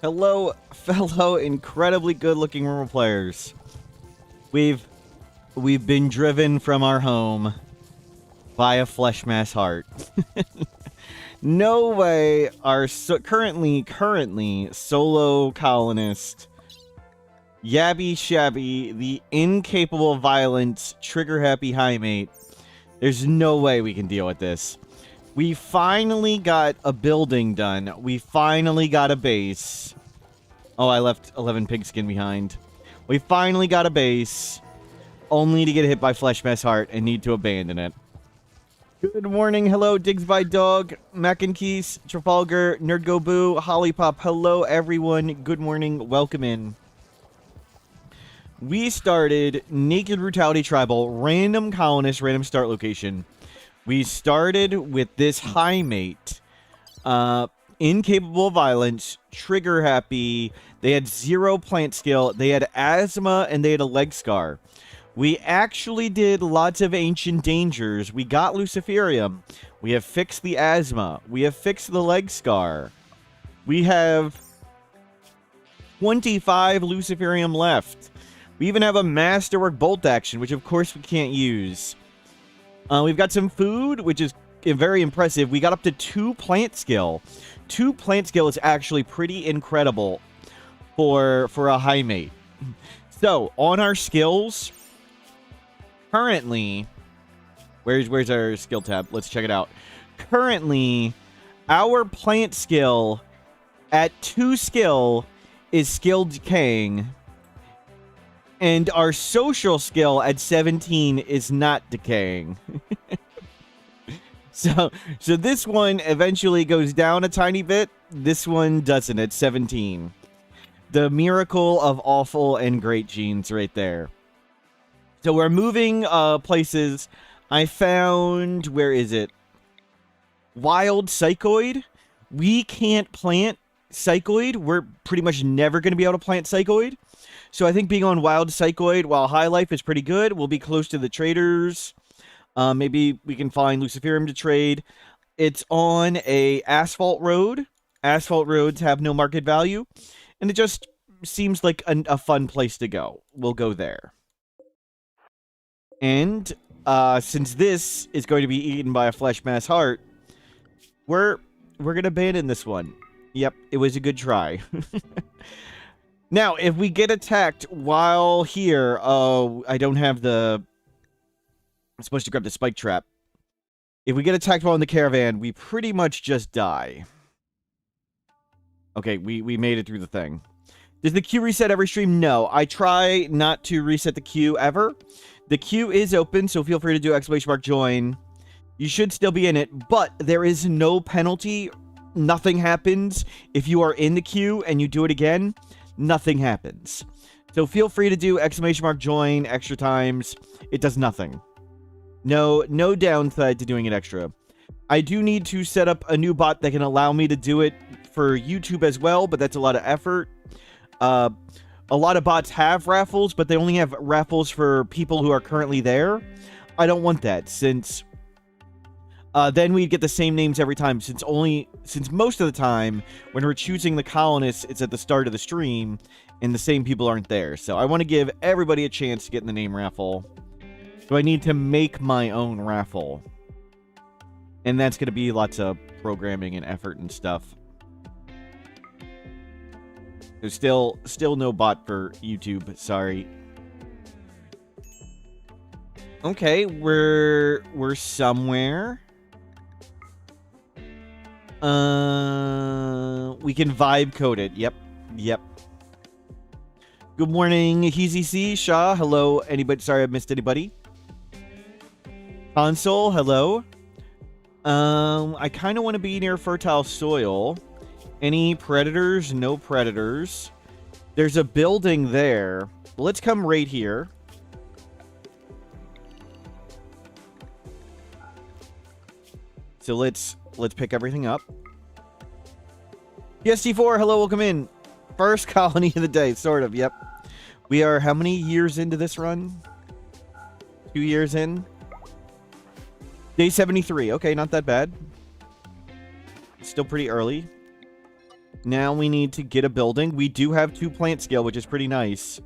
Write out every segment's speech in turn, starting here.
Hello, fellow incredibly good-looking rural players. We've been driven from our home by a flesh mass heart. No way our currently solo colonist Yabby Shabby, the incapable, violent, trigger-happy high mate. There's no way we can deal with this. We finally got a building done. We finally got a base. Oh, I left 11 pigskin behind. We finally got a base, only to get hit by Flesh Mess Heart and need to abandon it. Good morning, hello, Diggs by Dog, Mac and Keys, Trafalgar, Nerd Go Boo, Hollypop. Hello, everyone. Good morning. Welcome in. We started Naked Brutality Tribal, random colonist, random start location. We started with this high mate, incapable of violence, trigger happy. They had 0 plant skill. They had asthma and they had a leg scar. We actually did lots of ancient dangers. We got Luciferium. We have fixed the asthma. We have fixed the leg scar. We have 25 Luciferium left. We even have a Masterwork Bolt action, which of course we can't use. We've got some food, which is very impressive. We got up to 2 plant skill. 2 plant skill is actually pretty incredible for a high mate. So, on our skills, currently, where's our skill tab? Let's check it out. Currently, our plant skill at 2 skill is skill decaying. And our social skill at 17 is not decaying. So this one eventually goes down a tiny bit. This one doesn't at 17. The miracle of awful and great genes right there. So we're moving places. I found, where is it? Wild Psychoid. We can't plant Psychoid. We're pretty much never going to be able to plant Psychoid. So I think being on Wild Psychoid while High Life is pretty good. We'll be close to the traders. Maybe we can find Luciferium to trade. It's on a asphalt road. Asphalt roads have no market value. And it just seems like a fun place to go. We'll go there. And since this is going to be eaten by a Flesh Mass Heart, we're going to abandon this one. Yep, it was a good try. Now, if we get attacked while here... Oh, I don't have the... I'm supposed to grab the spike trap. If we get attacked while in the caravan, we pretty much just die. Okay, we made it through the thing. Does the queue reset every stream? No. I try not to reset the queue ever. The queue is open, so feel free to do ! join. You should still be in it, but there is no penalty. Nothing happens. If you are in the queue and you do it again... Nothing happens. So feel free to do ! join extra times. It does nothing. No downside to doing it extra. I do need to set up a new bot that can allow me to do it for YouTube as well, but that's a lot of effort. A lot of bots have raffles, but they only have raffles for people who are currently there. I don't want that, since then we'd get the same names every time, since most of the time, when we're choosing the colonists, it's at the start of the stream, and the same people aren't there. So I want to give everybody a chance to get in the name raffle. So I need to make my own raffle. And that's going to be lots of programming and effort and stuff. There's still no bot for YouTube, sorry. Okay, we're somewhere. We can vibe code it. Yep. Good morning, Heezy C, Shaw. Hello, anybody? Sorry I missed anybody. Console, hello. I kind of want to be near fertile soil. Any predators? No predators. There's a building there. Let's come right here. So let's pick everything up. PST4, hello, welcome in. First colony of the day, sort of, yep. We are how many years into this run? 2 years in? Day 73, okay, not that bad. Still pretty early. Now we need to get a building. We do have 2 plant scale, which is pretty nice.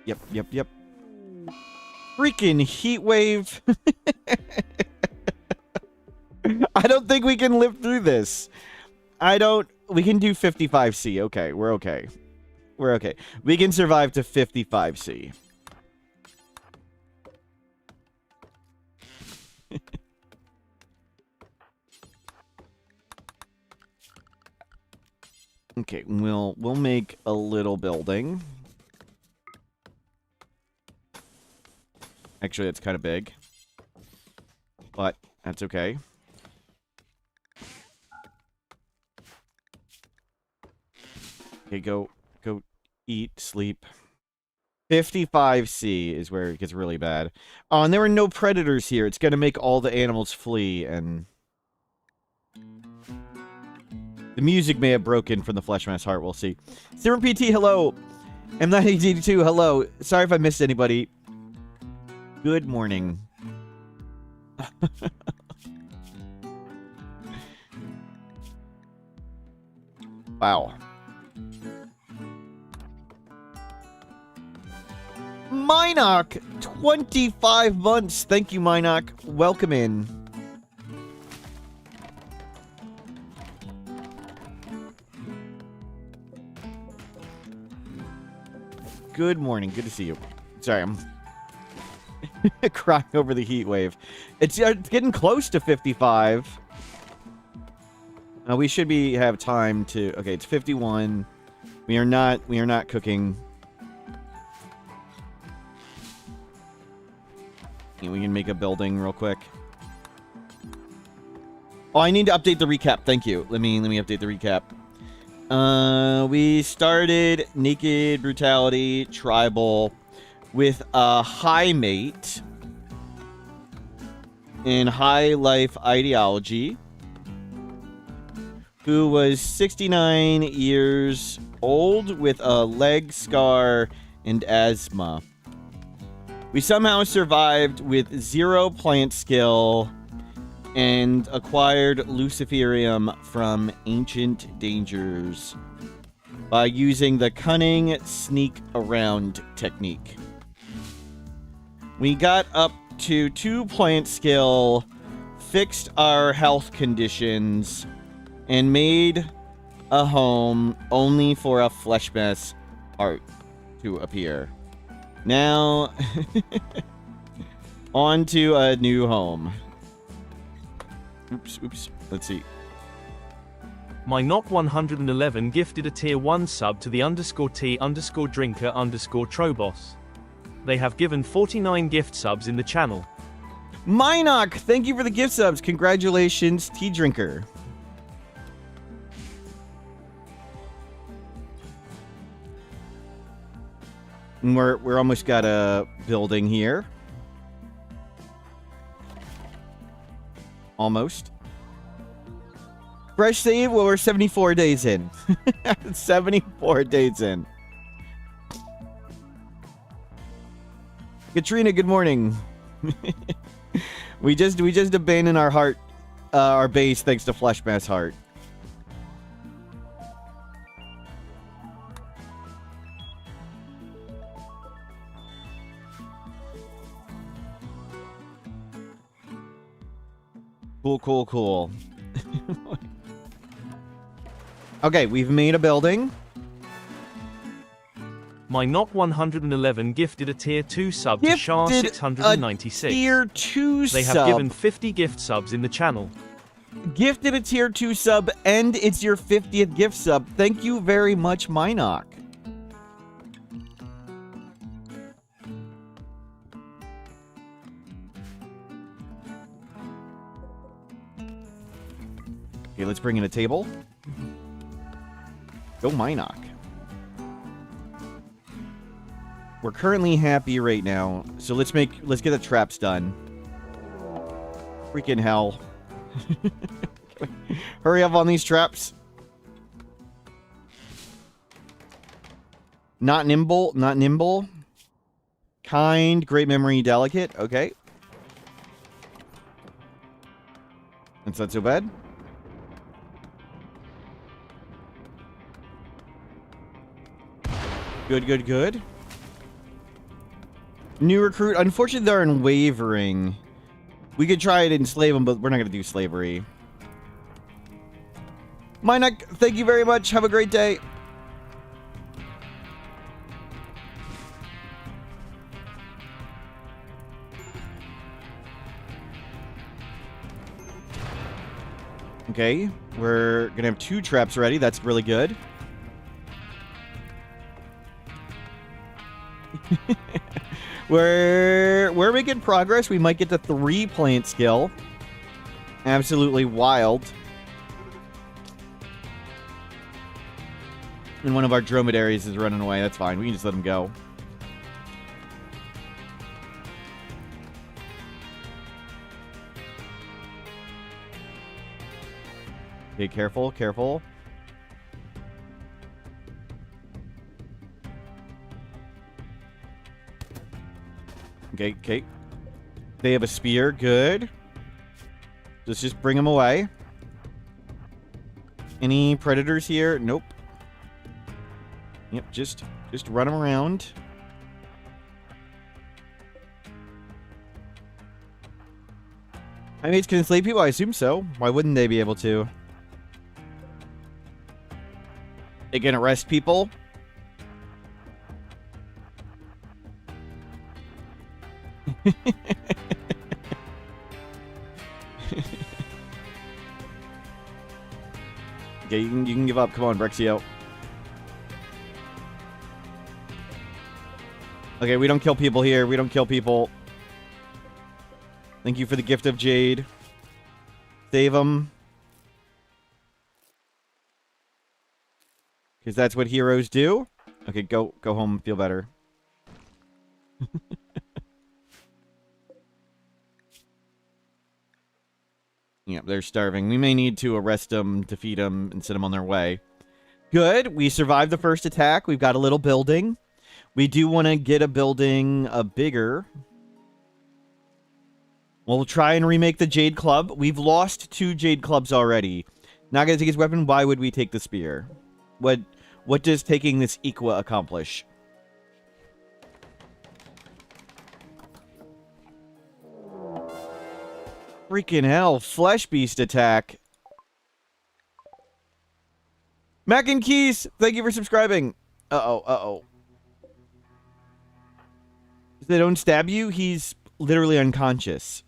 Yep. Freaking heat wave. I don't think we can live through this. We can do 55C. Okay, we're okay. We're okay. We can survive to 55C. Okay, we'll make a little building. Actually, it's kind of big. But that's okay. Okay, go eat, sleep. 55C is where it gets really bad. Oh, and there were no predators here. It's going to make all the animals flee, and... the music may have broken from the Fleshman's heart. We'll see. Serum PT, hello. M982, hello. Sorry if I missed anybody. Good morning. Wow. Minoc, 25 months. Thank you, Minoc. Welcome in. Good morning. Good to see you. Sorry, I'm crying over the heat wave. It's getting close to 55. We should have time to... Okay, it's 51. We are not cooking. We can make a building real quick. Oh, I need to update the recap. Thank you. Let me update the recap. We started Naked, Brutality, Tribal with a high mate in High Life Ideology, who was 69 years old with a leg scar and asthma. We somehow survived with 0 plant skill and acquired Luciferium from Ancient Dangers by using the cunning sneak around technique. We got up to 2 plant skill, fixed our health conditions, and made a home only for a flesh mess art to appear. Now, on to a new home. Oops. Let's see. My knock 111 gifted a tier 1 sub to the _T_drinker_Trobos. They have given 49 gift subs in the channel. Minoc, thank you for the gift subs. Congratulations, Tea Drinker. And we're almost got a building here. Almost. Fresh save, well, we're 74 days in. 74 days in. Katrina, good morning. we just abandoned our base thanks to Fleshmass Heart. Cool. Okay, we've made a building. My knock 111 gifted a tier 2 sub to Shah 696. Tier 2 They sub. have given 50 gift subs in the channel. Gifted a tier 2 sub, and it's your 50th gift sub. Thank you very much, Minoc. Okay, let's bring in a table. Go Minoc. We're currently happy right now, so let's get the traps done. Freaking hell. Hurry up on these traps. Not nimble. Kind, great memory, delicate. Okay. That's not so bad. Good, good, good. New recruit. Unfortunately, they're unwavering. We could try to enslave them, but we're not going to do slavery. Minek, thank you very much. Have a great day. Okay, we're going to have 2 traps ready. That's really good. We're making progress. We might get to 3 plant skill. Absolutely wild. And one of our dromedaries is running away. That's fine. We can just let him go. Okay, careful, careful. Okay, okay. They have a spear. Good. Let's just bring them away. Any predators here? Nope. Yep, just run them around. Primates can enslave people? I assume so. Why wouldn't they be able to? They can arrest people? Okay, you can give up. Come on, Brexio. Okay, we don't kill people here. We don't kill people. Thank you for the gift of Jade. Save them. Because that's what heroes do. Okay, go home. Feel better. Yeah, they're starving. We may need to arrest them, defeat them, and send them on their way. Good. We survived the first attack. We've got a little building. We do want to get a building bigger. We'll try and remake the Jade Club. We've lost 2 Jade Clubs already. Not going to take his weapon. Why would we take the spear? What does taking this Equa accomplish? Freaking hell. Flesh Beast attack. Mac and Keys, thank you for subscribing. Uh-oh, uh-oh. If they don't stab you, he's literally unconscious.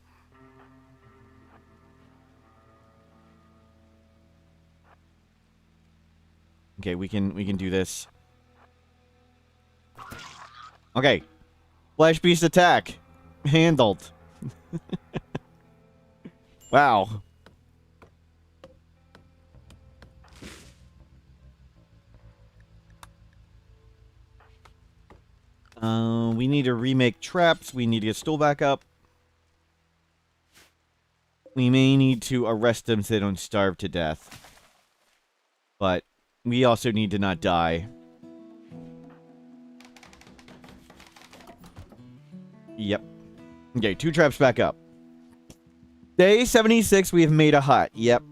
Okay, we can do this. Okay. Flesh Beast attack. Handled. Wow. We need to remake traps. We need to get stool back up. We may need to arrest them so they don't starve to death. But we also need to not die. Yep. Okay, 2 traps back up. Day 76, we have made a hut. Yep.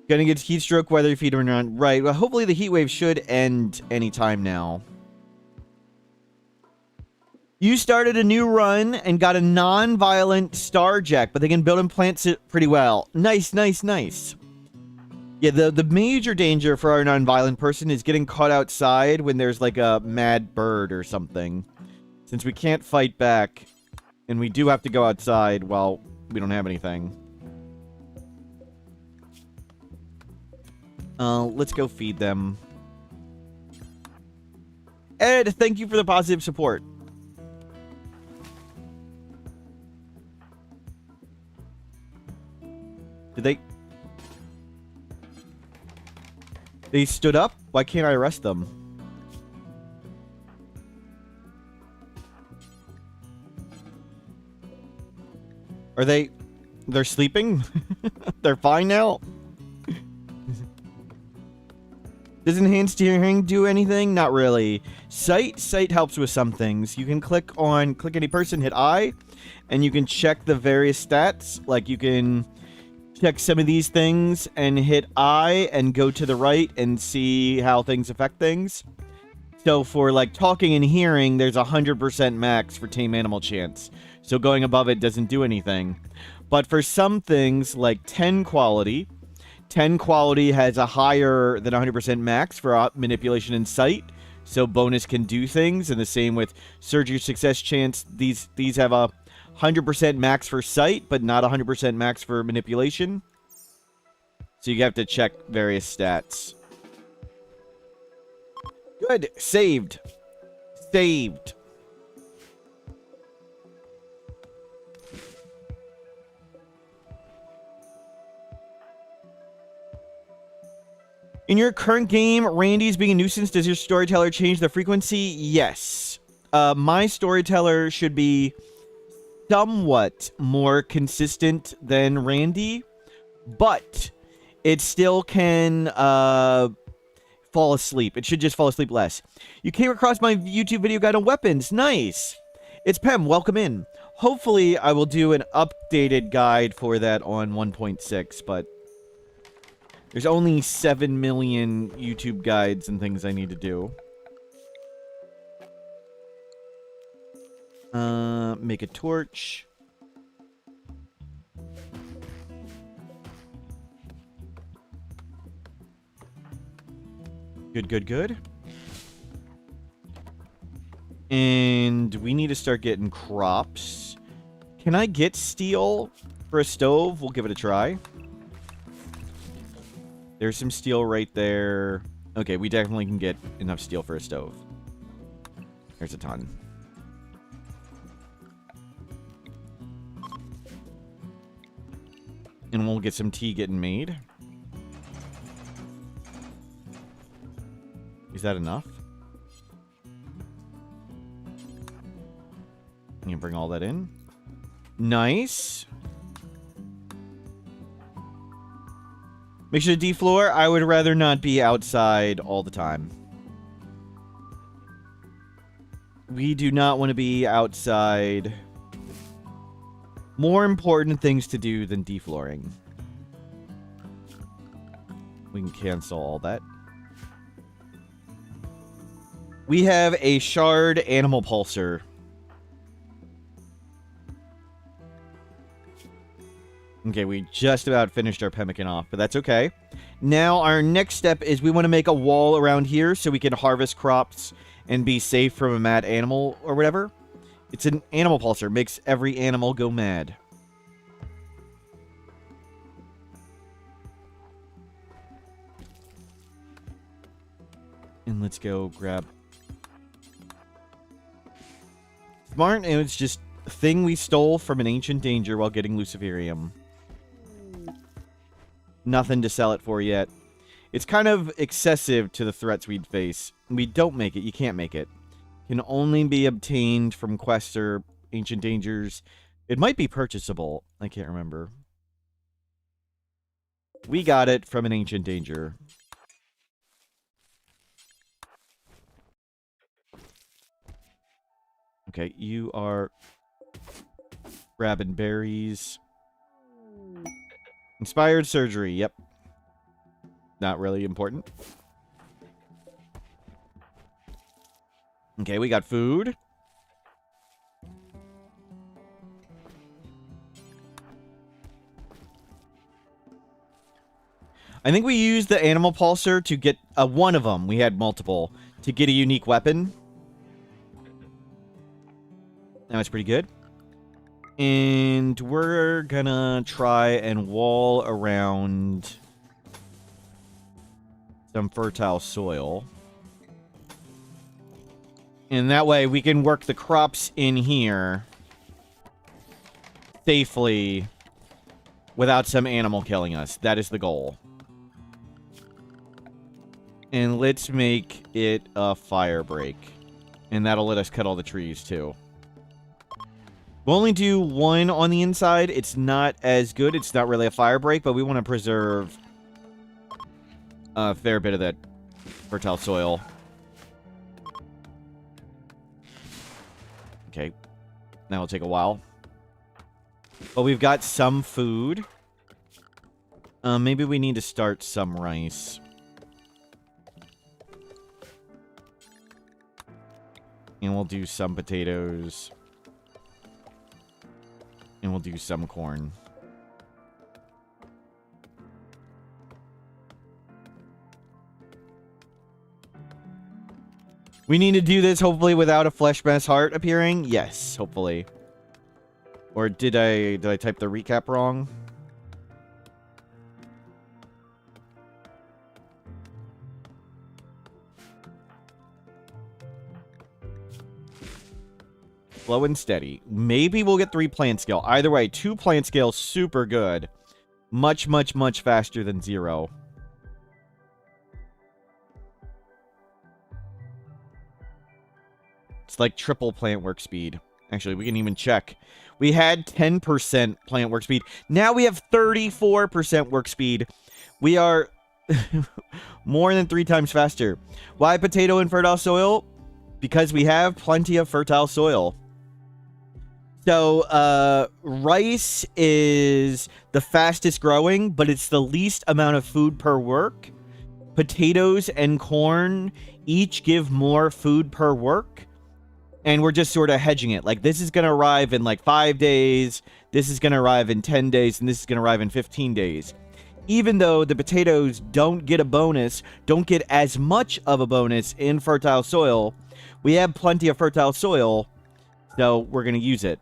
Gonna get heat stroke weather feed around. Right. Well, hopefully the heat wave should end anytime now. You started a new run and got a non-violent star jack, but they can build and plant it pretty well. Nice, nice, nice. Yeah, the major danger for our non-violent person is getting caught outside when there's like a mad bird or something. Since we can't fight back, and we do have to go outside while we don't have anything. Let's go feed them. Ed, thank you for the positive support. Did they stood up? Why can't I arrest them? They're sleeping? They're fine now? Does enhanced hearing do anything? Not really. Sight helps with some things. You can click any person, hit I, and you can check the various stats. Like you can check some of these things and hit I and go to the right and see how things affect things. So for like talking and hearing, there's 100% max for tame animal chance. So going above it doesn't do anything. But for some things like 10 quality has a higher than 100% max for manipulation and sight. So bonus can do things, and the same with surgery success chance. These have a 100% max for sight, but not 100% max for manipulation. So you have to check various stats. Good. Saved. In your current game, Randy's being a nuisance. Does your storyteller change the frequency? Yes. My storyteller should be somewhat more consistent than Randy, but it still can fall asleep. It should just fall asleep less. You came across my YouTube video guide on weapons. Nice. It's Pem. Welcome in. Hopefully, I will do an updated guide for that on 1.6, but there's only 7 million YouTube guides and things I need to do. Make a torch. Good. And we need to start getting crops. Can I get steel for a stove? We'll give it a try. There's some steel right there. Okay, we definitely can get enough steel for a stove. There's a ton. And we'll get some tea getting made. Is that enough? You can bring all that in. Nice. Make sure to defloor. I would rather not be outside all the time. We do not want to be outside. More important things to do than deflooring. We can cancel all that. We have a shard animal pulser. Okay, we just about finished our pemmican off, but that's okay. Now, our next step is we want to make a wall around here so we can harvest crops and be safe from a mad animal or whatever. It's an animal pulser. Makes every animal go mad. And let's go grab... Smart, and it's just a thing we stole from an ancient danger while getting Luciferium. Nothing to sell it for yet. It's kind of excessive to the threats we'd face. We don't make it. You can't make it. Can only be obtained from quests or ancient dangers. It might be purchasable. I can't remember. We got it from an ancient danger. Okay, you are grabbing berries. Inspired surgery, yep. Not really important. Okay, we got food. I think we used the animal pulser to get one of them. We had multiple to get a unique weapon. That was pretty good. And we're gonna try and wall around some fertile soil. And that way we can work the crops in here safely without some animal killing us. That is the goal. And let's make it a fire break. And that'll let us cut all the trees too. We'll only do one on the inside. It's not as good. It's not really a fire break, but we want to preserve a fair bit of that fertile soil. Okay. That will take a while. But we've got some food. Maybe we need to start some rice. And we'll do some potatoes. And we'll do some corn. We need to do this, hopefully, without a flesh mess heart appearing. Yes, hopefully. Or did I type the recap wrong? Slow and steady. Maybe we'll get 3 plant scale. Either way, 2 plant scale, super good. Much, much, much faster than 0. It's like triple plant work speed. Actually, we can even check. We had 10% plant work speed. Now we have 34% work speed. We are more than 3 times faster. Why potato and fertile soil? Because we have plenty of fertile soil. So, rice is the fastest growing, but it's the least amount of food per work. Potatoes and corn each give more food per work. And we're just sort of hedging it. Like, this is going to arrive in, like, 5 days. This is going to arrive in 10 days. And this is going to arrive in 15 days. Even though the potatoes don't get a bonus, don't get as much of a bonus in fertile soil, we have plenty of fertile soil, so we're going to use it.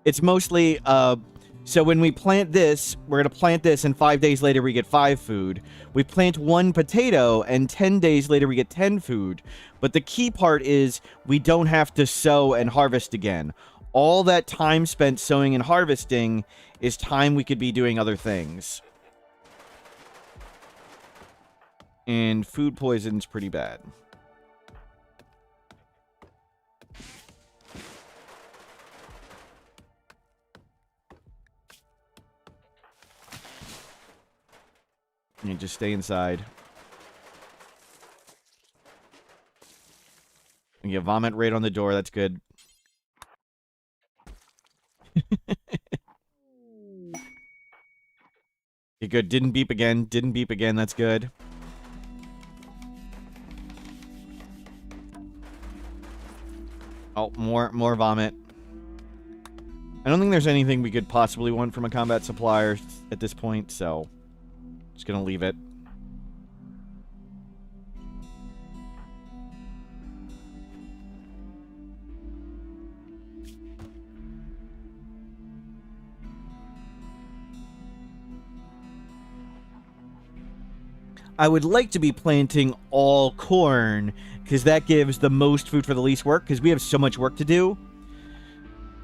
It's mostly, so when we plant this, we're going to plant this, and 5 days later we get 5 food. We plant 1 potato, and 10 days later we get 10 food. But the key part is we don't have to sow and harvest again. All that time spent sowing and harvesting is time we could be doing other things. And food poison's pretty bad. And just stay inside. And get vomit right on the door. That's good. Okay, good. Didn't beep again. Didn't beep again. That's good. Oh, more vomit. I don't think there's anything we could possibly want from a combat supplier at this point, so just gonna leave it. I would like to be planting all corn, because that gives the most food for the least work, because we have so much work to do.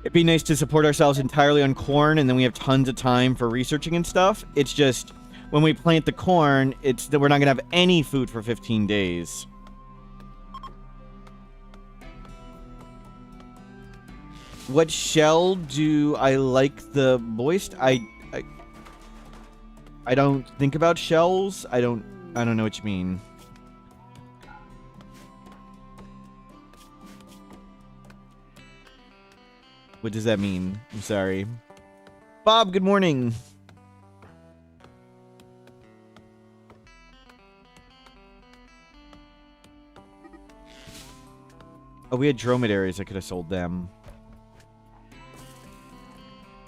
It'd be nice to support ourselves entirely on corn, and then we have tons of time for researching and stuff. It's just, when we plant the corn, it's that we're not going to have any food for 15 days. What shell do I like the moist? I don't think about shells. I don't know what you mean. What does that mean? I'm sorry. Bob, good morning. Oh, we had dromedaries. I could have sold them.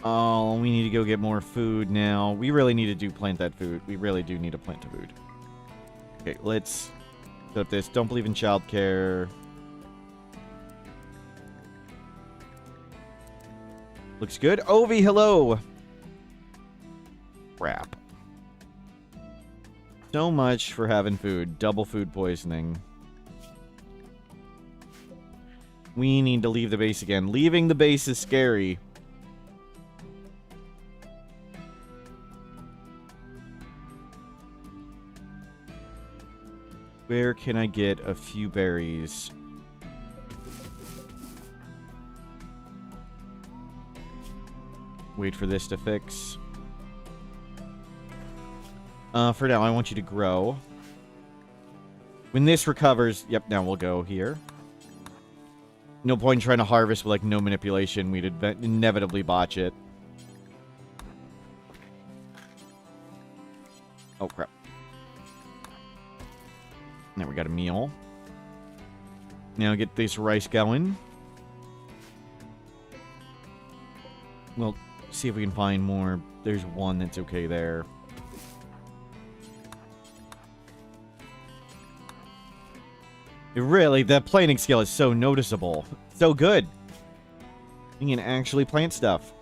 Oh, we need to go get more food now. We really need to plant that food. We really do need to plant the food. Okay, let's set up this. Don't believe in childcare. Looks good. Ovi, hello. Crap. So much for having food. Double food poisoning. We need to leave the base again. Leaving the base is scary. Where can I get a few berries? Wait for this to fix. For now, I want you to grow. When this recovers... Yep, now we'll go here. No point in trying to harvest with, like, no manipulation. We'd inevitably botch it. Oh, crap. Now we got a meal. Now get this rice going. Well, see if we can find more. There's one that's okay there. Really, the planting skill is so noticeable. So good. You can actually plant stuff.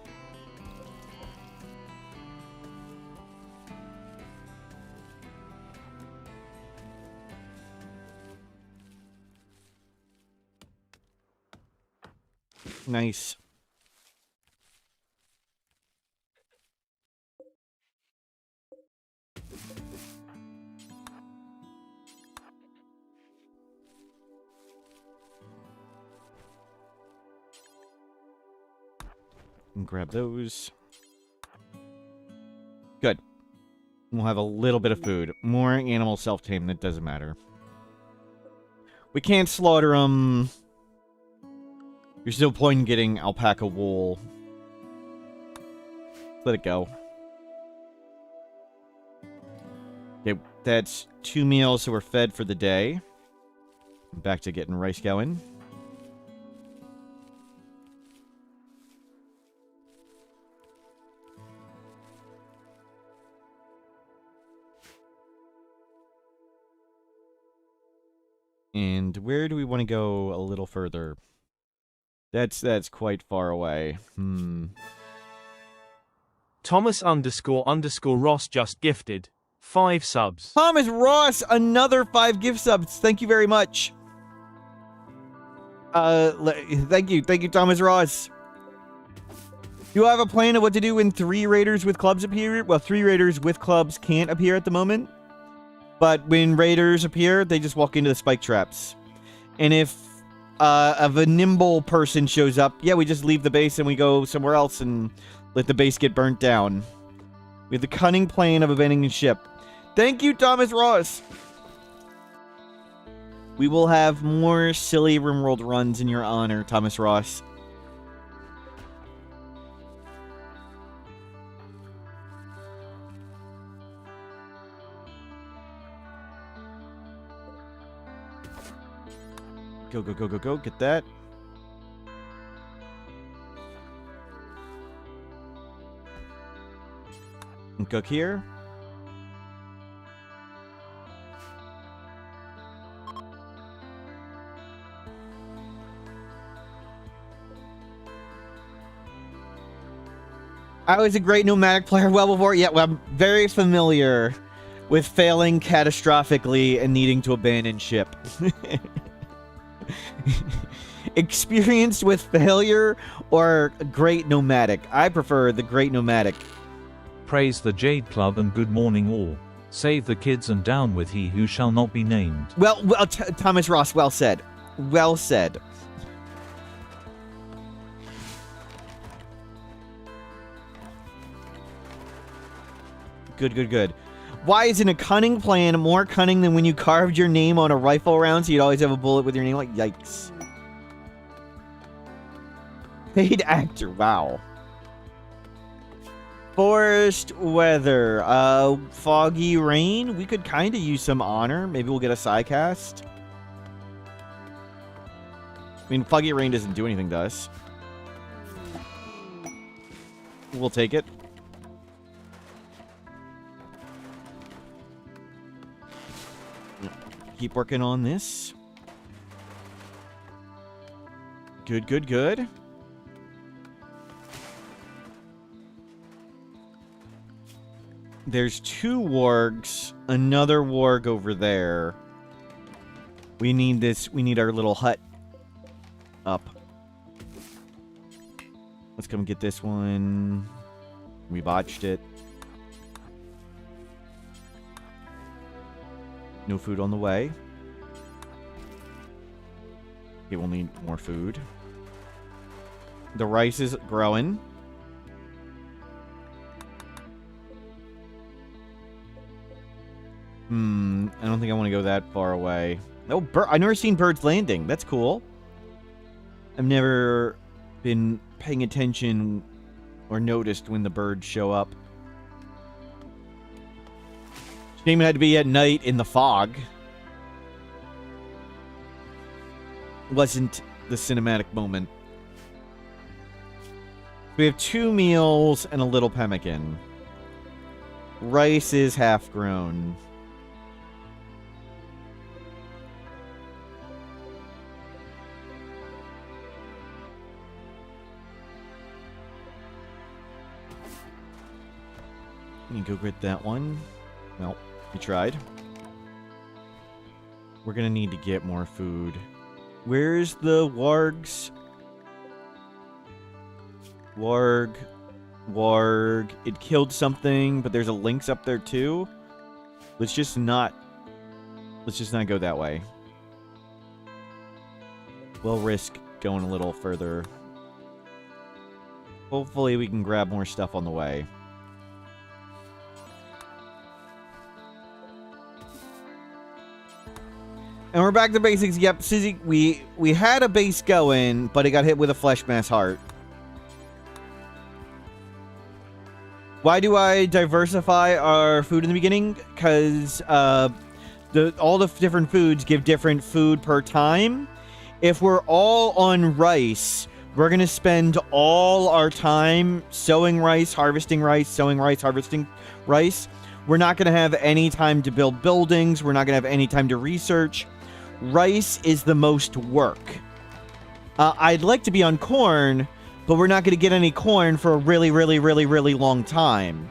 Nice. And grab those. Good. We'll have a little bit of food. More animal self-tame, that doesn't matter. We can't slaughter them. There's no point in getting alpaca wool. Let it go. Okay, that's 2 meals, so we're fed for the day. Back to getting rice going. And where do we want to go a little further? That's quite far away. Thomas __ Ross just gifted 5 subs. Thomas Ross, another 5 gift subs. Thank you very much. Thank you, Thomas Ross. Do you have a plan of what to do when 3 raiders with clubs appear? Well, 3 raiders with clubs can't appear at the moment. But when raiders appear, they just walk into the spike traps. And if a nimble person shows up, yeah, we just leave the base and we go somewhere else and let the base get burnt down. We have the cunning plan of abandoning ship. Thank you, Thomas Ross. We will have more silly RimWorld runs in your honor, Thomas Ross. Go, go, go, go, go. Get that. And cook here. I was a great nomadic player well before. Yeah, well, I'm very familiar with failing catastrophically and needing to abandon ship. Experienced with failure or great nomadic? I prefer the great nomadic. Praise the Jade Club and good morning all. Save the kids and down with he who shall not be named. Well, Thomas Ross, well said. Well said. Good, good, good. Why isn't a cunning plan more cunning than when you carved your name on a rifle round so you'd always have a bullet with your name? Like, yikes. Paid actor, wow. Forest weather. Foggy rain. We could kind of use some honor. Maybe we'll get a sidecast. I mean, foggy rain doesn't do anything to us. We'll take it. Keep working on this. Good, good, good. There's 2 wargs. Another warg over there. We need this. We need our little hut up. Let's come get this one. We botched it. No food on the way. Okay, we'll need more food. The rice is growing. I don't think I want to go that far away. No, I've never seen birds landing. That's cool. I've never been paying attention or noticed when the birds show up. Shame it had to be at night in the fog. Wasn't the cinematic moment. We have 2 meals and a little pemmican. Rice is half grown. You go get that one. Well, we tried. We're gonna need to get more food. Where's the wargs? Warg. It killed something, but there's a lynx up there too. Let's just not go that way. We'll risk going a little further. Hopefully we can grab more stuff on the way. And we're back to basics. Yep, Susie, we had a base going, but it got hit with a flesh mass heart. Why do I diversify our food in the beginning? Because all the different foods give different food per time. If we're all on rice, we're going to spend all our time sowing rice, harvesting rice, sowing rice, harvesting rice. We're not going to have any time to build buildings. We're not going to have any time to research. Rice is the most work. I'd like to be on corn, but we're not going to get any corn for a really, really, really, really long time.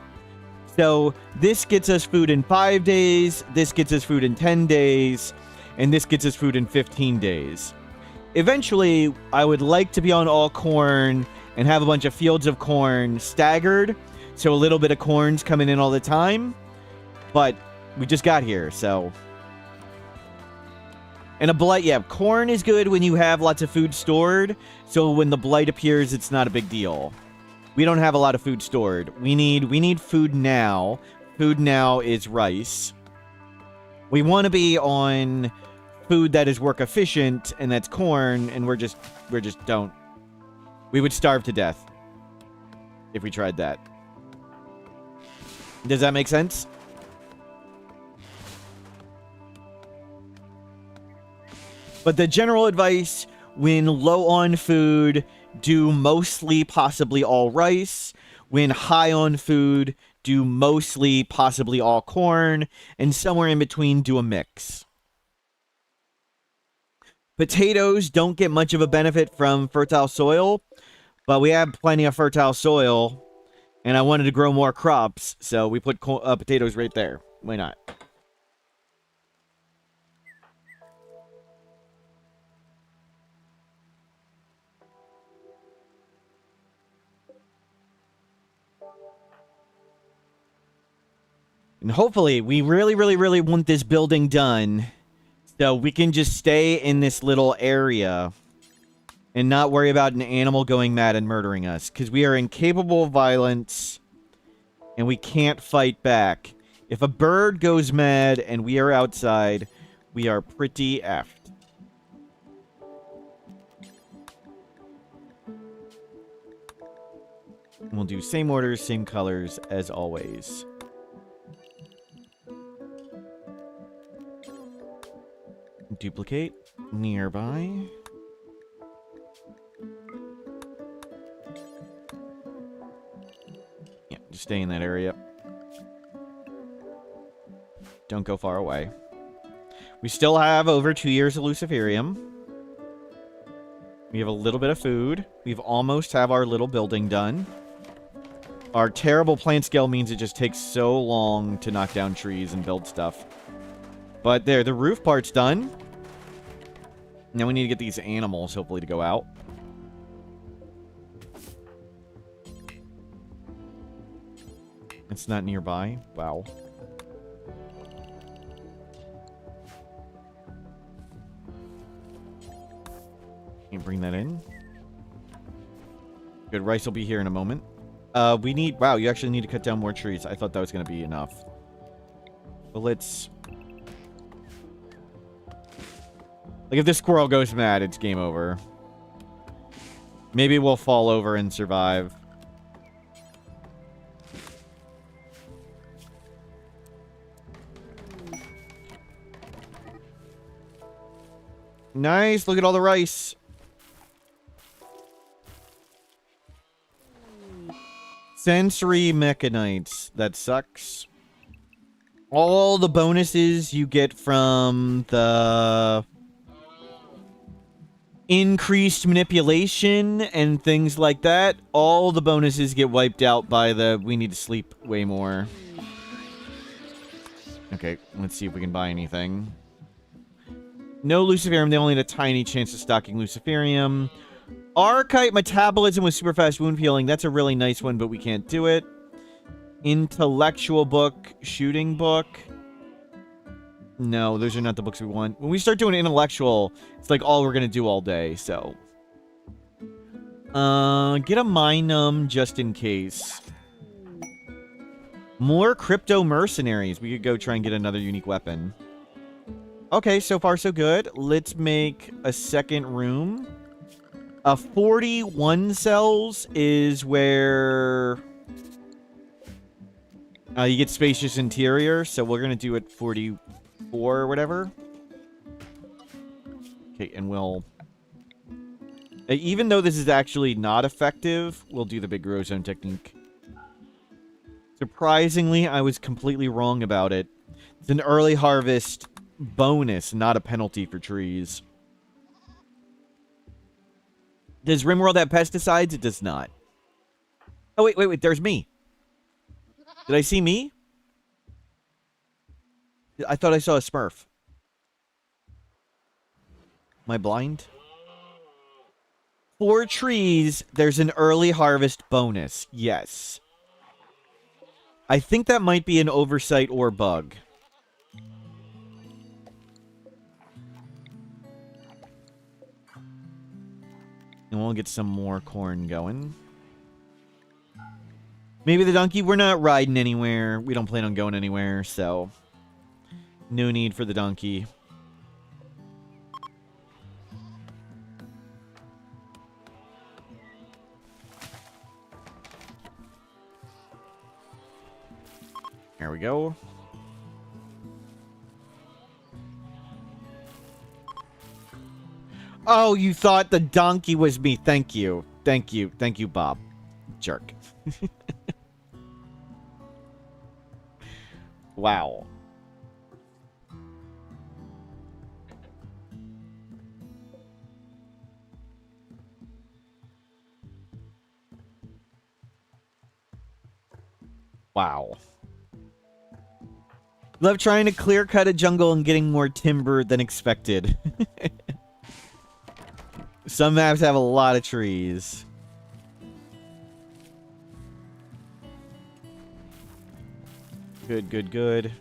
So this gets us food in 5 days, this gets us food in 10 days, and this gets us food in 15 days. Eventually, I would like to be on all corn and have a bunch of fields of corn staggered, so a little bit of corn's coming in all the time, but we just got here, so... And a blight, yeah, corn is good when you have lots of food stored, so when the blight appears, it's not a big deal. We don't have a lot of food stored. We need food now. Food now is rice. We want to be on food that is work efficient, and that's corn, and we're just don't. We would starve to death if we tried that. Does that make sense? But the general advice, when low on food, do mostly, possibly all rice. When high on food, do mostly, possibly all corn. And somewhere in between, do a mix. Potatoes don't get much of a benefit from fertile soil, but we have plenty of fertile soil. And I wanted to grow more crops, so we put potatoes right there. Why not? And hopefully, we really, really, really want this building done so we can just stay in this little area and not worry about an animal going mad and murdering us. Because we are incapable of violence and we can't fight back. If a bird goes mad and we are outside, we are pretty effed. And we'll do same orders, same colors as always. Duplicate nearby. Yeah, just stay in that area. Don't go far away. We still have over 2 years of Luciferium. We have a little bit of food. We've almost have our little building done. Our terrible plant scale means it just takes so long to knock down trees and build stuff. But there, the roof part's done. Now we need to get these animals, hopefully, to go out. It's not nearby. Wow. Can't bring that in. Good, rice will be here in a moment. We need... Wow, you actually need to cut down more trees. I thought that was going to be enough. But let's Like, if this squirrel goes mad, it's game over. Maybe we'll fall over and survive. Nice. Look at all the rice. Sensory mechanites. That sucks. All the bonuses you get from the increased manipulation and things like that, all the bonuses get wiped out by the we need to sleep way more. Okay, let's see if we can buy anything. No Luciferium, they only had a tiny chance of stocking Luciferium. Archetype Metabolism with super fast wound healing. That's a really nice one, but we can't do it. Intellectual book, shooting book. No, those are not the books we want. When we start doing intellectual, it's like all we're going to do all day, so. Get a Minum just in case. More Crypto Mercenaries. We could go try and get another unique weapon. Okay, so far so good. Let's make a second room. 41 cells is where you get spacious interior, so we're going to do it 44 or whatever. Okay, and we'll... even though this is actually not effective, we'll do the big grow zone technique. Surprisingly, I was completely wrong about it. It's an early harvest bonus, not a penalty for trees. Does RimWorld have pesticides? It does not. Oh, wait. There's me. Did I see me? I thought I saw a Smurf. Am I blind? For trees, there's an early harvest bonus. Yes. I think that might be an oversight or bug. And we'll get some more corn going. Maybe the donkey. We're not riding anywhere. We don't plan on going anywhere, so no need for the donkey. There we go. Oh, you thought the donkey was me. Thank you. Thank you. Thank you, Bob. Jerk. Wow. Wow. Love trying to clear cut a jungle and getting more timber than expected. Some maps have a lot of trees. Good, good, good.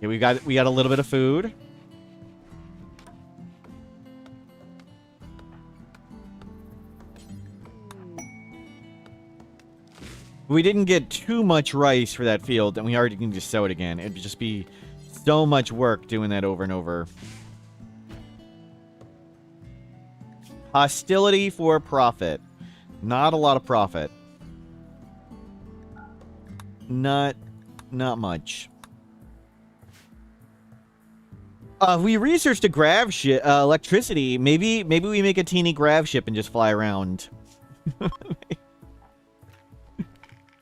Yeah, we got a little bit of food. We didn't get too much rice for that field, and we already can just sow it again. It'd just be so much work doing that over and over. Hostility for profit. Not a lot of profit. Not much. We researched a grav ship, electricity. Maybe we make a teeny grav ship and just fly around.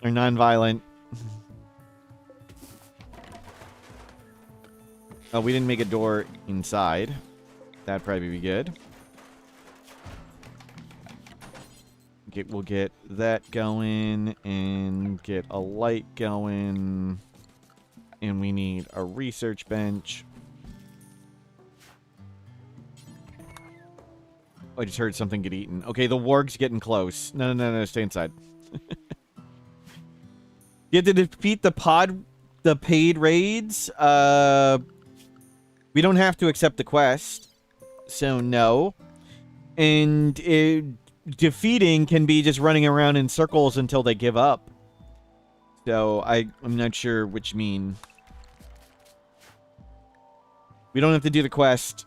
Or non-violent. Oh, we didn't make a door inside. That'd probably be good. Okay, we'll get that going and get a light going. And we need a research bench. Oh, I just heard something get eaten. Okay, the warg's getting close. No, stay inside. You have to defeat the paid raids. We don't have to accept the quest, so no. And defeating can be just running around in circles until they give up. So I'm not sure which mean. We don't have to do the quest,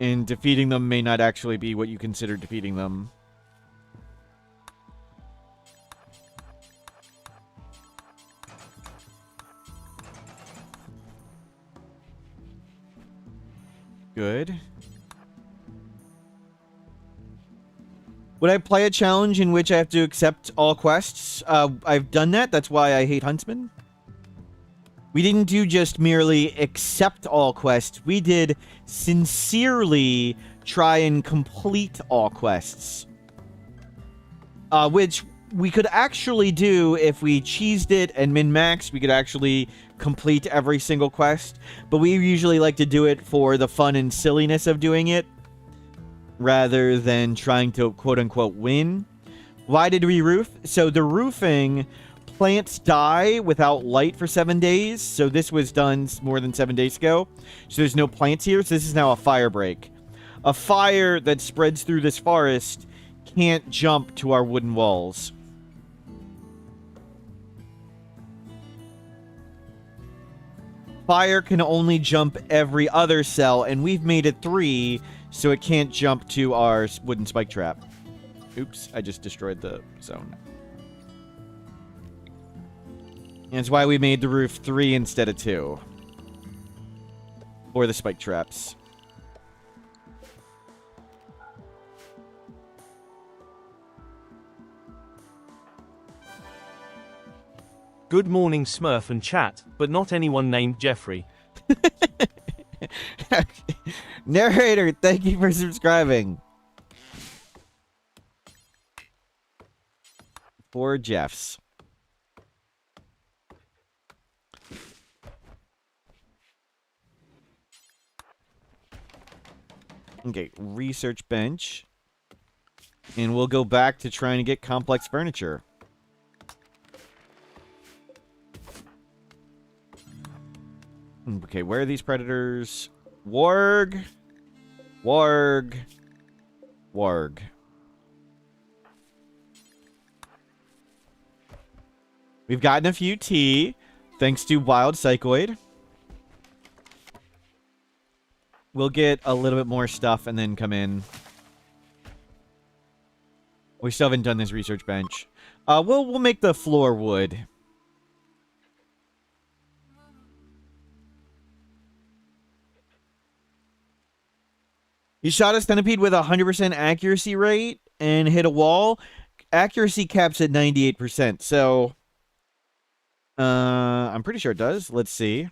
and defeating them may not actually be what you consider defeating them. Good. Would I play a challenge in which I have to accept all quests? I've done that. That's why I hate Huntsman. We didn't do just merely accept all quests. We did sincerely try and complete all quests. Which we could actually do if we cheesed it and min-maxed. We could actually complete every single quest. But we usually like to do it for the fun and silliness of doing it, rather than trying to quote-unquote win. Why did we roof? So the roofing, plants die without light for 7 days. So this was done more than 7 days ago. So there's no plants here. So this is now a fire break. A fire that spreads through this forest can't jump to our wooden walls. Fire can only jump every other cell, and we've made it 3, so it can't jump to our wooden spike trap. Oops, I just destroyed the zone. And that's why we made the roof 3 instead of 2. For the spike traps. Good morning, Smurf and chat, but not anyone named Jeffrey. Narrator, thank you for subscribing. 4 Jeffs. Okay, research bench. And we'll go back to trying to get complex furniture. Okay, where are these predators? Warg. Warg. Warg. We've gotten a few tea, thanks to Wild Psychoid. We'll get a little bit more stuff and then come in. We still haven't done this research bench. We'll make the floor wood. You shot a centipede with a 100% accuracy rate and hit a wall. Accuracy caps at 98%, so I'm pretty sure it does. Let's see.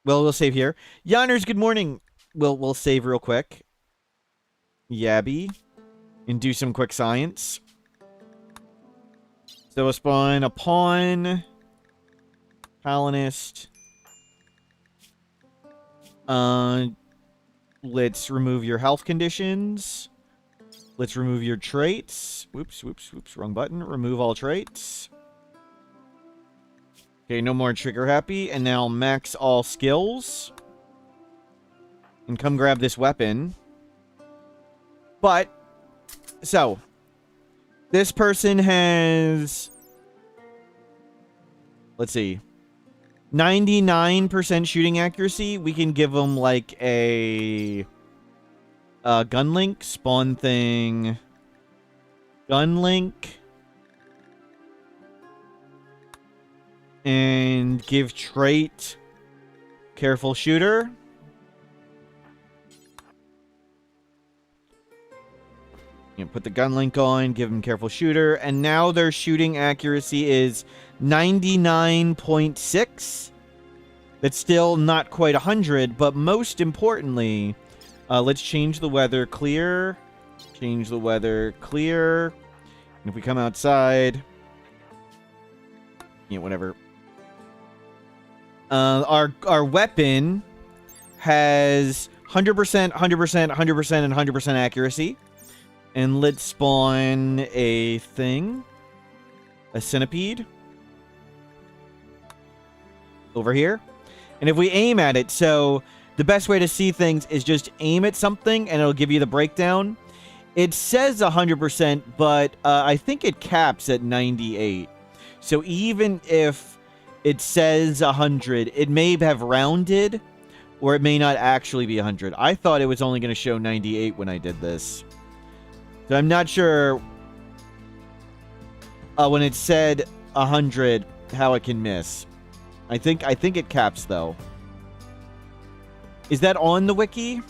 Well, we'll save here. Yonners, good morning. We'll save real quick. Yabby. And do some quick science. So we'll spawn a pawn. Colonist. Let's remove your health conditions. Let's remove your traits. Whoops, whoops, whoops. Wrong button. Remove all traits. Okay, no more trigger happy. And now max all skills. And come grab this weapon. But, so, this person has, let's see, 99% shooting accuracy. We can give them like a gun link, spawn thing, gun link, and give trait careful shooter. You know, put the gun link on, give them careful shooter, and now their shooting accuracy is 99.6. That's still not quite 100, but most importantly, let's change the weather clear. Change the weather clear. And if we come outside, you know, whatever. Our weapon has 100%, 100%, 100%, and 100% accuracy. And let's spawn a thing. A centipede. Over here. And if we aim at it, so the best way to see things is just aim at something and it'll give you the breakdown. It says 100%, but I think it caps at 98. So even if it says 100, it may have rounded, Or it may not actually be 100. I thought it was only going to show 98 when I did this. So I'm not sure when it said 100 how it can miss. I think it caps though. Is that on the wiki?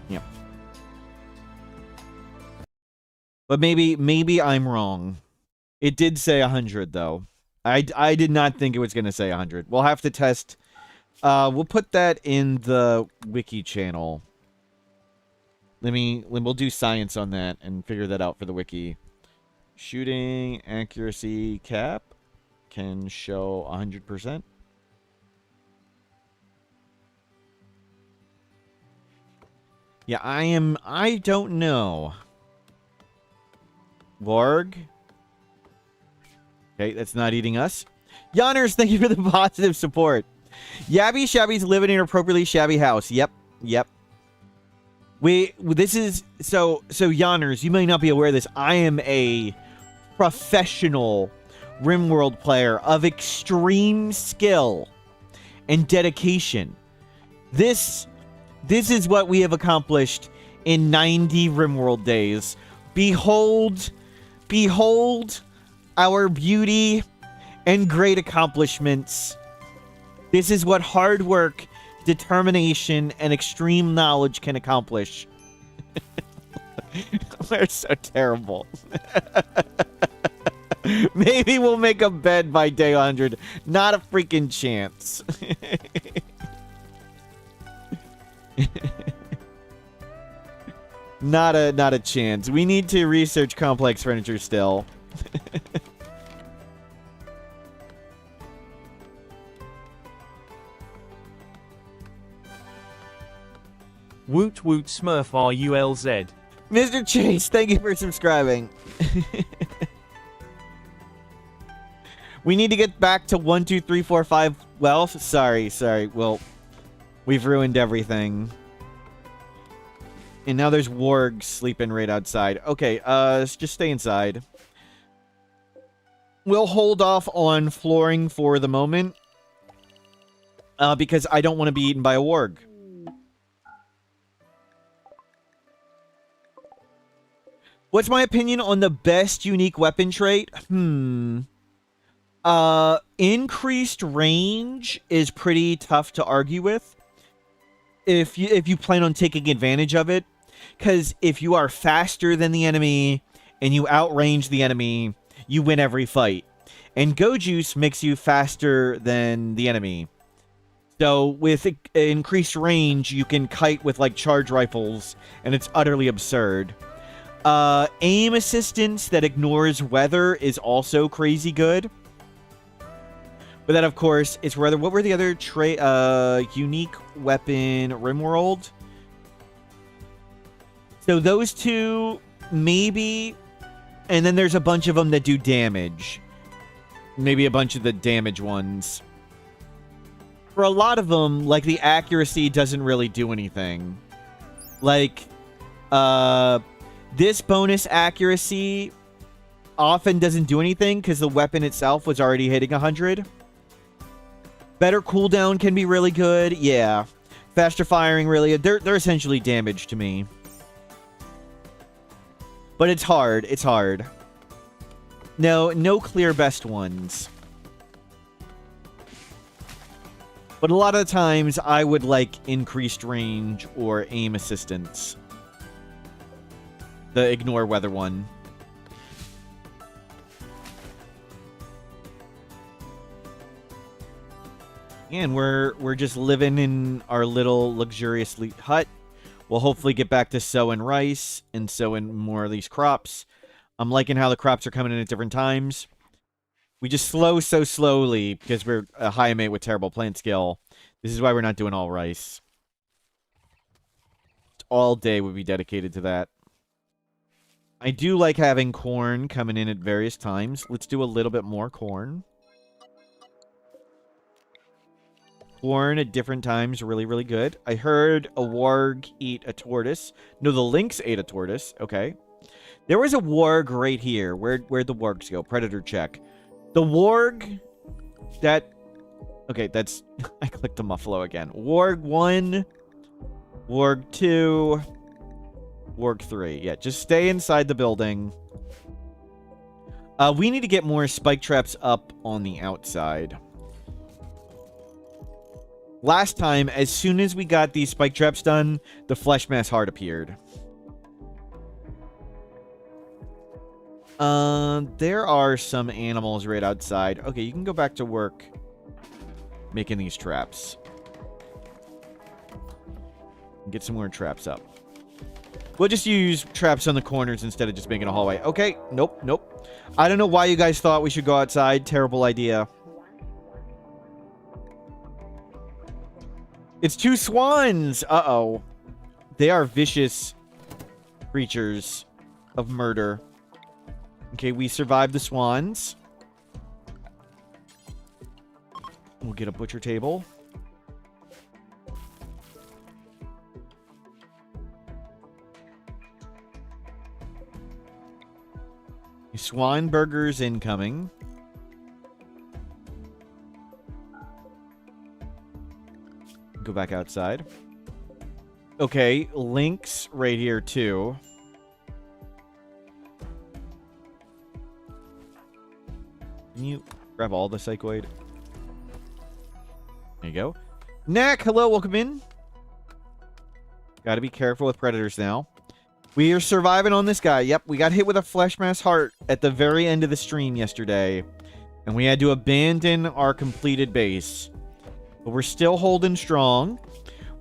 Yeah. But maybe I'm wrong. It did say 100 though. I did not think it was going to say 100. We'll have to test. We'll put that in the wiki channel. We'll do science on that and figure that out for the wiki. Shooting accuracy cap can show 100%. Yeah, I don't know. Warg. Okay, that's not eating us. Yonners, thank you for the positive support. Yabby Shabby's living in an appropriately shabby house. Yep. This is so Yonners, you may not be aware of this. I am a professional RimWorld player of extreme skill and dedication. This is what we have accomplished in 90 RimWorld days. Behold our beauty and great accomplishments. This is what hard work, determination, and extreme knowledge can accomplish. We're so terrible. Maybe we'll make a bed by day 100. Not a freaking chance. Not a chance. We need to research complex furniture still. Woot woot Smurf RULZ. Mr. Chase, thank you for subscribing. We need to get back to 1, 2, 3, 4, 5 wealth. Sorry. Well, we've ruined everything. And now there's wargs sleeping right outside. Okay, just stay inside. We'll hold off on flooring for the moment. Because I don't want to be eaten by a warg. What's my opinion on the best unique weapon trait? Increased range is pretty tough to argue with. If you plan on taking advantage of it. Because if you are faster than the enemy and you outrange the enemy, you win every fight. And Go Juice makes you faster than the enemy. So with increased range, you can kite with like charge rifles, and it's utterly absurd. Aim assistance that ignores weather is also crazy good. But then, of course, it's rather... What were the other unique weapon RimWorld? So those two, maybe. And then there's a bunch of them that do damage. Maybe a bunch of the damage ones. For a lot of them, like, the accuracy doesn't really do anything. Like, this bonus accuracy often doesn't do anything because the weapon itself was already hitting 100. Better cooldown can be really good. Yeah. Faster firing, really. They're essentially damage to me. But it's hard. It's hard. No clear best ones. But a lot of the times, I would like increased range or aim assistance. The ignore weather one. And we're just living in our little luxurious hut. We'll hopefully get back to sowing rice and sowing more of these crops. I'm liking how the crops are coming in at different times. We just sow so slowly because we're a high mate with terrible plant skill. This is why we're not doing all rice. All day would be dedicated to that. I do like having corn coming in at various times. Let's do a little bit more corn. Corn at different times, really, really good. I heard a warg eat a tortoise. No, the lynx ate a tortoise. Okay. There was a warg right here. Where'd the wargs go? Predator check. The warg that... Okay, that's... I clicked the Muffalo again. Warg 1, warg 2, warg 3. Yeah, just stay inside the building. We need to get more spike traps up on the outside. Last time, as soon as we got these spike traps done, the flesh mass heart appeared. There are some animals right outside. Okay, you can go back to work making these traps. Get some more traps up. We'll just use traps on the corners instead of just making a hallway. Okay, nope, nope. I don't know why you guys thought we should go outside. Terrible idea. It's 2 swans! Uh-oh. They are vicious creatures of murder. Okay, we survived the swans. We'll get a butcher table. Swan burgers incoming. Go back outside. Okay, Lynx right here too. Can you grab all the psychoid? There you go. Knack, hello, welcome in. Gotta be careful with predators now. We are surviving on this guy. Yep, we got hit with a flesh mass heart at the very end of the stream yesterday. And we had to abandon our completed base. But we're still holding strong.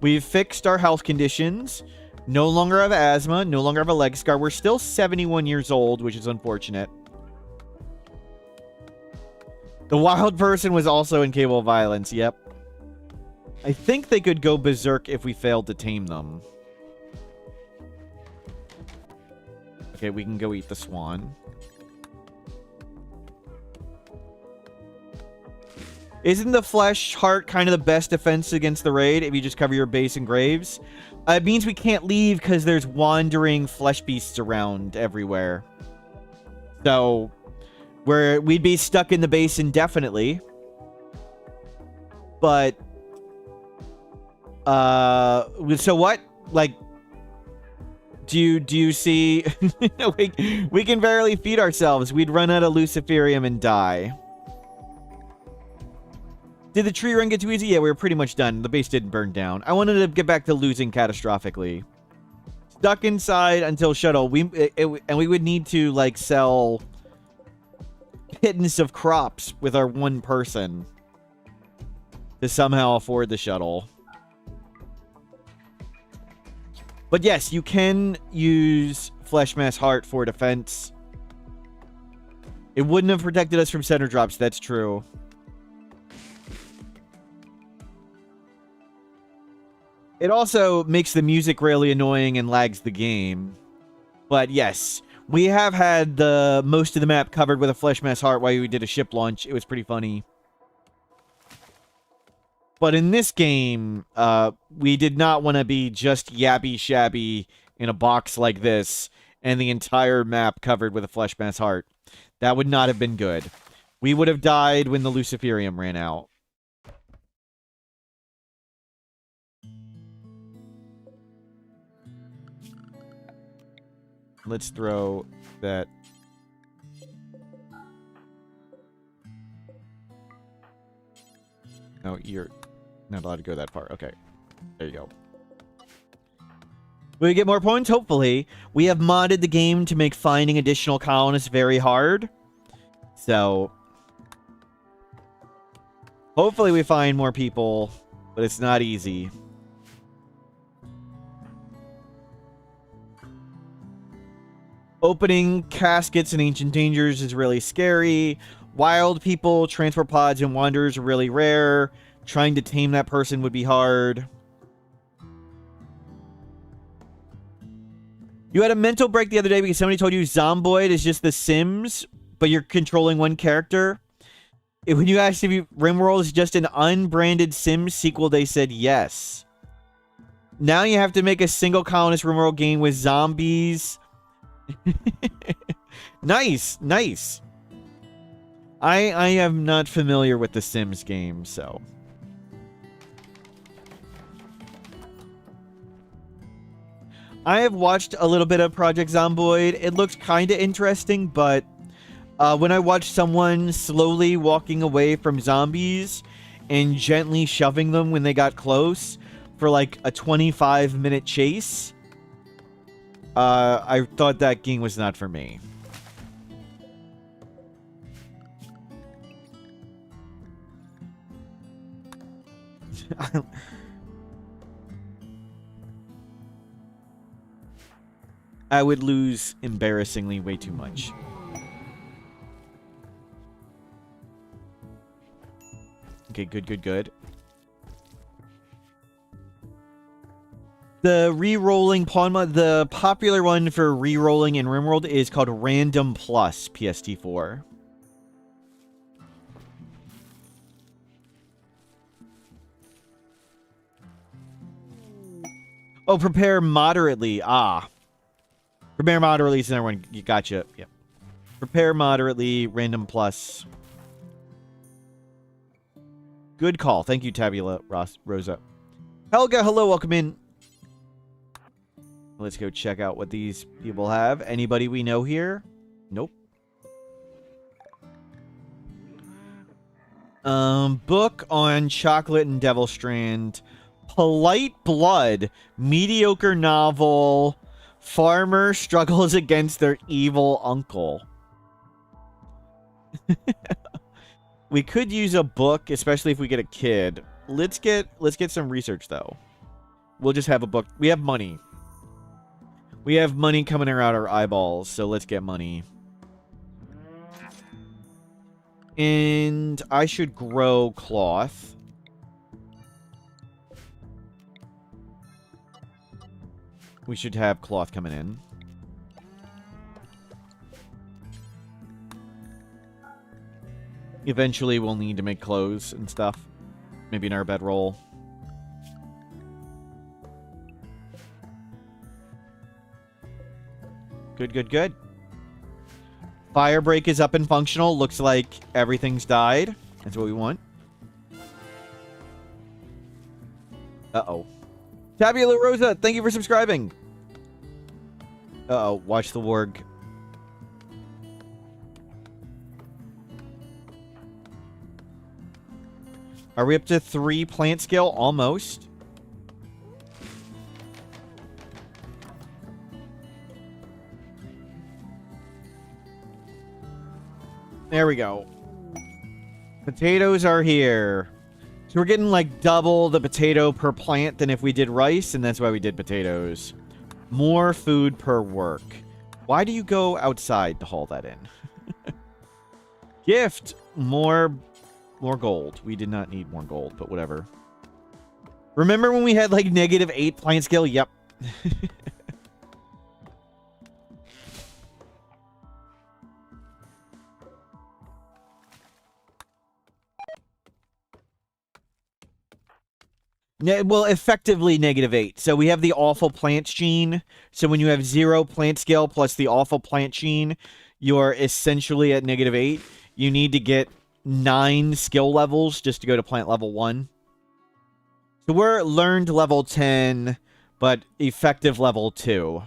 We've fixed our health conditions. No longer have asthma. No longer have a leg scar. We're still 71 years old, which is unfortunate. The wild person was also incapable of violence. Yep. I think they could go berserk if we failed to tame them. Okay, we can go eat the swan. Isn't the flesh heart kind of the best defense against the raid if you just cover your base in graves? It means we can't leave because there's wandering flesh beasts around everywhere. So, we'd be stuck in the base indefinitely. But, so what? Like, do you see... we can barely feed ourselves. We'd run out of Luciferium and die. Did the tree run get too easy? Yeah, we were pretty much done. The base didn't burn down. I wanted to get back to losing catastrophically. Stuck inside until shuttle. And we would need to, like, sell pittance of crops with our one person to somehow afford the shuttle. But yes, you can use Flesh Mass Heart for defense. It wouldn't have protected us from center drops, that's true. It also makes the music really annoying and lags the game. But yes, we have had the most of the map covered with a Flesh Mass Heart while we did a ship launch. It was pretty funny. But in this game, we did not want to be just yabby shabby in a box like this and the entire map covered with a Flesh Mass Heart. That would not have been good. We would have died when the Luciferium ran out. Let's throw that. No, you're not allowed to go that far. Okay. There you go. Will we get more points? Hopefully. We have modded the game to make finding additional colonists very hard. So, hopefully we find more people, but it's not easy. Opening caskets in Ancient Dangers is really scary. Wild people, transport pods, and wanderers are really rare. Trying to tame that person would be hard. You had a mental break the other day because somebody told you Zomboid is just The Sims, but you're controlling one character. When you asked if RimWorld is just an unbranded Sims sequel, they said yes. Now you have to make a single colonist RimWorld game with zombies. Nice, nice. I am not familiar with the Sims game, so. I have watched a little bit of Project Zomboid. It looks kind of interesting, but when I watched someone slowly walking away from zombies and gently shoving them when they got close for like a 25-minute chase, I thought that game was not for me. I would lose embarrassingly way too much. Okay, good. The re-rolling the popular one for re-rolling in RimWorld is called Random Plus PST4. Oh, prepare moderately. Ah. Prepare moderately is another one. You gotcha. Yep. Prepare moderately, Random Plus. Good call. Thank you, Tabula Rosa. Helga, hello, welcome in. Let's go check out what these people have. Anybody we know here? Nope. Book on Chocolate and Devil Strand. Polite Blood. Mediocre novel. Farmer struggles against their evil uncle. We could use a book, especially if we get a kid. Let's get some research though. We'll just have a book. We have money. We have money coming out our eyeballs, so let's get money. And I should grow cloth. We should have cloth coming in. Eventually, we'll need to make clothes and stuff. Maybe in our bedroll. Good. Fire break is up and functional. Looks like everything's died. That's what we want. Uh-oh. Tabula Rosa, thank you for subscribing. Uh-oh, watch the warg. Are we up to 3 plant scale? Almost. There we go. Potatoes are here. So we're getting like double the potato per plant than if we did rice, and that's why we did potatoes. More food per work. Why do you go outside to haul that in? Gift. More gold. We did not need more gold, but whatever. Remember when we had like -8 plant scale? Yep. Well, effectively -8. So we have the awful plants gene. So when you have 0 plant scale plus the awful plant gene, you're essentially at -8. You need to get 9 skill levels just to go to plant level 1. So we're learned level 10, but effective level 2.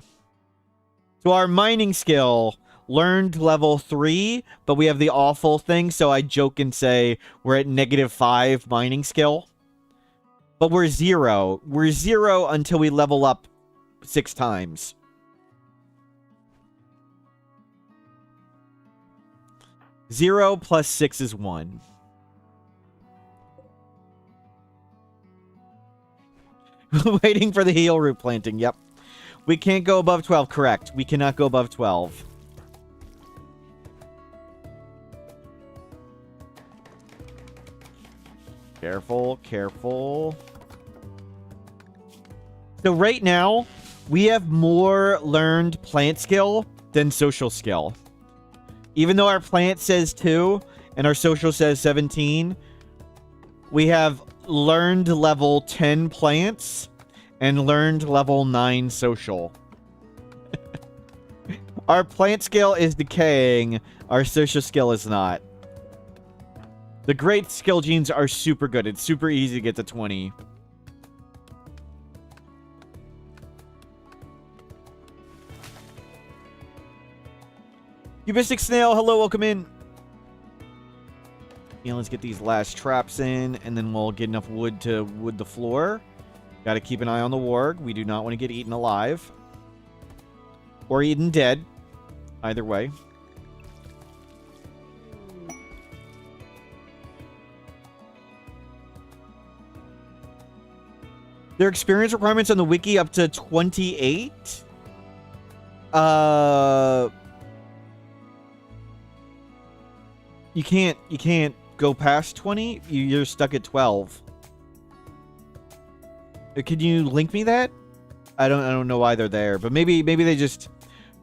So our mining skill, learned level 3, but we have the awful thing. So I joke and say we're at -5 mining skill. But we're 0. We're 0 until we level up 6 times. Zero plus 6 is 1. Waiting for the heal root planting. Yep. We can't go above 12. Correct. We cannot go above 12. Careful. So right now, we have more learned plant skill than social skill. Even though our plant says 2 and our social says 17, we have learned level 10 plants and learned level 9 social. Our plant skill is decaying. Our social skill is not. The great skill genes are super good. It's super easy to get to 20. Cubistic Snail, hello, welcome in. Yeah, let's get these last traps in, and then we'll get enough wood to wood the floor. Got to keep an eye on the warg. We do not want to get eaten alive. Or eaten dead. Either way. There are experience requirements on the wiki up to 28. You can't go past 20. You're stuck at 12. Can you link me that? I don't know why they're there, but maybe they just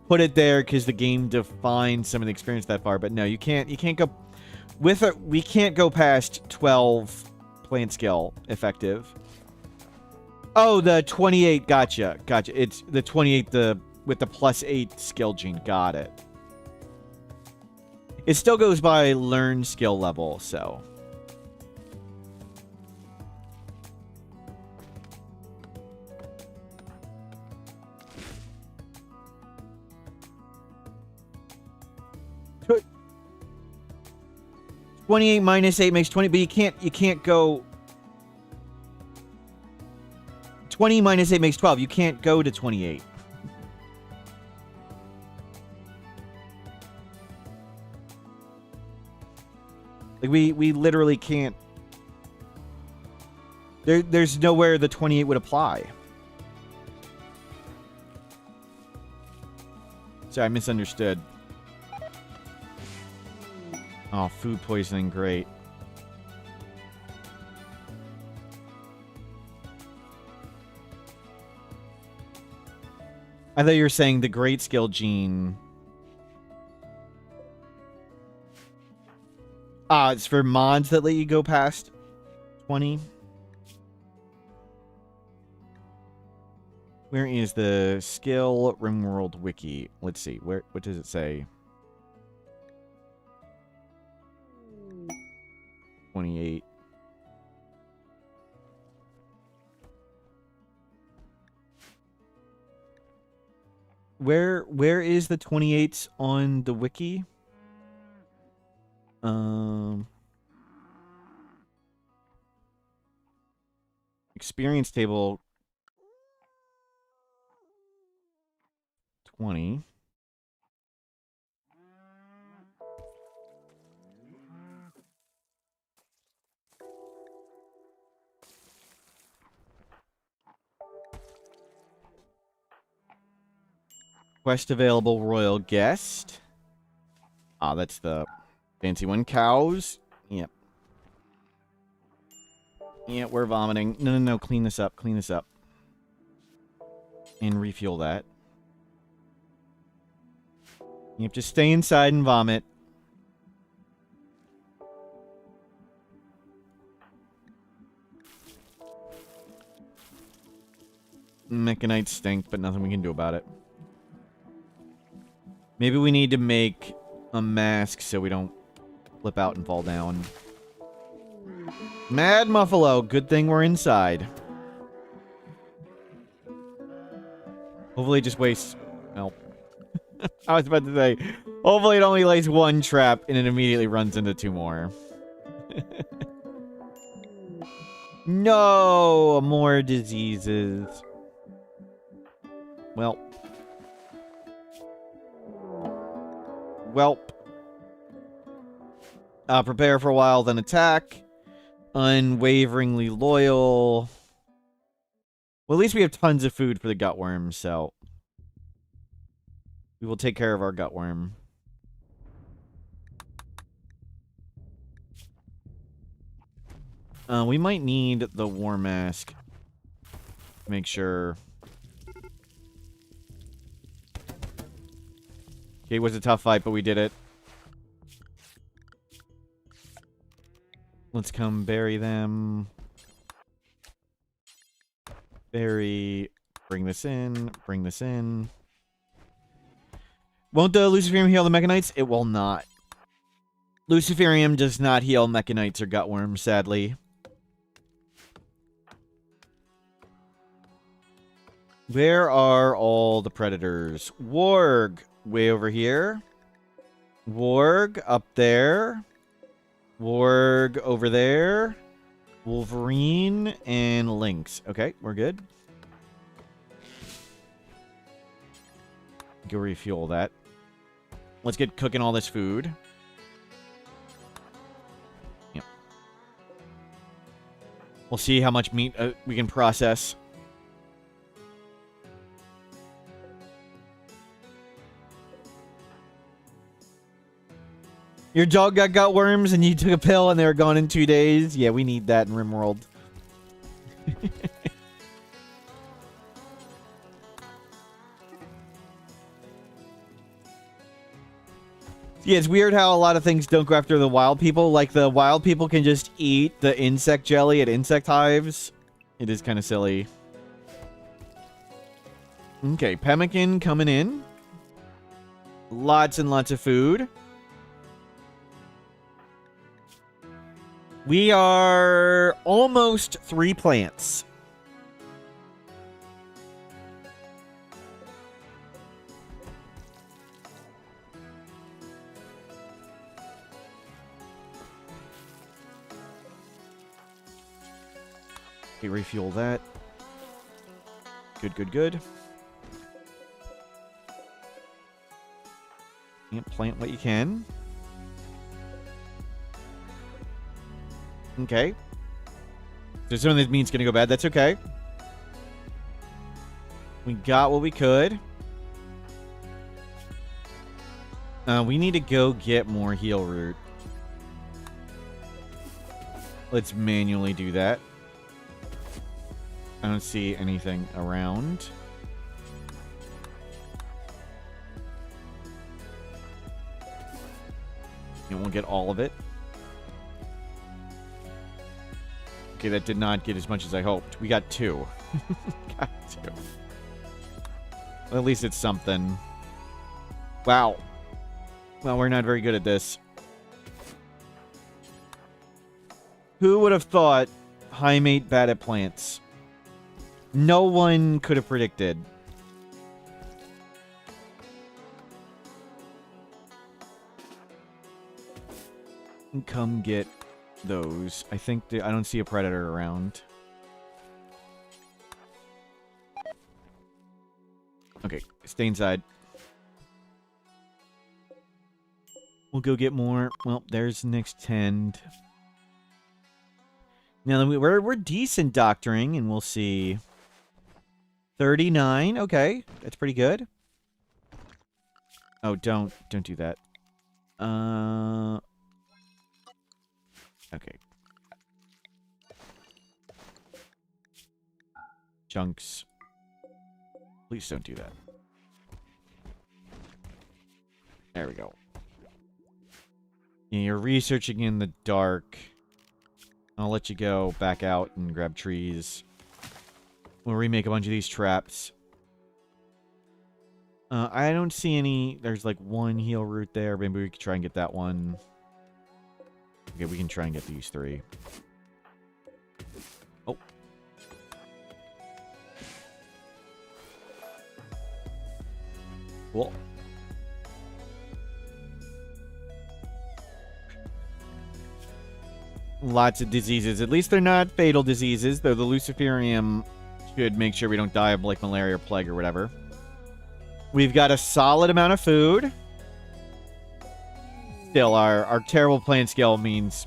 put it there because the game defines some of the experience that far. But no, you can't go with it. We can't go past 12 plant skill effective. Oh, the 28. Gotcha. It's the 28 with the +8 skill gene. Got it. It still goes by learn skill level, so. Tw 28 minus 8 makes 20, but you can't go 20 minus 8 makes 12. You can't go to 28. Like, we literally can't. There's nowhere the 28 would apply. Sorry, I misunderstood. Oh, food poisoning, great. I thought you were saying the great skill gene. It's for mods that let you go past 20. Where is the skill RimWorld wiki? Let's see. What does it say? 28. Where is the 28s on the wiki? Experience table 20. Quest available royal guest. Ah, that's the fancy one. Cows. Yep. Yeah, we're vomiting. No. Clean this up. Clean this up. And refuel that. You have to stay inside and vomit. Mechanites stink, but nothing we can do about it. Maybe we need to make a mask so we don't flip out and fall down. Mad Muffalo, good thing we're inside. Hopefully it just wastes... Well, I was about to say, hopefully it only lays one trap and it immediately runs into two more. No, more diseases. Well. Welp. Prepare for a while, then attack. Unwaveringly loyal. Well, at least we have tons of food for the gutworm, so we will take care of our gutworm. We might need the war mask. Make sure. Okay, it was a tough fight, but we did it. Let's come bury them. Bury. Bring this in. Bring this in. Won't the Luciferium heal the Mechanites? It will not. Luciferium does not heal mechanites or gutworms, sadly. Where are all the predators? Warg, way over here. Warg, up there. Warg, over there. Wolverine, and Lynx. Okay, we're good. Go refuel that. Let's get cooking all this food. Yep. We'll see how much meat we can process. Your dog got gutworms and you took a pill and they were gone in 2 days? Yeah, we need that in RimWorld. Yeah, it's weird how a lot of things don't go after the wild people. Like, the wild people can just eat the insect jelly at insect hives. It is kind of silly. Okay, pemmican coming in. Lots and lots of food. We are almost 3 plants. Okay, refuel that. Good, good, good. Yep, plant what you can. Okay. So some of this meat's gonna go bad. That's okay. We got what we could. We need to go get more heal root. Let's manually do that. I don't see anything around. And we'll get all of it. Okay, that did not get as much as I hoped. We got 2. Got 2. Well, at least it's something. Wow. Well, we're not very good at this. Who would have thought high mate bad at plants? No one could have predicted. Come get those. I think I don't see a predator around. Okay, stay inside. We'll go get more. Well, there's next tend. Now we're decent doctoring, and we'll see. 39. Okay, that's pretty good. Oh, don't do that. Okay. Chunks. Please don't do that. There we go. Yeah, you're researching in the dark. I'll let you go back out and grab trees. We'll remake a bunch of these traps. I don't see any... There's like 1 heal root there. Maybe we could try and get that one. Okay, we can try and get these 3. Oh. Cool. Lots of diseases. At least they're not fatal diseases, though the Luciferium should make sure we don't die of like malaria or plague or whatever. We've got a solid amount of food. Still, our terrible plant skill means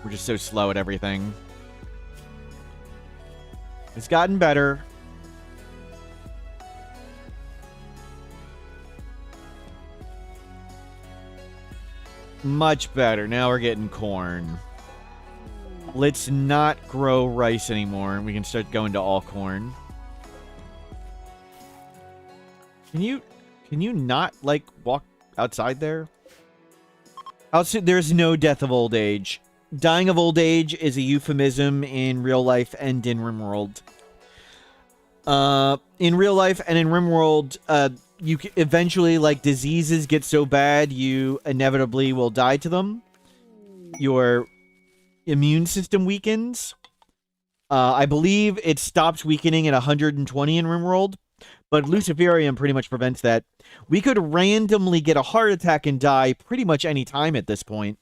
we're just so slow at everything. It's gotten better. Much better. Now we're getting corn. Let's not grow rice anymore. We can start going to all corn. Can you not, like, walk outside there? There's no death of old age. Dying of old age is a euphemism in real life and in RimWorld. In real life and in RimWorld, eventually, like, diseases get so bad you inevitably will die to them. Your immune system weakens. I believe it stops weakening at 120 in RimWorld, but Luciferium pretty much prevents that. We could randomly get a heart attack and die pretty much any time at this point,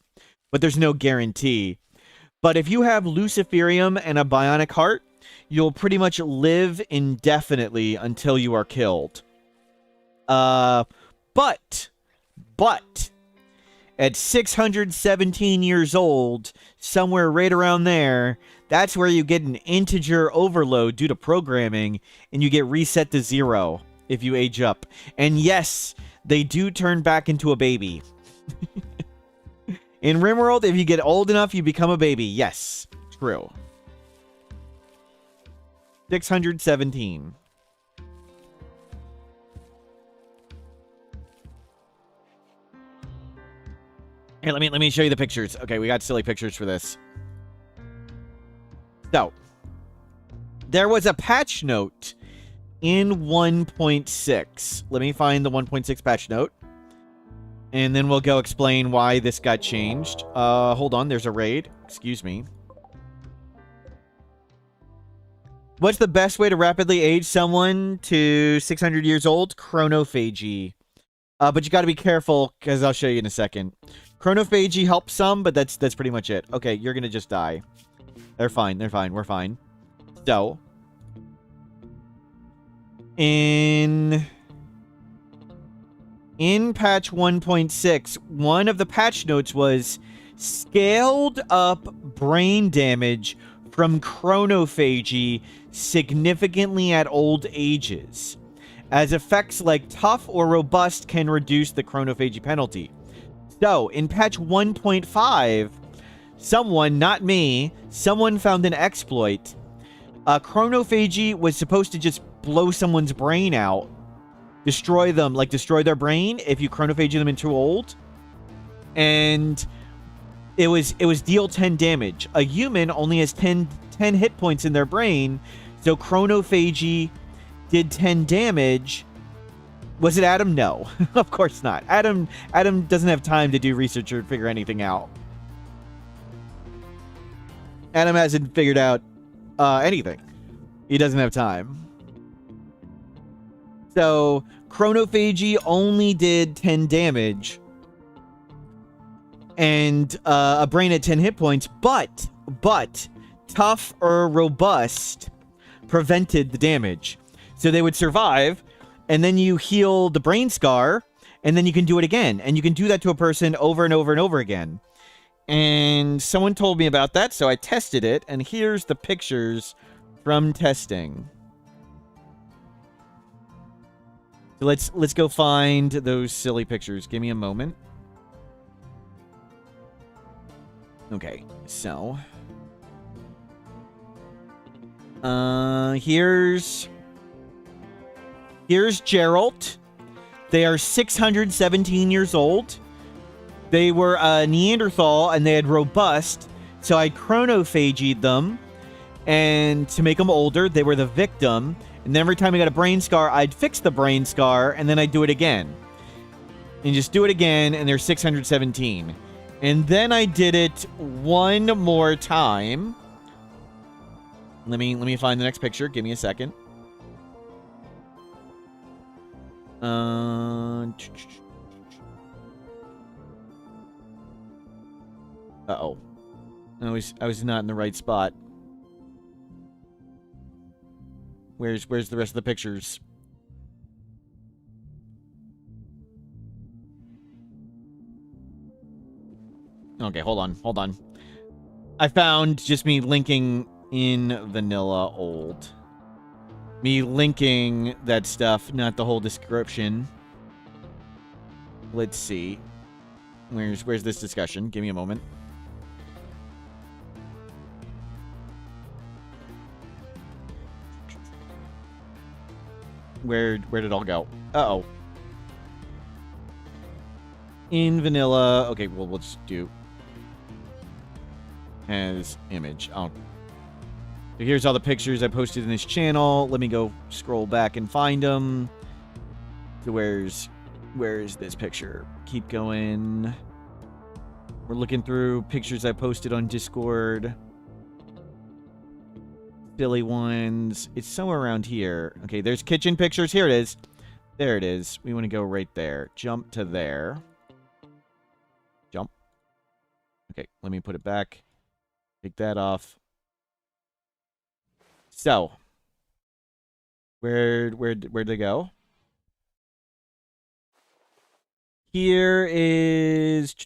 but there's no guarantee. But if you have Luciferium and a bionic heart, you'll pretty much live indefinitely until you are killed. But at 617 years old, somewhere right around there, that's where you get an integer overload due to programming, and you get reset to 0 if you age up. And yes, they do turn back into a baby. In RimWorld, if you get old enough, you become a baby. Yes, true. 617. Here, let me show you the pictures. Okay, we got silly pictures for this. So, there was a patch note in 1.6. Let me find the 1.6 patch note. And then we'll go explain why this got changed. Hold on, there's a raid. Excuse me. What's the best way to rapidly age someone to 600 years old? Chronophagy. But you got to be careful, because I'll show you in a second. Chronophagy helps some, but that's pretty much it. Okay, you're going to just die. They're fine, we're fine. So, in patch 1.6, one of the patch notes was scaled up brain damage from chronophagy significantly at old ages, as effects like tough or robust can reduce the chronophagy penalty. So, in patch 1.5, someone, not me, someone found an exploit. Chronophagy was supposed to just blow someone's brain out. Destroy them, like destroy their brain if you chronophagy them into old. And it was deal 10 damage. A human only has 10 hit points in their brain, so chronophagy did 10 damage. Was it Adam? No. Of course not. Adam doesn't have time to do research or figure anything out. Adam hasn't figured out anything. He doesn't have time. So, chronophagy only did 10 damage. And a brain at 10 hit points, but tough or robust prevented the damage. So they would survive, and then you heal the brain scar, and then you can do it again. And you can do that to a person over and over and over again. And someone told me about that, so I tested it, and here's the pictures from testing. So let's go find those silly pictures. Give me a moment. Okay, so here's Geralt. They are 617 years old. They were Neanderthal, and they had robust, so I chronophagied them, and to make them older, they were the victim, and then every time I got a brain scar, I'd fix the brain scar, and then I'd do it again. And just do it again, and they're 617. And then I did it one more time. Let me find the next picture. Give me a second. Uh-oh. I was not in the right spot. Where's the rest of the pictures? Okay, hold on. I found just me linking in vanilla old. Me linking that stuff, not the whole description. Let's see. Where's this discussion? Give me a moment. Where did it all go? Uh-oh. In vanilla. Okay, well, we'll just do as image. Oh. So here's all the pictures I posted in this channel. Let me go scroll back and find them. So where's this picture? Keep going. We're looking through pictures I posted on Discord. Silly ones. It's somewhere around here. Okay, there's kitchen pictures. Here it is. There it is. We want to go right there. Jump to there. Jump. Okay, let me put it back. Take that off. So, where'd they go? Here is...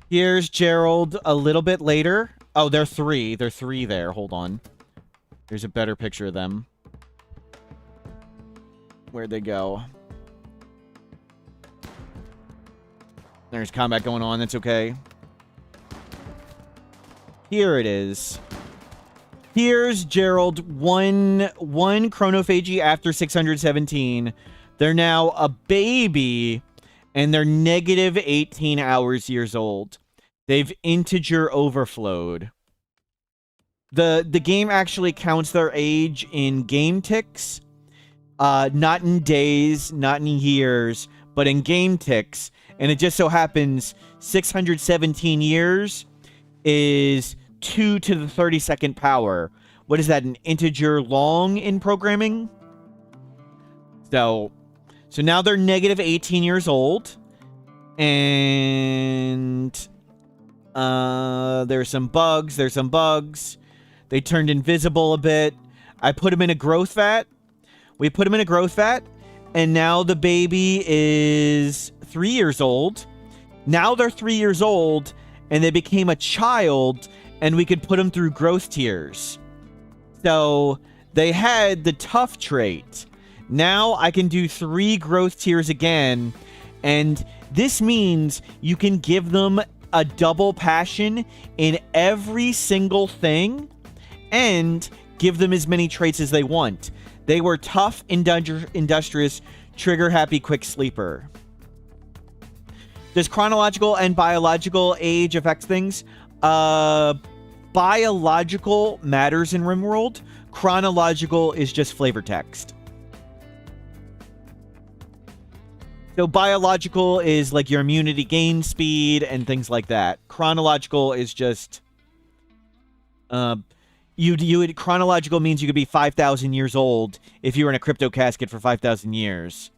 Here's Gerald a little bit later. Oh, they're three. They're three there. Hold on. There's a better picture of them. Where'd they go? There's combat going on. That's okay. Here it is. Here's Gerald, one chronophagy after 617. They're now a baby, and they're negative 18 years old. They've integer overflowed. The game actually counts their age in game ticks, not in days, not in years, but in game ticks. And it just so happens 617 years is 2 to the 32nd power. What is that, an integer long in programming? So now they're negative 18 years old. And there's some bugs. They turned invisible a bit. I put them in a growth vat. We put them in a growth vat. And now the baby is 3 years old. Now they're 3 years old, and they became a child, and we could put them through growth tiers. So they had the tough trait. Now I can do 3 growth tiers again, and this means you can give them a double passion in every single thing and give them as many traits as they want. They were tough, industrious, trigger-happy, quick sleeper. Does chronological and biological age affect things? Biological matters in RimWorld. Chronological is just flavor text. So biological is like your immunity gain speed and things like that. Chronological is just... chronological means you could be 5,000 years old if you were in a crypto casket for 5,000 years.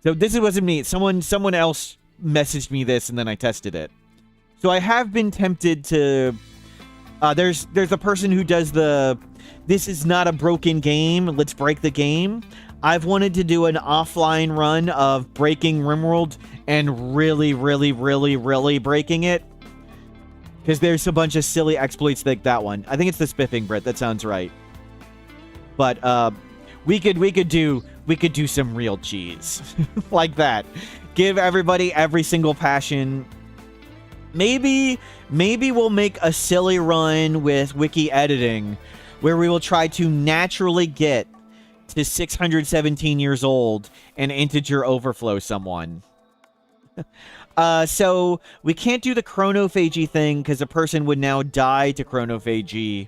So this wasn't me. Someone else messaged me this, and then I tested it. So I have been tempted to... there's a person who does the... This is not a broken game. Let's break the game. I've wanted to do an offline run of breaking RimWorld and really, really, really, really breaking it. Because there's a bunch of silly exploits like that one. I think it's the spiffing, Britt. That sounds right. But we could do some real cheese like that. Give everybody every single passion. Maybe we'll make a silly run with wiki editing where we will try to naturally get to 617 years old and integer overflow someone. So we can't do the chronophagy thing because a person would now die to chronophagy.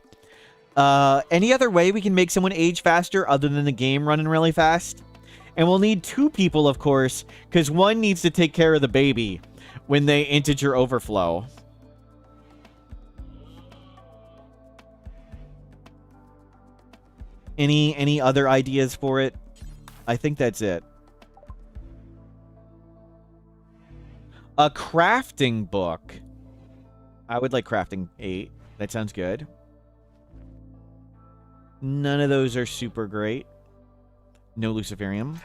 Any other way we can make someone age faster other than the game running really fast? And we'll need 2 people, of course, because one needs to take care of the baby when they integer overflow. Any other ideas for it? I think that's it. A crafting book. I would like crafting 8. That sounds good. None of those are super great. No Luciferium.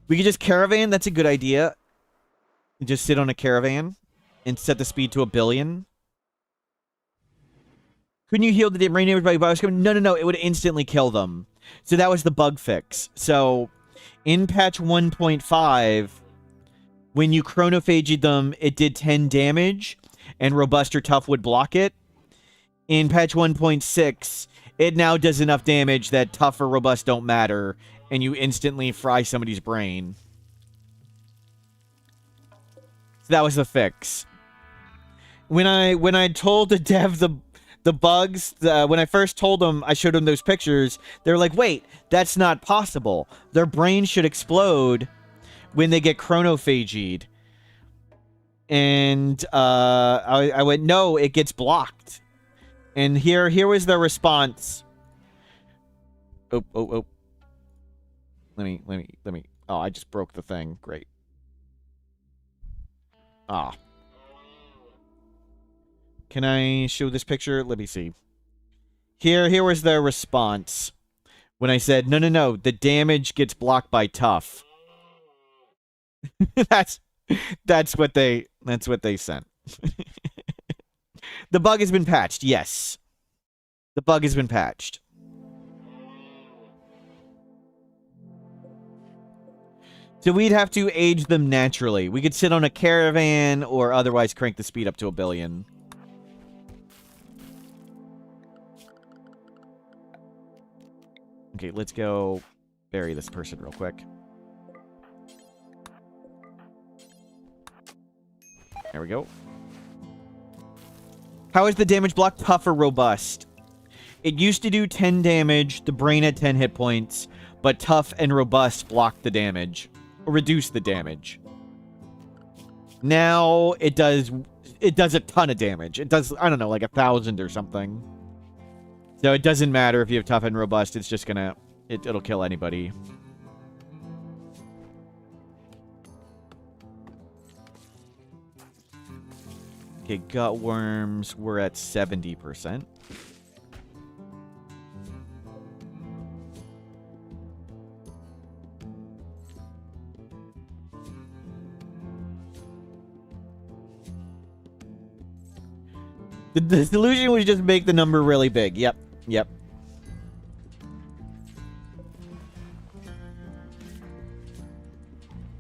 We could just caravan. That's a good idea. Just sit on a caravan and set the speed to 1 billion. Couldn't you heal the brain damage by bioscope? No. It would instantly kill them. So that was the bug fix. So in patch 1.5, when you chronophagied them, it did 10 damage, and Robust or Tough would block it. In patch 1.6, it now does enough damage that Tough or Robust don't matter, and you instantly fry somebody's brain. So that was the fix. When I told the dev The bugs, when I first told them, I showed them those pictures, they were like, wait, that's not possible. Their brain should explode when they get chronophagied. And I went, no, it gets blocked. And here was the response. Oh. Let me. Oh, I just broke the thing. Great. Ah. Can I show this picture? Let me see. Here was their response when I said, no, the damage gets blocked by tough. that's what they sent. The bug has been patched. Yes. The bug has been patched. So we'd have to age them naturally. We could sit on a caravan or otherwise crank the speed up to 1 billion. Okay, let's go bury this person real quick. There we go. How is the damage block tough or robust? It used to do 10 damage, the brain had 10 hit points, but tough and robust block the damage. Or reduce the damage. Now it does a ton of damage. It does, I don't know, like 1,000 or something. So it doesn't matter if you have tough and robust, it's just gonna... It'll kill anybody. Okay, gut worms, we're at 70%. The solution was just make the number really big. Yep.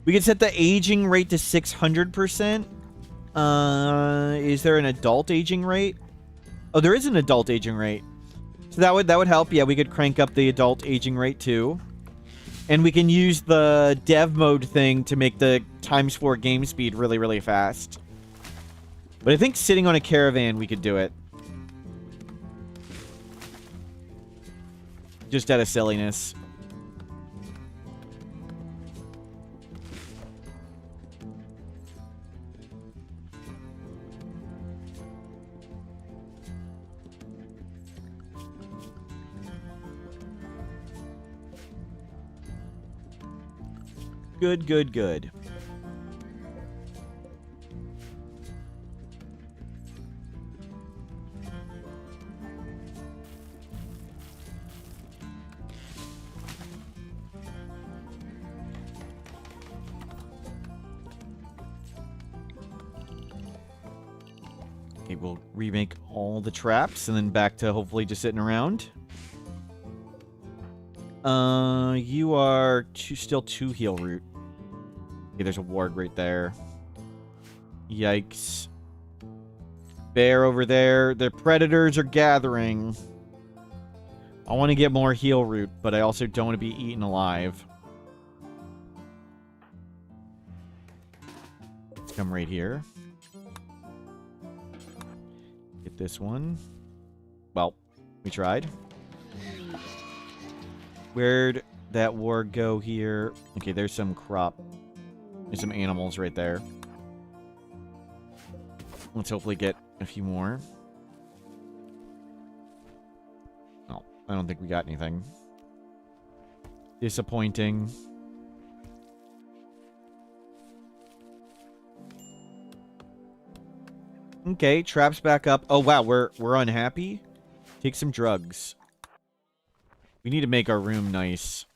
We could set the aging rate to 600%. Is there an adult aging rate? Oh, there is an adult aging rate. So that would help. Yeah, we could crank up the adult aging rate too. And we can use the dev mode thing to make the ×4 game speed really, really fast. But I think sitting on a caravan, we could do it. Just out of silliness. Good. Okay, we'll remake all the traps and then back to hopefully just sitting around. You are still 2 heal root. Okay, there's a ward right there. Yikes. Bear over there. The predators are gathering. I want to get more heal root, but I also don't want to be eaten alive. Let's come right here. Get this one. Well, we tried. Where'd that ward go here? Okay, there's some crop. There's some animals right there. Let's hopefully get a few more. Oh, I don't think we got anything. Disappointing. Okay, traps back up. Oh wow, we're unhappy. Take some drugs. We need to make our room nice.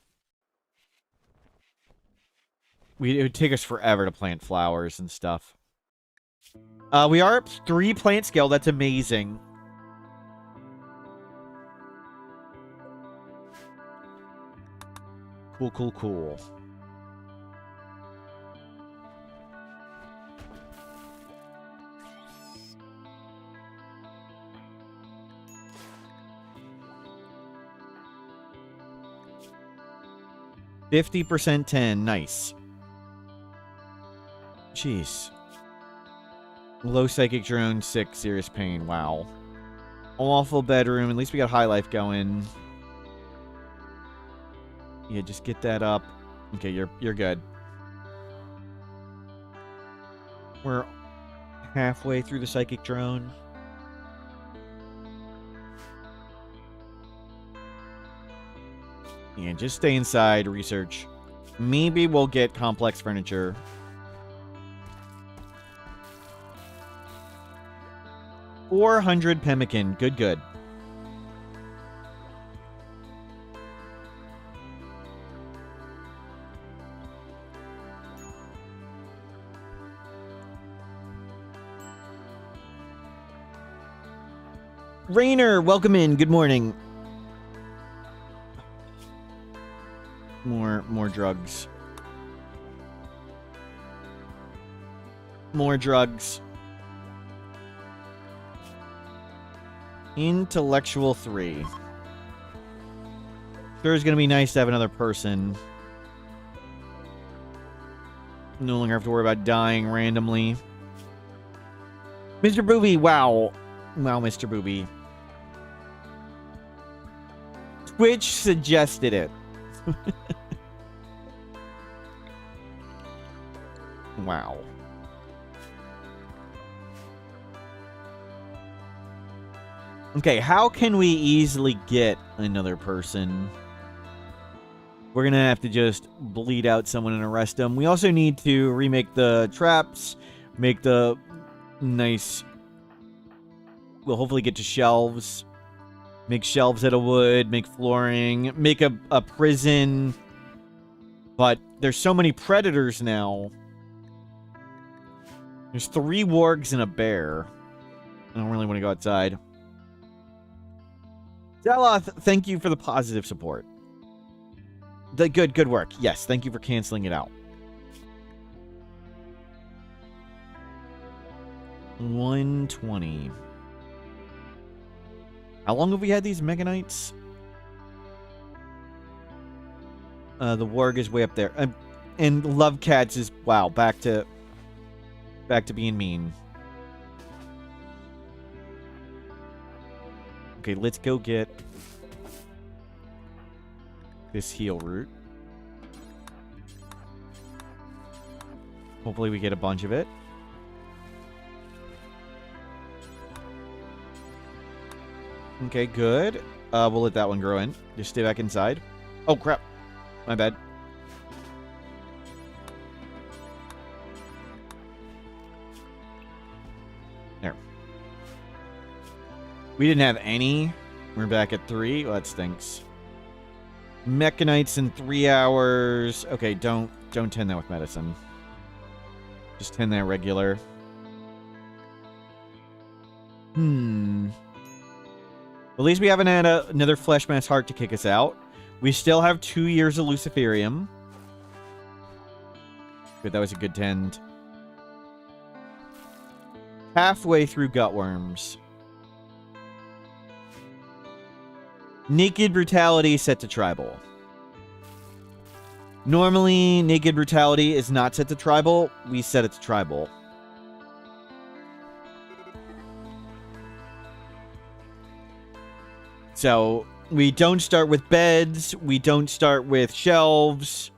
It would take us forever to plant flowers and stuff. We are up 3 plant scale. That's amazing. Cool. 50% 10. Nice. Jeez. Low psychic drone, 6. Serious pain. Wow. Awful bedroom. At least we got high life going. Yeah, just get that up. Okay, you're good. We're halfway through the psychic drone. Yeah, just stay inside, research. Maybe we'll get complex furniture. $400 pemmican. Good. Rainer, welcome in. Good morning. More drugs. More drugs. Intellectual 3. Sure is going to be nice to have another person. No longer have to worry about dying randomly. Mr. Booby, wow. Wow, Mr. Booby. Twitch suggested it. Wow. Okay, how can we easily get another person? We're gonna have to just bleed out someone and arrest them. We also need to remake the traps, make the nice... We'll hopefully get to shelves. Make shelves out of wood, make flooring, make a prison. But there's so many predators now. There's 3 wargs and a bear. I don't really want to go outside. Zaloth, thank you for the positive support. The good work. Yes, thank you for canceling it out. 120. How long have we had these Mega Knights? The warg is way up there. And Love Cats is, wow, back to being mean. Okay, let's go get this heal root. Hopefully we get a bunch of it. Okay, good. We'll let that one grow in. Just stay back inside. Oh, crap. My bad. There. We didn't have any. We're back at 3. Well, that stinks. Mechanites in 3 hours. Okay, don't tend that with medicine. Just tend that regular. At least we haven't had another Flesh Mass Heart to kick us out. We still have 2 years of Luciferium. Good, that was a good tend. Halfway through Gutworms. Naked Brutality set to Tribal. Normally, Naked Brutality is not set to Tribal. We set it to Tribal. So, we don't start with beds. We don't start with shelves.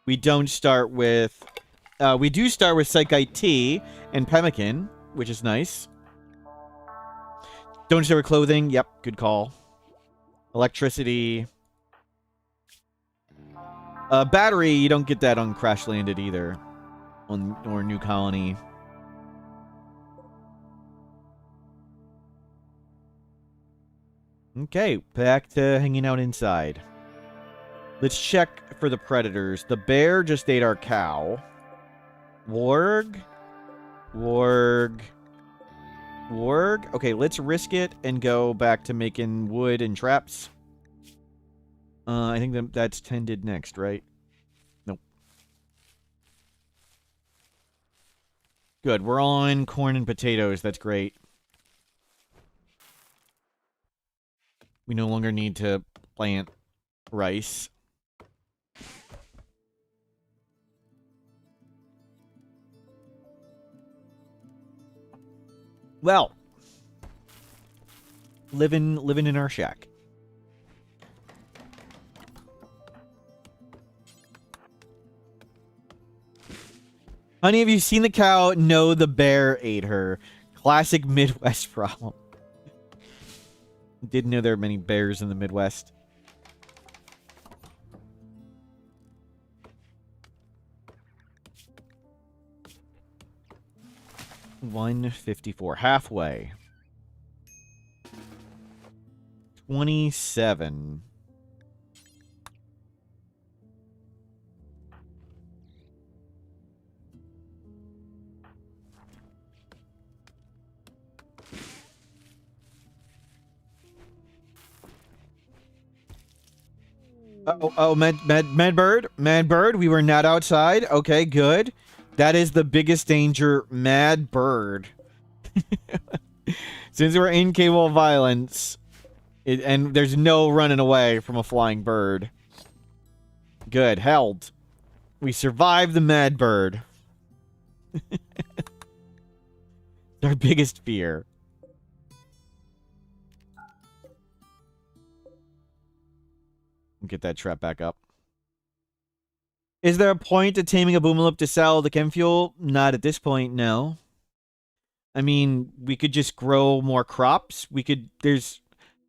We don't start with... we do start with Psychite Tea and Pemmican, which is nice. Don't start with clothing. Yep, good call. Electricity. Battery, you don't get that on Crash Landed either. Or New Colony. Okay, back to hanging out inside. Let's check for the predators. The bear just ate our cow. Warg. Okay, let's risk it and go back to making wood and traps. I think that's tended next, right? Nope. Good, we're on corn and potatoes. That's great. We no longer need to plant rice. Well, living in our shack. Honey, have you seen the cow? No, the bear ate her. Classic Midwest problem. Didn't know there were many bears in the Midwest. $154. Halfway. 27. Mad bird. We were not outside. Okay, good. That is the biggest danger, mad bird. Since we're incapable of violence, and there's no running away from a flying bird. Good, held. We survived the mad bird. Our biggest fear. Get that trap back up. Is there a point to taming a boomaloop to sell the chem fuel? Not at this point, no. I mean, we could just grow more crops. We could, there's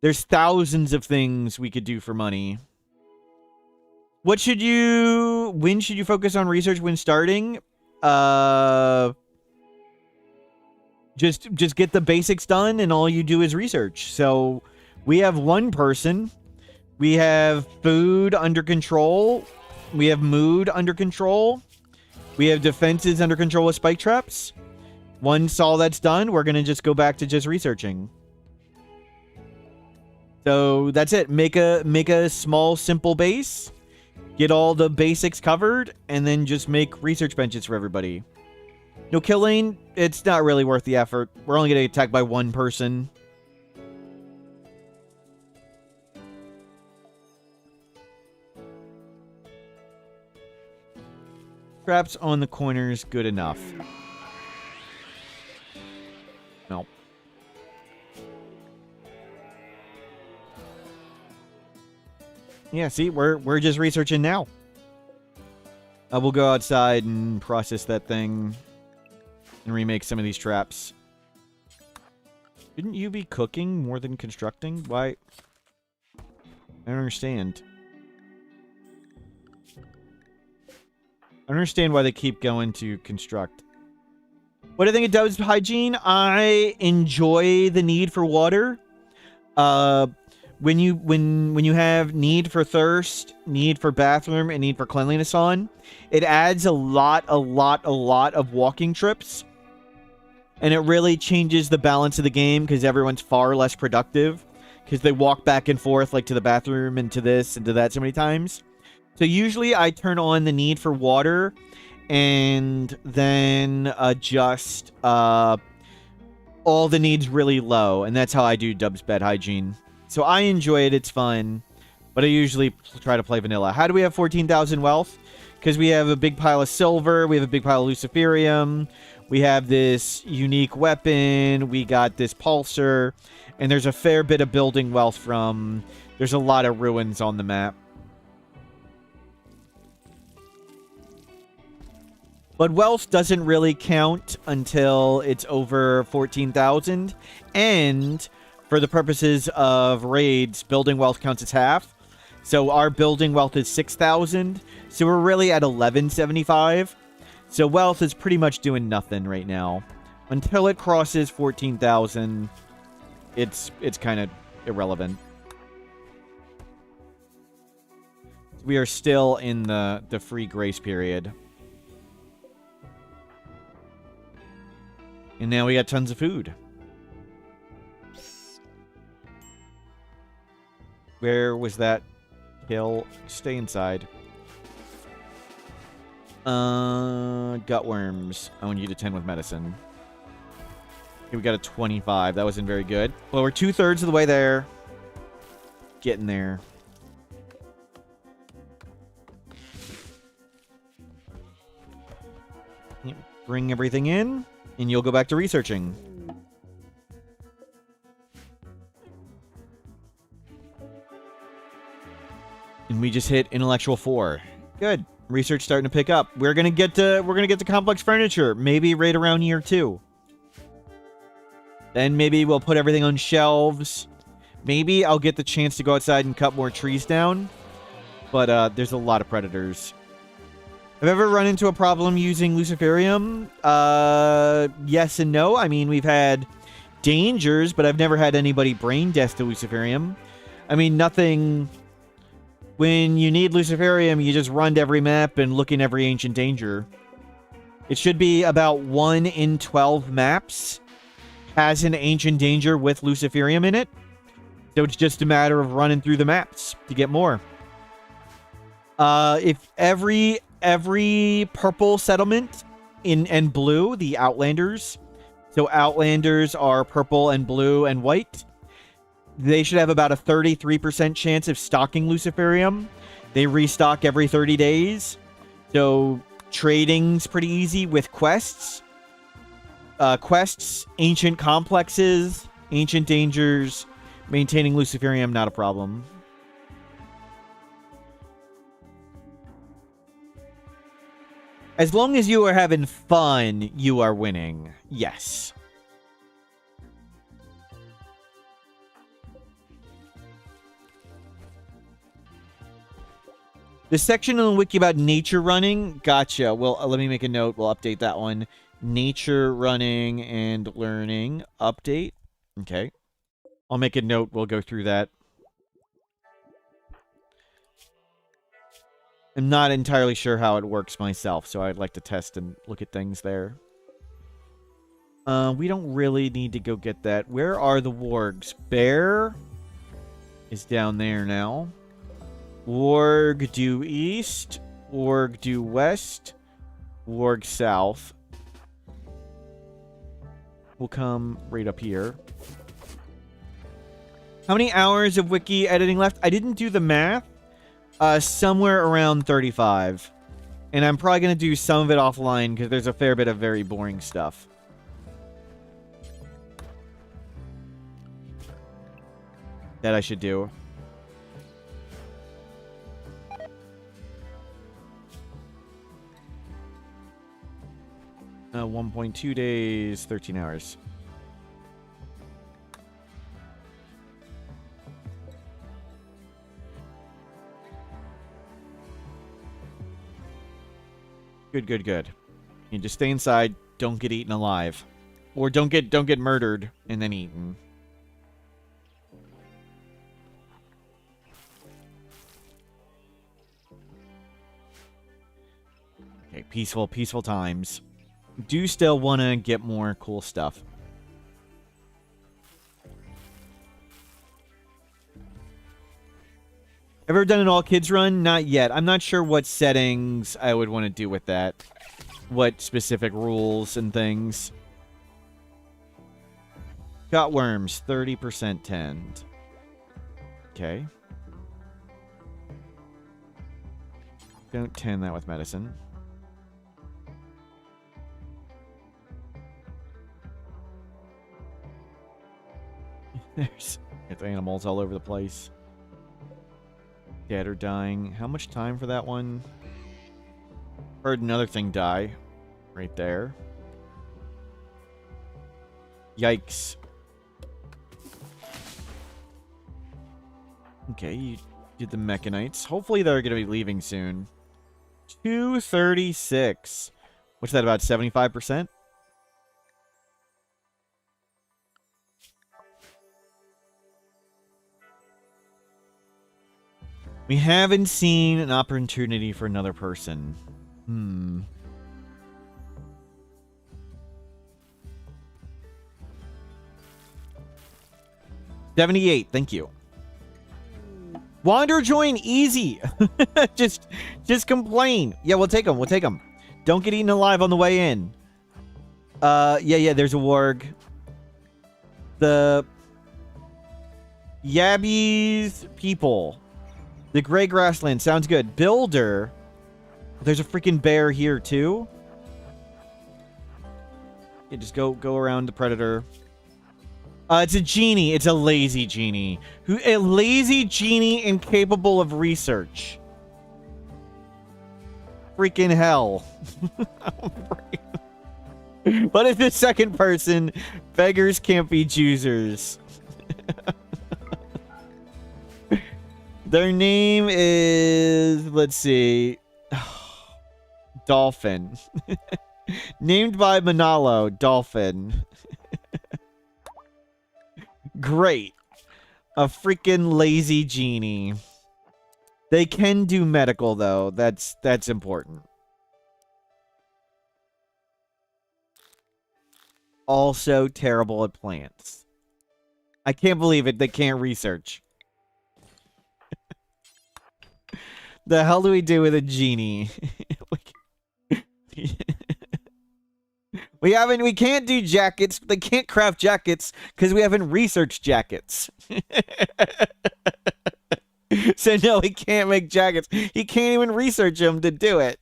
thousands of things we could do for money. When should you focus on research when starting? Just get the basics done and all you do is research. So we have one person. We have food under control. We have mood under control. We have defenses under control with spike traps. Once all that's done, we're going to just go back to just researching. So that's it. Make a small, simple base. Get all the basics covered. And then just make research benches for everybody. No killing. It's not really worth the effort. We're only going to get attacked by one person. Traps on the corners, good enough. No. Yeah, see, we're just researching now. We'll go outside and process that thing and remake some of these traps. Shouldn't you be cooking more than constructing? Why? I don't understand. I don't understand why they keep going to construct. What do you think it does hygiene? I enjoy the need for water. When you have need for thirst, need for bathroom, and need for cleanliness on, it adds a lot of walking trips. And it really changes the balance of the game because everyone's far less productive because they walk back and forth like to the bathroom and to this and to that so many times. So usually I turn on the need for water and then adjust all the needs really low. And that's how I do Dub's bed hygiene. So I enjoy it. It's fun. But I usually try to play vanilla. How do we have 14,000 wealth? Because we have a big pile of silver. We have a big pile of luciferium. We have this unique weapon. We got this pulsar. And there's a fair bit of building wealth from... There's a lot of ruins on the map. But wealth doesn't really count until it's over 14,000. And for the purposes of raids, building wealth counts as half. So our building wealth is 6,000. So we're really at 1175. So wealth is pretty much doing nothing right now. Until it crosses 14,000, it's kind of irrelevant. We are still in the free grace period. And now we got tons of food. Where was that kill? Stay inside. Gutworms. I want you to 10 with medicine. Okay, we got a 25. That wasn't very good. Well, we're 2/3 of the way there. Getting there. Bring everything in. And you'll go back to researching. And we just hit intellectual 4. Good. Research starting to pick up. We're gonna get to complex furniture. Maybe right around year 2. Then maybe we'll put everything on shelves. Maybe I'll get the chance to go outside and cut more trees down. But there's a lot of predators. Have you ever run into a problem using Luciferium? Yes and no. I mean, we've had dangers, but I've never had anybody brain death to Luciferium. I mean, nothing... When you need Luciferium, you just run to every map and look in every ancient danger. It should be about 1 in 12 maps has an ancient danger with Luciferium in it. So it's just a matter of running through the maps to get more. If every purple settlement and blue, the Outlanders. So Outlanders are purple and blue and white. They should have about a 33% chance of stocking Luciferium. They restock every 30 days. So trading's pretty easy with quests. Quests, ancient complexes, ancient dangers, maintaining Luciferium, not a problem. As long as you are having fun, you are winning. Yes. The section on the wiki about nature running, gotcha. Well, let me make a note. We'll update that one. Nature running and learning update. Okay. I'll make a note. We'll go through that. I'm not entirely sure how it works myself, so I'd like to test and look at things there. We don't really need to go get that. Where are the wargs? Bear is down there now. Warg due east. Warg due west. Warg south. We'll come right up here. How many hours of wiki editing left? I didn't do the math. Somewhere around 35. And I'm probably going to do some of it offline because there's a fair bit of very boring stuff. That I should do. 1.2 days, 13 hours. Good. You just stay inside, don't get eaten alive. Or don't get murdered and then eaten. Okay, peaceful times. Do still want to get more cool stuff. Ever done an all kids run? Not yet. I'm not sure what settings I would want to do with that. What specific rules and things. Got worms, 30% tend. Okay. Don't tend that with medicine. There's animals all over the place. Dead or dying. How much time for that one? Heard another thing die. Right there. Yikes. Okay, you did the Mechanites. Hopefully they're going to be leaving soon. 236. What's that, about 75%? We haven't seen an opportunity for another person. 78, thank you. Wander join, easy. just complain. Yeah, we'll take them. Don't get eaten alive on the way in. Yeah, there's a warg. The Yabby's people. The Gray Grassland sounds good. Builder. There's a freaking bear here too. Yeah, just go around the predator. It's a genie. It's a lazy genie. A lazy genie incapable of research. Freaking hell. What if the second person? Beggars can't be choosers. Their name is, let's see, Dolphin. Named by Manalo, Dolphin. Great. A freaking lazy genie. They can do medical, though. That's important. Also terrible at plants. I can't believe it. They can't research. The hell do we do with a genie? We can't do jackets. They can't craft jackets because we haven't researched jackets. So no, he can't make jackets. He can't even research them to do it.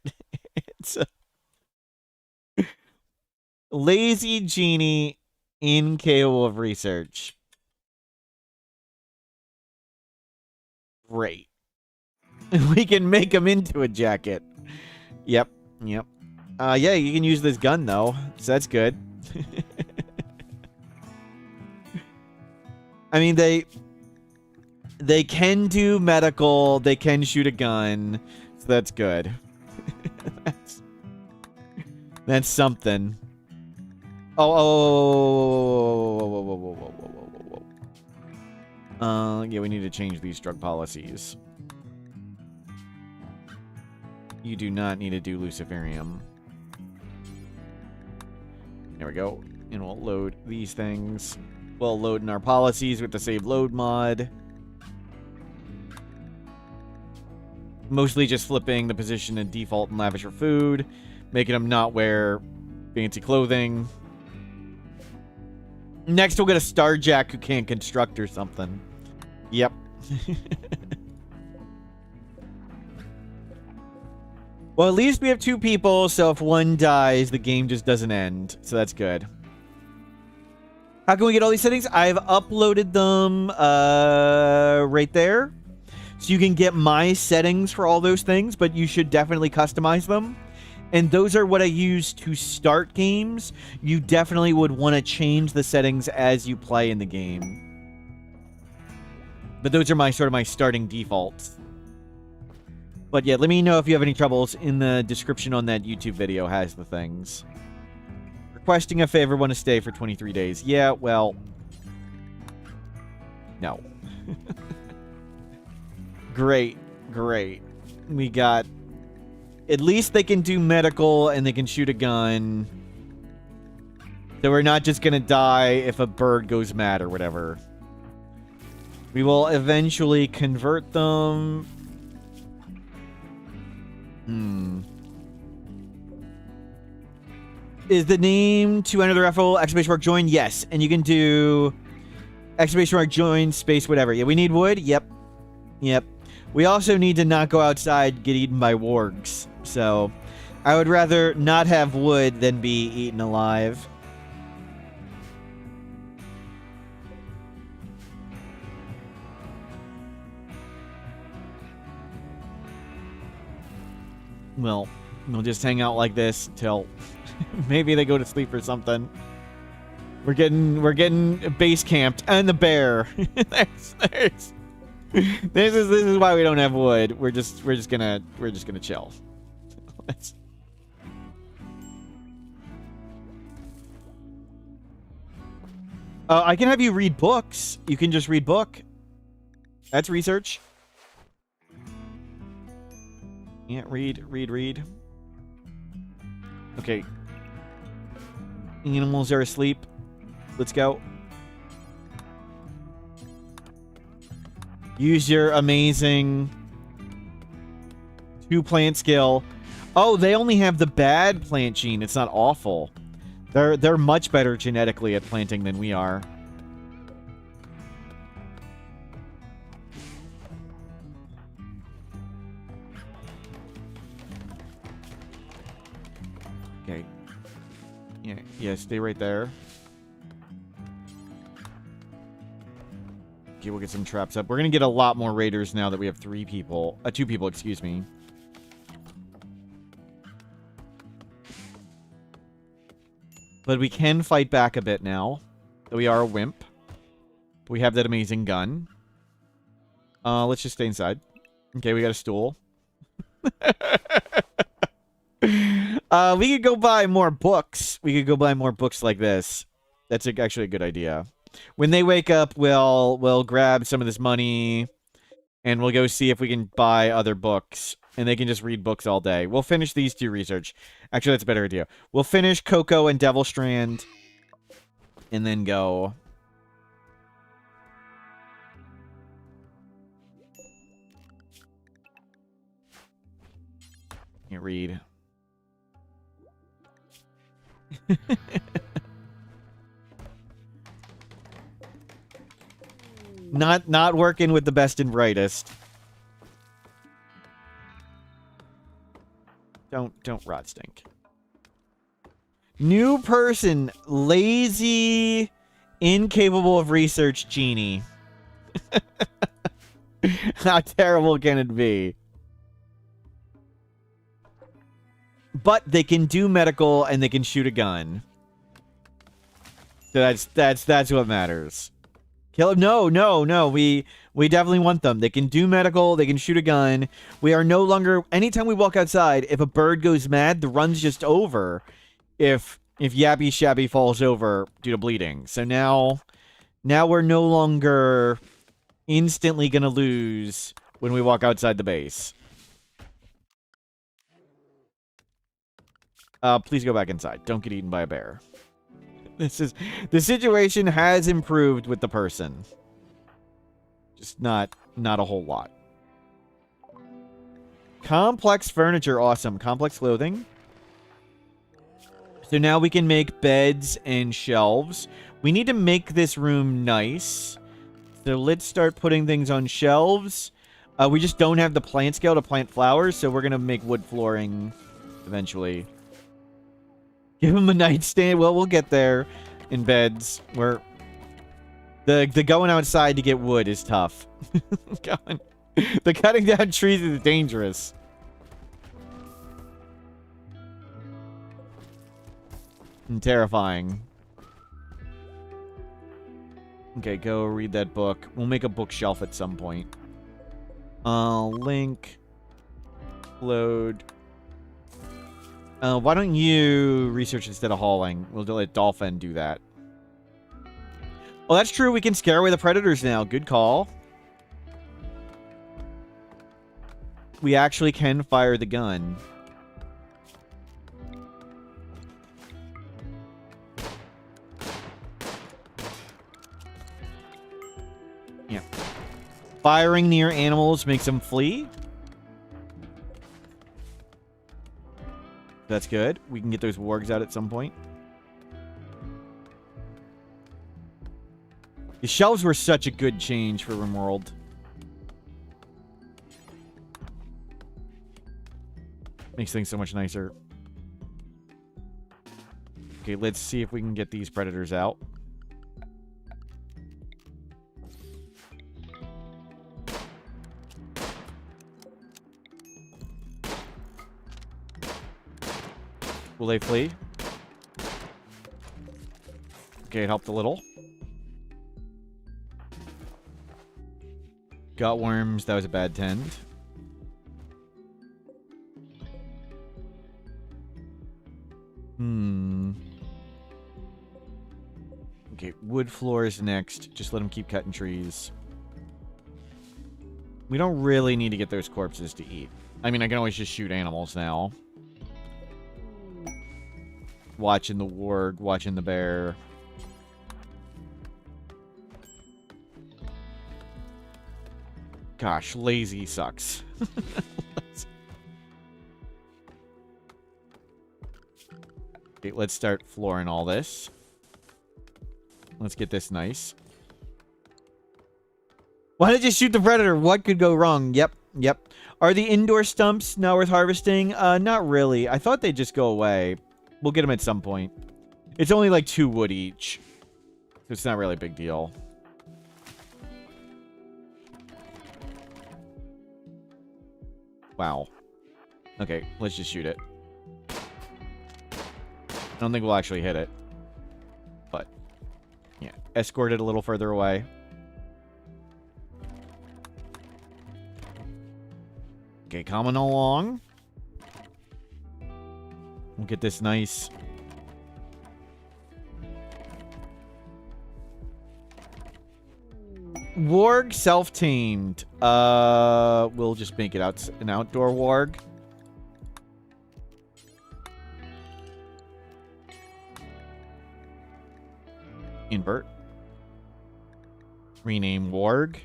It's a lazy genie incapable of research. Great. We can make him into a jacket. Yep. Yeah, you can use this gun, though. So that's good. I mean, they can do medical. They can shoot a gun. So that's good. That's something. Yeah, we need to change these drug policies. You do not need to do luciferium. There we go. And we'll load these things. We'll load in our policies with the save load mod. Mostly just flipping the position in default and lavish for food. Making them not wear fancy clothing. Next we'll get a Starjack who can't construct or something. Yep. Well, at least we have 2 people, so if one dies, the game just doesn't end. So that's good. How can we get all these settings? I've uploaded them right there. So you can get my settings for all those things, but you should definitely customize them. And those are what I use to start games. You definitely would want to change the settings as you play in the game. But those are my starting defaults. But yeah, let me know if you have any troubles. In the description on that YouTube video has the things. Requesting a favor, want to stay for 23 days. Yeah, well... No. Great. We got... At least they can do medical and they can shoot a gun. So we're not just gonna die if a bird goes mad or whatever. We will eventually convert them... Is the name to enter the raffle !join? Yes. And you can do !join space whatever. Yeah, we need wood? Yep. We also need to not go outside and get eaten by wargs. So I would rather not have wood than be eaten alive. Well, we'll just hang out like this till maybe they go to sleep or something. We're getting base camped and the bear. This is why we don't have wood. We're just gonna chill. I can have you read books. You can just read book. That's research. Yeah, read. Okay. Animals are asleep. Let's go. Use your amazing 2 plant skill. Oh, they only have the bad plant gene. It's not awful. They're much better genetically at planting than we are. Okay. Yeah, stay right there. Okay, we'll get some traps up. We're gonna get a lot more raiders now that we have 2 people, excuse me. But we can fight back a bit now. Though we are a wimp. We have that amazing gun. Let's just stay inside. Okay, we got a stool. We could go buy more books. We could go buy more books like this. That's actually a good idea. When they wake up, we'll grab some of this money, and we'll go see if we can buy other books, and they can just read books all day. We'll finish these 2 research. Actually, that's a better idea. We'll finish Coco and Devil Strand, and then go. Can't read. Not working with the best and brightest. Don't rot stink. New person, lazy, incapable of research genie. How terrible can it be? But they can do medical and they can shoot a gun. So that's what matters. Kill him? No. We definitely want them. They can do medical. They can shoot a gun. We are no longer. Anytime we walk outside, if a bird goes mad, the run's just over. If Yappy Shabby falls over due to bleeding. So now we're no longer instantly gonna lose when we walk outside the base. Please go back inside. Don't get eaten by a bear. The situation has improved with the person. Just not a whole lot. Complex furniture, awesome. Complex clothing. So now we can make beds and shelves. We need to make this room nice. So let's start putting things on shelves. We just don't have the plant scale to plant flowers, so we're gonna make wood flooring eventually. Give him a nightstand. Well, we'll get there in beds. Where the going outside to get wood is tough. The cutting down trees is dangerous. And terrifying. Okay, go read that book. We'll make a bookshelf at some point. Link. Load. Why don't you research instead of hauling? We'll let Dolphin do that. Oh, that's true. We can scare away the predators now. Good call. We actually can fire the gun. Yeah. Firing near animals makes them flee. That's good. We can get those wargs out at some point. The shelves were such a good change for RimWorld. Makes things so much nicer. Okay, let's see if we can get these predators out. Will they flee? Okay, it helped a little. Got worms. That was a bad tend. Okay, wood floors next. Just let them keep cutting trees. We don't really need to get those corpses to eat. I mean, I can always just shoot animals now. Watching the warg, watching the bear. Gosh, lazy sucks. Okay, let's start flooring all this. Let's get this nice. Why did you shoot the predator? What could go wrong? Yep. Are the indoor stumps not worth harvesting? Not really. I thought they'd just go away. We'll get them at some point. It's only like 2 wood each. So it's not really a big deal. Wow. Okay, let's just shoot it. I don't think we'll actually hit it. But, yeah. Escort it a little further away. Okay, coming along. We'll get this nice... Warg self-tamed. We'll just make it an outdoor warg. Invert. Rename warg.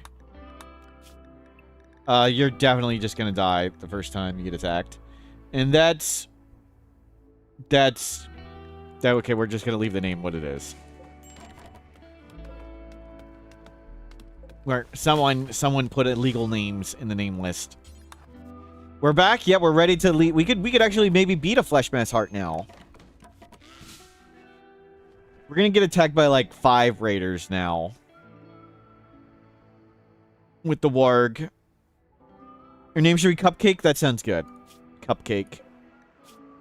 You're definitely just gonna die the first time you get attacked. And that's... Okay, we're just gonna leave the name what it is. Where someone put illegal names in the name list. We're back. Yeah, we're ready to leave. We could actually maybe beat a Flesh Mass Heart now. We're gonna get attacked by like 5 raiders now. With the warg. Your name should be Cupcake? That sounds good. Cupcake.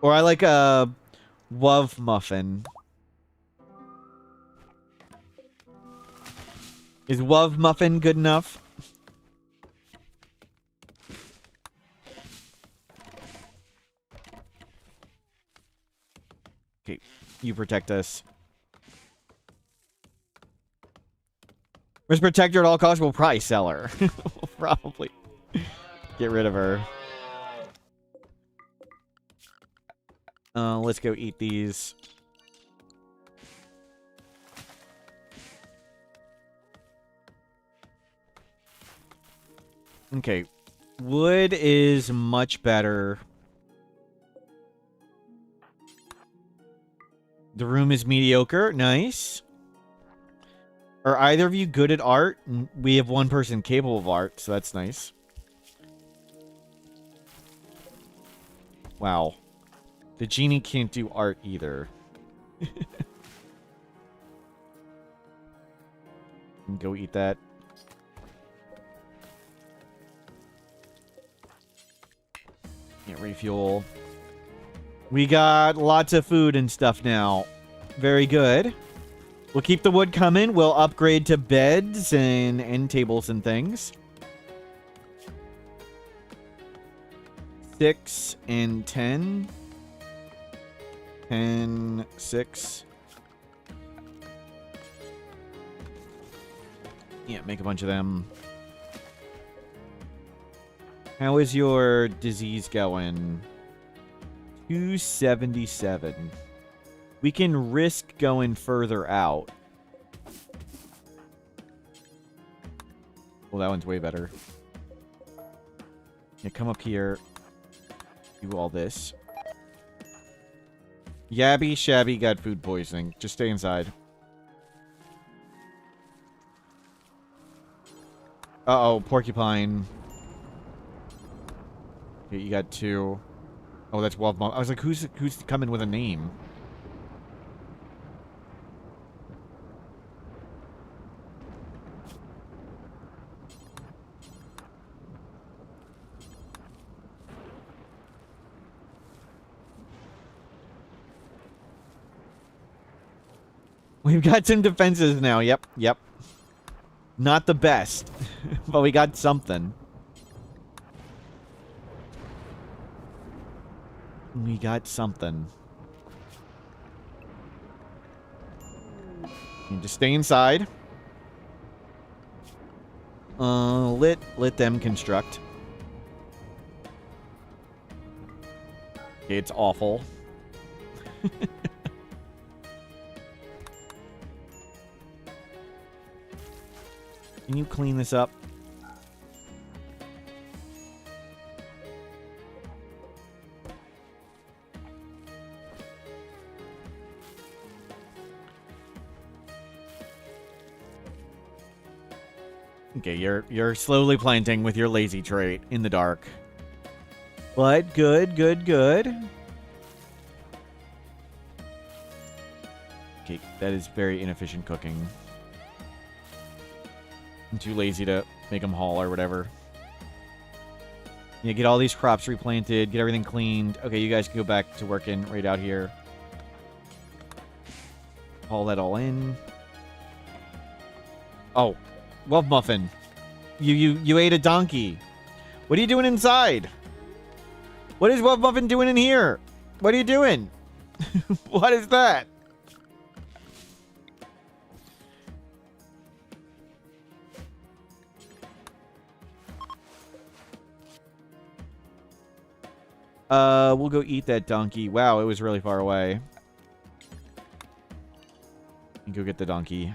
Or I like a Wove Muffin. Is Wove Muffin good enough? Okay, you protect us. Where's Protector at all costs? We'll probably sell her. We'll probably get rid of her. Let's go eat these. Okay. Wood is much better. The room is mediocre. Nice. Are either of you good at art? We have one person capable of art, so that's nice. Wow. The genie can't do art either. Go eat that. Yeah, refuel. We got lots of food and stuff now. Very good. We'll keep the wood coming. We'll upgrade to beds and end tables and things. 6 and 10. 10, 6. Yeah, make a bunch of them. How is your disease going? 277. We can risk going further out. Well, that one's way better. Yeah, come up here. Do all this. Yabby Shabby got food poisoning. Just stay inside. Uh-oh, Porcupine. Okay, you got 2. Oh, that's Wolf Mom. I was like, who's coming with a name? We've got some defenses now. Yep, yep. Not the best, but we got something. We got something. You just stay inside. Let them construct. Okay, it's awful. Can you clean this up? Okay, you're slowly planting with your lazy trait in the dark. But good, good, good. Okay, that is very inefficient cooking. I'm too lazy to make them haul or whatever. Yeah, get all these crops replanted, get everything cleaned. Okay, you guys can go back to working right out here. Haul that all in. Oh, Wolf Muffin. You ate a donkey. What are you doing inside? What is Wolf Muffin doing in here? What are you doing? What is that? We'll go eat that donkey. Wow, it was really far away. Go get the donkey.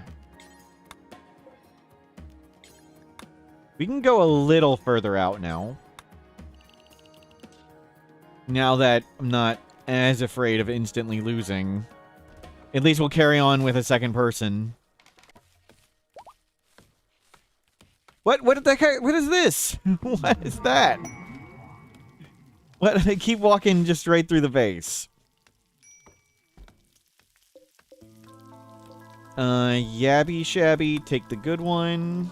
We can go a little further out now. Now that I'm not as afraid of instantly losing. At least we'll carry on with a second person. What the heck? What is this? What is that? What? They keep walking just right through the base. Yabby Shabby, take the good one.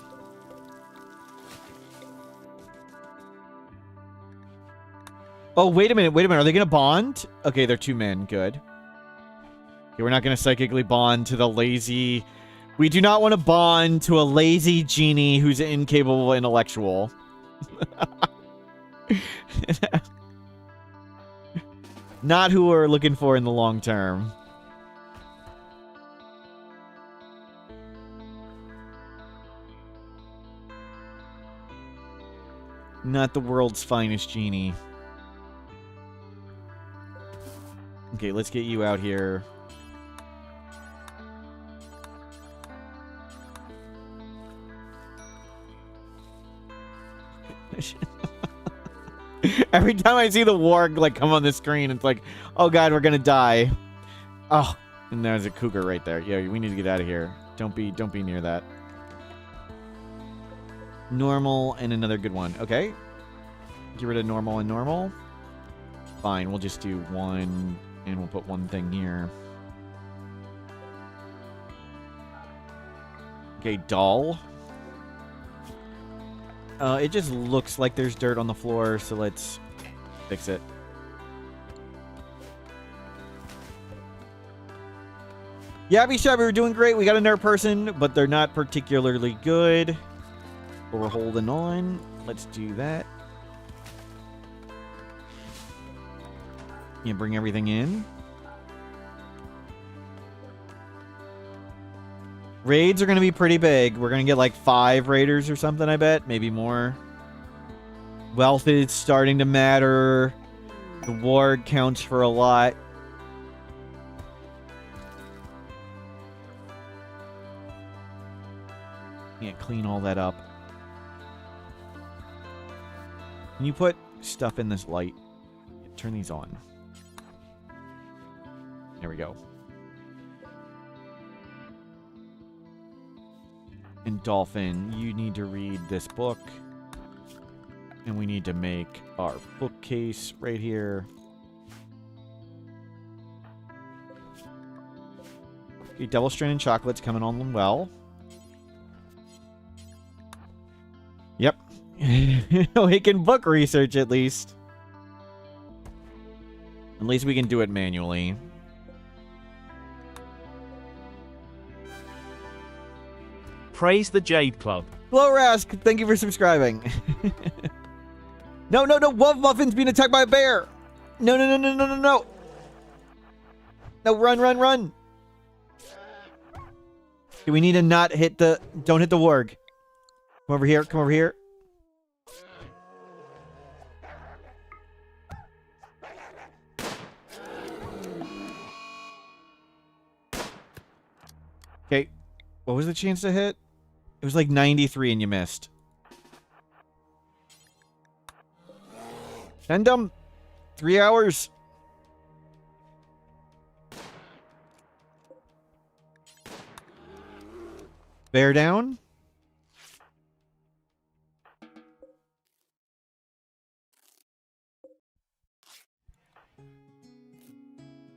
Oh, wait a minute. Are they gonna bond? Okay, they're 2 men. Good. Okay, we're not gonna psychically bond to the lazy... We do not want to bond to a lazy genie who's an incapable intellectual. Not who we're looking for in the long term. Not the world's finest genie. Okay, let's get you out here. Every time I see the warg like come on the screen, it's like, oh god, we're gonna die. Oh, and there's a cougar right there. Yeah, we need to get out of here. Don't be near that. Normal and another good one. Okay. Get rid of normal and normal. Fine, we'll just do 1, and we'll put 1 thing here. Okay, doll. It just looks like there's dirt on the floor, so let's fix it. Yabby Shabby, we're doing great. We got another person, but they're not particularly good. But we're holding on. Let's do that. You bring everything in. Raids are going to be pretty big. We're going to get like 5 raiders or something, I bet. Maybe more. Wealth is starting to matter. The ward counts for a lot. Can't clean all that up. Can you put stuff in this light? Turn these on. There we go. And Dolphin, you need to read this book. And we need to make our bookcase right here. Okay, double stranded chocolate's coming on well. Yep. We can book research at least. At least we can do it manually. Praise the Jade Club. Hello, Rask. Thank you for subscribing. No. Wolf Muffin's being attacked by a bear. No. No, run. Okay, we need to not hit the... Don't hit the warg. Come over here. Okay. What was the chance to hit? It was like 93 and you missed. Send them. 3 hours. Bear down.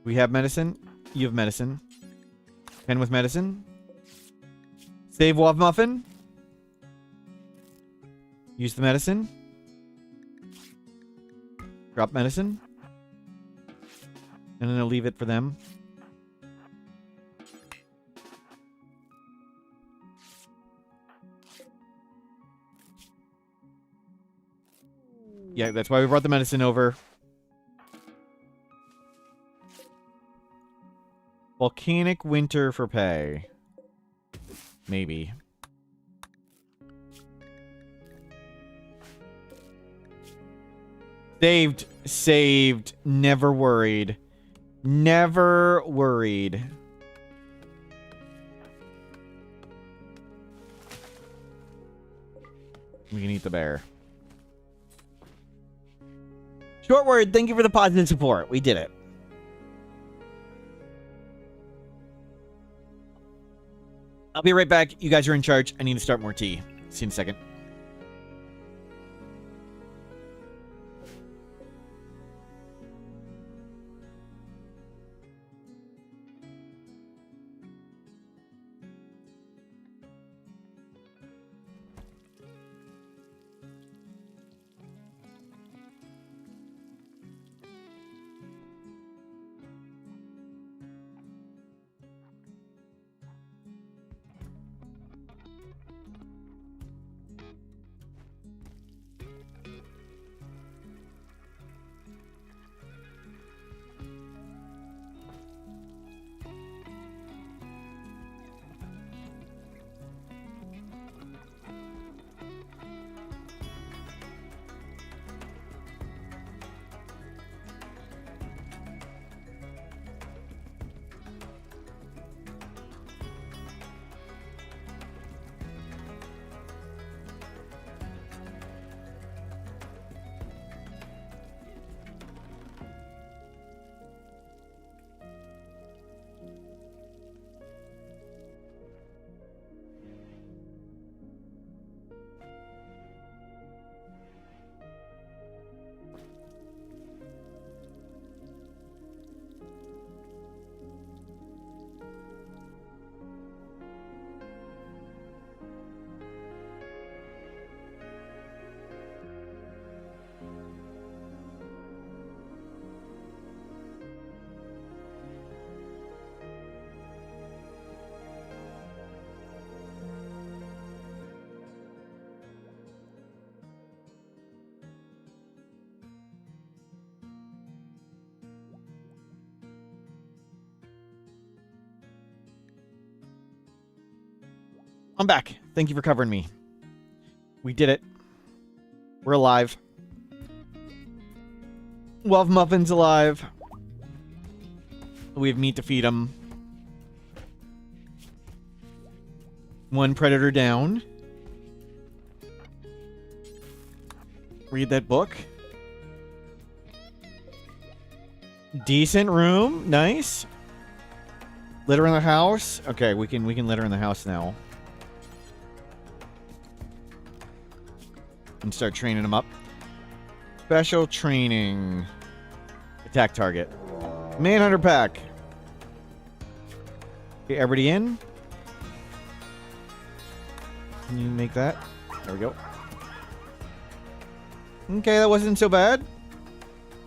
We have medicine. You have medicine. Pen with medicine. Save Wolf Muffin. Use the medicine. Drop medicine. And then I'll leave it for them. Yeah, that's why we brought the medicine over. Volcanic winter for pay. Maybe. Saved. Saved. Never worried. Never worried. We can eat the bear. Short word, thank you for the positive support. We did it. I'll be right back. You guys are in charge. I need to start more tea. See you in a second. I'm back. Thank you for covering me. We did it. We're alive. We'll have muffins alive. We have meat to feed them. One predator down. Read that book. Decent room. Nice. Litter in the house. Okay, we can litter in the house now. And start training them up. Special training. Attack target. Manhunter pack. Okay, everybody in. Can you make that? There we go. Okay, that wasn't so bad.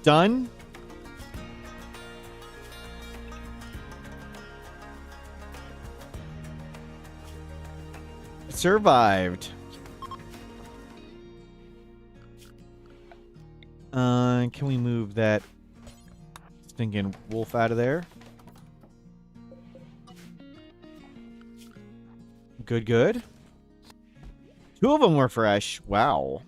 Done. Survived. Can we move that stinking wolf out of there? Good, good. Two of them were fresh. Wow.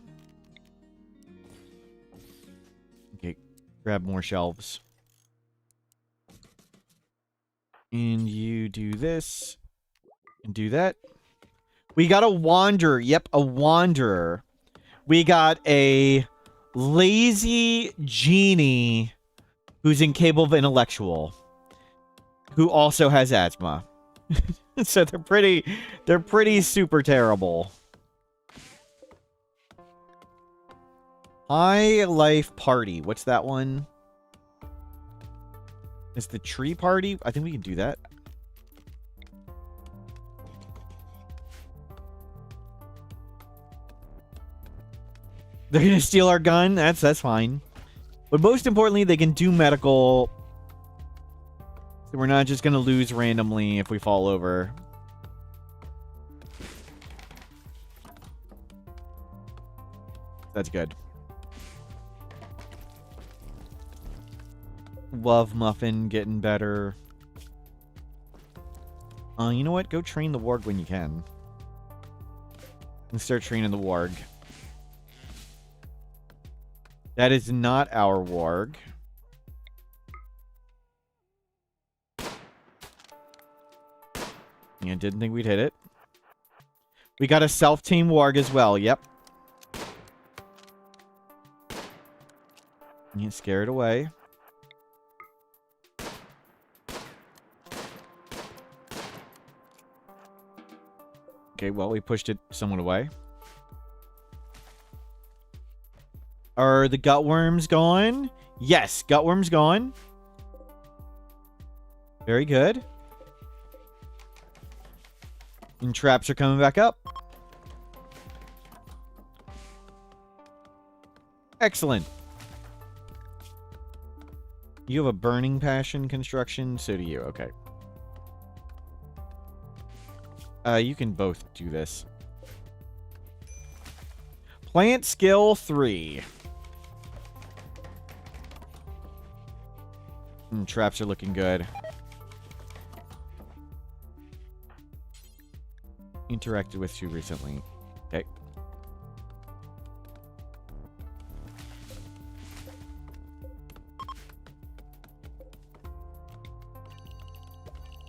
Okay, grab more shelves. And you do this. And do that. We got a wanderer. Yep, a wanderer. We got a lazy genie who's incapable of intellectual, who also has asthma. So they're pretty super terrible. High life party. What's that one? Is the tree party? I think we can do that. They're gonna steal our gun? That's fine. But most importantly, they can do medical. So we're not just going to lose randomly if we fall over. That's good. Love Muffin getting better. You know what? Go train the warg when you can. And start training the warg. That is not our warg. Yeah, didn't think we'd hit it. We got a self-team warg as well. Yep. You scare it away. Okay, well, we pushed it somewhat away. Are the gutworms gone? Yes, gutworms gone. Very good. And traps are coming back up. Excellent. You have a burning passion construction, so do you. Okay. You can both do this. Plant skill 3. Traps are looking good. Interacted with you recently. Okay.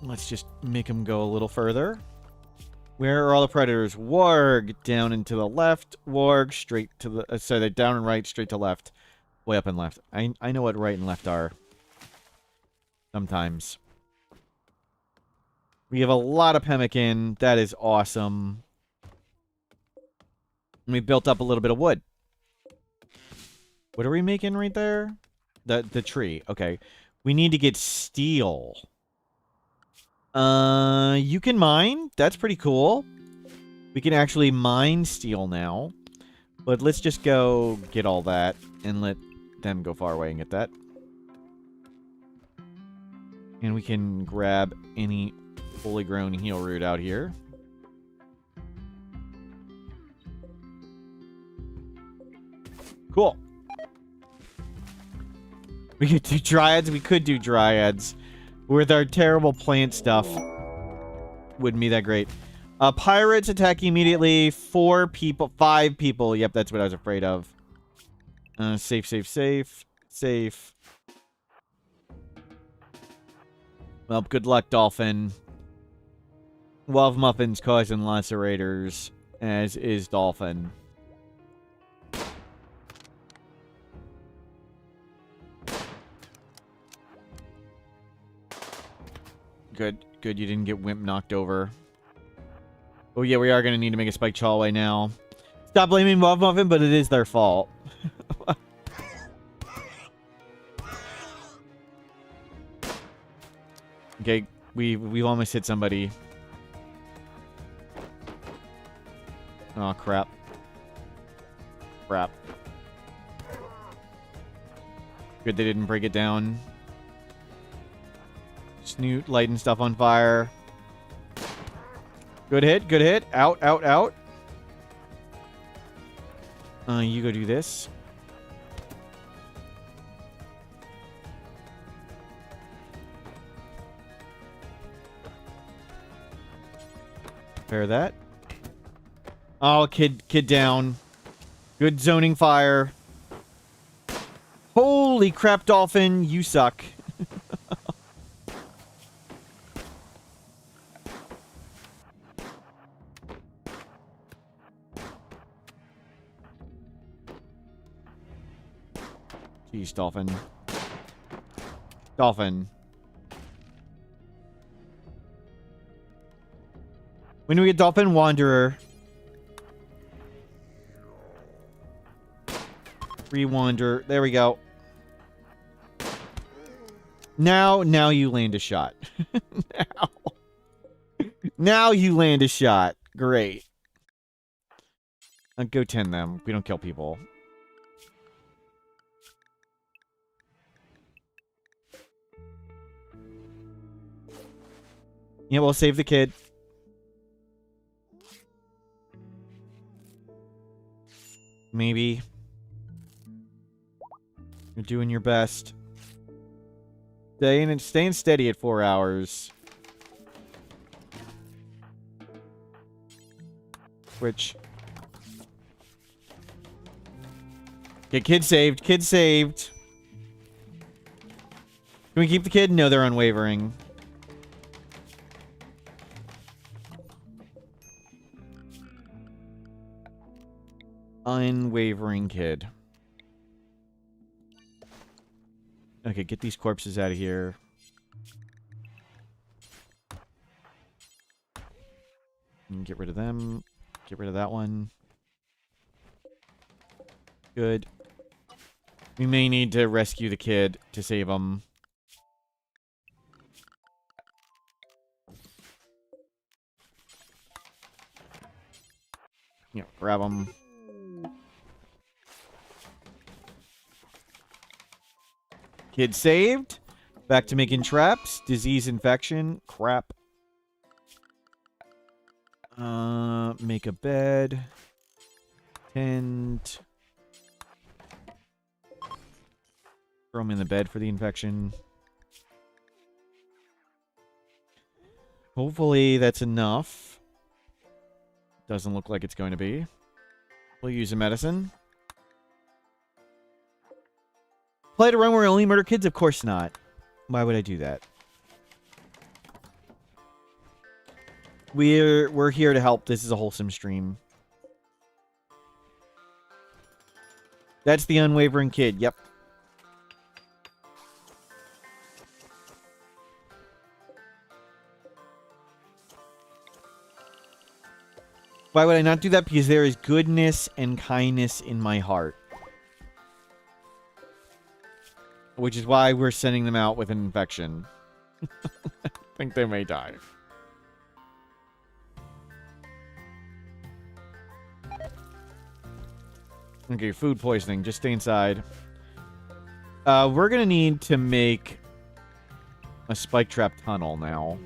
Let's just make them go a little further. Where are all the predators? Warg down and to the left. Warg straight to the... so they're down and right, straight to left. Way up and left. I know what right and left are. Sometimes. We have a lot of pemmican. That is awesome. And we built up a little bit of wood. What are we making right there? The tree. Okay. We need to get steel. You can mine. That's pretty cool. We can actually mine steel now. But let's just go get all that and let them go far away and get that. And we can grab any fully grown heal root out here. Cool. We could do dryads. We could do dryads. With our terrible plant stuff. Wouldn't be that great. Pirates attack immediately. 4 people. 5 people. Yep, that's what I was afraid of. Safe, safe, safe. Safe. Well, good luck, Dolphin. Love Muffins causing lacerators, as is Dolphin. Good. Good you didn't get Wimp knocked over. Oh yeah, we are going to need to make a Spike Chawway now. Stop blaming Love Muffin, but it is their fault. Okay, we've almost hit somebody. Oh, crap. Crap. Good they didn't break it down. Snoot lighting stuff on fire. Good hit, good hit. Out, out, out. You go do this. Repair that. Oh, kid down. Good zoning fire. Holy crap, Dolphin, you suck. Jeez, Dolphin. Dolphin. When do we get Dolphin? Wanderer. Rewander. There we go. Now you land a shot. Now you land a shot. Great. Go 10 them. We don't kill people. Yeah, we'll save the kid. Maybe. You're doing your best. Staying steady at 4 hours. Which... Okay, kid saved. Kid saved. Can we keep the kid? No, they're unwavering. Unwavering kid. Okay, get these corpses out of here. And get rid of them. Get rid of that one. Good. We may need to rescue the kid to save him. Yeah, grab him. Kid saved. Back to making traps. Disease infection. Crap. Make a bed. Tend. Throw him in the bed for the infection. Hopefully that's enough. Doesn't look like it's going to be. We'll use a medicine. Play to run where we only murder kids? Of course not. Why would I do that? We're here to help. This is a wholesome stream. That's the unwavering kid. Yep. Why would I not do that? Because there is goodness and kindness in my heart. Which is why we're sending them out with an infection. I think they may die. Okay, food poisoning. Just stay inside. We're gonna need to make a spike trap tunnel now.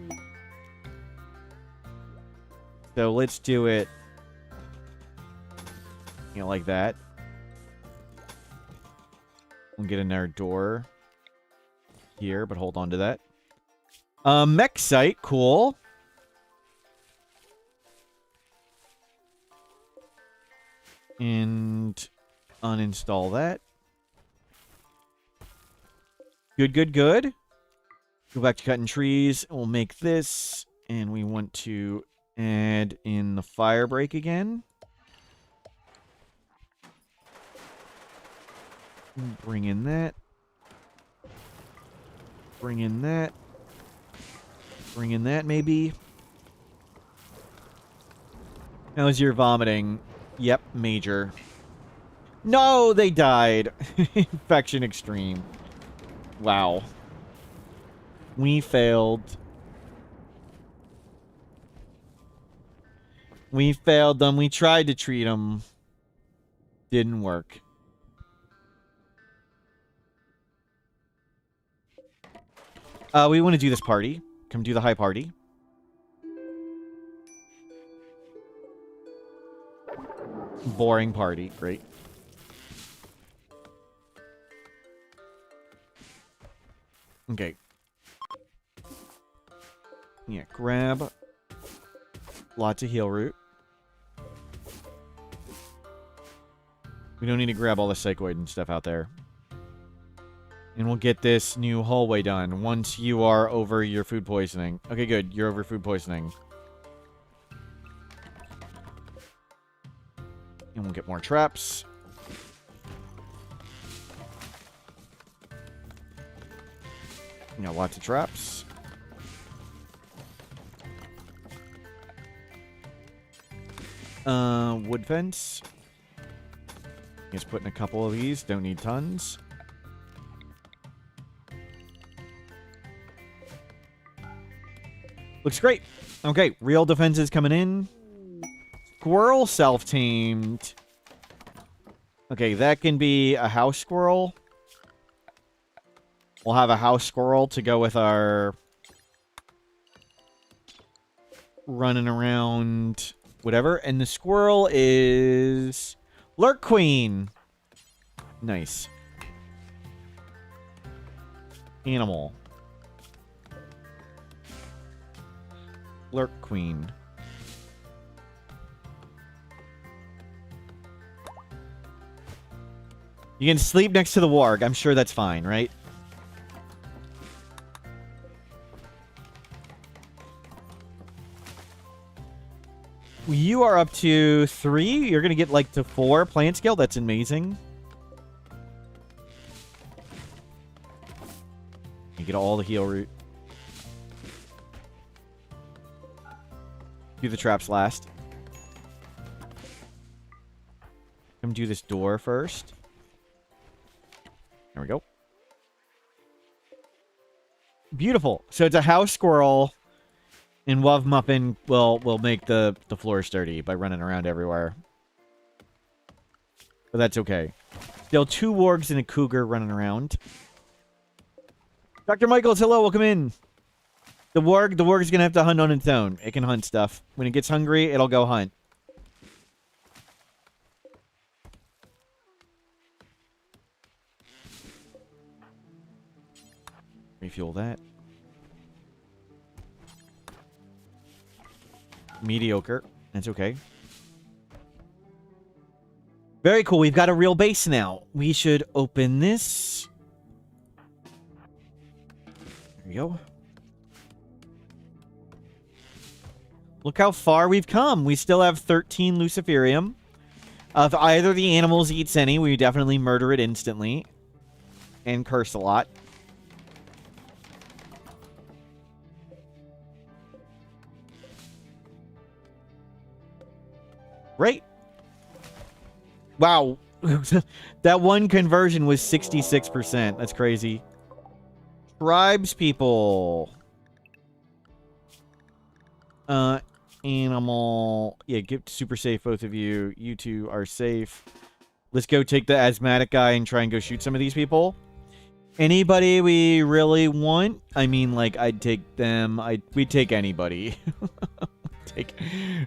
So let's do it, you know, like that. We'll get another door here, but hold on to that. Mech site, cool. And uninstall that. Good, good, good. Go back to cutting trees. We'll make this, and we want to add in the fire break again. Bring in that. Bring in that. Bring in that, maybe. How's your vomiting? Yep, major. No, they died. Infection extreme. Wow. We failed. We failed them. We tried to treat them. Didn't work. We want to do this party. Come do the high party. Boring party. Great. Okay. Yeah, grab lots of heal root. We don't need to grab all the psychoid and stuff out there. And we'll get this new hallway done once you are over your food poisoning. Okay, good. You're over food poisoning. And we'll get more traps. You got lots of traps. Wood fence. Just put in a couple of these. Don't need tons. Looks great. Okay, real defenses coming in. Squirrel self-tamed. Okay, that can be a house squirrel. We'll have a house squirrel to go with our running around, whatever. And the squirrel is Lurk Queen. Nice. Animal. Lurk Queen. You can sleep next to the warg. I'm sure that's fine, right? You are up to 3. You're going to get, like, to 4 plant skill. That's amazing. You get all the heal root. Do the traps last. Come do this door first. There we go. Beautiful. So it's a house squirrel, and Wuv Muffin will make the floor sturdy by running around everywhere. But that's okay. Still 2 wargs and a cougar running around. Dr. Michaels, hello, welcome in. The warg is gonna have to hunt on its own. It can hunt stuff. When it gets hungry, it'll go hunt. Refuel that. Mediocre. That's okay. Very cool. We've got a real base now. We should open this. There we go. Look how far we've come. We still have 13 Luciferium. If either of the animals eats any, we definitely murder it instantly. And curse a lot. Right. Wow. That one conversion was 66%. That's crazy. Tribes people. Animal. Yeah, get super safe, both of you. You two are safe. Let's go take the asthmatic guy and try and go shoot some of these people. Anybody we really want? I mean, like, I'd take them. We'd take anybody.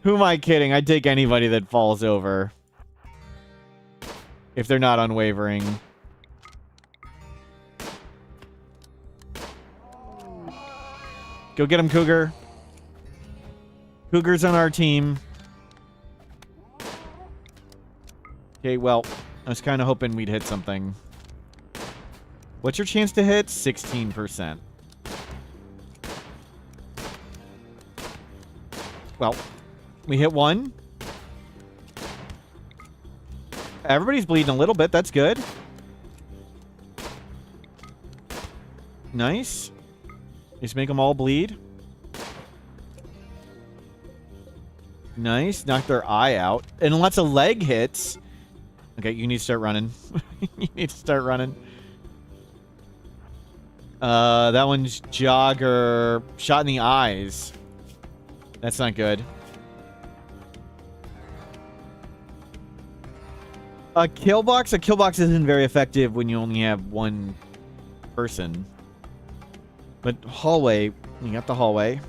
Who am I kidding? I'd take anybody that falls over. If they're not unwavering. Go get him, Cougar. Cougar's on our team. Okay, well, I was kind of hoping we'd hit something. What's your chance to hit? 16%. Well, we hit 1. Everybody's bleeding a little bit. That's good. Nice. Just make them all bleed. Nice. Knock their eye out. And lots of leg hits. Okay, you need to start running. You need to start running. That one's jogger. Shot in the eyes. That's not good. A kill box? A kill box isn't very effective when you only have one person. But hallway. You got the hallway.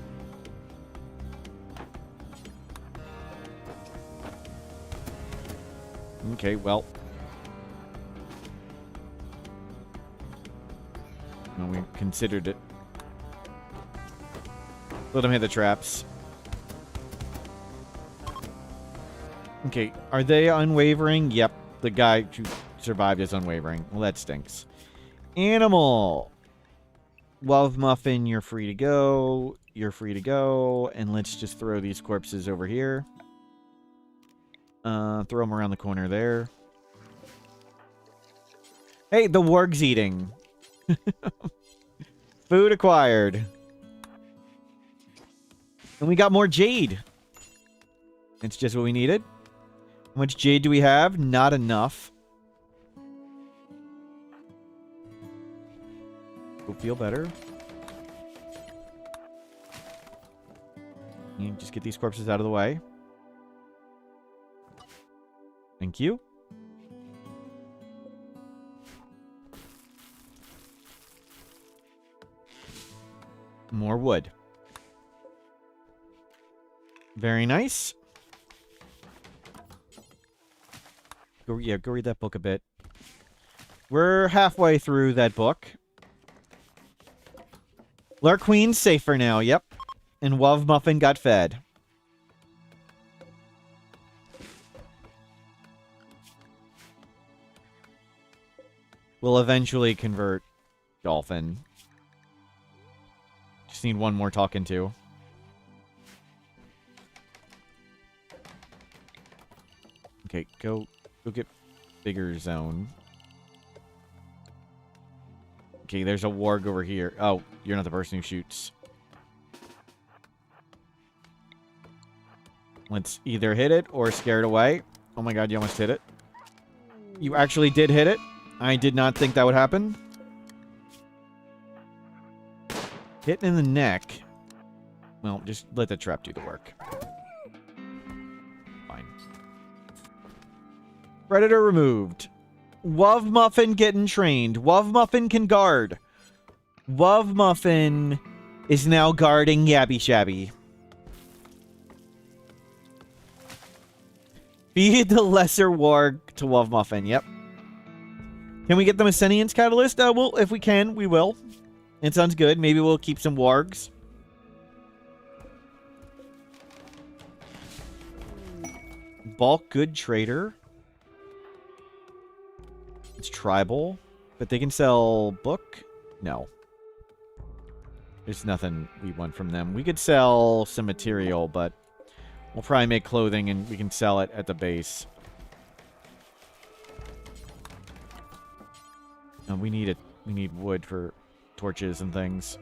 Okay, well. No, we considered it. Let him hit the traps. Okay, are they unwavering? Yep, the guy who survived is unwavering. Well, that stinks. Animal. Love Muffin, you're free to go. You're free to go. And let's just throw these corpses over here. Throw them around the corner there. Hey, the warg's eating. Food acquired. And we got more jade. It's just what we needed. How much jade do we have? Not enough. We'll feel better. You just get these corpses out of the way. Thank you. More wood. Very nice. Go read that book a bit. We're halfway through that book. Larqueen's safe for now, yep. And Wov Muffin got fed. We'll eventually convert Dolphin. Just need one more talking to. Okay, go get bigger zone. Okay, there's a warg over here. Oh, you're not the person who shoots. Let's either hit it or scare it away. Oh my god, you almost hit it. You actually did hit it. I did not think that would happen. Hit in the neck. Well, just let the trap do the work. Fine. Predator removed. Wov Muffin getting trained. Wov Muffin can guard. Wov Muffin is now guarding Yabby Shabby. Feed the lesser warg to Wov Muffin. Yep. Can we get them a Sentience Catalyst? Well, if we can, we will. It sounds good. Maybe we'll keep some wargs. Bulk good trader. It's tribal. But they can sell book? No. There's nothing we want from them. We could sell some material, but we'll probably make clothing and we can sell it at the base. We need wood for torches and things.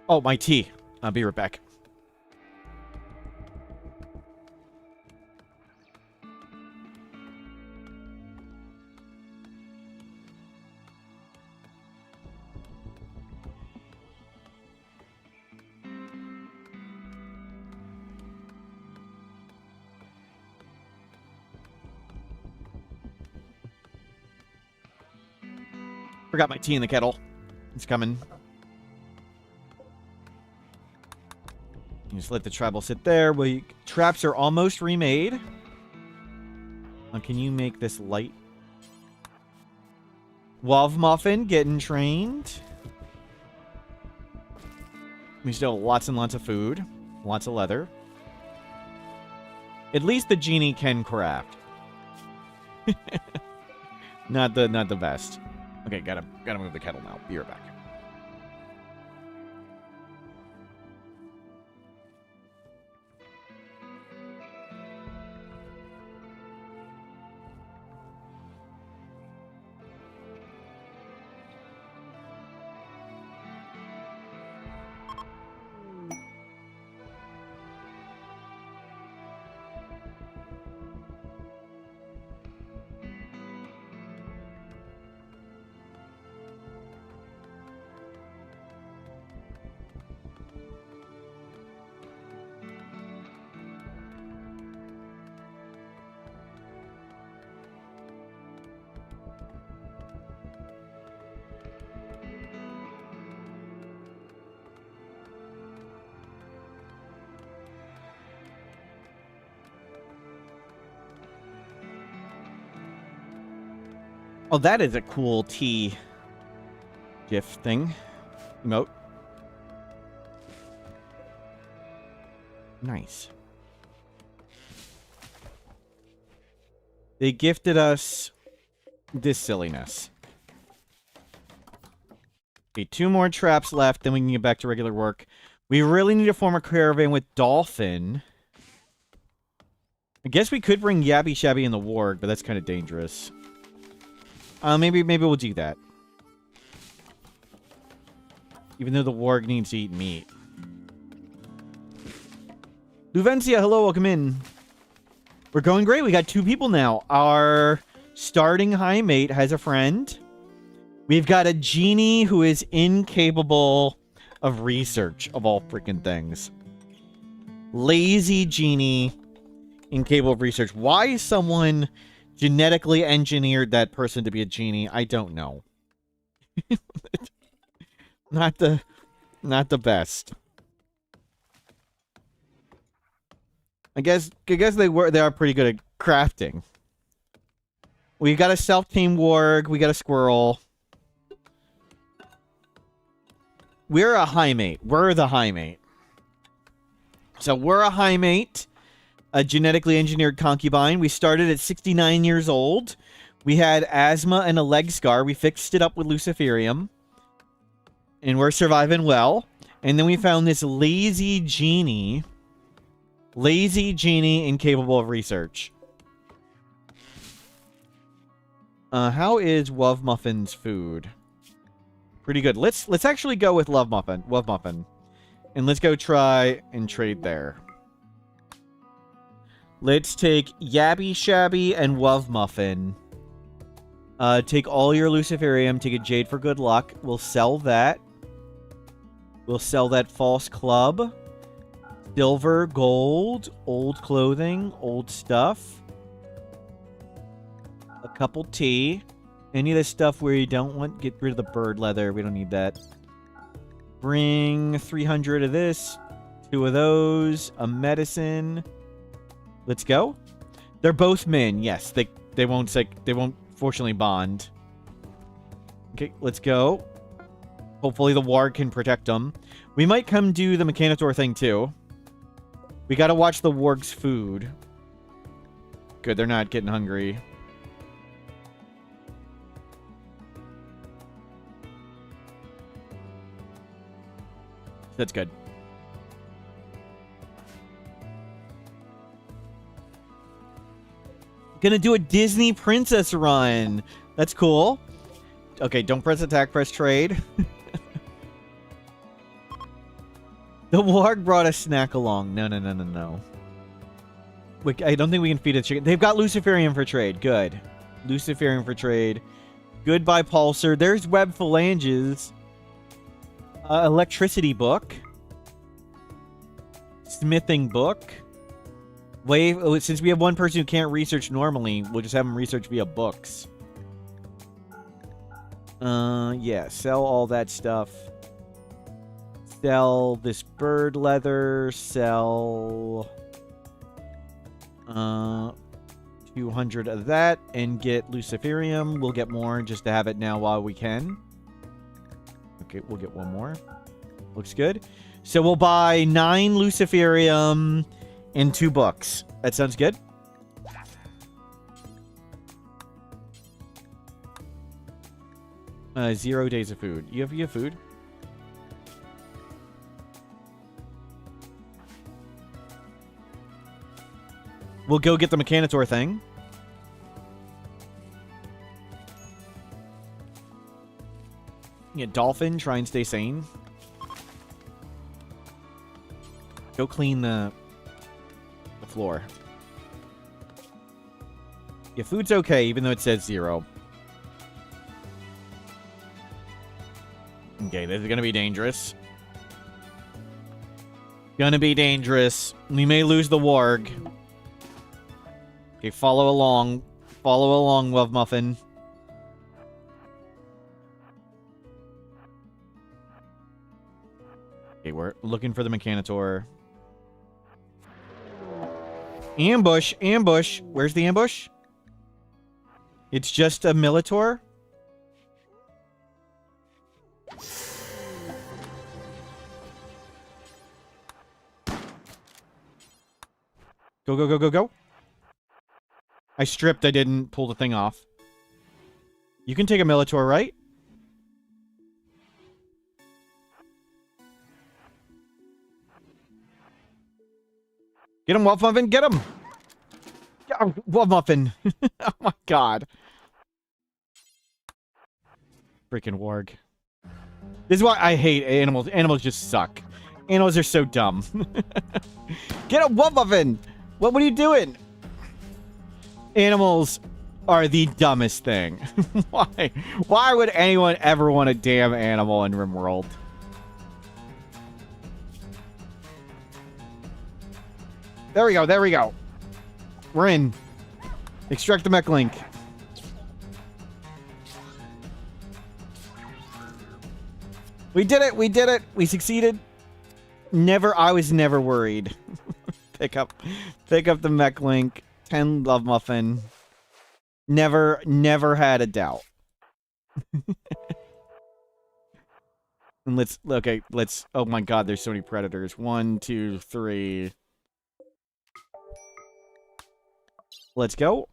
Oh, my tea. I'll be right back. Forgot my tea in the kettle. It's coming. You just let the tribal sit there. Traps are almost remade. Can you make this light? Wov Muffin getting trained. We still have lots and lots of food. Lots of leather. At least the genie can craft. Not the best. Okay, gotta move the kettle now. Be right back. Oh, that is a cool T GIF thing. Emote. Nice. They gifted us this silliness. Okay, 2 more traps left, then we can get back to regular work. We really need to form a caravan with Dolphin. I guess we could bring Yabby Shabby in the warg, but that's kind of dangerous. Maybe we'll do that. Even though the warg needs to eat meat. Luvencia, hello, welcome in. We're going great. We got 2 people now. Our starting high mate has a friend. We've got a genie who is incapable of research of all freaking things. Lazy genie, incapable of research. Why someone genetically engineered that person to be a genie, I don't know. Not the best. I guess they are pretty good at crafting. We got a self-team warg, we got a squirrel. We're a high mate. We're the high mate. So we're a high mate, a genetically engineered concubine. We started at 69 years old. We had asthma and a leg scar. We fixed it up with luciferium. And we're surviving well. And then we found this lazy genie. Lazy genie incapable of research. How is Love Muffin's food? Pretty good. Let's actually go with Love Muffin. And let's go try and trade there. Let's take Yabby Shabby and Love Muffin. Take all your luciferium. Take a jade for good luck. We'll sell that. We'll sell that false club. Silver, gold, old clothing, old stuff. A couple tea. Any of the stuff where you don't want, get rid of the bird leather. We don't need that. Bring 300 of this. 2 of those. A medicine. Let's go. They're both men. Yes, they won't fortunately bond. Okay, let's go. Hopefully the warg can protect them. We might come do the Mechanitor thing too. We gotta watch the warg's food. Good, they're not getting hungry. That's good. Gonna do a Disney princess run. That's cool. Okay, don't press attack, press trade. The warg brought a snack along. No. I don't think we can feed a chicken. They've got luciferium for trade. Good. Luciferium for trade. Goodbye, Pulsar. There's web phalanges. Electricity book. Smithing book. Since we have one person who can't research normally, we'll just have them research via books. Yeah, sell all that stuff. Sell this bird leather. Sell 200 of that and get luciferium. We'll get more just to have it now while we can. Okay, we'll get one more. Looks good. So we'll buy 9 luciferium and 2 books. That sounds good. Uh, 0 days of food. You have food? We'll go get the Mechanitor thing. Get dolphin. Try and stay sane. Go clean the floor. Yeah, food's okay, even though it says 0. Okay, this is gonna be dangerous. Gonna be dangerous. We may lose the warg. Okay, follow along. Follow along, Love Muffin. Okay, we're looking for the Mechanitor. Ambush! Ambush! Where's the ambush? It's just a Militor? Go, go, go, go, go. I stripped, I didn't pull the thing off. You can take a Militor, right? Get him, Wolf Muffin, get him! Yeah, Wolf Muffin! Oh my god. Freaking warg. This is why I hate animals. Animals just suck. Animals are so dumb. Get him, Wolf Muffin! What are you doing? Animals are the dumbest thing. Why? Why would anyone ever want a damn animal in RimWorld? There we go, there we go. We're in. Extract the mech link. We did it! We did it! We succeeded! I was never worried. Pick up the mech link. 10 love muffin. Never had a doubt. And let's, oh my god, there's so many predators. 1, 2, 3. Let's go.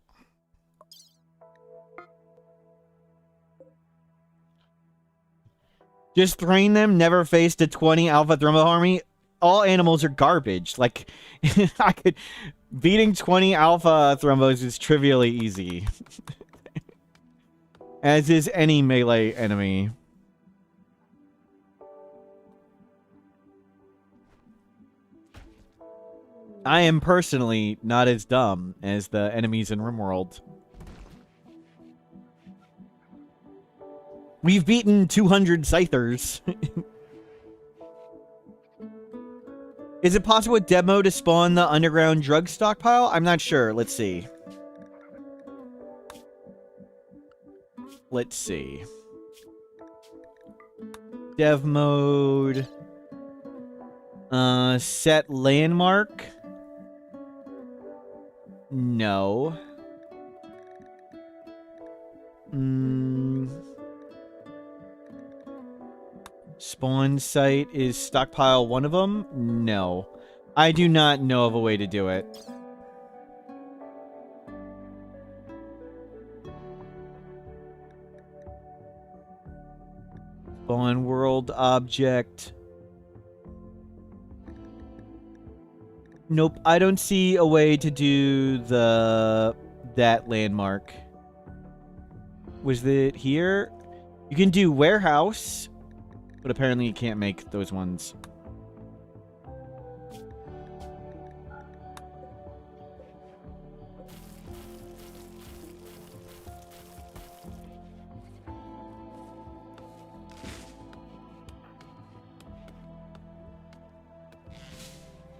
Just train them, never faced a 20 Alpha Thrumbo army. All animals are garbage. Like, beating 20 Alpha Thrumbos is trivially easy. As is any melee enemy. I am personally not as dumb as the enemies in RimWorld. We've beaten 200 Scythers. Is it possible with demo to spawn the underground drug stockpile? I'm not sure. Let's see. Let's see. Dev mode. Set landmark. No. Spawn site is stockpile one of them? No. I do not know of a way to do it. Spawn world object. Nope, I don't see a way to do that landmark. Was it here? You can do warehouse, but apparently you can't make those ones.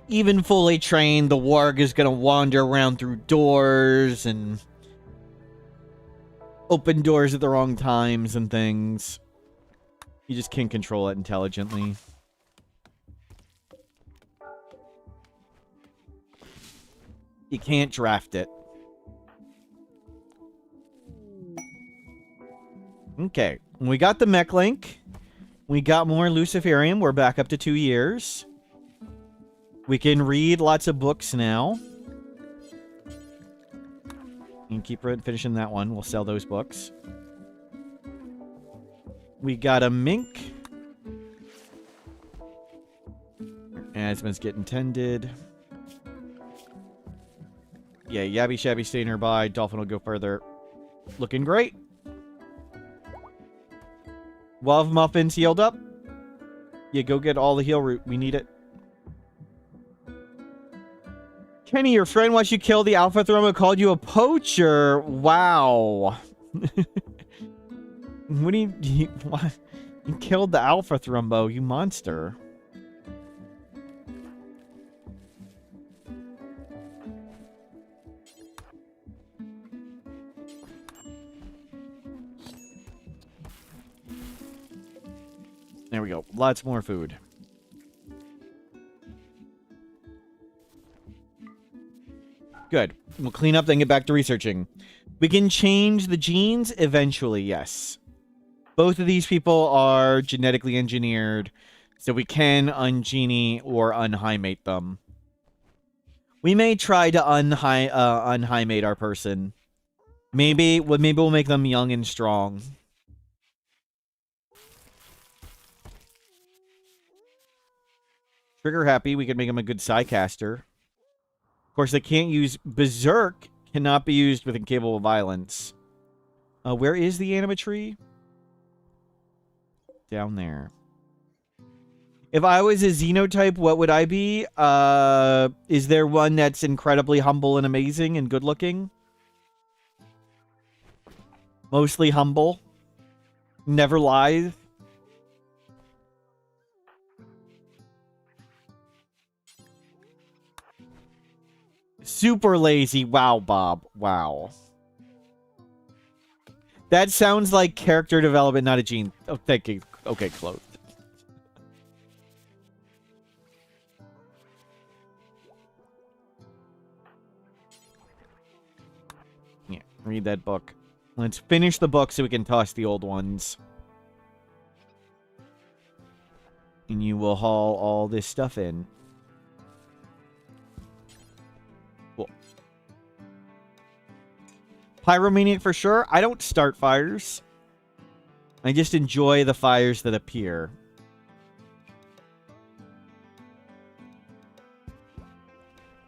Even fully trained, the warg is gonna wander around through doors and open doors at the wrong times and things. You just can't control it intelligently. You can't draft it. Okay, we got the mech link. We got more Luciferium. We're back up to 2 years. We can read lots of books now. And keep finishing that one. We'll sell those books. We got a mink. Asmon's getting tended. Yeah, Yabby Shabby stay nearby. Dolphin will go further. Looking great. Love Muffins healed up. Yeah, go get all the heal root. We need it. Kenny, your friend wants you kill the Alpha Thrumbo, called you a poacher. Wow. What do you what? You killed the Alpha Thrumbo, you monster. There we go. Lots more food. Good. We'll clean up, then get back to researching. We can change the genes eventually, yes. Both of these people are genetically engineered, so we can ungenie or unhymate them. We may try to unhymate our person. Maybe we'll make them young and strong. Trigger happy, we could make him a good Psycaster. Of course, they can't use Berserk. Cannot be used with incapable violence. Where is the animatree? Down there. If I was a Xenotype, what would I be? Is there one that's incredibly humble and amazing and good looking? Mostly humble. Never lies. Super lazy. Wow, Bob. Wow. That sounds like character development, not a gene. Oh, thank you. Okay, clothed. Yeah, read that book. Let's finish the book so we can toss the old ones. And you will haul all this stuff in. Cool. Pyromaniac for sure. I don't start fires. I just enjoy the fires that appear.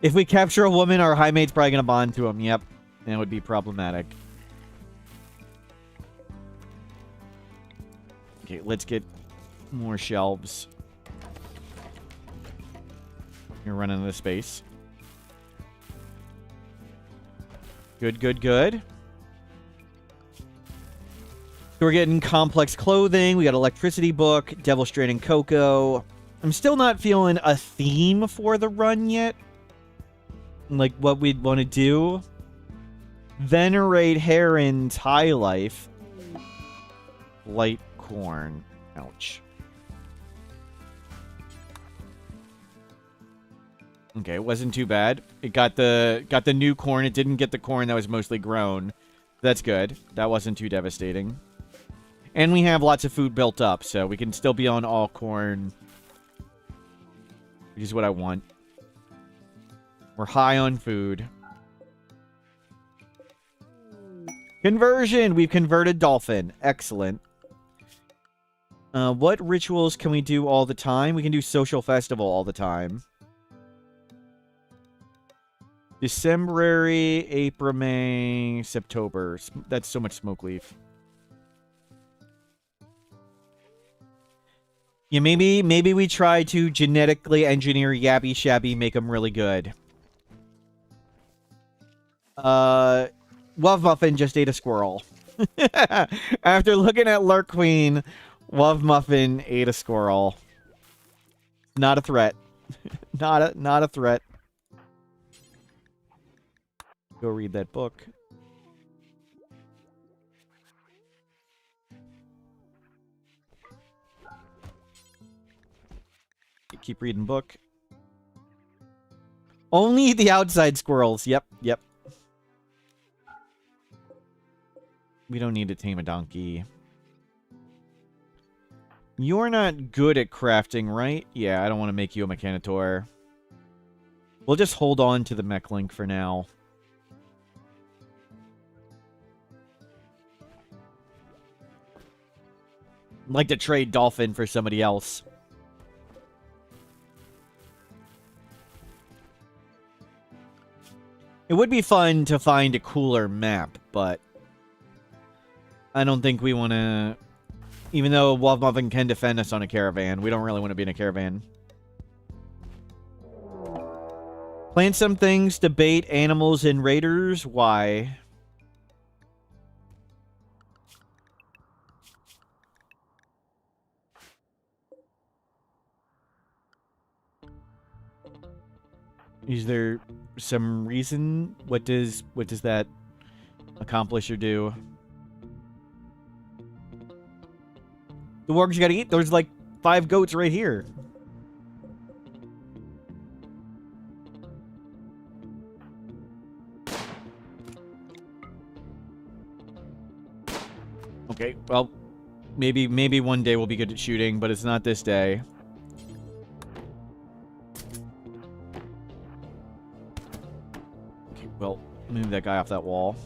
If we capture a woman, our high mate's probably going to bond to him. Yep. And it would be problematic. Okay, let's get more shelves. You're running out of space. Good, good, good. So we're getting complex clothing. We got electricity book, Devil Strain and Cocoa. I'm still not feeling a theme for the run yet. Like what we'd want to do. Venerate Heron's High Life. Light corn. Ouch. Okay, it wasn't too bad. It got the new corn. It didn't get the corn that was mostly grown. That's good. That wasn't too devastating. And we have lots of food built up, so we can still be on all corn. Which is what I want. We're high on food. Conversion! We've converted Dolphin. Excellent. What rituals can we do all the time? We can do Social Festival all the time. Decemberary, April, May, September. That's so much smoke leaf. Yeah, maybe we try to genetically engineer Yabby Shabby, make them really good. Love Muffin just ate a squirrel. After looking at Lurk Queen, Love Muffin ate a squirrel. Not a threat. not a threat. Go read that book. Keep reading book. Only the outside squirrels. Yep, yep. We don't need to tame a donkey. You're not good at crafting, right? Yeah, I don't want to make you a Mechanitor. We'll just hold on to the mech link for now. I'd like to trade Dolphin for somebody else. It would be fun to find a cooler map, but I don't think we want to... Even though Wolf Muffin can defend us on a caravan, we don't really want to be in a caravan. Plant some things to bait animals and raiders. Why? Is there some reason? What does that accomplish or do? The wargs you gotta eat? There's like 5 goats right here. Okay, well, maybe one day we'll be good at shooting, but it's not this day. Okay, well, move that guy off that wall.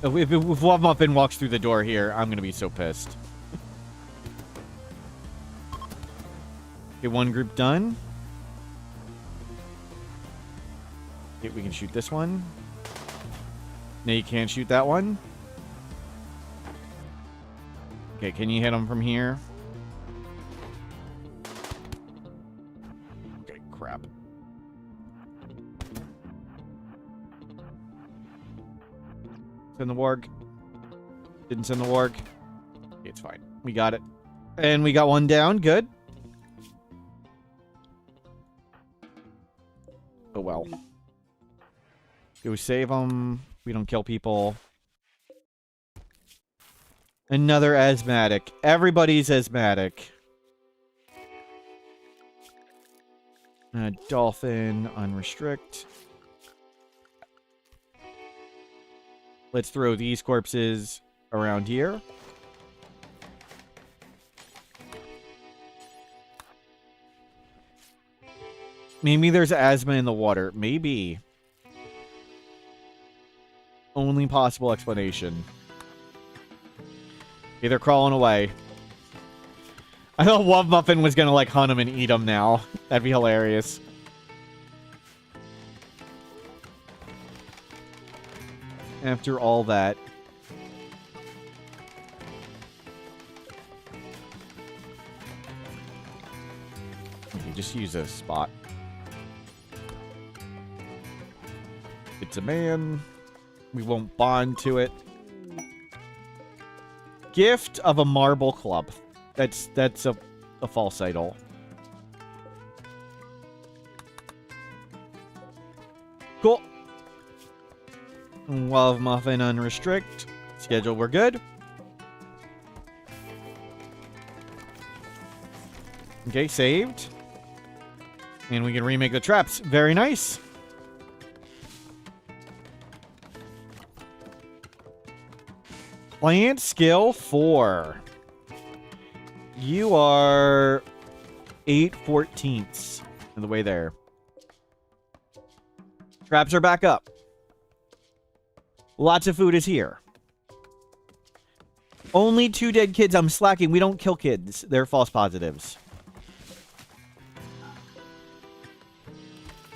If Love Muffin walks through the door here, I'm gonna be so pissed. Okay, one group done. Okay, we can shoot this one. No, you can't shoot that one. Okay, can you hit him from here? Okay, crap. Send the warg. Didn't send the warg. Okay, it's fine. We got it. And we got one down. Good. Oh, well. Go save them. We don't kill people. Another asthmatic. Everybody's asthmatic. Dolphin, unrestrict. Let's throw these corpses around here. Maybe there's asthma in the water. Maybe. Only possible explanation. Okay, they're crawling away. I thought Love Muffin was gonna, like, hunt him and eat him now. That'd be hilarious. After all that. Okay, just use a spot. It's a man. We won't bond to it. Gift of a marble club. That's a false idol. Cool. Love Muffin unrestrict. Schedule, we're good. Okay, saved. And we can remake the traps. Very nice. Plant skill 4. You are 8/14 of the way there. Traps are back up. Lots of food is here. Only 2 dead kids. I'm slacking. We don't kill kids. They're false positives.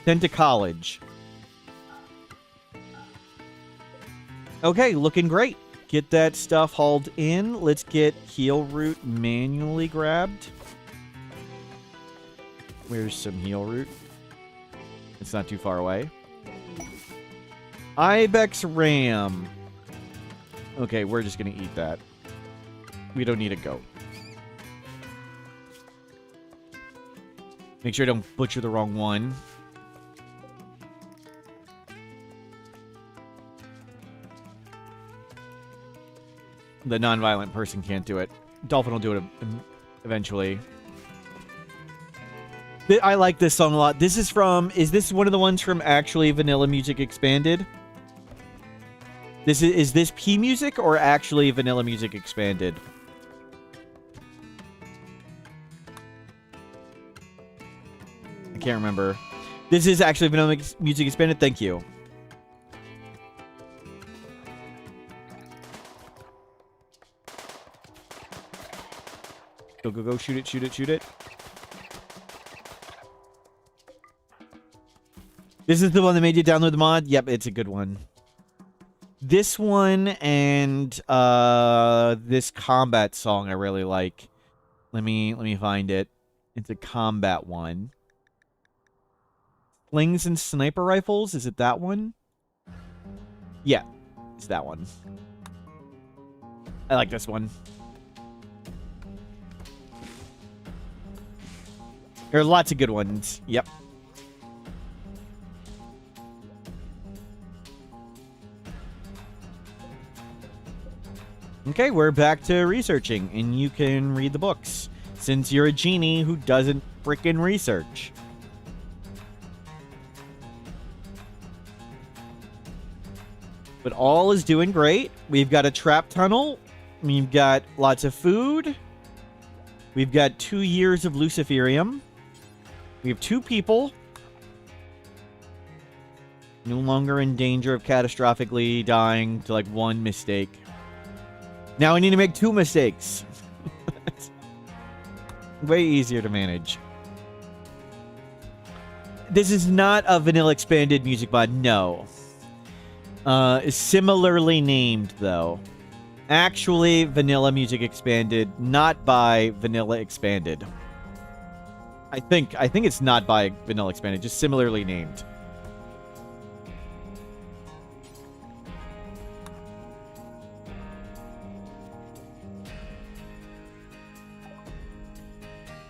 Sent to college. Okay, looking great. Get that stuff hauled in. Let's get heal root manually grabbed. Where's some heal root? It's not too far away. Ibex ram. Okay, we're just going to eat that. We don't need a goat. Make sure I don't butcher the wrong one. The non-violent person can't do it. Dolphin will do it eventually. I like this song a lot. This is from... Is this one of the ones from actually Vanilla Music Expanded? Is this P Music or actually Vanilla Music Expanded? I can't remember. This is actually Vanilla Music Expanded. Thank you. Go, go, go. Shoot it, shoot it, shoot it. This is the one that made you download the mod? Yep, it's a good one. This one and this combat song I really like. Let me find it. It's a combat one. Slings and sniper rifles? Is it that one? Yeah, it's that one. I like this one. There are lots of good ones. Yep. Okay, we're back to researching, and you can read the books, since you're a genie who doesn't frickin' research. But all is doing great. We've got a trap tunnel. We've got lots of food. We've got 2 years of Luciferium. We have 2 people. No longer in danger of catastrophically dying to, like, 1 mistake. Now I need to make 2 mistakes. Way easier to manage. This is not a vanilla expanded music mod, no. Similarly named, though. Actually, Vanilla Music Expanded, not by Vanilla Expanded. I think it's not by Vanilla Expanded, just similarly named.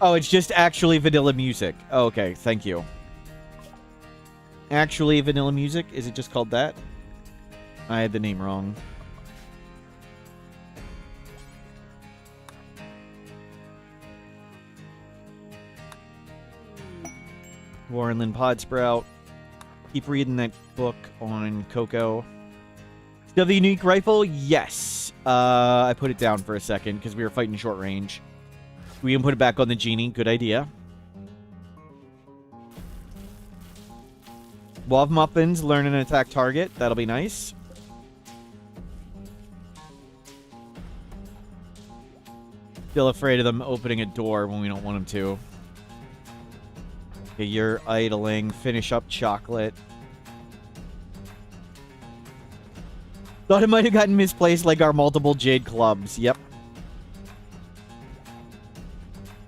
Oh, it's just actually Vanilla Music. Oh, okay, thank you. Actually Vanilla Music? Is it just called that? I had the name wrong. Warrenland Pod Sprout. Keep reading that book on Coco. Still the unique rifle? Yes. I put it down for a second because we were fighting short range. We can put it back on the genie. Good idea. Wav Muffins, learn an attack target. That'll be nice. Still afraid of them opening a door when we don't want them to. Okay, you're idling. Finish up chocolate. Thought it might have gotten misplaced like our multiple Jade clubs. Yep.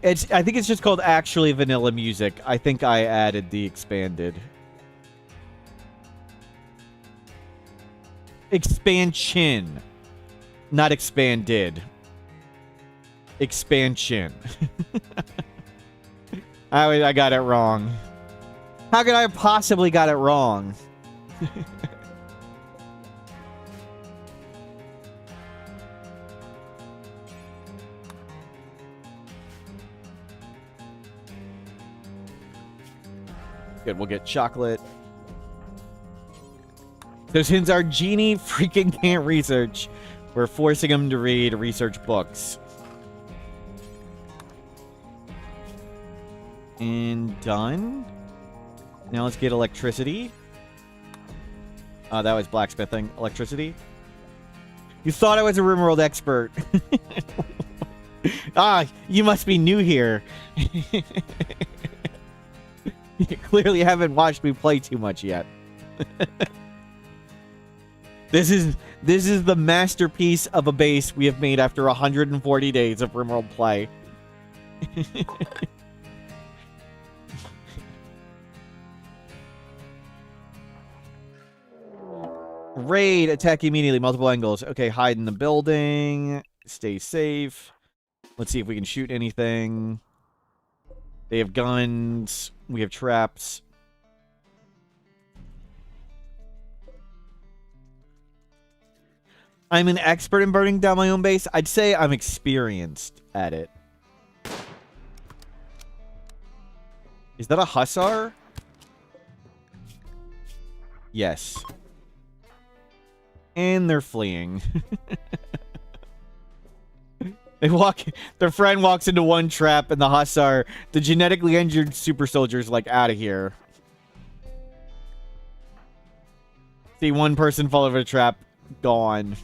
I think it's just called actually Vanilla Music. I think I added the expanded. Expansion. Not expanded. Expansion. I got it wrong. How could I have possibly got it wrong? Good, we'll get chocolate. So since our genie freaking can't research, we're forcing him to read research books. And done. Now let's get electricity. That was blacksmithing. Electricity. You thought I was a RimWorld expert. You must be new here. You clearly haven't watched me play too much yet. This is the masterpiece of a base we have made after 140 days of RimWorld play. Raid, attack immediately, multiple angles. Okay, hide in the building. Stay safe. Let's see if we can shoot anything. They have guns. We have traps. I'm an expert in burning down my own base. I'd say I'm experienced at it. Is that a hussar? Yes. And they're fleeing. Their friend walks into one trap, and the hussar, the genetically injured super soldier's like, out of here. See, one person fall over a trap, gone.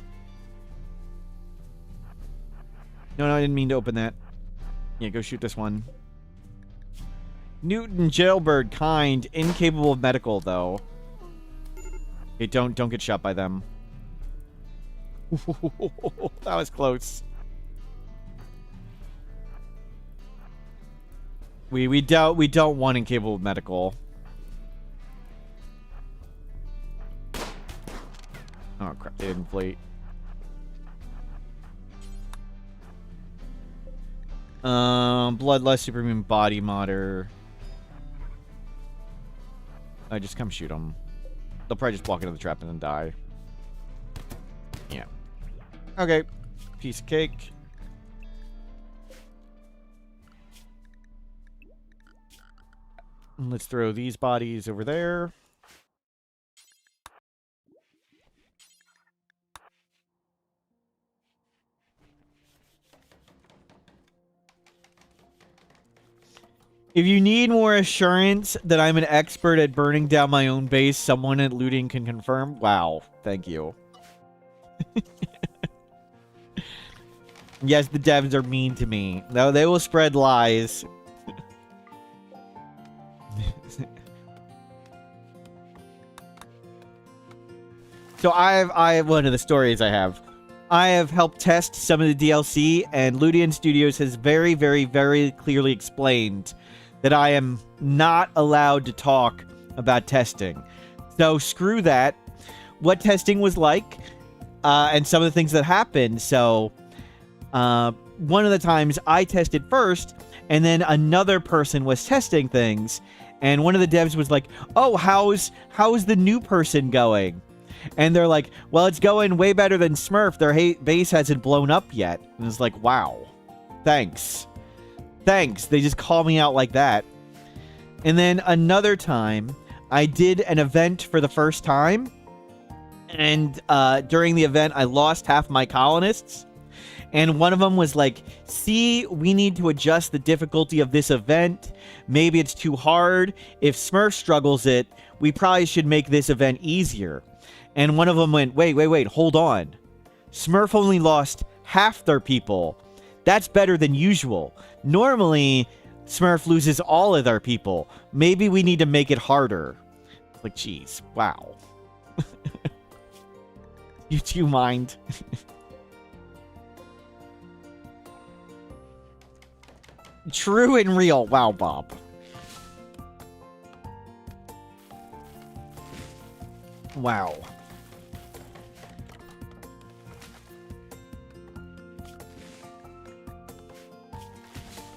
No, I didn't mean to open that. Yeah, go shoot this one. Newton, jailbird, kind, incapable of medical, though. Okay, don't get shot by them. That was close. We don't want incapable of medical. Oh crap, they didn't inflate. Bloodlust, superhuman body modder. I just come shoot them. They'll probably just walk into the trap and then die. Yeah. Okay. Piece of cake. Let's throw these bodies over there. If you need more assurance that I'm an expert at burning down my own base, someone at looting can confirm. Wow. Thank you. Yes, the devs are mean to me. No, they will spread lies. So I have one of the stories I have helped test some of the DLC, and Ludian Studios has very, very, very clearly explained that I am not allowed to talk about testing. So screw that. What testing was like, and some of the things that happened. So one of the times I tested first, and then another person was testing things, and one of the devs was like, "Oh, how's the new person going?" And they're like, "Well, it's going way better than Smurf. Their base hasn't blown up yet." And it's like, wow, thanks. They just call me out like that. And then another time, I did an event for the first time. And during the event, I lost half my colonists. And one of them was like, see, we need to adjust the difficulty of this event. Maybe it's too hard. If Smurf struggles it, we probably should make this event easier. And one of them went, wait, hold on. Smurf only lost half their people. That's better than usual. Normally, Smurf loses all of their people. Maybe we need to make it harder. Like, geez, wow. Do you mind? True and real. Wow, Bob. Wow.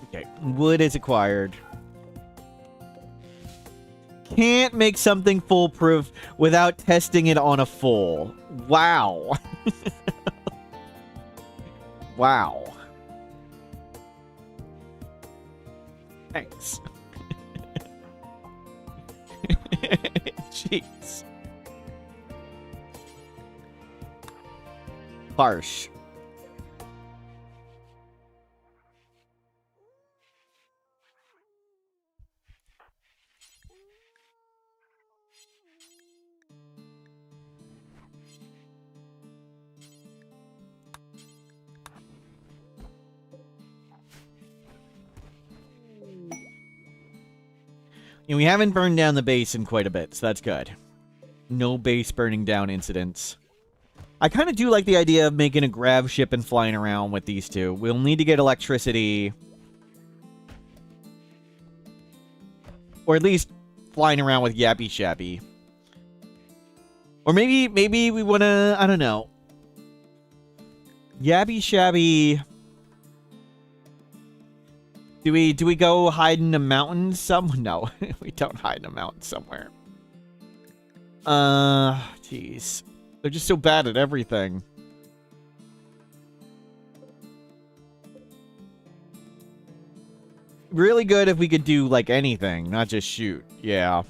Okay, wood is acquired. Can't make something foolproof without testing it on a fool. Wow. Wow. Thanks. Jeez. Harsh. And we haven't burned down the base in quite a bit, so that's good. No base burning down incidents. I kind of do like the idea of making a grav ship and flying around with these two. We'll need to get electricity. Or at least flying around with Yappy Shappy. Or maybe we want to, I don't know. Yappy Shabby. Do we go hide in the mountains No, we don't hide in a mountain somewhere. Jeez. They're just so bad at everything. Really good if we could do, like, anything, not just shoot. Yeah.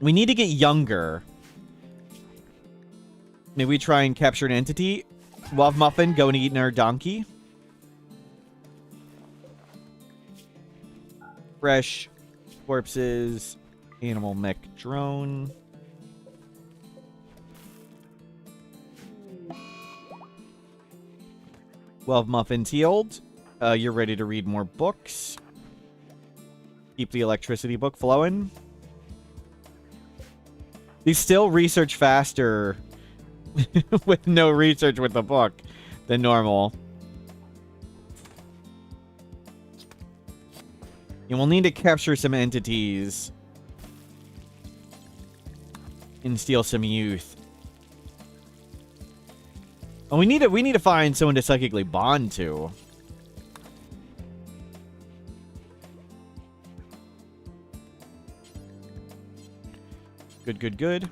We need to get younger. Maybe we try and capture an entity. Love Muffin, go and eat our donkey. Fresh corpses, animal mech drone. Well, Muffin's healed. You're ready to read more books. Keep the electricity book flowing. They still research faster with no research with the book than normal. And we'll need to capture some entities and steal some youth. Oh, we need to find someone to psychically bond to. Good.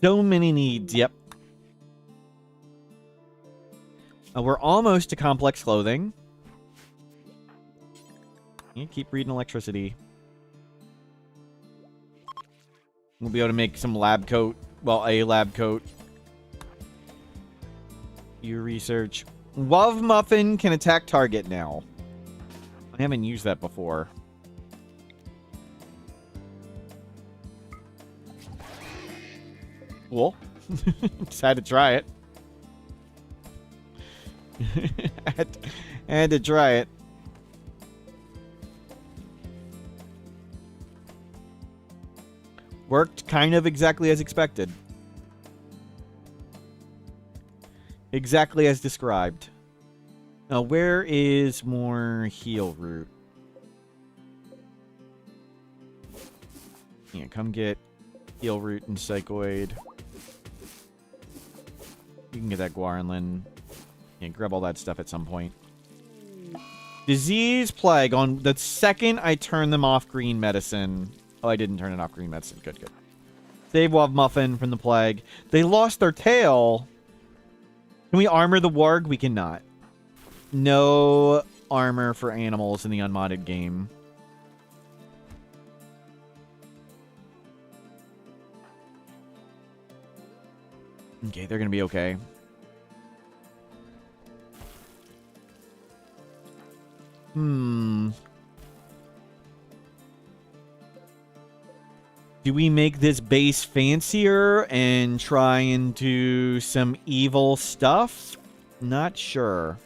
So many needs, yep. We're almost to complex clothing. You keep reading electricity. We'll be able to make some lab coat. Well, a lab coat. You research. Love Muffin can attack target now. I haven't used that before. Cool. Just had to try it. had to try it. Worked kind of exactly as expected. Exactly as described. Now, where is more heal root? Yeah, come get heal root and psychoid. You can get that Guarnlin. Yeah, grab all that stuff at some point. Disease plague. On the second I turn them off green medicine. Oh, I didn't turn it off green medicine. Good. Save Wav Muffin from the plague. They lost their tail. Can we armor the warg? We cannot. No armor for animals in the unmodded game. Okay, they're gonna be okay. Do we make this base fancier and try and do some evil stuff? Not sure.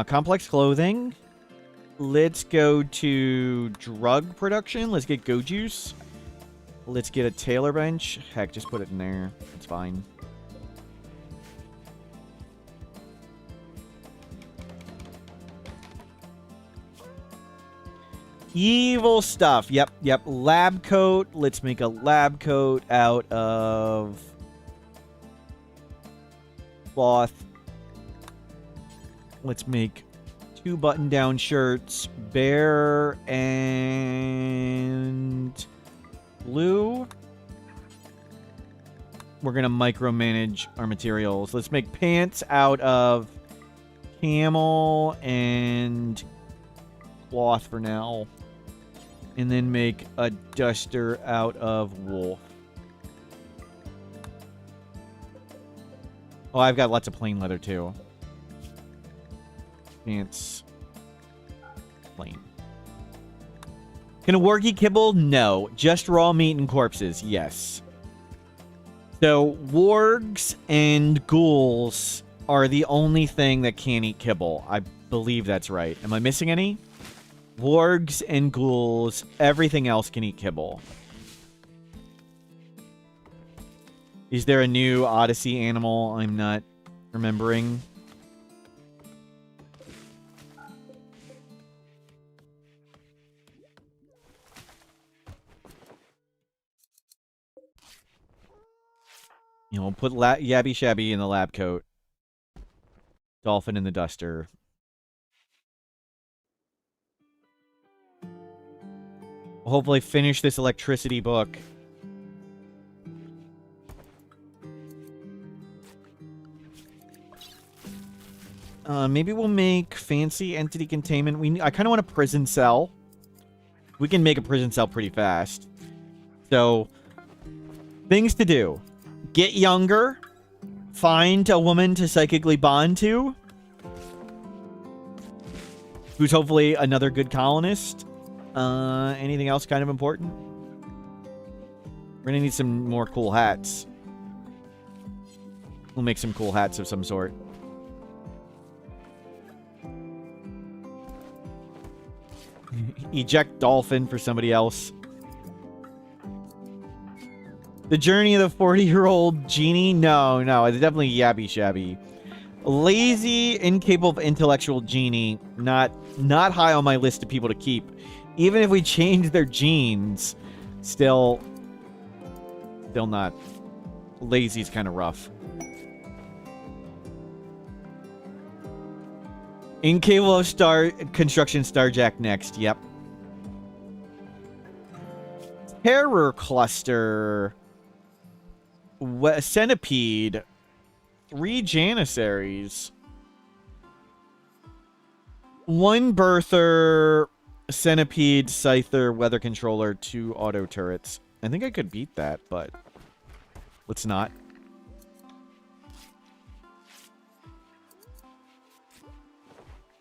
Complex clothing. Let's go to drug production. Let's get Go Juice. Let's get a tailor bench. Heck, just put it in there. It's fine. Evil stuff. Yep. Lab coat. Let's make a lab coat out of cloth. Let's make 2 button-down shirts. Bear and blue. We're going to micromanage our materials. Let's make pants out of camel and cloth for now. And then make a duster out of wool. Oh, I've got lots of plain leather too. Pants. Plain. Can a wargie kibble? No. Just raw meat and corpses. Yes. So, wargs and ghouls are the only thing that can't eat kibble. I believe that's right. Am I missing any? Wargs and ghouls. Everything else can eat kibble. Is there a new Odyssey animal I'm not remembering? You know, put Yabby Shabby in the lab coat. Dolphin in the duster. We'll hopefully finish this electricity book. Maybe we'll make fancy entity containment. I kind of want a prison cell. We can make a prison cell pretty fast. So, things to do. Get younger. Find a woman to psychically bond to. Who's hopefully another good colonist. Anything else kind of important? We're gonna need some more cool hats. We'll make some cool hats of some sort. Eject dolphin for somebody else. The journey of the 40-year-old genie? No, it's definitely Yabby Shabby. Lazy, incapable of intellectual genie. Not high on my list of people to keep. Even if we change their genes, still not. Lazy's kind of rough. Incapable of construction Starjack next. Yep. Terror cluster. Centipede. 3 Janissaries. 1 birther. Centipede, Scyther, Weather Controller, 2 auto turrets. I think I could beat that, but let's not.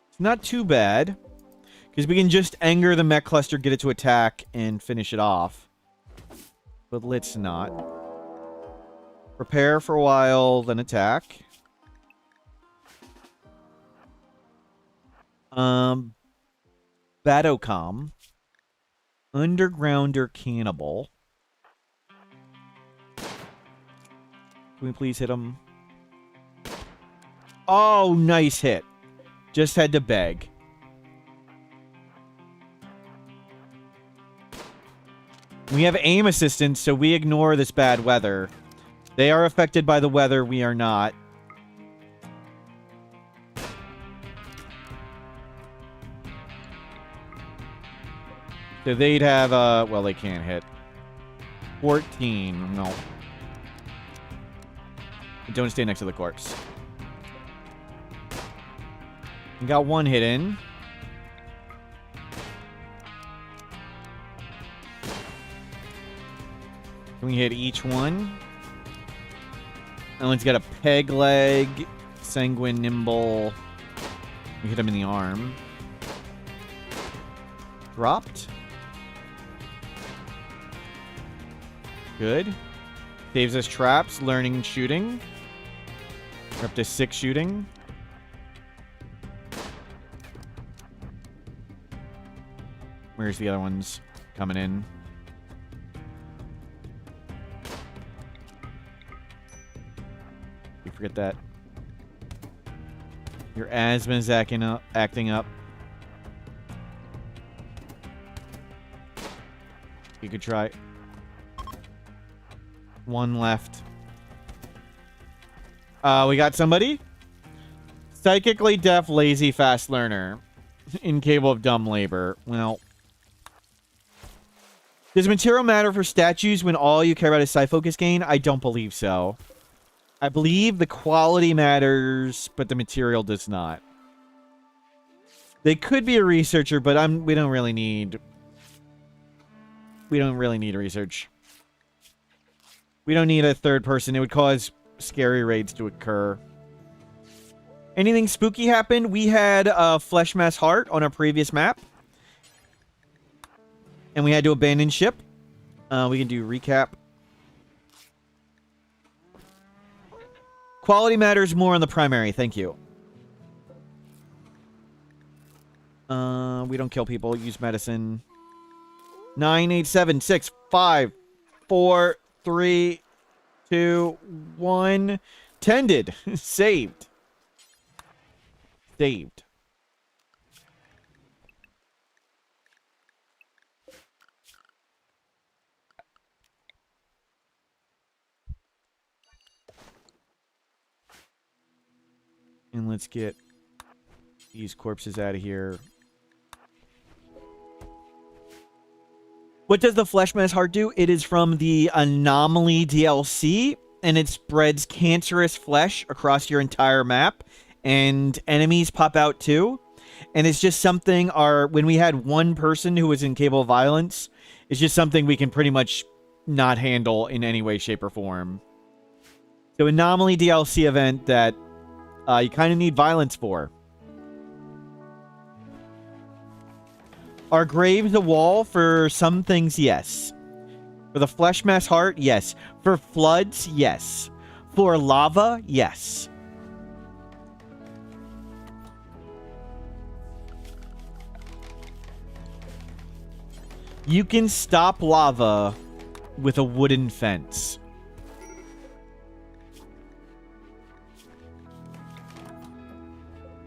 It's not too bad, because we can just anger the mech cluster, get it to attack, and finish it off. But let's not. Prepare for a while, then attack. Batocom. Undergrounder Cannibal. Can we please hit him? Oh, nice hit. Just had to beg. We have aim assistance, so we ignore this bad weather. They are affected by the weather. We are not. So they'd have, well, they can't hit. 14. No. Don't stay next to the corpse. We got one hidden. Can we hit each one? That one's got a peg leg, sanguine, nimble. We hit him in the arm. Dropped. Good. Saves us traps, learning shooting. We're up to 6 shooting. Where's the other ones coming in? You forget that. Your asthma is acting up. You could try. One left. We got somebody? Psychically deaf, lazy, fast learner. Incapable of dumb labor. Well. Does material matter for statues when all you care about is side focus gain? I don't believe so. I believe the quality matters, but the material does not. They could be a researcher, but we don't really need research. We don't need a third person. It would cause scary raids to occur. Anything spooky happened? We had a flesh mass heart on our previous map. And we had to abandon ship. We can do recap. Quality matters more on the primary. Thank you. We don't kill people. Use medicine. 9, 8, 7, 6, 5, 4, 3, 2, 1. Tended. Saved. Saved. And let's get these corpses out of here. What does the Flesh Mass Heart do? It is from the Anomaly DLC, and it spreads cancerous flesh across your entire map, and enemies pop out too. And it's just something when we had one person who was incapable of violence, it's just something we can pretty much not handle in any way, shape, or form. So Anomaly DLC event that you kind of need violence for. Are graves a wall? For some things, yes. For the Flesh Mass Heart, yes. For floods, yes. For lava, yes. You can stop lava with a wooden fence.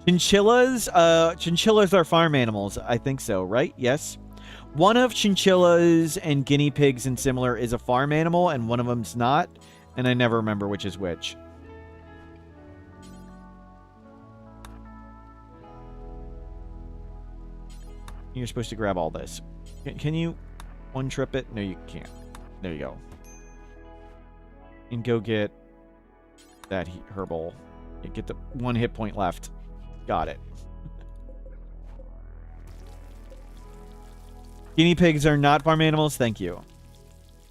Chinchillas are farm animals. I think so, right? Yes. One of chinchillas and guinea pigs and similar is a farm animal, and one of them's not. And I never remember which is which. You're supposed to grab all this. Can you one-trip it? No, you can't. There you go. And go get that herbal. You get the 1 hit point left. Got it. Guinea pigs are not farm animals. Thank you.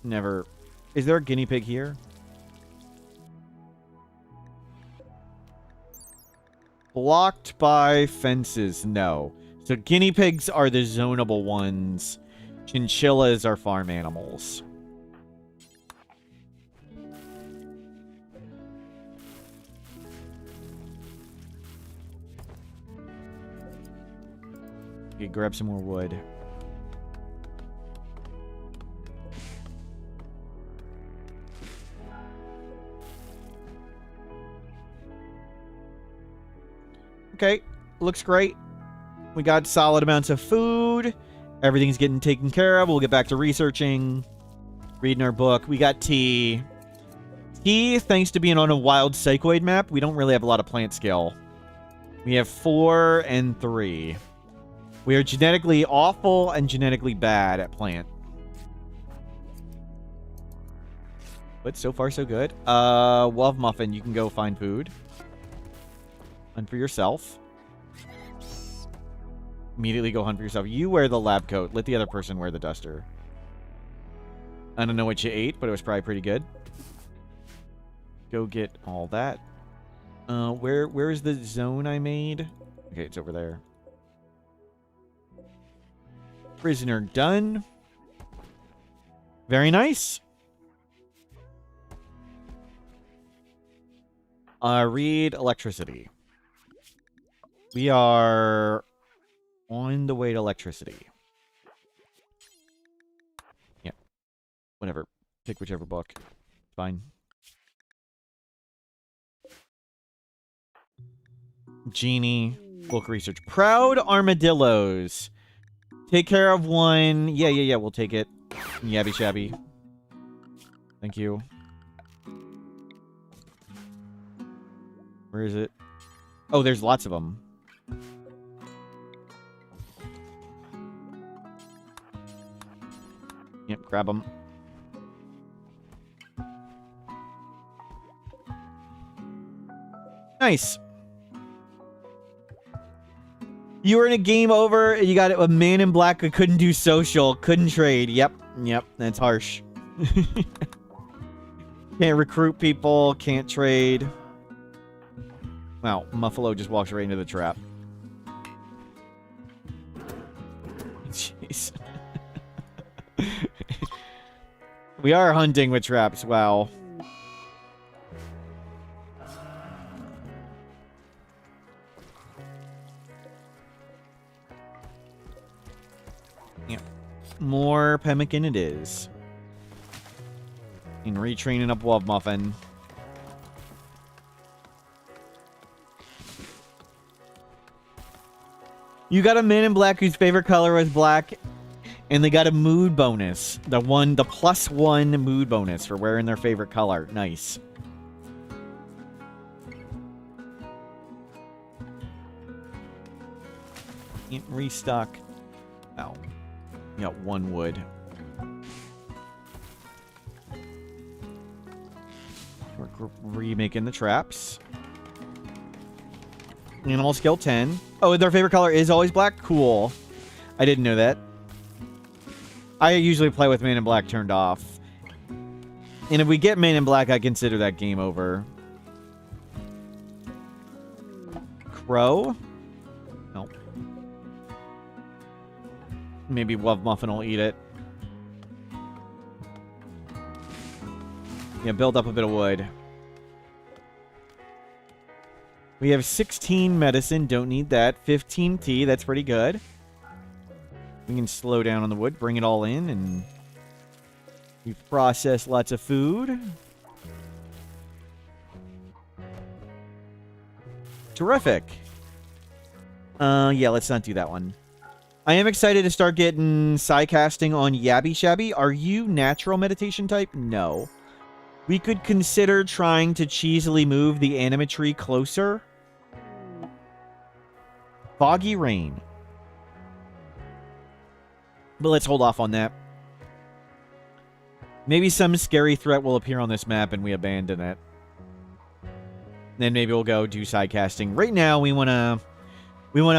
Never. Is there a guinea pig here? Blocked by fences. No. So guinea pigs are the zonable ones. Chinchillas are farm animals. Okay, grab some more wood. Okay, looks great. We got solid amounts of food. Everything's getting taken care of. We'll get back to researching, reading our book. We got tea. Tea, thanks to being on a wild psychoid map, we don't really have a lot of plant skill. We have 4 and 3. We are genetically awful and genetically bad at plant. But so far, so good. Love Muffin, you can go find food. And for yourself. Immediately go hunt for yourself. You wear the lab coat. Let the other person wear the duster. I don't know what you ate, but it was probably pretty good. Go get all that. Where is the zone I made? Okay, it's over there. Prisoner done. Very nice. Read electricity. We are on the way to electricity. Yeah. Whatever. Pick whichever book. Fine. Genie. Book research. Proud armadillos. Take care of one. Yeah. We'll take it. Yabby shabby. Thank you. Where is it? Oh, there's lots of them. Yep, grab them. Nice. You were in a game over, you got a man in black who couldn't do social, couldn't trade. Yep, that's harsh. Can't recruit people, can't trade. Wow, Muffalo just walks right into the trap. Jeez. We are hunting with traps, wow. Yeah. More pemmican it is. And retraining up Love Muffin. You got a man in black whose favorite color was black, and they got a mood bonus. The +1 mood bonus for wearing their favorite color. Nice. Can't restock. Oh. You got 1 wood. We're remaking the traps. Animal skill 10. Oh, their favorite color is always black? Cool. I didn't know that. I usually play with Man in Black turned off. And if we get Man in Black, I consider that game over. Crow? Nope. Maybe Love Muffin will eat it. Yeah, build up a bit of wood. We have 16 medicine. Don't need that. 15 tea. That's pretty good. We can slow down on the wood. Bring it all in. And we've processed lots of food. Terrific. Yeah, let's not do that one. I am excited to start getting psi casting on Yabby Shabby. Are you natural meditation type? No. We could consider trying to cheesily move the animatry closer. Foggy rain. But let's hold off on that. Maybe some scary threat will appear on this map and we abandon it. Then maybe we'll go do side casting. Right now we wanna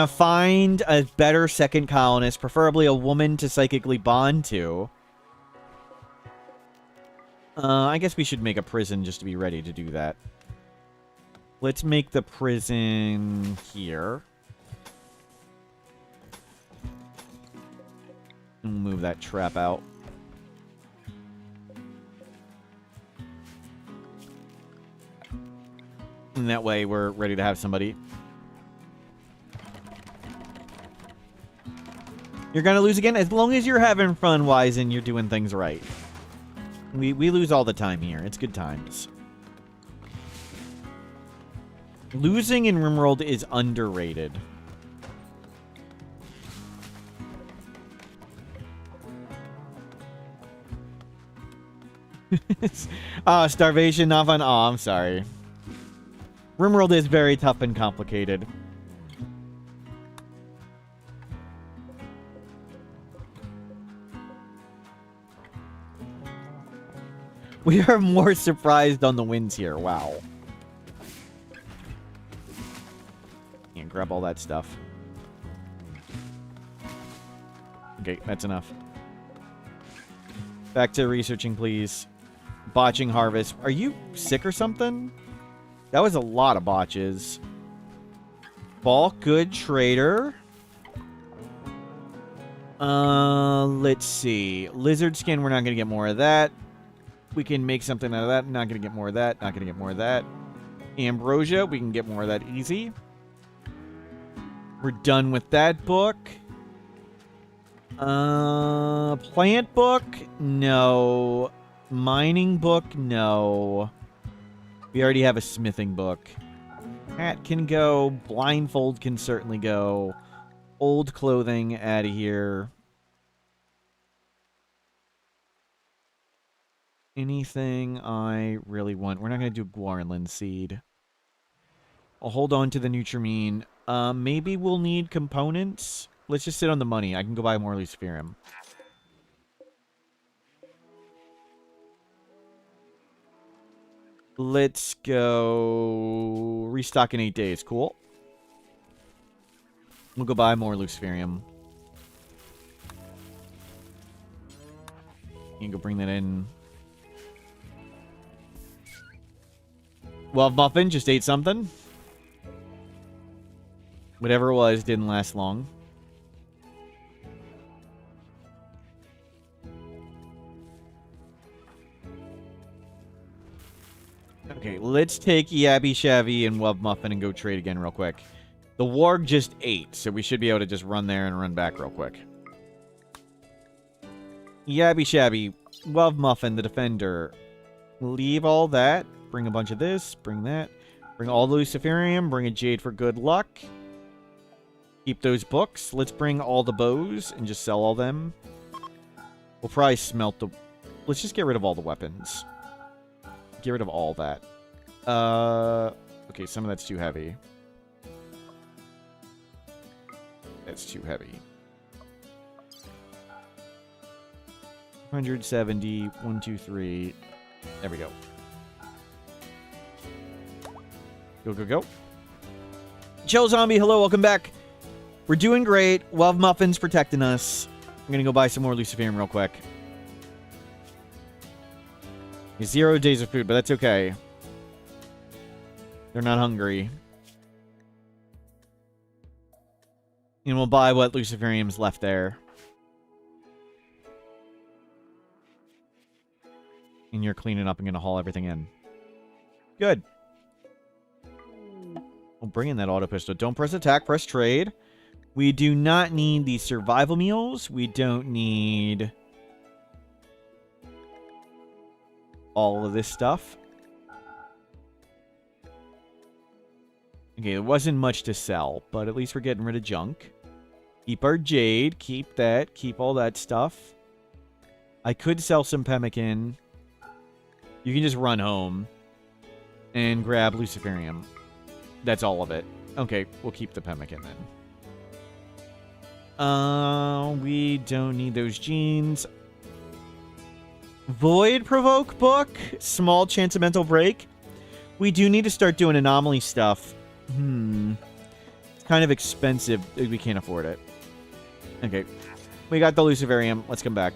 find a better second colonist, preferably a woman to psychically bond to. I guess we should make a prison just to be ready to do that. Let's make the prison here. And move that trap out. And that way we're ready to have somebody. You're gonna lose again? As long as you're having fun, Wise, and you're doing things right. We lose all the time here. It's good times. Losing in RimWorld is underrated. Starvation, not fun. Oh, I'm sorry. RimWorld is very tough and complicated. We are more surprised on the wins here. Wow. And grab all that stuff. Okay, that's enough. Back to researching, please. Botching harvest. Are you sick or something? That was a lot of botches. Bulk good trader. Let's see. Lizard skin, we're not going to get more of that. We can make something out of that. Not going to get more of that. Not going to get more of that. Ambrosia, we can get more of that easy. We're done with that book. Plant book? No. Mining book? No. We already have a smithing book. Hat can go. Blindfold can certainly go. Old clothing out of here. Anything I really want. We're not going to do Guarland seed. I'll hold on to the Nutrimine. Maybe we'll need components. Let's just sit on the money. I can go buy more Luciferium. Let's go restock in 8 days. Cool. We'll go buy more Luciferium. You can go bring that in. Well, Muffin just ate something. Whatever it was didn't last long. Okay, let's take Yabby Shabby and Wub Muffin and go trade again real quick. The Warg just ate, so we should be able to just run there and run back real quick. Yabby Shabby, Wub Muffin, the Defender. Leave all that. Bring a bunch of this. Bring that. Bring all the Luciferium. Bring a Jade for good luck. Keep those books. Let's bring all the bows and just sell all them. We'll probably smelt the... Let's just get rid of all the weapons. Get rid of all that. Okay, some of that's too heavy. That's too heavy. 170, 1, 2, 3. There we go. Go, go, go. Chill Zombie, hello, welcome back. We're doing great. Love Muffin's protecting us. I'm gonna go buy some more Luciferium real quick. 0 days of food, but that's okay. They're not hungry. And we'll buy what Luciferium's left there. And you're cleaning up and gonna haul everything in. Good. We'll bring in that auto pistol. Don't press attack, press trade. We do not need these survival meals. We don't need all of this stuff. Okay, there wasn't much to sell, but at least we're getting rid of junk. Keep our jade. Keep that. Keep all that stuff. I could sell some pemmican. You can just run home and grab Luciferium. That's all of it. Okay, we'll keep the pemmican then. We don't need those jeans. Void Provoke book. Small chance of mental break. We do need to start doing anomaly stuff. It's kind of expensive. We can't afford it. Okay. We got the Luciferium. Let's come back.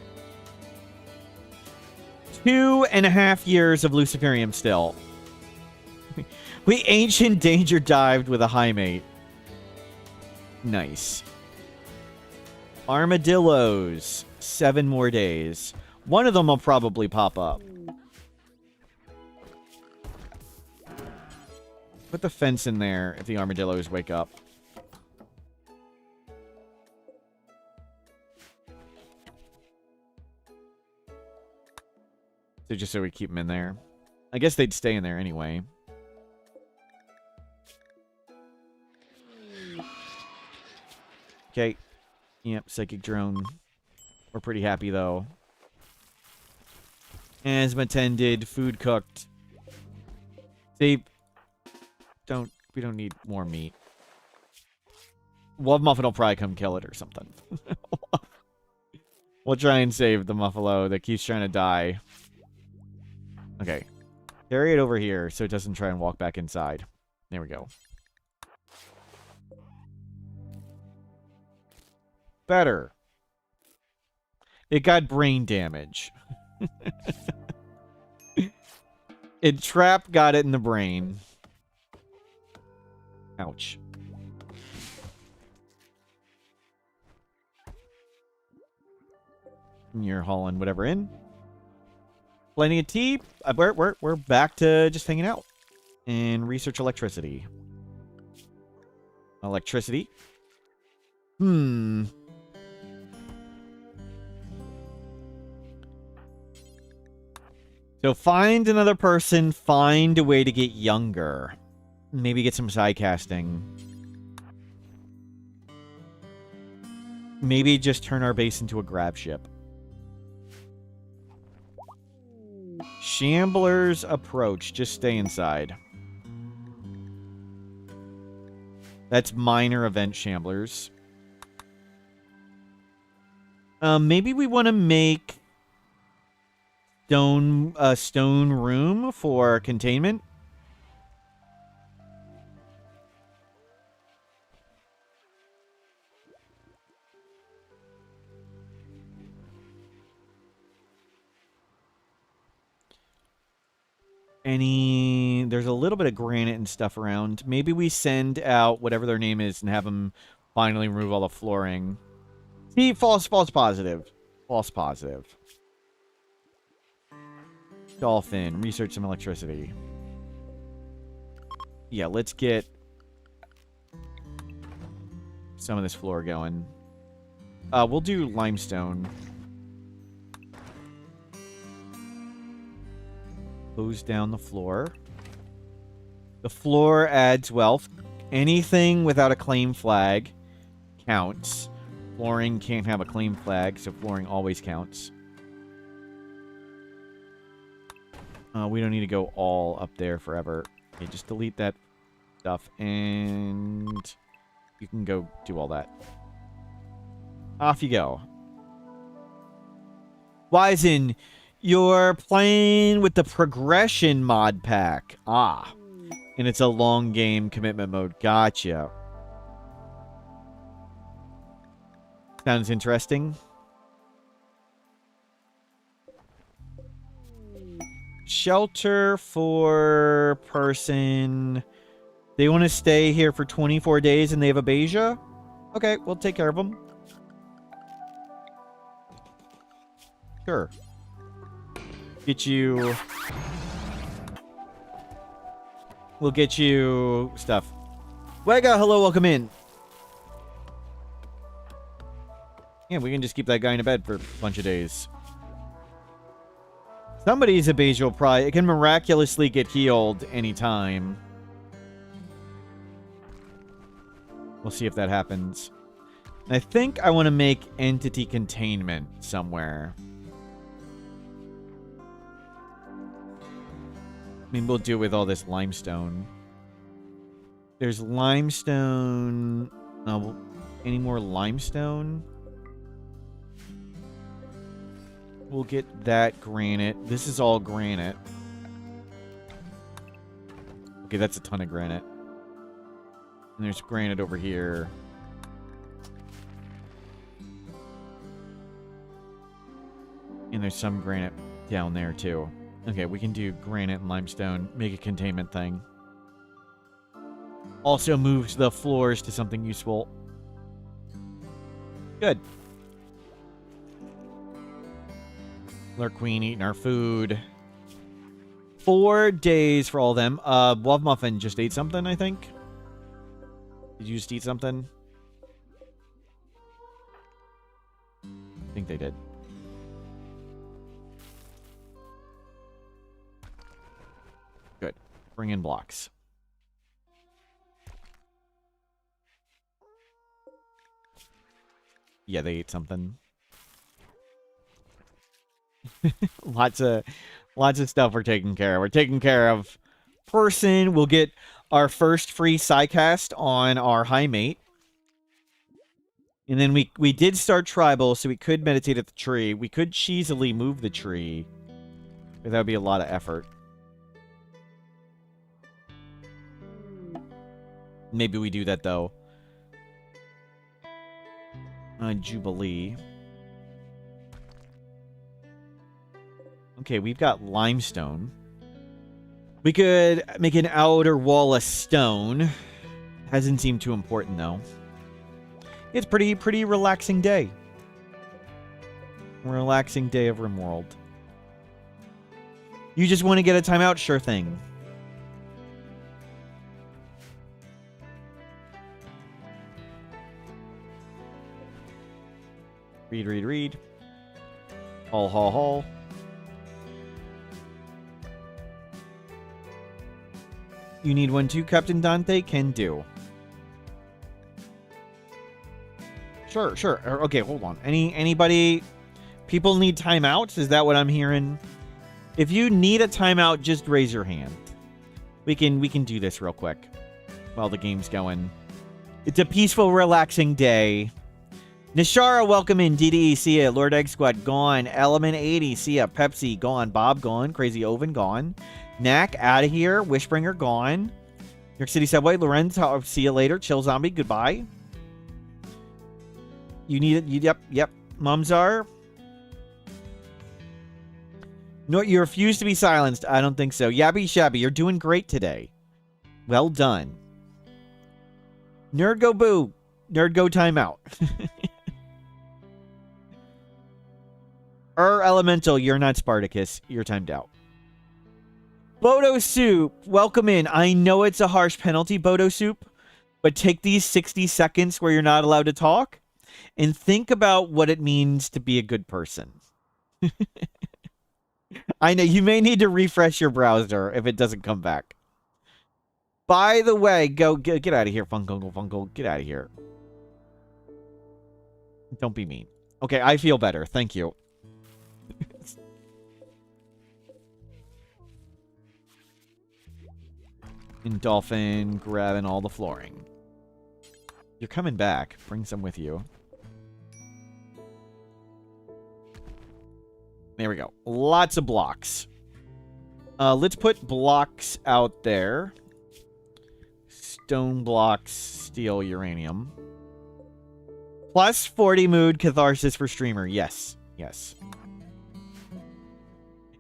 2.5 years of Luciferium still. We ancient danger dived with a high mate. Nice. Armadillos. 7 more days. One of them will probably pop up. Put the fence in there if the armadillos wake up. So just so we keep them in there. I guess they'd stay in there anyway. Okay. Yep, psychic drone. We're pretty happy though. Asthma tended, food cooked. See, we don't need more meat. Love Muffin will probably come kill it or something. We'll try and save the Muffalo that keeps trying to die. Okay. Carry it over here so it doesn't try and walk back inside. There we go. Better. It got brain damage. Trap got it in the brain. Ouch. You're hauling whatever in. Plenty of tea. We're back to just hanging out. And research electricity. Electricity. So find another person, find a way to get younger. Maybe get some side casting. Maybe just turn our base into a grab ship. Shambler's approach. Just stay inside. That's minor event shamblers. Maybe we want to make a stone room for containment. There's a little bit of granite and stuff around. Maybe we send out whatever their name is and have them finally remove all the flooring. See, false positive. False positive. Dolphin, research some electricity. Yeah, let's get some of this floor going. We'll do limestone. Close down the floor. The floor adds wealth. Anything without a claim flag counts. Flooring can't have a claim flag, so flooring always counts. We don't need to go all up there forever. Okay, just delete that stuff, and you can go do all that. Off you go. Wizen, you're playing with the progression mod pack. Ah. And it's a long game commitment mode. Gotcha. Sounds interesting. Shelter for person. They want to stay here for 24 days and they have a Beja? Okay, we'll take care of them. Sure. Get you... We'll get you stuff. Wega, hello, welcome in. Yeah, we can just keep that guy in a bed for a bunch of days. Somebody's a Beja Pride. It can miraculously get healed anytime. We'll see if that happens. And I think I want to make entity containment somewhere. I mean, we'll do with all this limestone. There's limestone. Any more limestone? We'll get that granite. This is all granite. Okay, that's a ton of granite. And there's granite over here. And there's some granite down there, too. Okay, we can do granite and limestone. Make a containment thing. Also moves the floors to something useful. Good. Lurk Queen eating our food. 4 days for all of them. Love Muffin just ate something, I think. Did you just eat something? I think they did. Good. Bring in blocks. Yeah, they ate something. lots of stuff we're taking care of. We're taking care of person. We'll get our first free sidecast on our high mate. And then we did start tribal, so we could meditate at the tree. We could cheesily move the tree. But that would be a lot of effort. Maybe we do that, though. Jubilee. Okay, we've got limestone. We could make an outer wall of stone. Hasn't seemed too important, though. It's pretty relaxing day. Relaxing day of RimWorld. You just want to get a timeout? Sure thing. Read. Haul. You need one too, Captain Dante? Can do. Sure. Okay, hold on. Anybody? People need timeouts? Is that what I'm hearing? If you need a timeout, just raise your hand. We can do this real quick while the game's going. It's a peaceful, relaxing day. Nishara, welcome in. DDE, see ya. Lord Egg Squad, gone. Element 80, see ya. Pepsi, gone. Bob, gone. Crazy Oven, gone. Knack, out of here. Wishbringer, gone. New York City Subway, Lorenz, see you later. Chill Zombie, goodbye. You need it? Yep. Mumsar. No, you refuse to be silenced. I don't think so. Yabby Shabby, you're doing great today. Well done. Nerd go boo. Nerd go timeout. Elemental, you're not Spartacus. You're timed out. Bodo Soup, welcome in. I know it's a harsh penalty, Bodo Soup, but take these 60 seconds where you're not allowed to talk and think about what it means to be a good person. I know you may need to refresh your browser if it doesn't come back. By the way, get out of here, Funko. Get out of here. Don't be mean. Okay, I feel better. Thank you. And Dolphin grabbing all the flooring. You're coming back. Bring some with you. There we go. Lots of blocks. Let's put blocks out there. Stone blocks, steel, uranium. Plus 40 mood catharsis for streamer. Yes.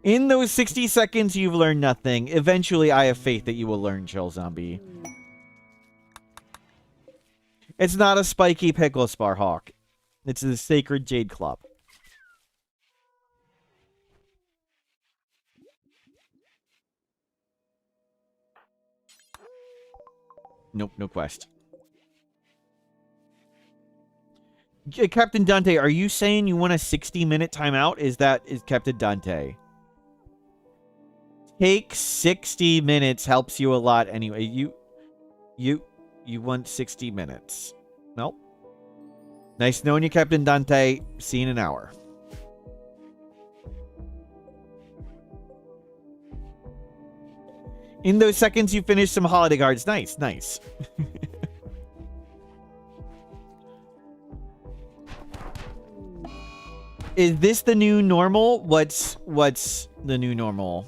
In those 60 seconds, you've learned nothing. Eventually, I have faith that you will learn, Chill Zombie. It's not a spiky pickle, Sparhawk. It's the Sacred Jade Club. Nope, no quest. Captain Dante, are you saying you want a 60-minute timeout? Is Captain Dante? Take 60 minutes helps you a lot anyway. You want 60 minutes. Nope. Nice knowing you, Captain Dante. See you in an hour. In those seconds, you finish some holiday cards. Nice. Is this the new normal? What's the new normal?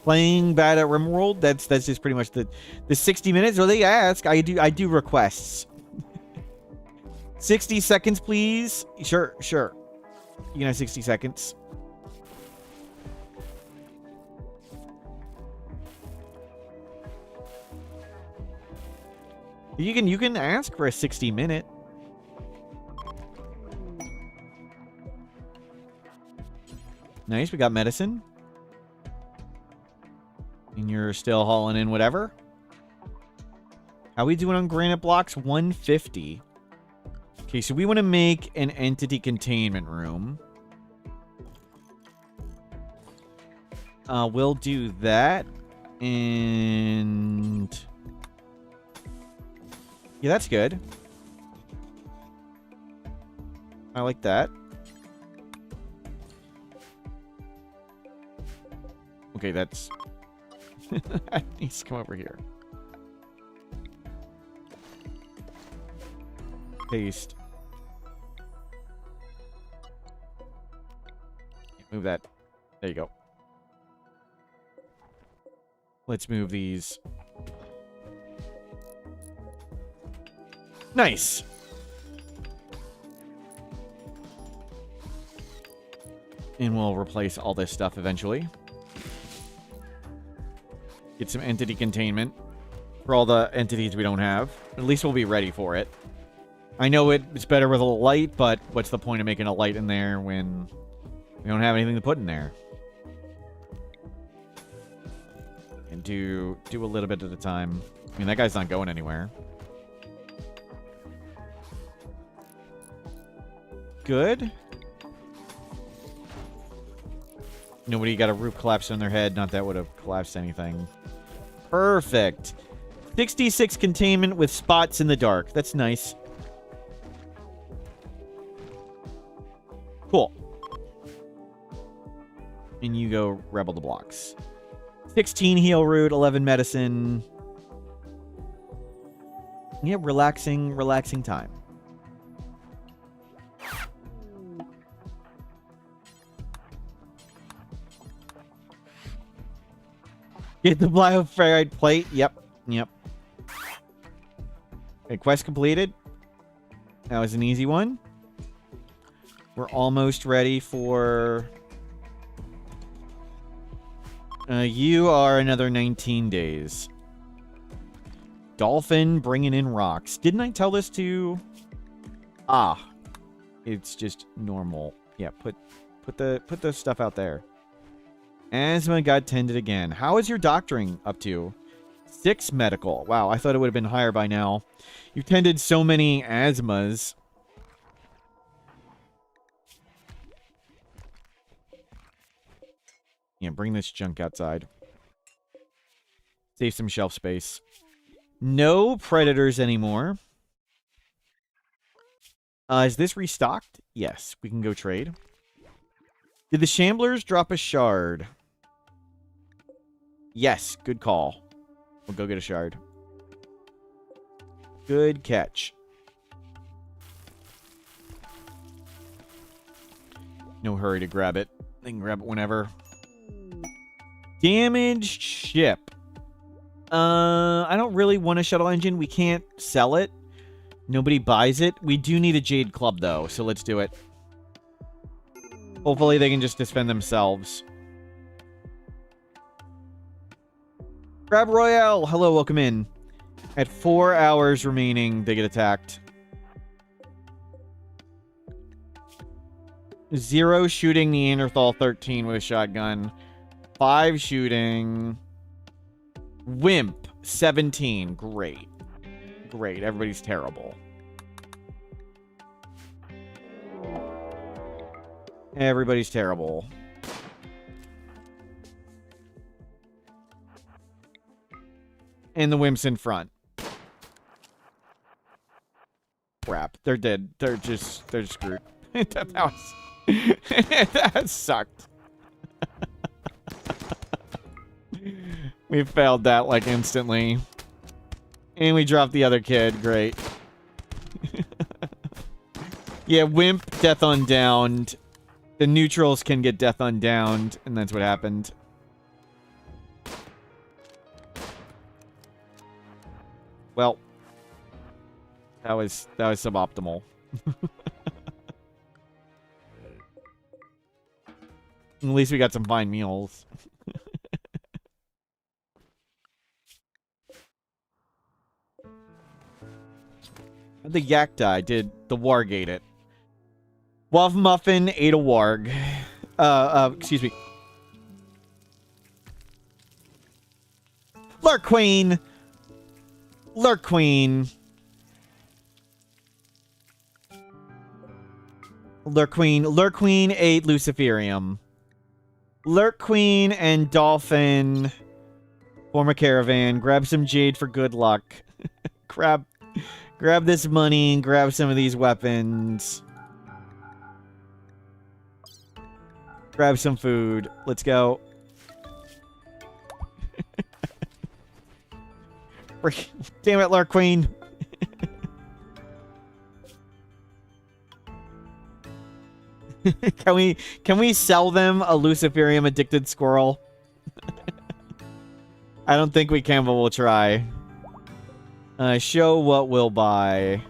Playing bad at RimWorld? That's just pretty much the 60 minutes. Or they ask. I do requests. 60 seconds, please. Sure. You can have 60 seconds. You can ask for a 60-minute. Nice, we got medicine. And you're still hauling in whatever. How we doing on granite blocks? 150. Okay, so we want to make an entity containment room. We'll do that. And yeah, that's good. I like that. Okay, that's... I need to come over here. Paste. Move that. There you go. Let's move these. Nice. And we'll replace all this stuff eventually. Get some entity containment for all the entities we don't have. At least we'll be ready for it. I know it's better with a light, but what's the point of making a light in there when we don't have anything to put in there? And do a little bit at a time. I mean, that guy's not going anywhere. Good. Nobody got a roof collapse on their head. Not that would have collapsed anything. Perfect. 66 containment with spots in the dark. That's nice. Cool. And you go rebel the blocks. 16 heal root, 11 medicine. Yeah, relaxing time. Get the bioferrite plate. Yep. Okay, quest completed. That was an easy one. We're almost ready for... you are another 19 days. Dolphin bringing in rocks. Didn't I tell this to... Ah. It's just normal. Yeah, put the stuff out there. Asthma got tended again. How is your doctoring up to? 6 medical. Wow, I thought it would have been higher by now. You've tended so many asthmas. Yeah, bring this junk outside. Save some shelf space. No predators anymore. Is this restocked? Yes, we can go trade. Did the Shamblers drop a shard? Yes, good call. We'll go get a shard. Good catch. No hurry to grab it. They can grab it whenever. Damaged ship. I don't really want a shuttle engine. We can't sell it. Nobody buys it. We do need a Jade Club, though, so let's do it. Hopefully they can just defend themselves. Crab Royale. Hello, welcome in. At 4 hours remaining, they get attacked. 0 shooting Neanderthal 13 with a shotgun. 5 shooting. Wimp 17. Great. Great. Everybody's terrible. Everybody's terrible. And the Wimp's in front. Crap. They're dead. They're screwed. That sucked. We failed that like instantly. And we dropped the other kid. Great. Yeah, Wimp, death undowned. The neutrals can get death undowned, and that's what happened. Well, that was suboptimal. At least we got some fine meals. The yak die. Did the warg ate it? Waff Muffin ate a warg. Excuse me. Lurqueen. Lurqueen. Lurqueen ate Luciferium. Lurqueen and Dolphin form a caravan. Grab some jade for good luck. Grab this money and grab some of these weapons. Grab some food. Let's go. Damn it, Lurqueen. Can we sell them a Luciferium addicted squirrel? I don't think we can, but we'll try. Show what we'll buy.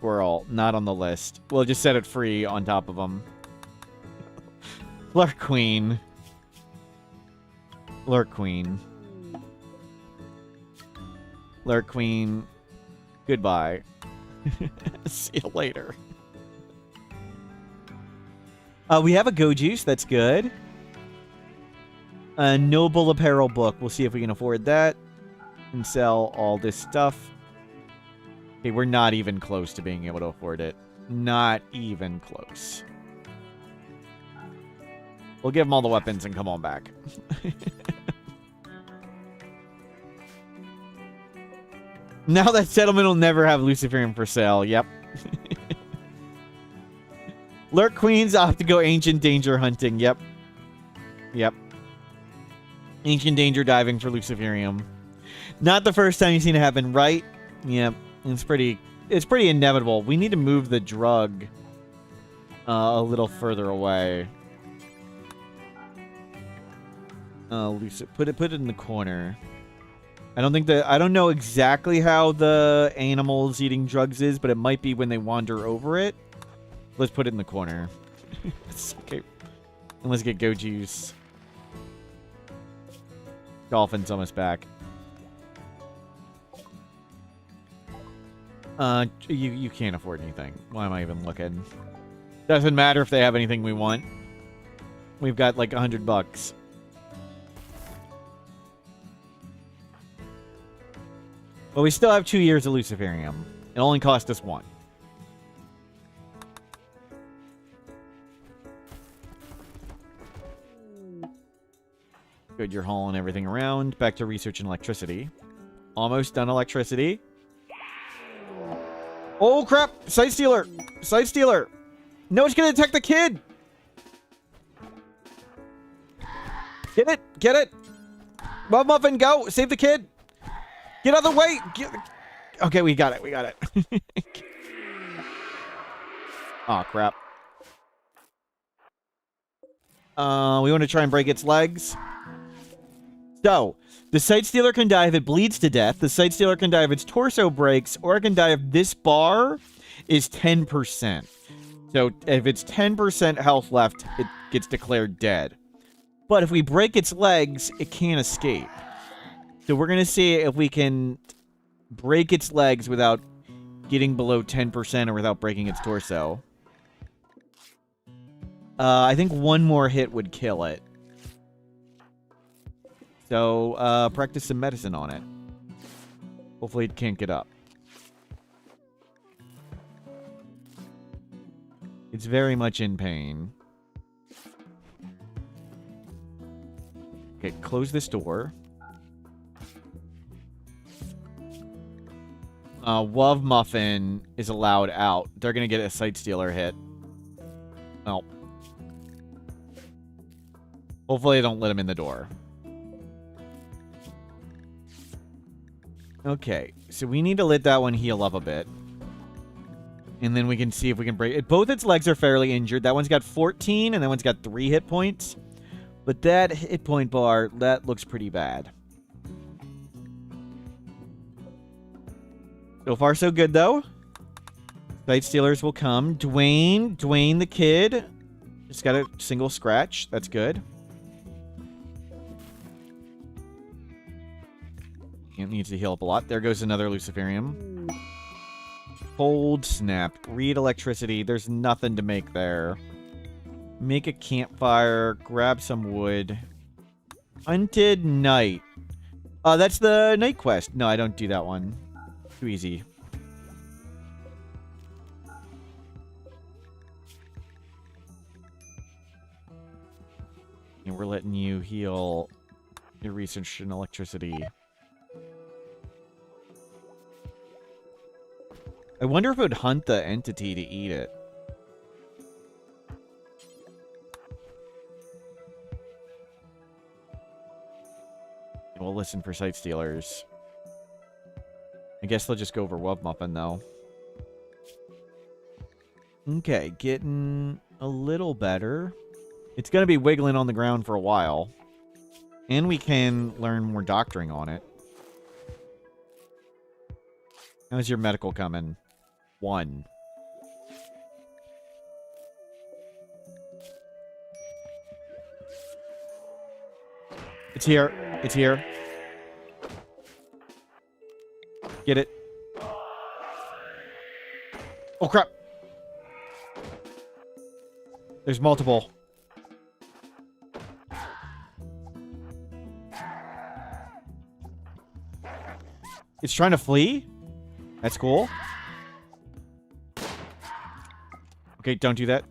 Squirrel, not on the list. We'll just set it free on top of them. Lurk Queen. Lurk Queen. Lurk Queen. Goodbye. See you later. We have a Go Juice. That's good. A Noble Apparel book. We'll see if we can afford that. And sell all this stuff. Okay, we're not even close to being able to afford it. Not even close. We'll give them all the weapons and come on back. Now that settlement will never have Luciferium for sale. Yep. Lurk Queens, I'll have to go Ancient Danger hunting. Yep. Yep. Ancient Danger diving for Luciferium. Not the first time you've seen it happen, right? Yep. It's pretty inevitable. We need to move the drug a little further away. Put it in the corner. I don't know exactly how the animals eating drugs is, but it might be when they wander over it. Let's put it in the corner. Okay. And let's get Go Juice. Dolphin's almost back. You can't afford anything. Why am I even looking? Doesn't matter if they have anything we want. We've got like $100. But we still have 2 years of Luciferium. It only cost us 1. Good, you're hauling everything around. Back to research and electricity. Almost done electricity. Oh, crap! Site Stealer! Site Stealer! No, it's gonna attack the kid! Get it! Get it! Well, Muffin, go! Save the kid! Get out of the way! Okay, we got it. We got it. Oh, crap. We want to try and break its legs. So, the Site Stealer can die if it bleeds to death. The Site Stealer can die if its torso breaks, or it can die if this bar is 10%. So, if it's 10% health left, it gets declared dead. But if we break its legs, it can't escape. So we're going to see if we can break its legs without getting below 10% or without breaking its torso. I think one more hit would kill it. So, practice some medicine on it. Hopefully it can't get up. It's very much in pain. Okay, close this door. Love Muffin is allowed out. They're gonna get a Site Stealer hit. Well. Hopefully they don't let him in the door. Okay, so we need to let that one heal up a bit. And then we can see if we can break it. Both its legs are fairly injured. That one's got 14, and that one's got 3 hit points. But that hit point bar, that looks pretty bad. So far, so good, though. Site Stealers will come. Dwayne the kid. Just got a single scratch. That's good. It needs to heal up a lot. There goes another Luciferium. Cold snap. Read electricity. There's nothing to make there. Make a campfire. Grab some wood. Hunted night. That's the night quest. No, I don't do that one. Too easy. And we're letting you heal your research in electricity. I wonder if it would hunt the entity to eat it. We'll listen for Site Stealers. I guess they'll just go over Wub Muffin, though. Okay, getting a little better. It's going to be wiggling on the ground for a while. And we can learn more doctoring on it. How's your medical coming? 1. It's here. It's here. Get it. Oh, crap. There's multiple. It's trying to flee? That's cool. Okay, don't do that.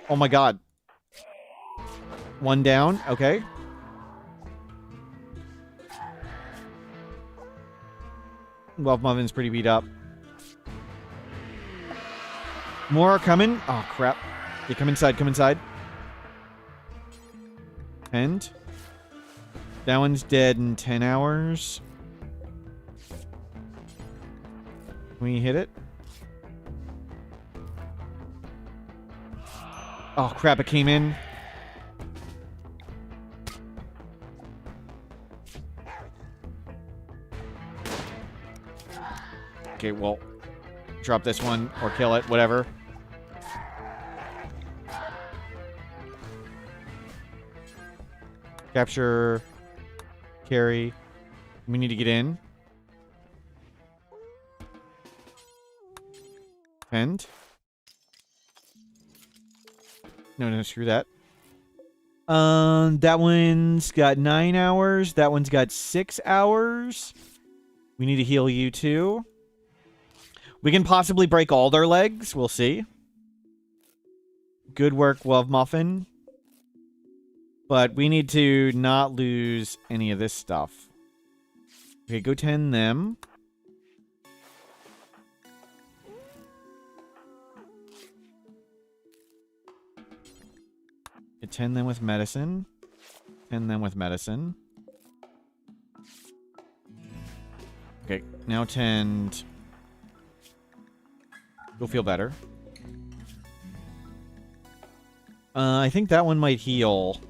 Oh my god. One down. Okay. Well, Muffin's pretty beat up. More are coming. Oh, crap. Okay, come inside. Come inside. And that one's dead in 10 hours. Can we hit it? Oh, crap. It came in. Okay, well, drop this one or kill it, whatever. Capture, carry. We need to get in. Fend. No, screw that. That one's got 9 hours. That one's got 6 hours. We need to heal you too. We can possibly break all their legs. We'll see. Good work, Love Muffin. But we need to not lose any of this stuff. Okay, go 10 them. Get 10 them with medicine. 10 them with medicine. Okay, now 10. You'll feel better. I think that one might heal.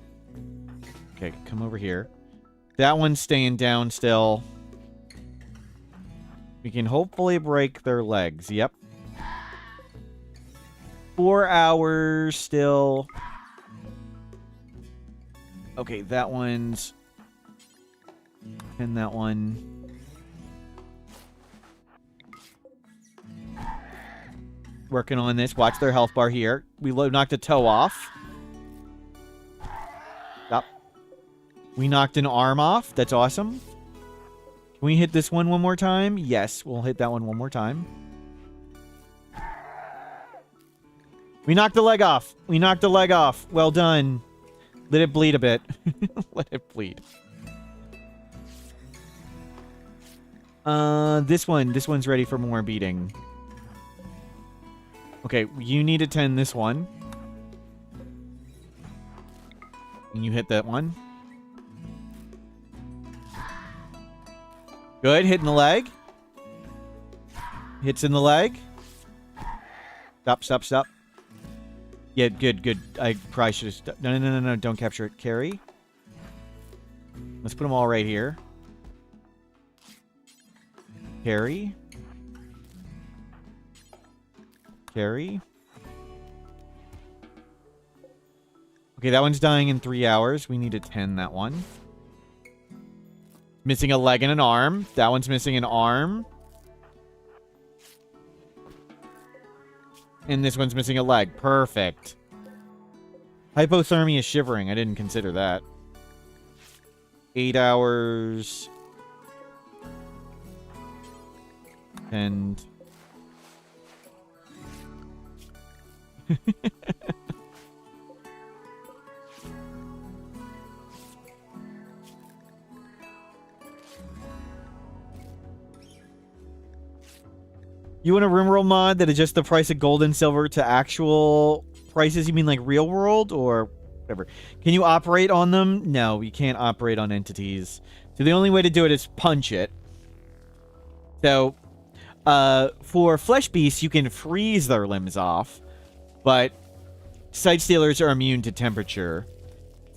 Okay, come over here. That one's staying down still. We can hopefully break their legs. Yep. 4 hours still. Okay, that one's... And that one... Working on this. Watch their health bar here. We knocked a toe off. Stop. We knocked an arm off. That's awesome. Can we hit this one more time? Yes, we'll hit that one more time. We knocked the leg off. We knocked the leg off. Well done. Let it bleed a bit. Let it bleed. This one's ready for more beating. Okay, you need to tend this one. And you hit that one. Good, hitting the leg. Hits in the leg. Stop, stop, stop. Yeah, good, good. I probably should have... No, don't capture it. Carry. Let's put them all right here. Carry. Carry. Okay, that one's dying in 3 hours. We need to tend that one. Missing a leg and an arm. That one's missing an arm. And this one's missing a leg. Perfect. Hypothermia shivering. I didn't consider that. 8 hours. And... You want a rimroll mod that adjusts the price of gold and silver to actual prices? You mean like real world or whatever? Can you operate on them? No, you can't operate on entities. So the only way to do it is punch it. So, for flesh beasts, you can freeze their limbs off, but Sight Stealers are immune to temperature.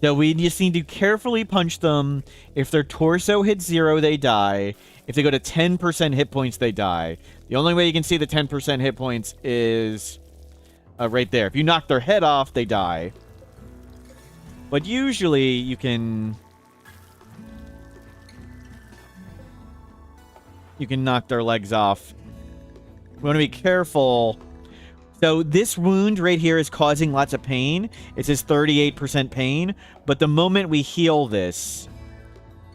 So we just need to carefully punch them. If their torso hits 0, they die. If they go to 10% hit points, they die. The only way you can see the 10% hit points is right there. If you knock their head off, they die. But usually you can knock their legs off. We want to be careful. So this wound right here is causing lots of pain. It says 38% pain, but the moment we heal this,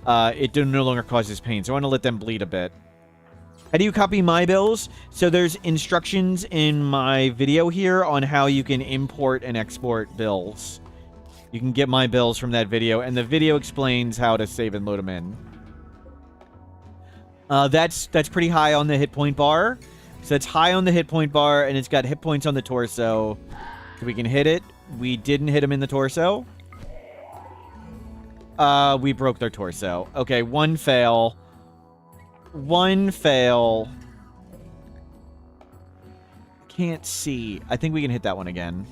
it no longer causes pain. So I want to let them bleed a bit. How do you copy my bills? So there's instructions in my video here on how you can import and export bills. You can get my bills from that video, and the video explains how to save and load them in. That's pretty high on the hit point bar. So it's high on the hit point bar, and it's got hit points on the torso. So we can hit it. We didn't hit him in the torso. We broke their torso. Okay, one fail. One fail. Can't see. I think we can hit that one again.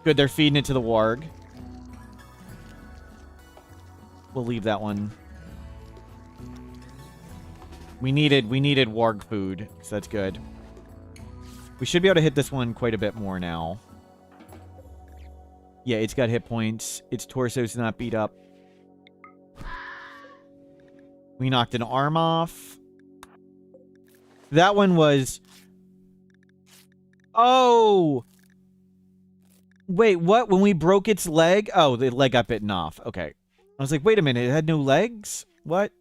Good, they're feeding it to the warg. We'll leave that one. We needed warg food, so that's good. We should be able to hit this one quite a bit more now. Yeah, it's got hit points. Its torso's not beat up. We knocked an arm off. That one was... Oh! Wait, what? When we broke its leg? Oh, the leg got bitten off. Okay. I was like, wait a minute, it had no legs? What?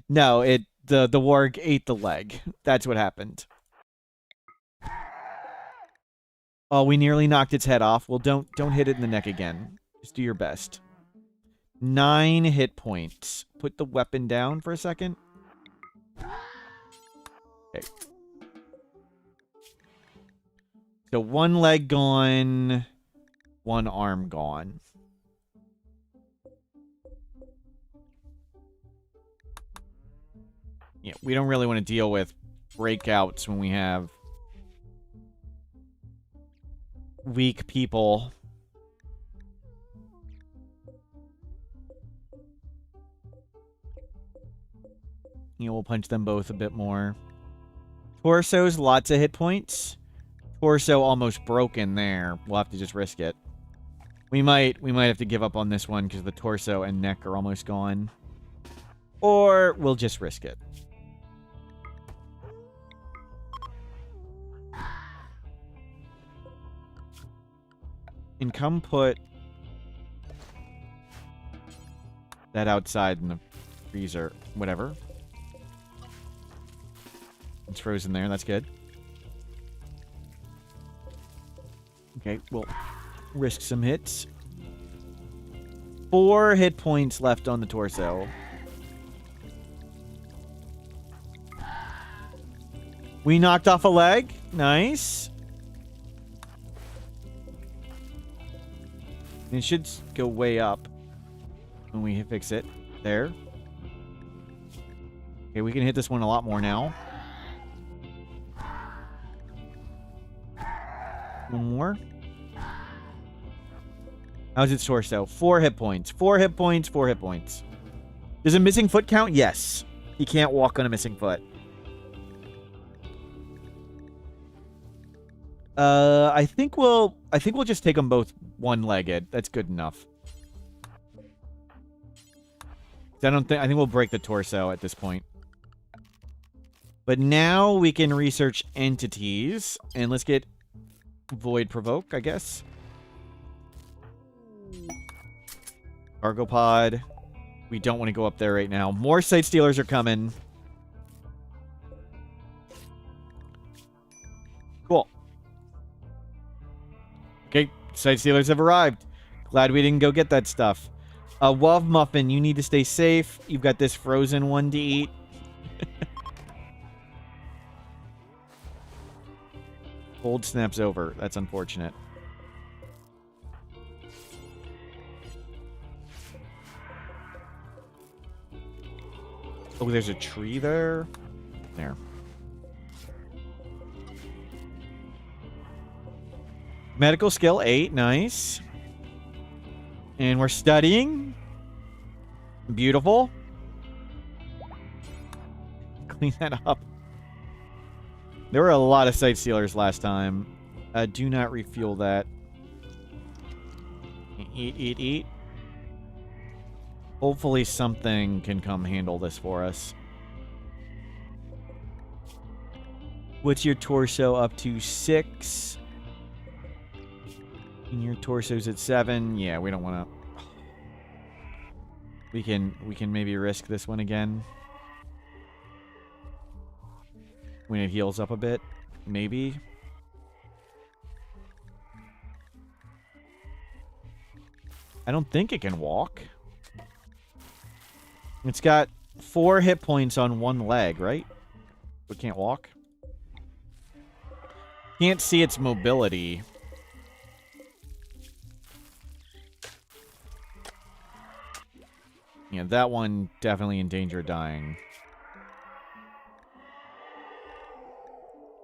No, the warg ate the leg. That's what happened. Oh, we nearly knocked its head off. Well, don't hit it in the neck again. Just do your best. 9 hit points. Put the weapon down for a second. Okay. So 1 leg gone, 1 arm gone. Yeah, we don't really want to deal with breakouts when we have weak people. You know, we'll punch them both a bit more. Torso's lots of hit points. Torso almost broken there. We'll have to just risk it. We might have to give up on this one because the torso and neck are almost gone. Or we'll just risk it. And come put that outside in the freezer. Whatever. It's frozen there. That's good. Okay, we'll risk some hits. 4 hit points left on the torso. We knocked off a leg. Nice. It should go way up when we fix it. There. Okay, we can hit this one a lot more now. One more. How's its torso? 4 hit points. 4 hit points. 4 hit points. Does a missing foot count? Yes. He can't walk on a missing foot. I think we'll just take them both one-legged. That's good enough. I think we'll break the torso at this point. But now we can research entities, and let's get Void Provoke, I guess. Cargo pod. We don't want to go up there right now. More Site Stealers are coming. Cool. Okay, Site Stealers have arrived. Glad we didn't go get that stuff. Wav Muffin, you need to stay safe. You've got this frozen one to eat. Cold snaps over. That's unfortunate. Oh, there's a tree there. There. Medical skill 8. Nice. And we're studying. Beautiful. Clean that up. There were a lot of Site Stealers last time. Do not refuel that. Eat, eat, eat. Hopefully something can come handle this for us. What's your torso up to? 6. And your torso's at 7. Yeah, we don't want to. We can maybe risk this one again. When it heals up a bit. Maybe. I don't think it can walk. It's got 4 hit points on 1 leg, right? It can't walk. Can't see its mobility. Yeah, that one definitely in danger of dying.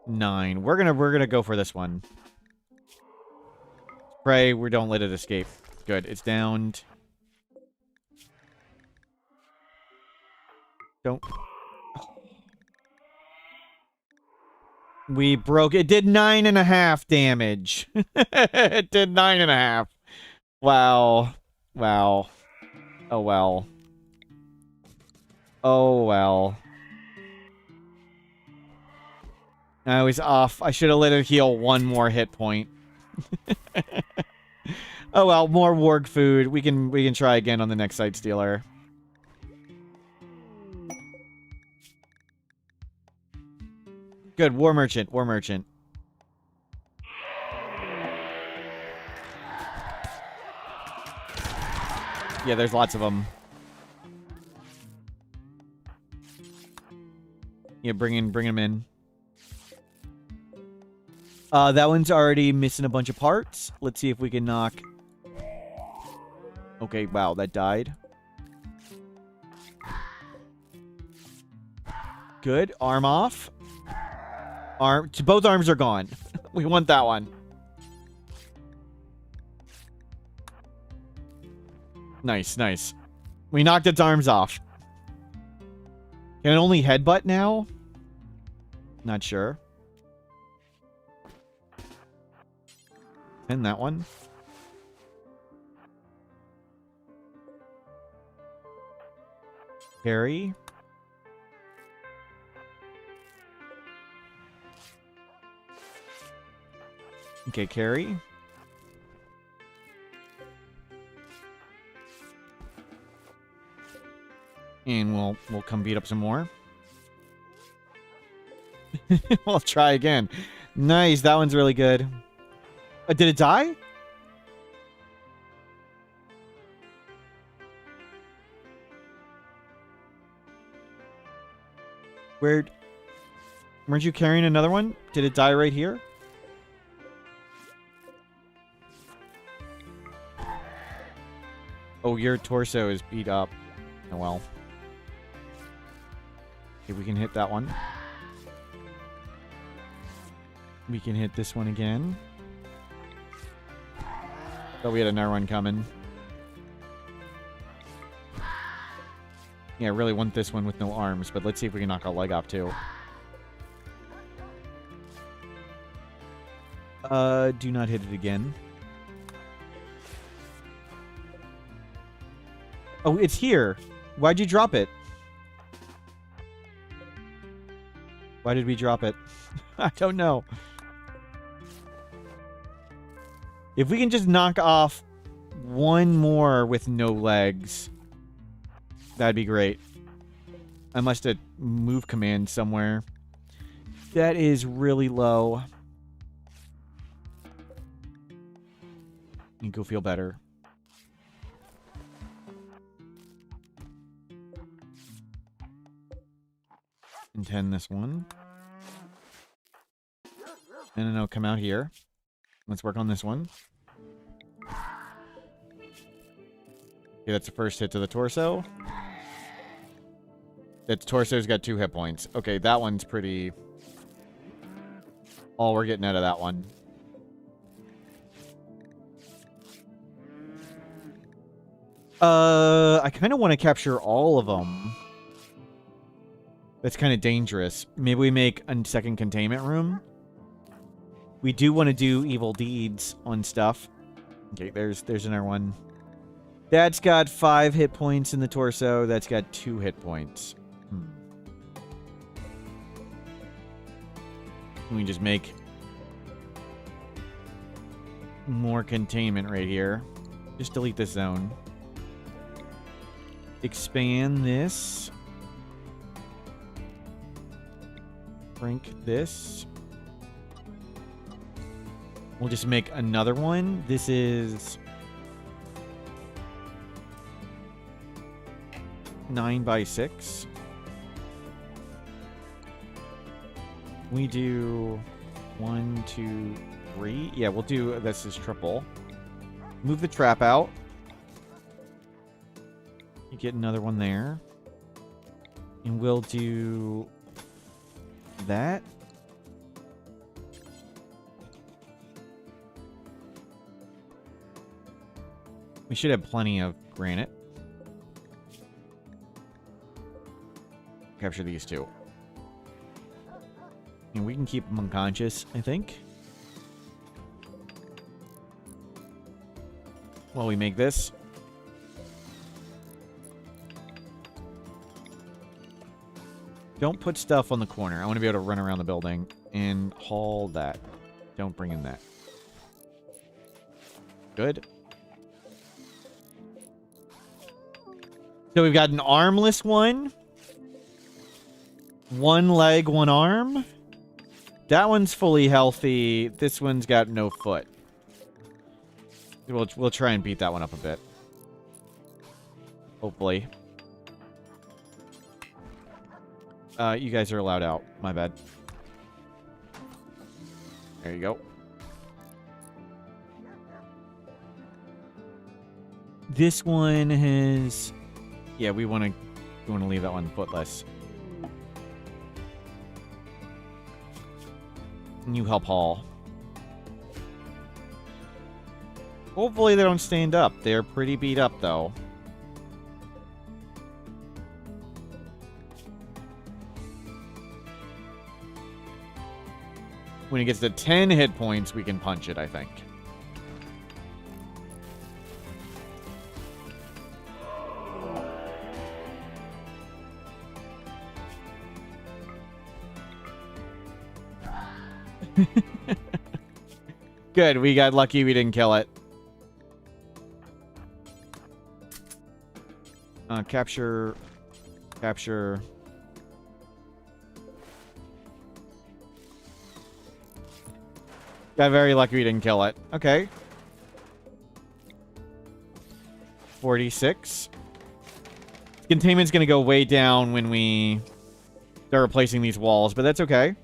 9. We're gonna go for this one. Pray we don't let it escape. Good. It's downed. Don't. We broke. It did 9.5 damage. It did 9.5. Wow. Wow. Oh well. Oh well. I was off. I should have let it heal 1 more hit point. Oh well, more warg food. We can try again on the next Sight Stealer. Good, War Merchant, War Merchant. Yeah, there's lots of them. Yeah, bring them in. That one's already missing a bunch of parts. Let's see if we can knock. Okay, wow, that died. Good, arm off. Both arms are gone. We want that one. Nice, nice. We knocked its arms off. Can it only headbutt now? Not sure. And that one. Carry. Okay, carry. And we'll come beat up some more. We'll try again. Nice, that one's really good. Did it die? Weren't you carrying another one? Did it die right here? Oh, your torso is beat up. Oh well. Okay, we can hit that one. We can hit this one again. Thought we had another one coming. Yeah, I really want this one with no arms, but let's see if we can knock a leg off too. Do not hit it again. Oh, it's here. Why'd you drop it? Why did we drop it? I don't know. If we can just knock off one more with no legs, that'd be great. I must have moved command somewhere. That is really low. You go feel better. Intend this one. No, come out here. Let's work on this one. Okay, that's the first hit to the torso. Its torso's got 2 hit points. Okay, that one's pretty... all we're getting out of that one. I kind of want to capture all of them. That's kind of dangerous. Maybe we make a second containment room. We do want to do evil deeds on stuff. Okay, there's another one. That's got 5 hit points in the torso. That's got 2 hit points. Can we just make more containment right here? Just delete this zone. Expand this. Shrink this. We'll just make another one. This is 9x6. We do 1, 2, 3. Yeah, we'll do this is triple. Move the trap out. You get another one there. And we'll do that. We should have plenty of granite. Capture these two. And we can keep them unconscious, I think. While we make this. Don't put stuff on the corner. I want to be able to run around the building and haul that. Don't bring in that. Good. So we've got an armless one. 1 leg, 1 arm. That one's fully healthy. This one's got no foot. We'll try and beat that one up a bit. Hopefully. You guys are allowed out. My bad. There you go. This one has... Yeah, we want to leave that one footless. And you help haul. Hopefully they don't stand up. They're pretty beat up, though. When it gets to 10 hit points, we can punch it, I think. Good, we got lucky we didn't kill it. Capture. Capture. Got very lucky we didn't kill it. Okay. 46. Containment's gonna go way down when we start replacing these walls, but that's okay.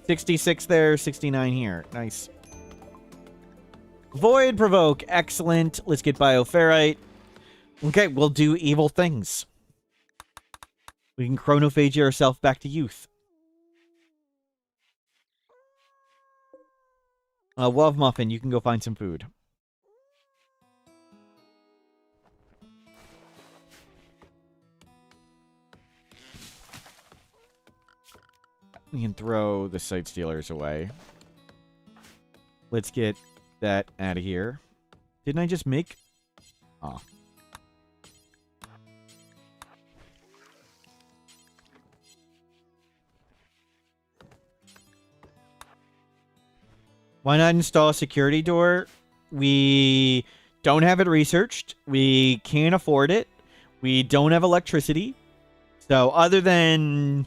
66 there, 69 here. Nice. Void Provoke. Excellent. Let's get Bioferrite. Okay, we'll do evil things. We can chronophagia ourselves back to youth. Love Muffin, you can go find some food. We can throw the Sight Stealers away. Let's get that out of here. Didn't I just make... Oh. Why not install a security door? We don't have it researched. We can't afford it. We don't have electricity. So other than...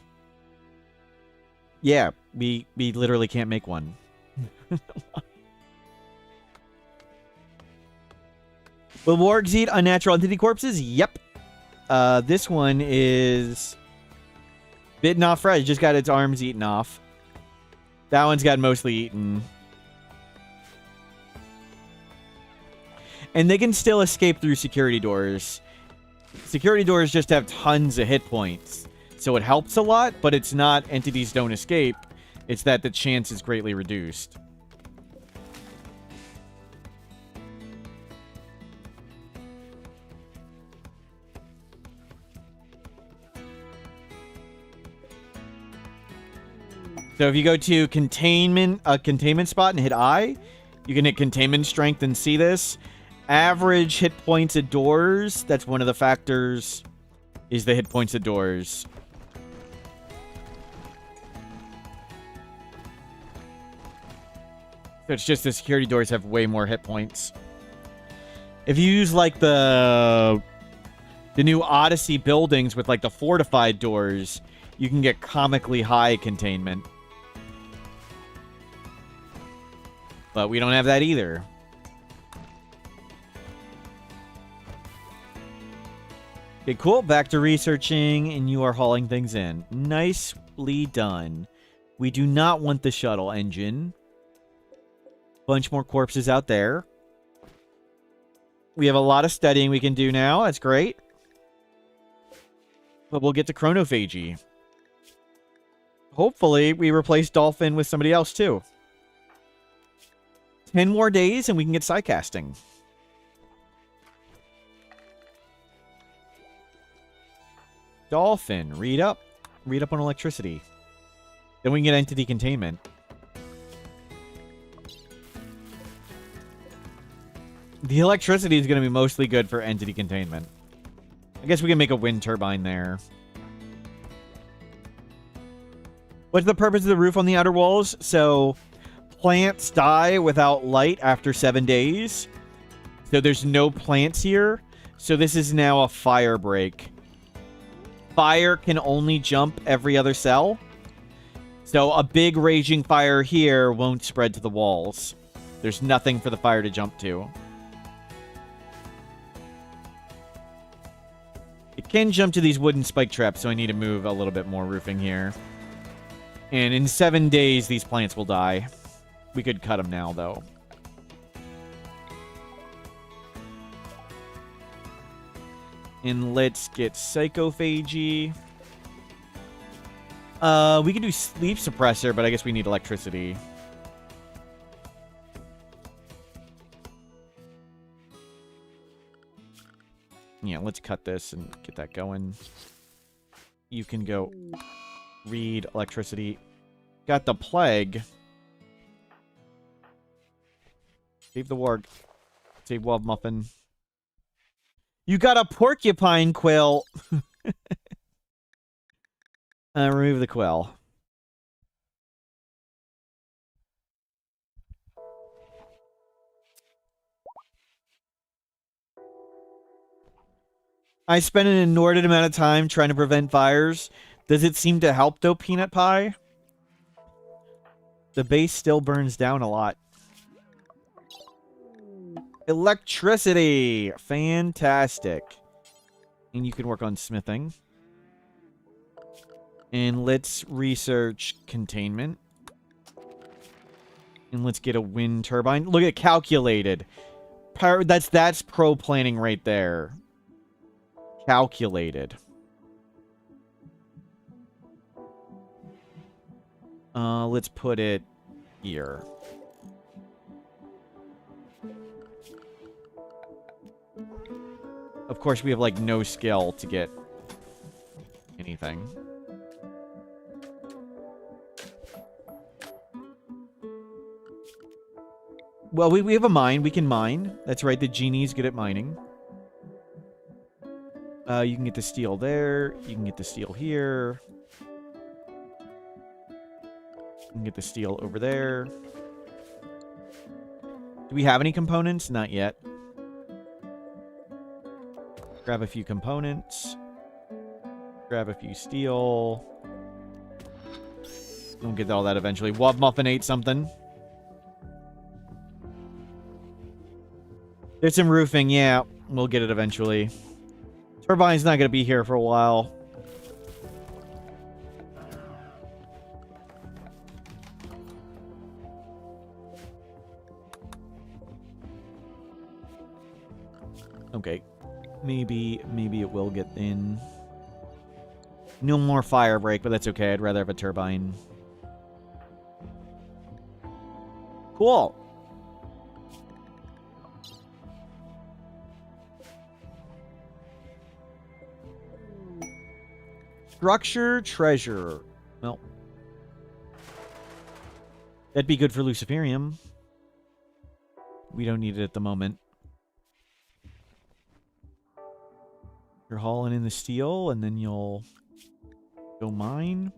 Yeah, we literally can't make one. Will wargs eat unnatural entity corpses? Yep. This one is... bitten off fresh. Just got its arms eaten off. That one's got mostly eaten. And they can still escape through security doors. Security doors just have tons of hit points. So it helps a lot, but it's not entities don't escape. It's that the chance is greatly reduced. So if you go to containment spot and hit I, you can hit containment strength and see this. Average hit points at doors. That's one of the factors, is the hit points at doors. So it's just the security doors have way more hit points. If you use like the new Odyssey buildings with like the fortified doors, you can get comically high containment. But we don't have that either. Okay, cool. Back to researching, and you are hauling things in. Nicely done. We do not want the shuttle engine. Bunch more corpses out there. We have a lot of studying we can do now. That's great. But we'll get to chronophagy. Hopefully, we replace Dolphin with somebody else, too. 10 more days, and we can get sidecasting. Dolphin, read up. Read up on electricity. Then we can get entity containment. The electricity is going to be mostly good for entity containment. I guess we can make a wind turbine there. What's the purpose of the roof on the outer walls? So, plants die without light after 7 days. So there's no plants here. So this is now a fire break. Fire can only jump every other cell. So a big raging fire here won't spread to the walls. There's nothing for the fire to jump to. It can jump to these wooden spike traps, so I need to move a little bit more roofing here. And in 7 days, these plants will die. We could cut them now, though. And let's get psychophagy. We can do sleep suppressor, but I guess we need electricity. Yeah, let's cut this and get that going. You can go read electricity. Got the plague. Save the warg. Save Wub Muffin. You got a porcupine quill. Remove the quill. I spent an inordinate amount of time trying to prevent fires. Does it seem to help, though, Peanut Pie? The base still burns down a lot. Electricity! Fantastic. And you can work on smithing. And let's research containment. And let's get a wind turbine. Look at calculated. That's pro planning right there. Calculated. Let's put it here. Of course, we have, like, no skill to get anything. Well, we have a mine. We can mine. That's right. The genie's good at mining. You can get the steel there. You can get the steel here. You can get the steel over there. Do we have any components? Not yet. Grab a few components. Grab a few steel. We'll get all that eventually. Wub Muffin ate something. There's some roofing, yeah. We'll get it eventually. Turbine's not going to be here for a while. Okay. Maybe it will get in. No more fire break, but that's okay. I'd rather have a turbine. Cool. Structure treasure. Well. That'd be good for Luciferium. We don't need it at the moment. You're hauling in the steel, and then you'll go mine.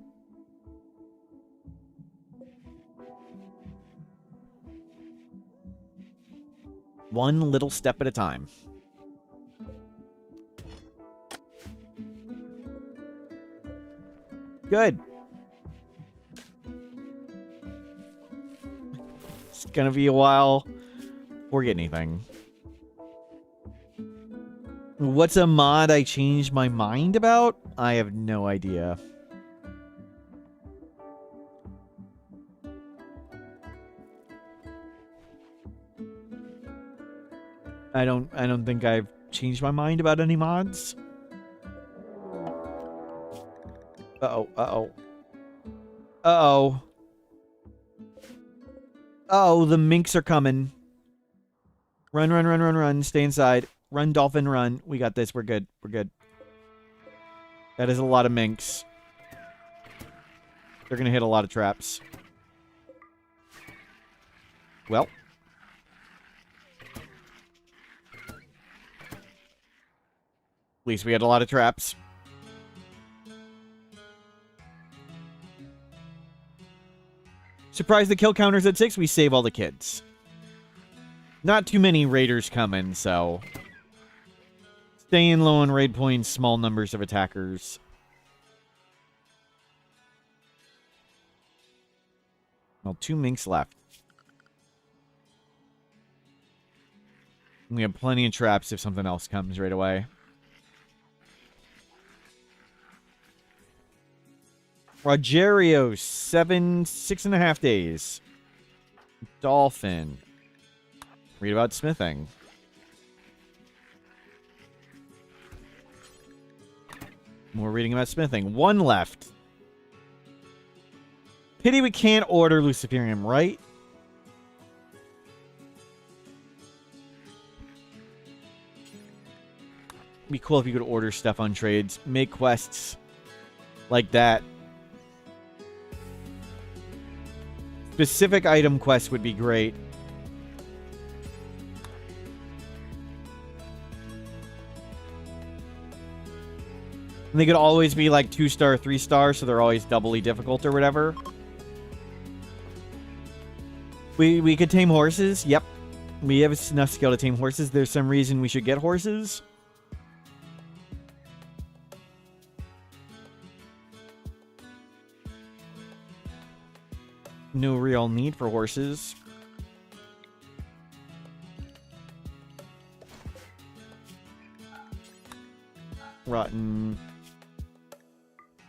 One little step at a time. Good. It's gonna be a while before we get anything. What's a mod I changed my mind about? I have no idea. I don't think I've changed my mind about any mods. Uh-oh, uh-oh. Uh-oh. Uh-oh, the minks are coming. Run, run, run, run, run. Stay inside. Run, dolphin, run. We got this. We're good. We're good. That is a lot of minks. They're going to hit a lot of traps. Well. At least we had a lot of traps. Surprised the kill counter's at 6. We save all the kids. Not too many raiders coming, so... Staying low on raid points, small numbers of attackers. Well, 2 minks left. We have plenty of traps if something else comes right away. Rogerio, 6.5 days. Dolphin. Read about smithing. More reading about smithing. 1 left. Pity we can't order Luciferium, right? It'd be cool if you could order stuff on trades. Make quests like that. Specific item quests would be great. And they could always be like 2-star, 3-star, so they're always doubly difficult or whatever. We could tame horses. Yep. We have enough skill to tame horses. There's some reason we should get horses. No real need for horses. Rotten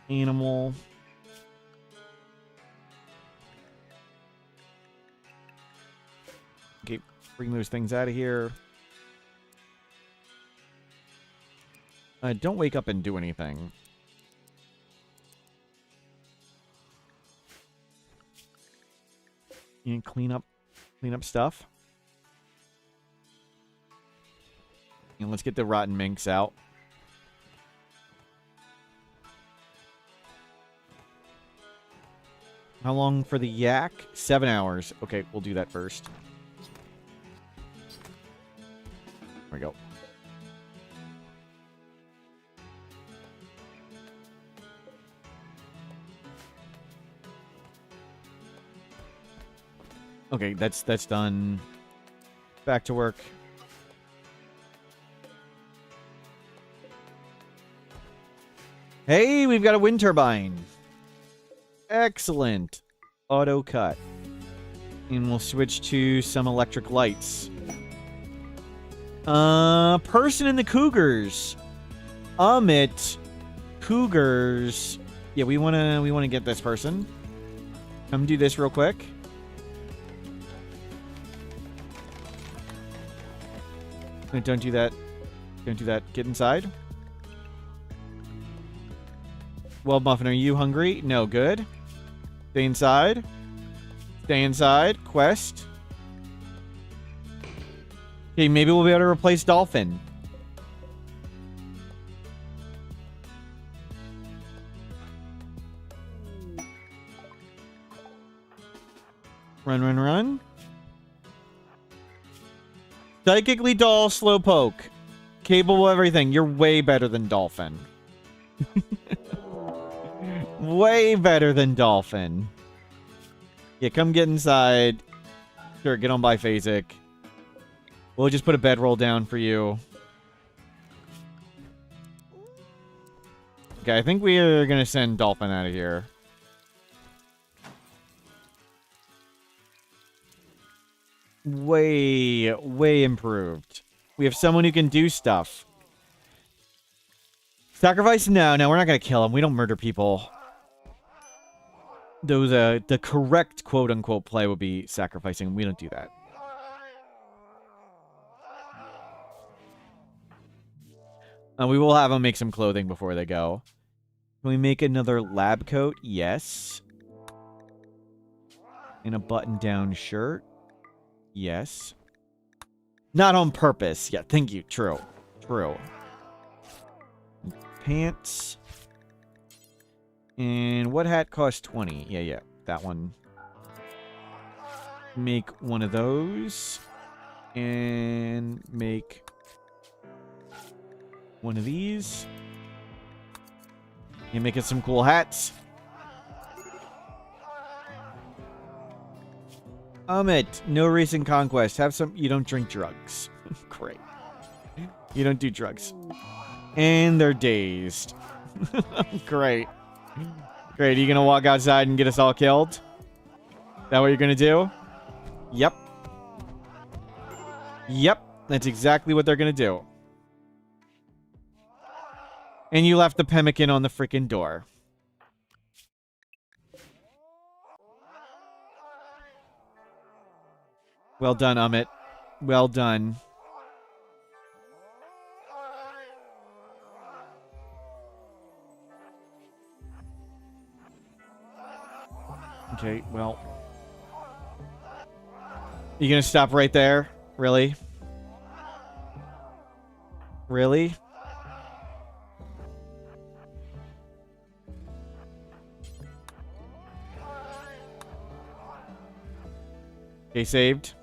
animal. Okay, bring those things out of here. Don't wake up and do anything. And clean up stuff. And let's get the rotten minks out. How long for the yak? 7 hours. Okay, we'll do that first. There we go. Okay, that's done. Back to work. Hey, we've got a wind turbine. Excellent. Auto cut. And we'll switch to some electric lights. Person in the Cougars. Amit. Cougars. Yeah, we wanna get this person. Come do this real quick. Don't do that. Don't do that. Get inside. Well, Muffin, are you hungry? No, good. Stay inside. Stay inside. Quest. Okay, maybe we'll be able to replace Dolphin. Run, run, run. Psychically dull, slowpoke. Capable of everything. You're way better than Dolphin. Way better than Dolphin. Yeah, come get inside. Sure, get on by Phasic. We'll just put a bedroll down for you. Okay, I think we are going to send Dolphin out of here. Way, way improved. We have someone who can do stuff. Sacrifice? No, we're not going to kill him. We don't murder people. Though the correct quote-unquote play would be sacrificing. We don't do that. We will have them make some clothing before they go. Can we make another lab coat? Yes. And a button-down shirt? Yes. Not on purpose. Yeah, thank you. True. True. Pants. And what hat costs 20? Yeah. That one. Make one of those. And make one of these. And make us some cool hats. Amit, no recent conquest. Have some. You don't drink drugs. Great. You don't do drugs. And they're dazed. Great. Great. Are you gonna walk outside and get us all killed? Is that what you're gonna do? Yep. Yep. That's exactly what they're gonna do. And you left the pemmican on the freaking door. Well done, Amit. Well done. Okay, well. You gonna stop right there? Really? Really? Okay, saved.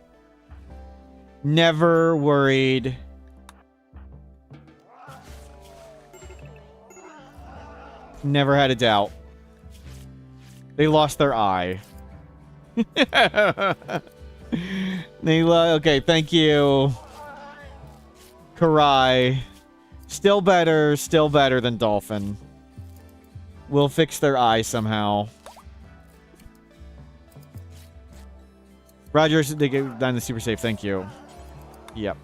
Never worried. Never had a doubt. They lost their eye. Okay, thank you. Karai. Still better than Dolphin. We'll fix their eye somehow. Rogers, they get down the super safe, thank you. Yep.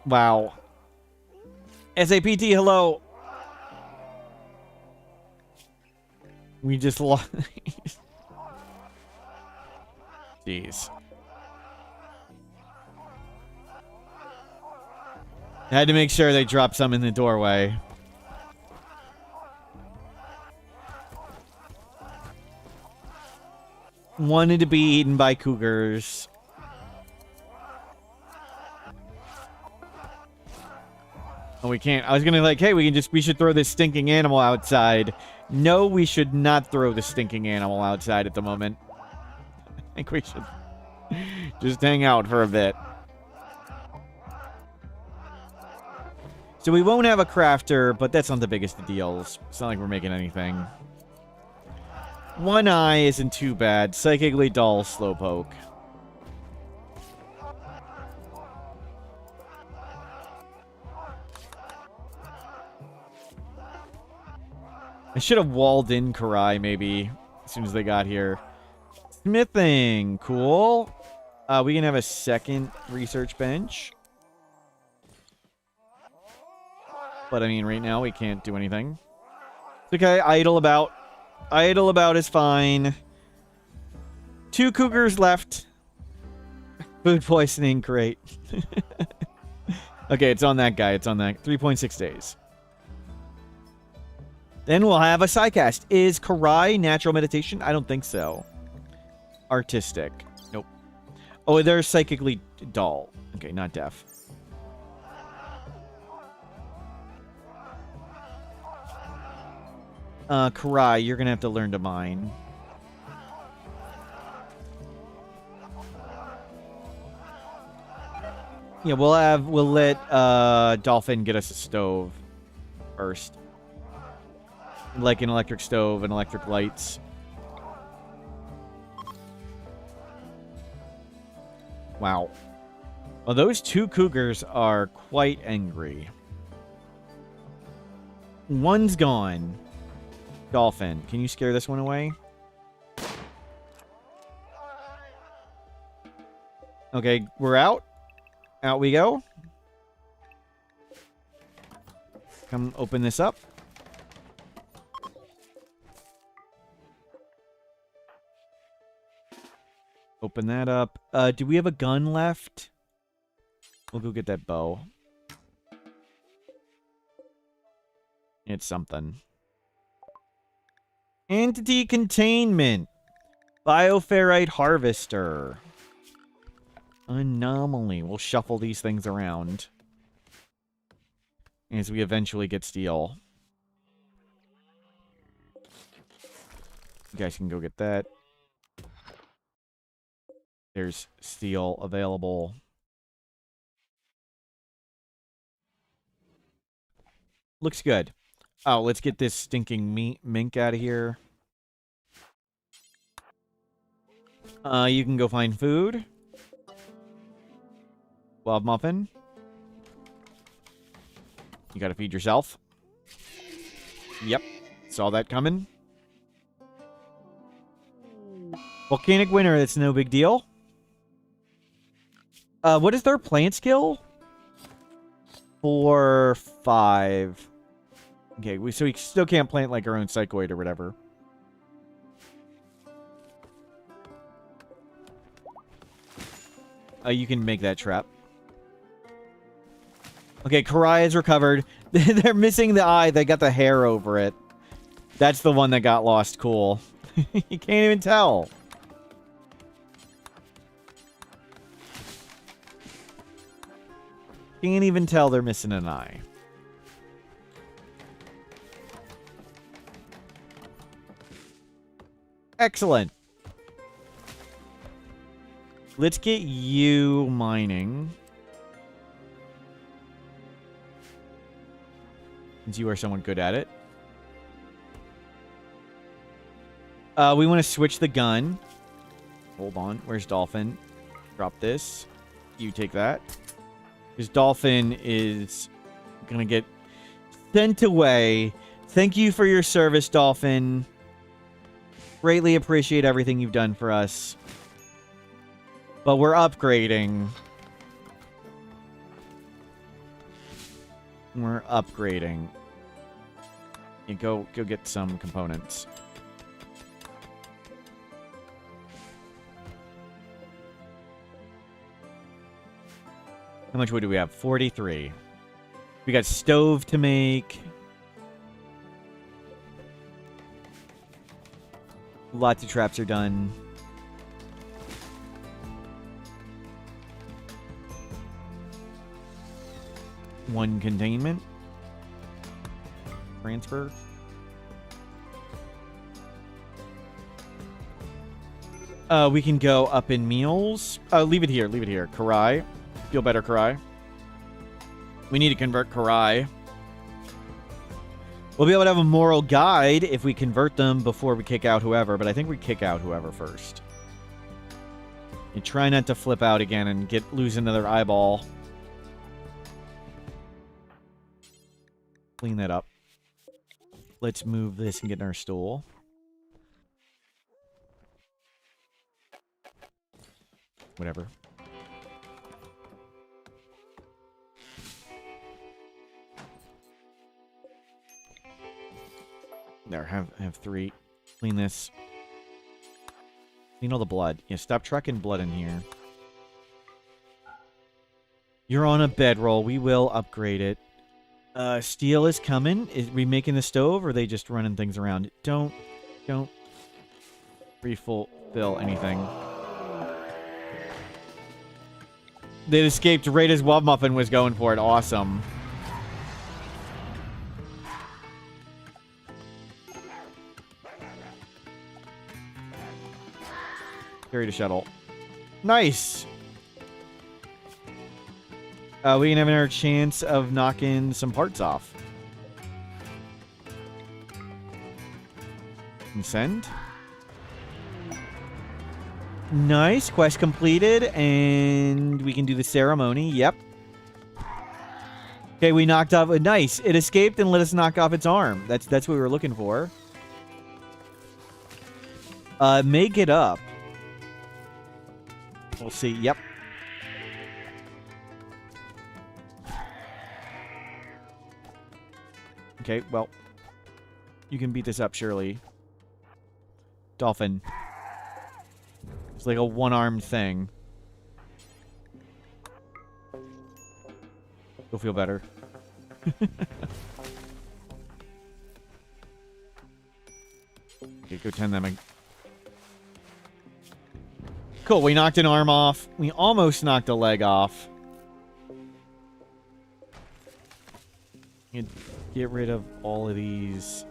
Wow. SAPT, hello. We just lost. Jeez. I had to make sure they dropped some in the doorway. Wanted to be eaten by cougars. Oh, we can't. I was gonna like, hey, we should throw this stinking animal outside. No, we should not throw the stinking animal outside at the moment. I think we should just hang out for a bit. So we won't have a crafter, but that's not the biggest of deals. It's not like we're making anything. One eye isn't too bad. Psychically dull, slowpoke. I should have walled in Karai, maybe, as soon as they got here. Smithing. Cool. We can have a second research bench. But, I mean, right now we can't do anything. It's okay. Idle about. Idle about is fine. 2 cougars left. Food poisoning. Great. Okay, it's on that guy. It's on that. 3.6 days. Then we'll have a sidecast. Is Karai natural meditation? I don't think so. Artistic. Nope. Oh, they're psychically dull. Okay, not deaf. Karai, you're gonna have to learn to mine. Yeah, we'll let Dolphin get us a stove first. Like an electric stove and electric lights. Wow. Well, those two cougars are quite angry. One's gone. Dolphin, can you scare this one away? Okay, we're out. Out we go. Come open this up. Open that up. Do we have a gun left? We'll go get that bow. It's something. Entity containment. Bioferrite harvester. Anomaly. We'll shuffle these things around as we eventually get steel. You guys can go get that. There's steel available. Looks good. Oh, let's get this stinking mink out of here. You can go find food. Love muffin. You gotta feed yourself. Yep. Saw that coming. Volcanic winter, that's no big deal. What is their plant skill? 4, 5. Okay, so we still can't plant like our own psychoid or whatever. You can make that trap. Okay, Karai is recovered. They're missing the eye. They got the hair over it. That's the one that got lost. Cool. You can't even tell. Can't even tell they're missing an eye. Excellent. Let's get you mining. Since you are someone good at it. We want to switch the gun. Hold on. Where's Dolphin? Drop this. You take that. Because Dolphin is going to get sent away. Thank you for your service, Dolphin. Greatly appreciate everything you've done for us. But we're upgrading. We're upgrading. You go get some components. How much wood do we have? 43. We got stove to make. Lots of traps are done. One containment. Transfer. We can go up in meals. Leave it here. Leave it here. Karai. Feel better, Karai. We need to convert Karai. We'll be able to have a moral guide if we convert them before we kick out whoever, but I think we kick out whoever first. And try not to flip out again and lose another eyeball. Clean that up. Let's move this and get in our stool. Whatever. There, have 3. Clean this. Clean all the blood. Yeah, stop trucking blood in here. You're on a bedroll. We will upgrade it. Steel is coming. Is we making the stove, or are they just running things around? Don't refill anything. They escaped right as Wub Muffin was going for it. Awesome. Carried a shuttle. Nice! We can have another chance of knocking some parts off. And send. Nice. Quest completed. And we can do the ceremony. Yep. Okay, we knocked off... Nice. It escaped and let us knock off its arm. That's what we were looking for. May get up. We'll see. Yep. Okay, well. You can beat this up, surely. Dolphin. It's like a one-armed thing. You'll feel better. Okay, go tend them. Cool, we knocked an arm off. We almost knocked a leg off. Get rid of all of these.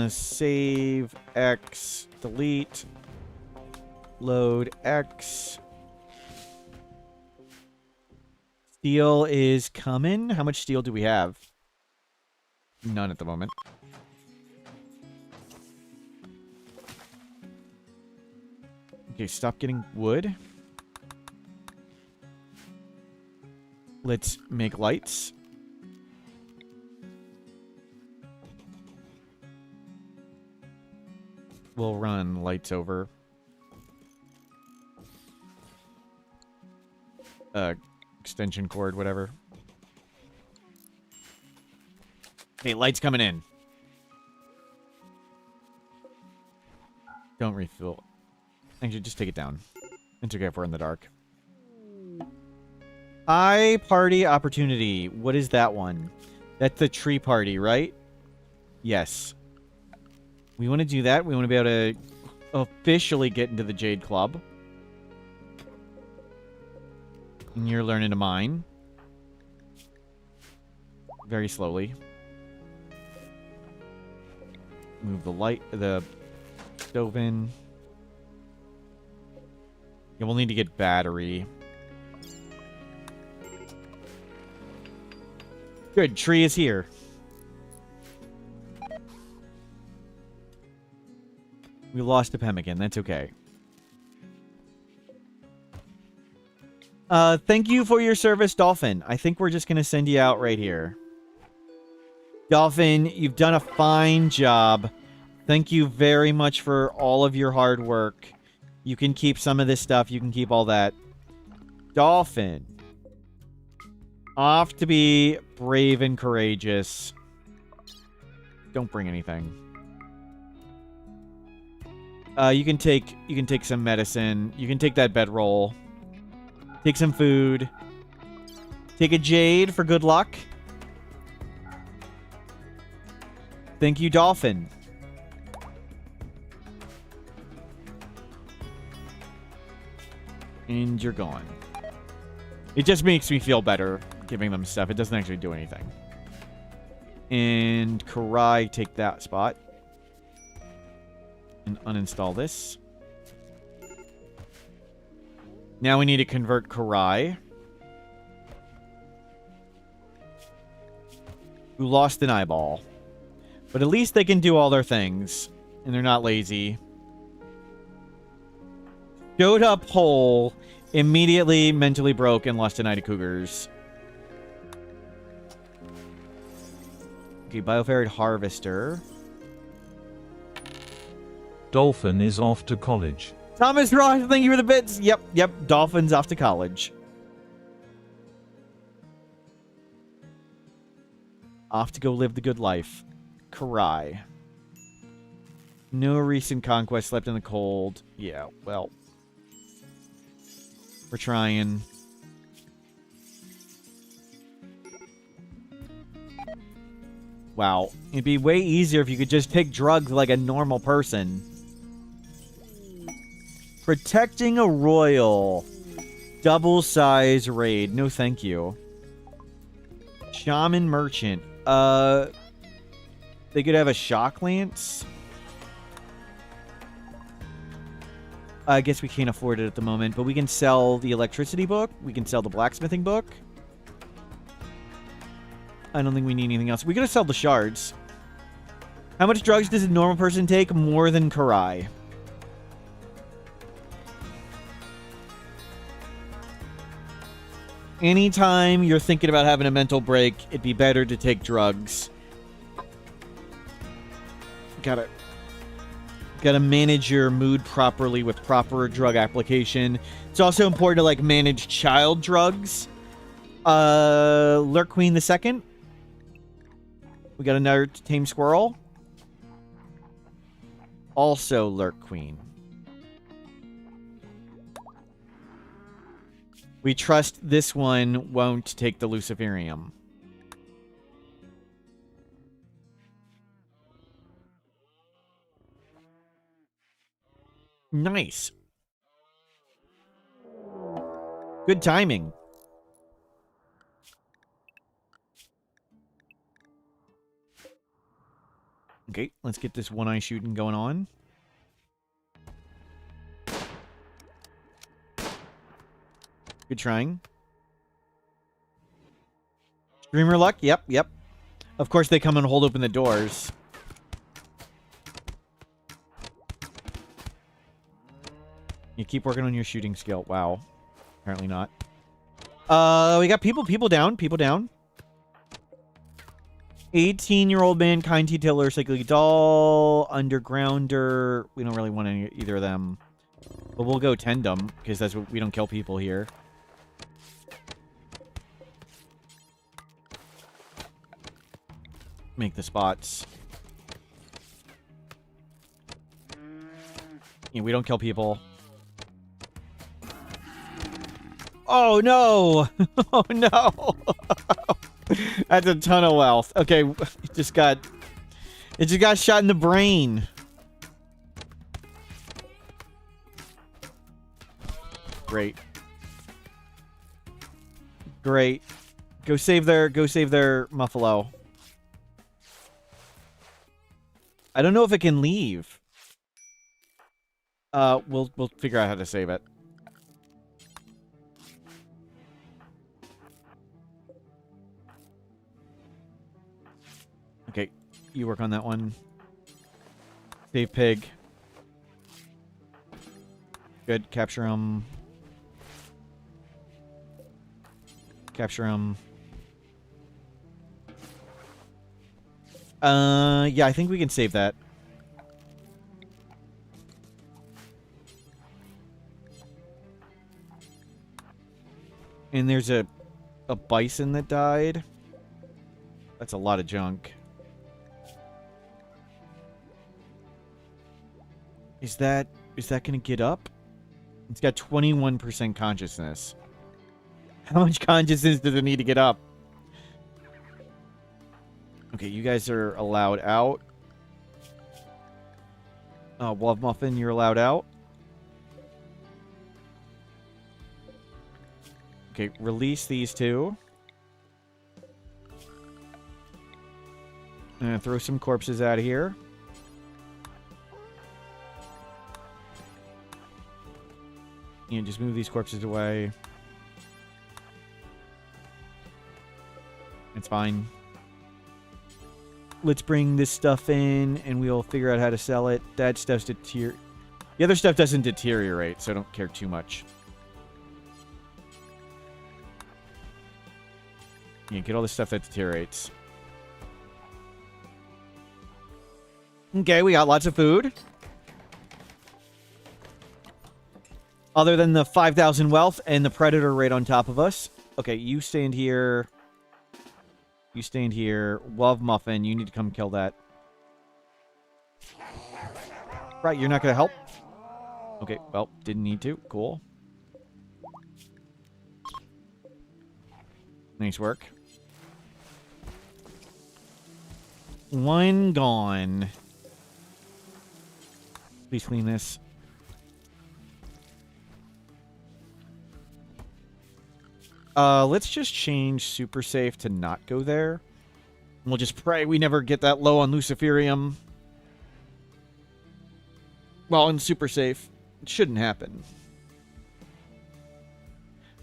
Save X, delete, load X. Steel is coming. How much steel do we have? None at the moment. Okay, stop getting wood. Let's make lights. We'll run lights over. Extension cord, whatever. Okay, lights coming in. Don't refill. Actually, just take it down. It's okay if we're in the dark. Party opportunity. What is that one? That's the tree party, right? Yes. We want to do that. We want to be able to officially get into the Jade Club. And you're learning to mine. Very slowly. Move the stove in. Yeah, we'll need to get battery. Good, tree is here. We lost a pemmican. That's okay. Thank you for your service, Dolphin. I think we're just going to send you out right here. Dolphin, you've done a fine job. Thank you very much for all of your hard work. You can keep some of this stuff. You can keep all that. Dolphin. Off to be brave and courageous. Don't bring anything. You can take some medicine. You can take that bedroll. Take some food. Take a jade for good luck. Thank you, Dolphin. And you're gone. It just makes me feel better giving them stuff. It doesn't actually do anything. And Karai, take that spot. And uninstall this. Now we need to convert Karai, who lost an eyeball. But at least they can do all their things. And they're not lazy. Showed up whole. Immediately mentally broke and lost an eye to cougars. Okay, Bioferret Harvester. Dolphin is off to college. Thomas Ross, thank you for the bits. Yep. Dolphin's off to college. Off to go live the good life. Karai. No recent conquest left in the cold. Yeah, well. We're trying. Wow. It'd be way easier if you could just take drugs like a normal person. Protecting a royal. Double size raid. No thank you. Shaman merchant. They could have a shock lance. I guess we can't afford it at the moment, but we can sell the electricity book. We can sell the blacksmithing book. I don't think we need anything else. We gotta sell the shards. How much drugs does a normal person take? More than Karai. Anytime you're thinking about having a mental break, it'd be better to take drugs. Gotta manage your mood properly with proper drug application. It's also important to, like, manage child drugs. Lurk Queen the Second. We got another tame squirrel. Also Lurk Queen. We trust this one won't take the Luciferium. Nice. Good timing. Okay, let's get this one-eye shooting going on. Good trying. Streamer luck? Yep, yep. Of course they come and hold open the doors. You keep working on your shooting skill. Wow. Apparently not. We got people down. 18-year-old man, kind T-tiller, cyclic doll, undergrounder. We don't really want either of them. But we'll go tendum, because that's what we don't kill people here. Make the spots. Yeah, we don't kill people. Oh no! Oh no! That's a ton of wealth. Okay, it just got shot in the brain. Great. Great. Go save their Muffalo. I don't know if it can leave. We'll figure out how to save it. Okay, you work on that one. Save pig. Good, capture him. Capture him. Yeah, I think we can save that. And there's a bison that died. That's a lot of junk. Is that gonna get up? It's got 21% consciousness. How much consciousness does it need to get up? Okay, you guys are allowed out. Love Muffin, you're allowed out. Okay, release these two. And throw some corpses out of here. You know, just move these corpses away. It's fine. Let's bring this stuff in, and we'll figure out how to sell it. That stuff's The other stuff doesn't deteriorate, so I don't care too much. Yeah, get all the stuff that deteriorates. Okay, we got lots of food. Other than the 5,000 wealth and the predator right on top of us. Okay, you stand here. You stand here. Love Muffin, you need to come kill that. Right, you're not going to help? Okay, well, didn't need to. Cool. Nice work. One gone. Please clean this. Let's just change super safe to not go there. We'll just pray we never get that low on Luciferium. Well, and super safe. It shouldn't happen.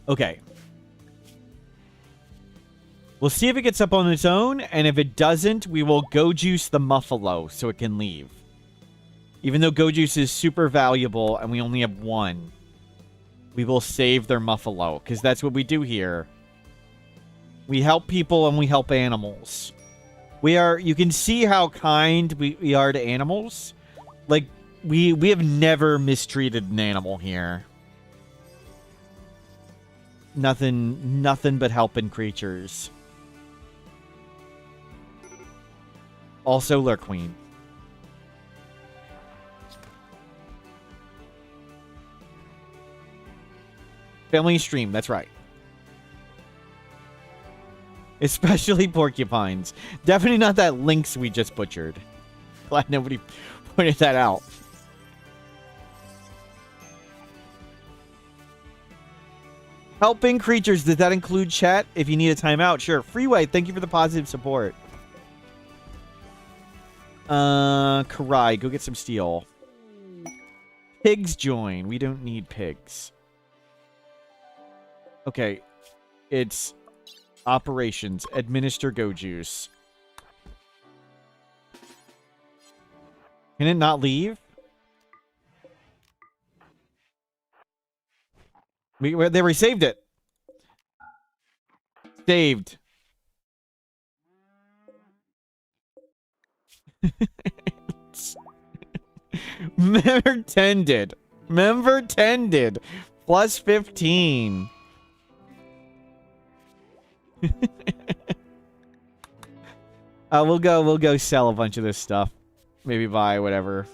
Okay. We'll see if it gets up on its own, and if it doesn't, we will go juice the Muffalo so it can leave. Even though go juice is super valuable and we only have one, we will save their Muffalo, because that's what we do here. We help people and we help animals. You can see how kind we are to animals. Like, we have never mistreated an animal here. Nothing but helping creatures. Also, Lurk Queen. Family stream, that's right. Especially porcupines. Definitely not that lynx we just butchered. Glad nobody pointed that out. Helping creatures, does that include chat? If you need a timeout, sure. Freeway, thank you for the positive support. Karai, go get some steel. Pigs join. We don't need pigs. Okay. It's operations. Administer go juice. Can it not leave? They resaved it. Saved. Member tended. Member tended. Plus 15. We'll go sell a bunch of this stuff. Maybe buy whatever.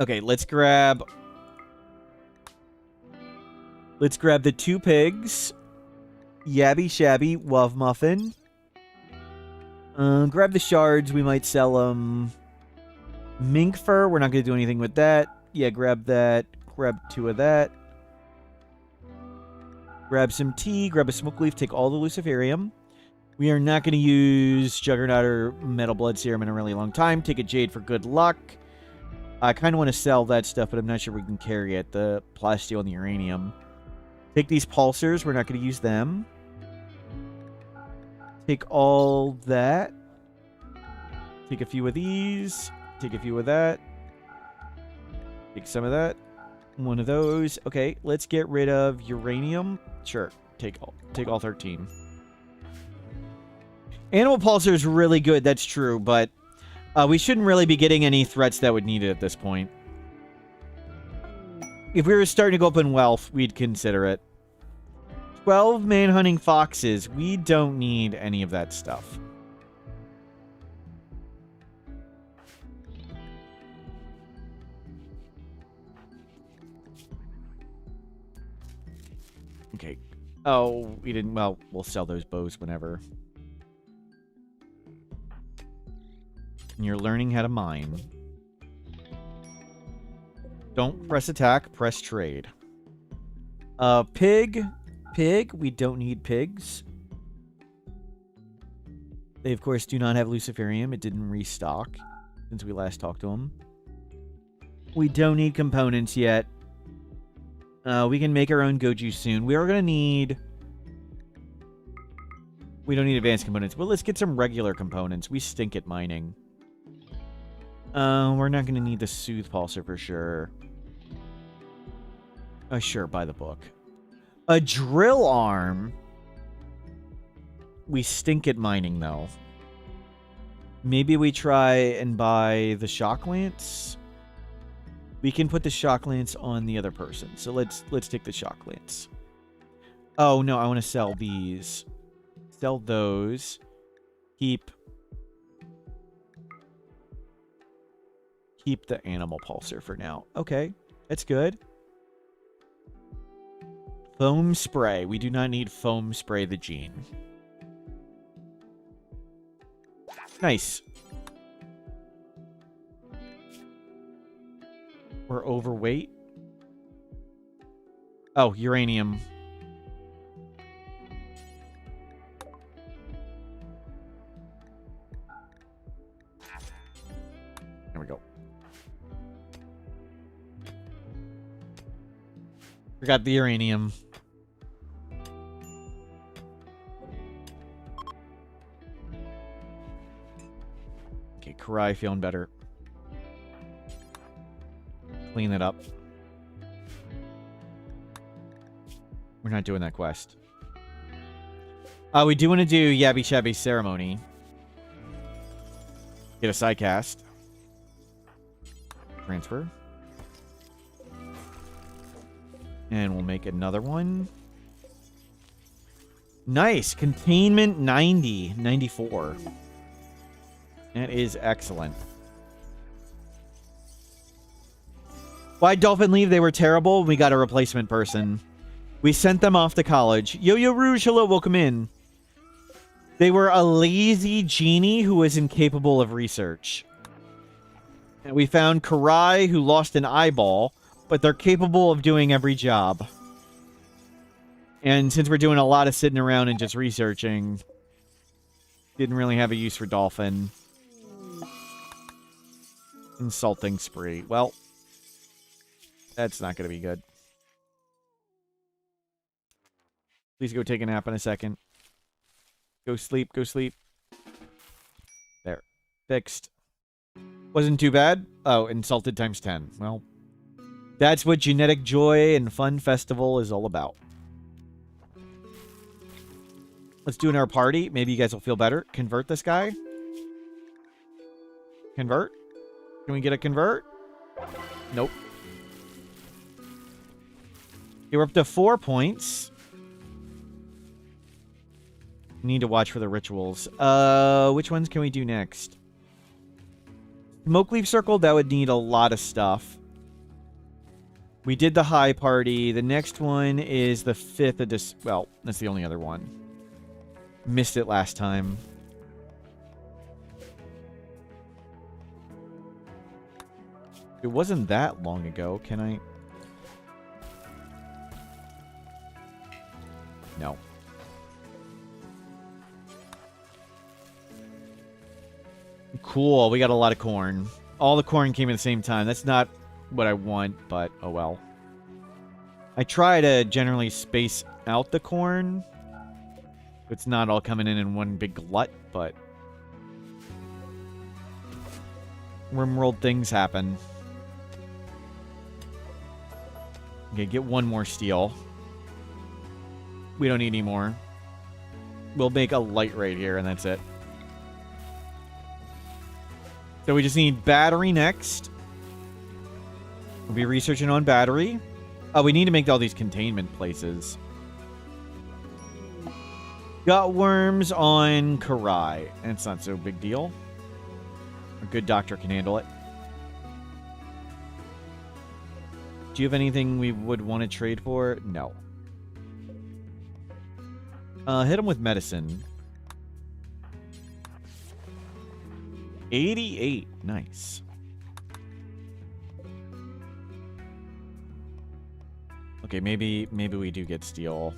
Okay, let's grab the 2 pigs. Yabby Shabby, Wov Muffin. Grab the shards. We might sell them. Mink fur. We're not going to do anything with that. Yeah, grab that. Grab 2 of that. Grab some tea. Grab a smoke leaf. Take all the luciferium. We are not going to use Juggernaut or Metal Blood Serum in a really long time. Take a jade for good luck. I kind of want to sell that stuff, but I'm not sure we can carry it. The plasteel and the uranium. Take these pulsers. We're not going to use them. Take all that. Take a few of these. Take a few of that. Take some of that. One of those. Okay, let's get rid of uranium. Sure. Take all 13. Animal pulsar is really good. That's true, but we shouldn't really be getting any threats that would need it at this point. If we were starting to go up in wealth, we'd consider it. 12 man-hunting foxes. We don't need any of that stuff. Okay. Oh, we didn't... Well, we'll sell those bows whenever. And you're learning how to mine. Don't press attack, press trade. Pig. Pig. We don't need pigs. They, of course, do not have luciferium. It didn't restock since we last talked to them. We don't need components yet. We can make our own goju soon. We are going to need... We don't need advanced components. Well, let's get some regular components. We stink at mining. We're not going to need the Soothe Pulsar for sure. Sure, buy the book. A drill arm. We stink at mining, though. Maybe we try and buy the shock lance. We can put the shock lance on the other person. So let's take the shock lance. Oh, no, I want to sell these. Sell those. Keep the animal pulsar for now. Okay, that's good. Foam spray. We do not need foam spray the gene. Nice. We're overweight. Oh, uranium. Forgot the uranium. Okay, Karai feeling better. Clean it up. We're not doing that quest. We do want to do Yabby Shabby Ceremony. Get a side cast. Transfer. And we'll make another one. Nice. Containment 90. 94. That is excellent. Why'd Dolphin leave? They were terrible. We got a replacement person. We sent them off to college. Yo-Yo Rouge, hello, welcome in. They were a lazy genie who was incapable of research. And we found Karai, who lost an eyeball, but they're capable of doing every job. And since we're doing a lot of sitting around and just researching, didn't really have a use for Dolphin. Insulting spree. Well, that's not going to be good. Please go take a nap in a second. Go sleep, go sleep. There. Fixed. Wasn't too bad. Oh, insulted times 10. Well, that's what Genetic Joy and Fun Festival is all about. Let's do in our party. Maybe you guys will feel better. Convert this guy. Convert. Can we get a convert? Nope. You're up to 4 points. Need to watch for the rituals. Which ones can we do next? Smoke Leaf Circle, that would need a lot of stuff. We did the high party. The next one is the 5th of this. Well, that's the only other one. Missed it last time. It wasn't that long ago. Can I? No. Cool, we got a lot of corn. All the corn came at the same time. That's not what I want, but oh well. I try to generally space out the corn. It's not all coming in one big glut, but Rimworld things happen. Okay, get one more steel. We don't need any more. We'll make a light right here, and that's it. So we just need battery next. We'll be researching on battery. Oh, we need to make all these containment places. Got worms on Karai. And it's not so big deal. A good doctor can handle it. Do you have anything we would want to trade for? No. Hit him with medicine. 88. Nice. Okay, maybe we do get steel.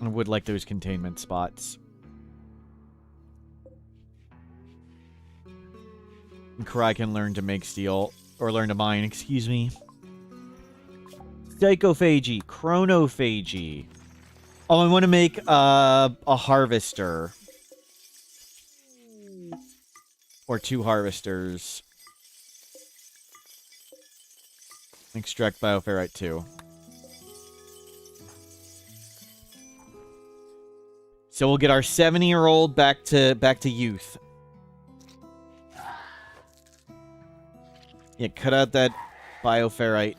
I would like those containment spots. And Karai can learn to make steel. Or learn to mine, excuse me. Psychophagy. Chronophagy. Oh, I want to make a harvester. Or 2 harvesters. Extract bioferrite 2. So we'll get our 70-year-old back to youth. Yeah, cut out that bioferrite.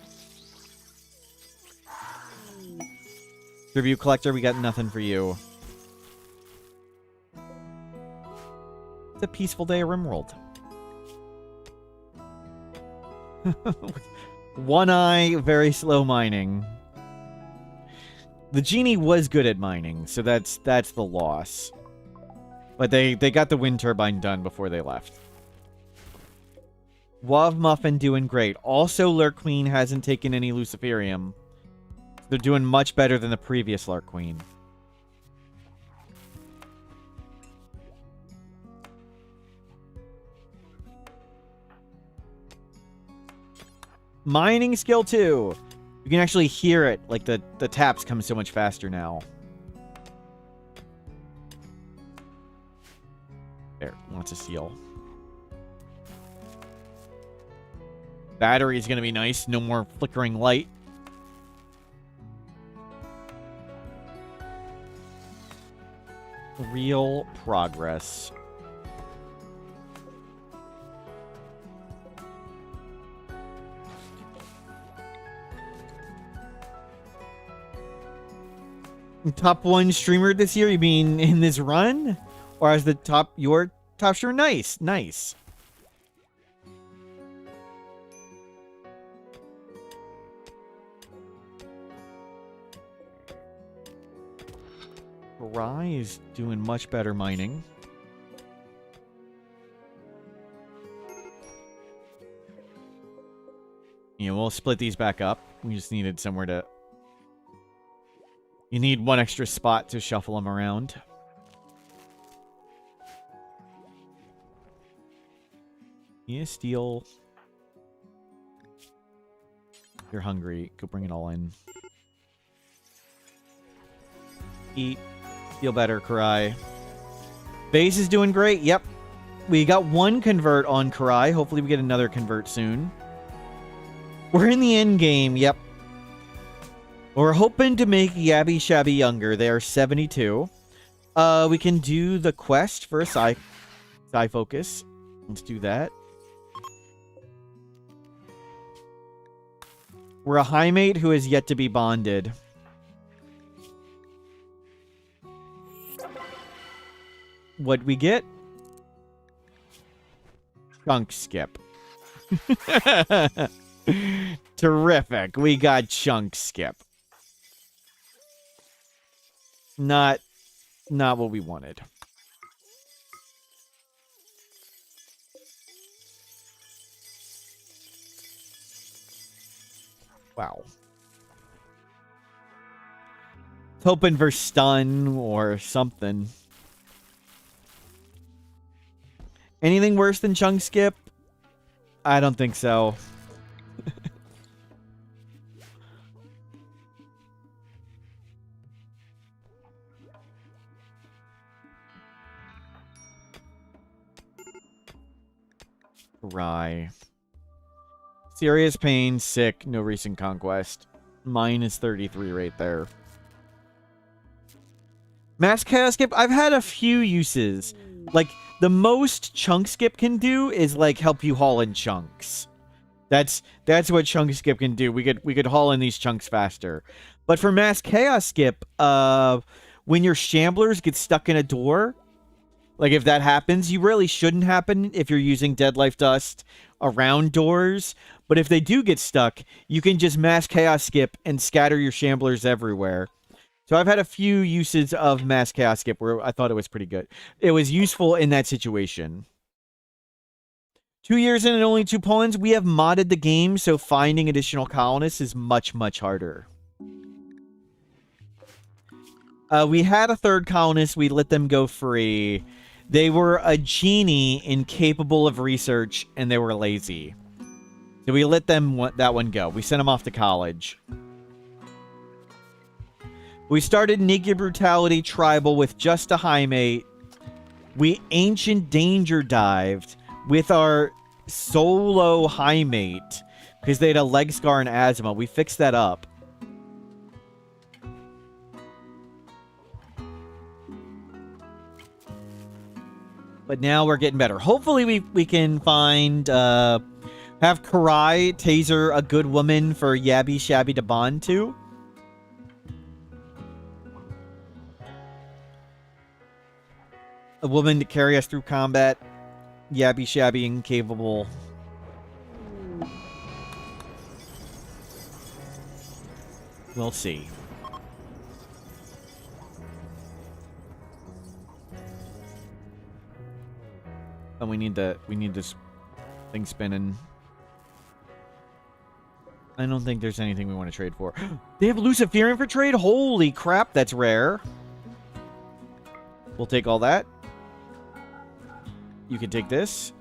Tribute collector, we got nothing for you. It's a peaceful day of Rimworld. One eye, very slow mining. The genie was good at mining, so that's the loss. But they got the wind turbine done before they left. Wav Muffin doing great. Also, Lurk Queen hasn't taken any Luciferium. They're doing much better than the previous Lurk Queen. Mining skill 2. You can actually hear it. Like, the taps come so much faster now. There. Lots of steel. Battery is going to be nice. No more flickering light. Real progress. Top 1 streamer this year? You mean in this run? Or as your top streamer? Nice, nice. Rye is doing much better mining. Yeah, we'll split these back up. We just needed somewhere to... You need one extra spot to shuffle them around. Yeah, steel. You're hungry. Go bring it all in. Eat. Feel better, Karai. Base is doing great. Yep. We got 1 convert on Karai. Hopefully we get another convert soon. We're in the end game. Yep. We're hoping to make Yabby Shabby younger. They are 72. We can do the quest for a Psi Focus. Let's do that. We're a high mate who has yet to be bonded. What'd we get? Chunk skip. Terrific. We got chunk skip. Not what we wanted. Wow. Hoping for stun or something. Anything worse than chunk skip? I don't think so. Rye. Serious pain, sick, no recent conquest. Minus 33 right there. Mass Chaos Skip, I've had a few uses. Like, the most chunk skip can do is, like, help you haul in chunks. That's what chunk skip can do. We could haul in these chunks faster. But for Mass Chaos Skip, when your shamblers get stuck in a door, like, if that happens, you really shouldn't happen if you're using Dead Life Dust around doors. But if they do get stuck, you can just Mass Chaos Skip and scatter your shamblers everywhere. So I've had a few uses of Mass Chaos Skip where I thought it was pretty good. It was useful in that situation. 2 years in and only 2 points. We have modded the game, so finding additional colonists is much, much harder. We had a 3rd colonist. We let them go free. They were a genie incapable of research, and they were lazy. So we let them that one go. We sent them off to college. We started Naked Brutality Tribal with just a high mate. We Ancient Danger dived with our solo high mate because they had a leg scar and asthma. We fixed that up. But now we're getting better. Hopefully we can find, have Karai taser a good woman for Yabby Shabby to bond to. A woman to carry us through combat. Yabby Shabby incapable. We'll see. And we need this thing spinning. I don't think there's anything we want to trade for. They have Luciferian for trade? Holy crap, that's rare. We'll take all that. You can take this.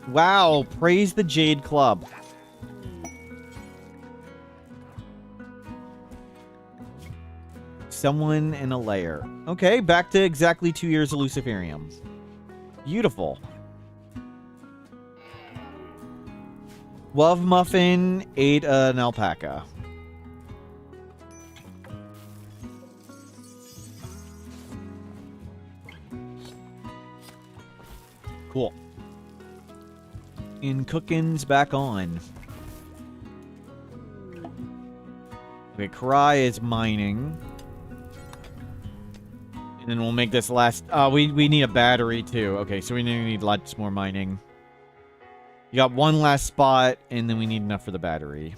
Wow, praise the Jade Club. Someone in a lair. Okay, back to exactly 2 years of Luciferium. Beautiful. Love Muffin ate an alpaca. Cool. And cooking's back on. Okay, Karai is mining. And then we'll make this last... we need a battery, too. Okay, so we need lots more mining. You got one last spot, and then we need enough for the battery.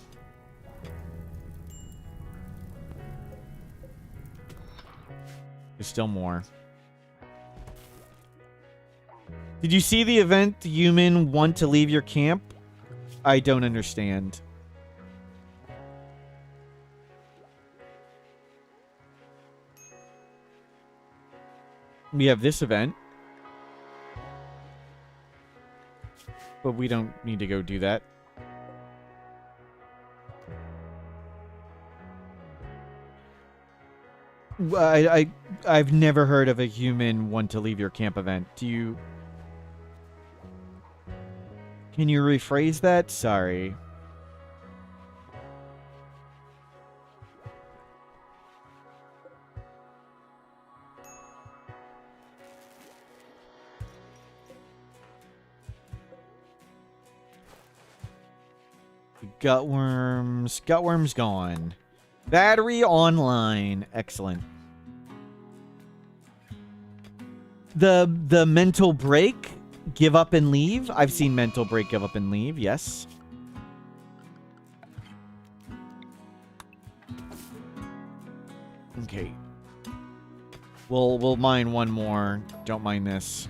There's still more. Did you see the event, human want to leave your camp? I don't understand. We have this event. But we don't need to go do that. I've never heard of a human want to leave your camp event. Do you... Can you rephrase that? Sorry. Gutworms. Gutworms gone. Battery online. Excellent. The mental break, give up and leave. I've seen mental break, give up and leave. Yes. Okay. We'll mine one more. Don't mind this.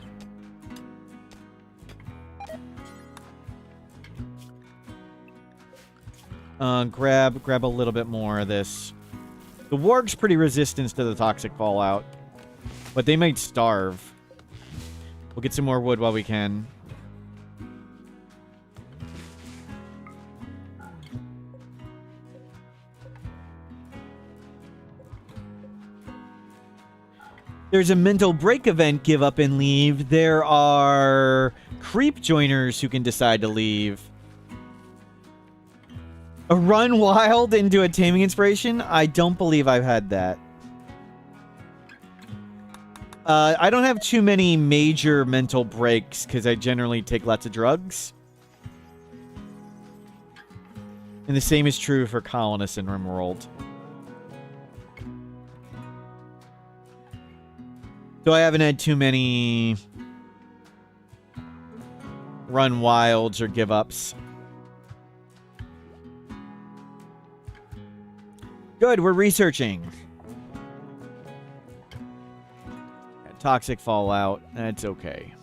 Grab a little bit more of this. The warg's pretty resistant to the toxic fallout, but they might starve. We'll get some more wood while we can. There's a mental break event, give up and leave. There are creep joiners who can decide to leave. A run wild into a taming inspiration? I don't believe I've had that. I don't have too many major mental breaks because I generally take lots of drugs. And the same is true for colonists in RimWorld. So I haven't had too many run wilds or give ups. Good, we're researching. Toxic fallout, that's okay.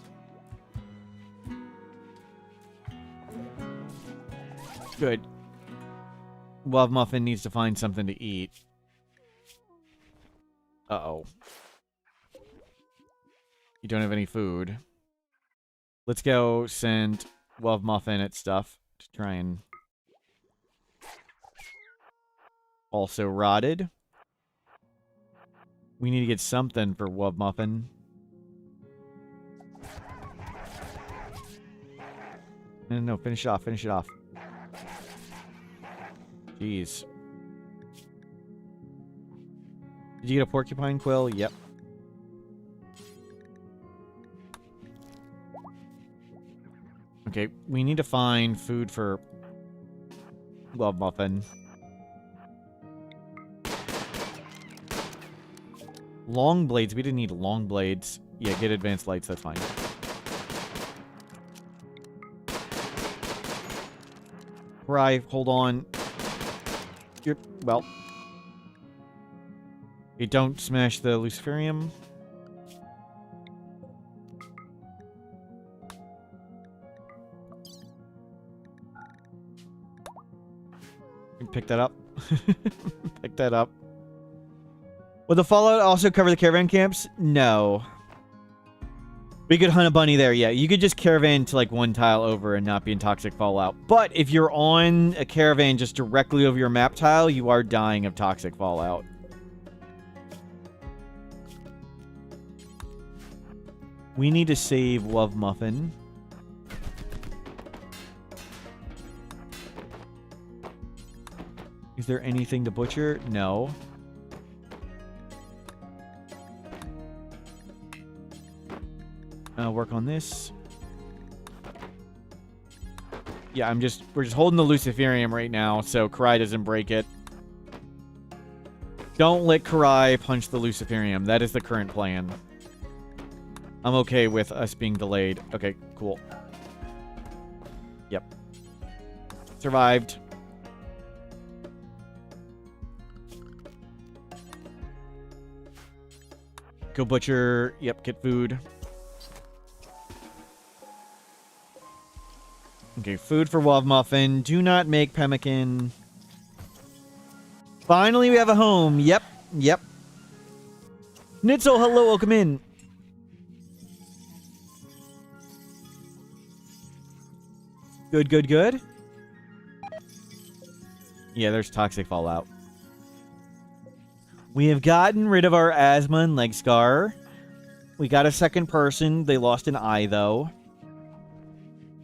Good. Love Muffin needs to find something to eat. Uh-oh. You don't have any food. Let's go send Love Muffin at stuff to try and... Also rotted. We need to get something for Love Muffin. No, finish it off, finish it off. Jeez. Did you get a porcupine quill? Yep. Okay, we need to find food for Love Muffin. Long blades. We didn't need long blades. Yeah, get advanced lights. That's fine. Right, hold on. You're... Well. Okay, don't smash the Luciferium. You can pick that up. Pick that up. Will the fallout also cover the caravan camps? No. We could hunt a bunny there, yeah. You could just caravan to like one tile over and not be in toxic fallout. But if you're on a caravan just directly over your map tile, you are dying of toxic fallout. We need to save Love Muffin. Is there anything to butcher? No. Work on this. Yeah, we're just holding the Luciferium right now, so Karai doesn't break it. Don't let Karai punch the Luciferium. That is the current plan. I'm okay with us being delayed. Okay, cool. Yep. Survived. Go butcher. Yep, get food. Okay, food for Love Muffin. Do not make pemmican. Finally, we have a home. Yep, yep. Nitzel, hello, welcome in. Good, good, good. Yeah, there's toxic fallout. We have gotten rid of our asthma and leg scar. We got a second person. They lost an eye, though.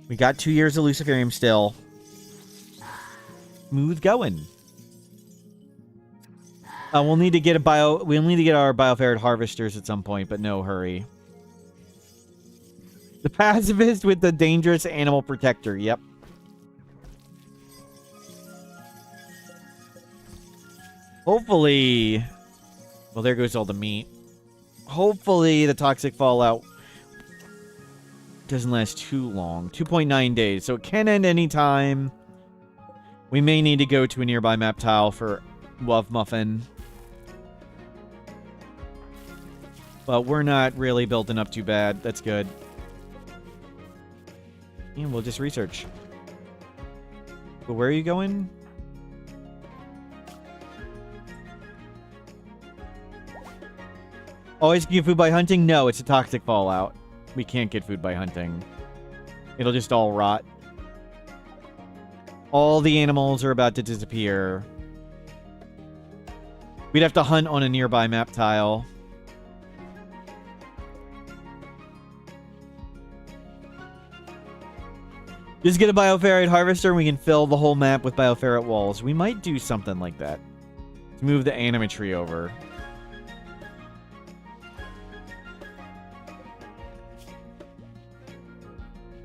We got 2 years of Luciferium still. Smooth going. We'll need to get our bioferret harvesters at some point, but no hurry. The pacifist with the dangerous animal protector. Yep. Hopefully... Well, there goes all the meat. Hopefully the toxic fallout doesn't last too long. 2.9 days, so it can end any time. We may need to go to a nearby map tile for Love Muffin. But we're not really building up too bad. That's good. And we'll just research. But where are you going? Always get food by hunting? No, it's a toxic fallout. We can't get food by hunting. It'll just all rot. All the animals are about to disappear. We'd have to hunt on a nearby map tile. Just get a bioferret harvester and we can fill the whole map with bioferret walls. We might do something like that. Let's move the animatry over.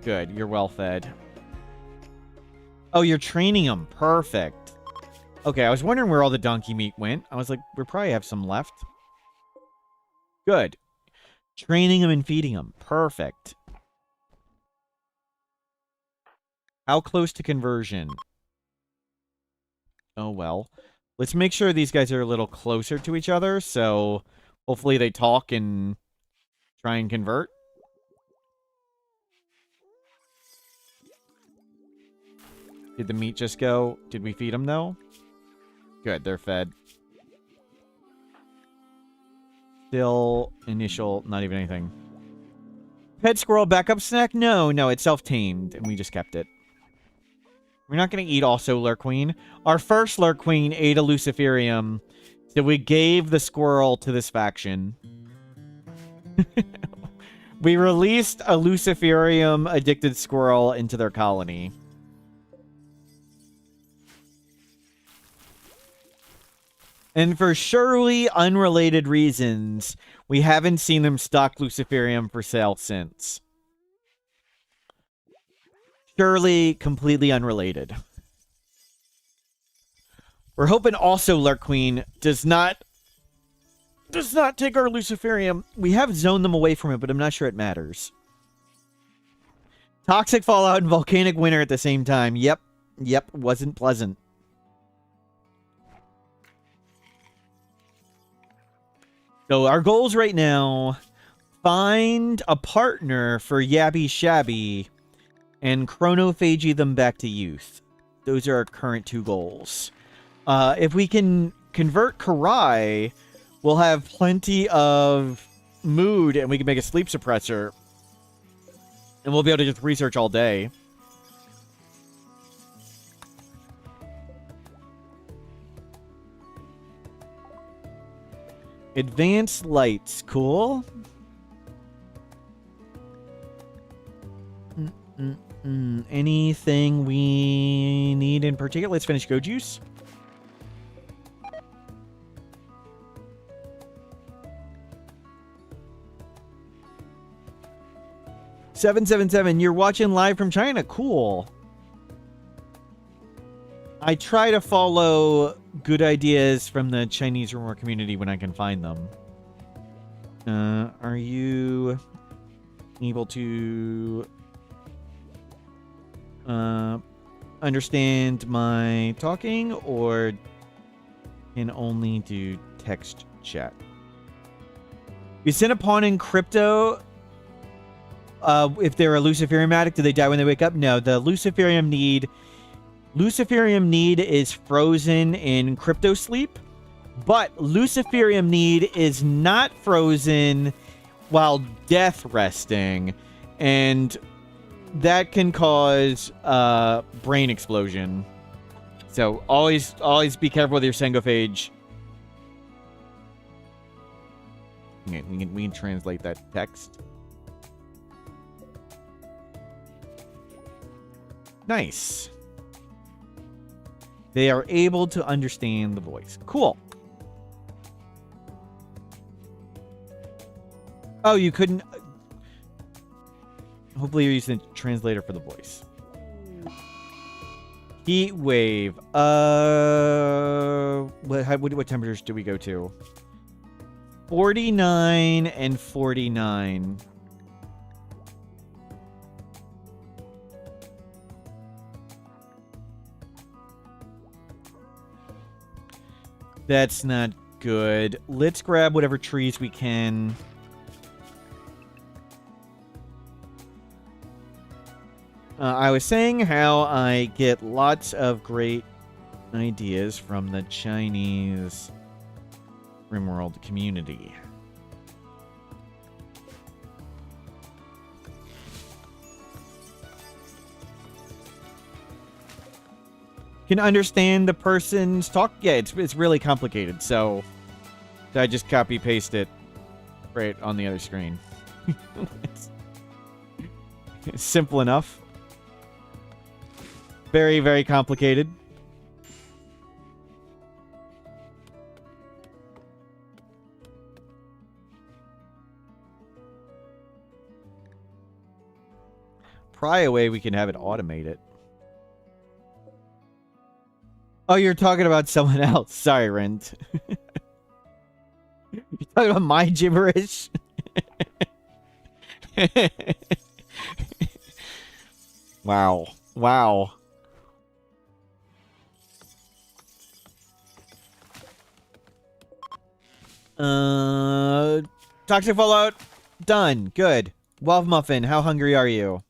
Good, you're well fed. Oh, you're training them. Perfect. Okay, I was wondering where all the donkey meat went. I was like, we probably have some left. Good. Training them and feeding them. Perfect. How close to conversion? Oh, well. Let's make sure these guys are a little closer to each other, so hopefully they talk and try and convert. Did the meat just go? Did we feed them, though? Good, they're fed. Still initial, not even anything. Pet squirrel backup snack? No, it's self-tamed, and we just kept it. We're not going to eat also Lurk Queen. Our first Lurk Queen ate a Luciferium, so we gave the squirrel to this faction. We released a Luciferium-addicted squirrel into their colony. And for surely unrelated reasons, we haven't seen them stock Luciferium for sale since. Surely completely unrelated. We're hoping also Lurk Queen does not take our Luciferium. We have zoned them away from it, but I'm not sure it matters. Toxic fallout and volcanic winter at the same time. Yep, wasn't pleasant. So our goals right now, find a partner for Yabby Shabby and chronophagy them back to youth. Those are our current two goals. If we can convert Karai, we'll have plenty of mood and we can make a sleep suppressor. And we'll be able to just research all day. Advanced lights. Cool. Anything we need in particular? Let's finish Go Juice. "777, you're watching live from China. Cool. I try to follow good ideas from the Chinese rumor community when I can find them. Are you able to understand my talking, or can only do text chat? You send a pawn in crypto. If they're a Luciferium addict, do they die when they wake up? No, the Luciferium need is frozen in crypto sleep, but Luciferium need is not frozen while death resting, and that can cause brain explosion. So always be careful with your Sengophage. Okay, we can translate that text. Nice. They are able to understand the voice. Cool. Oh, you couldn't... Hopefully you're using the translator for the voice. Heat wave. What temperatures do we go to? 49 and 49. That's not good. Let's grab whatever trees we can. I was saying how I get lots of great ideas from the Chinese RimWorld community. Can understand the person's talk. Yeah, it's really complicated. So I just copy paste it right on the other screen. It's simple enough. Very, very complicated. Pry away, we can have it automate it. Oh, you're talking about someone else. Sorry, Rent. You're talking about my gibberish? Wow. Wow. Toxic Fallout. Done. Good. Wolf Muffin, how hungry are you?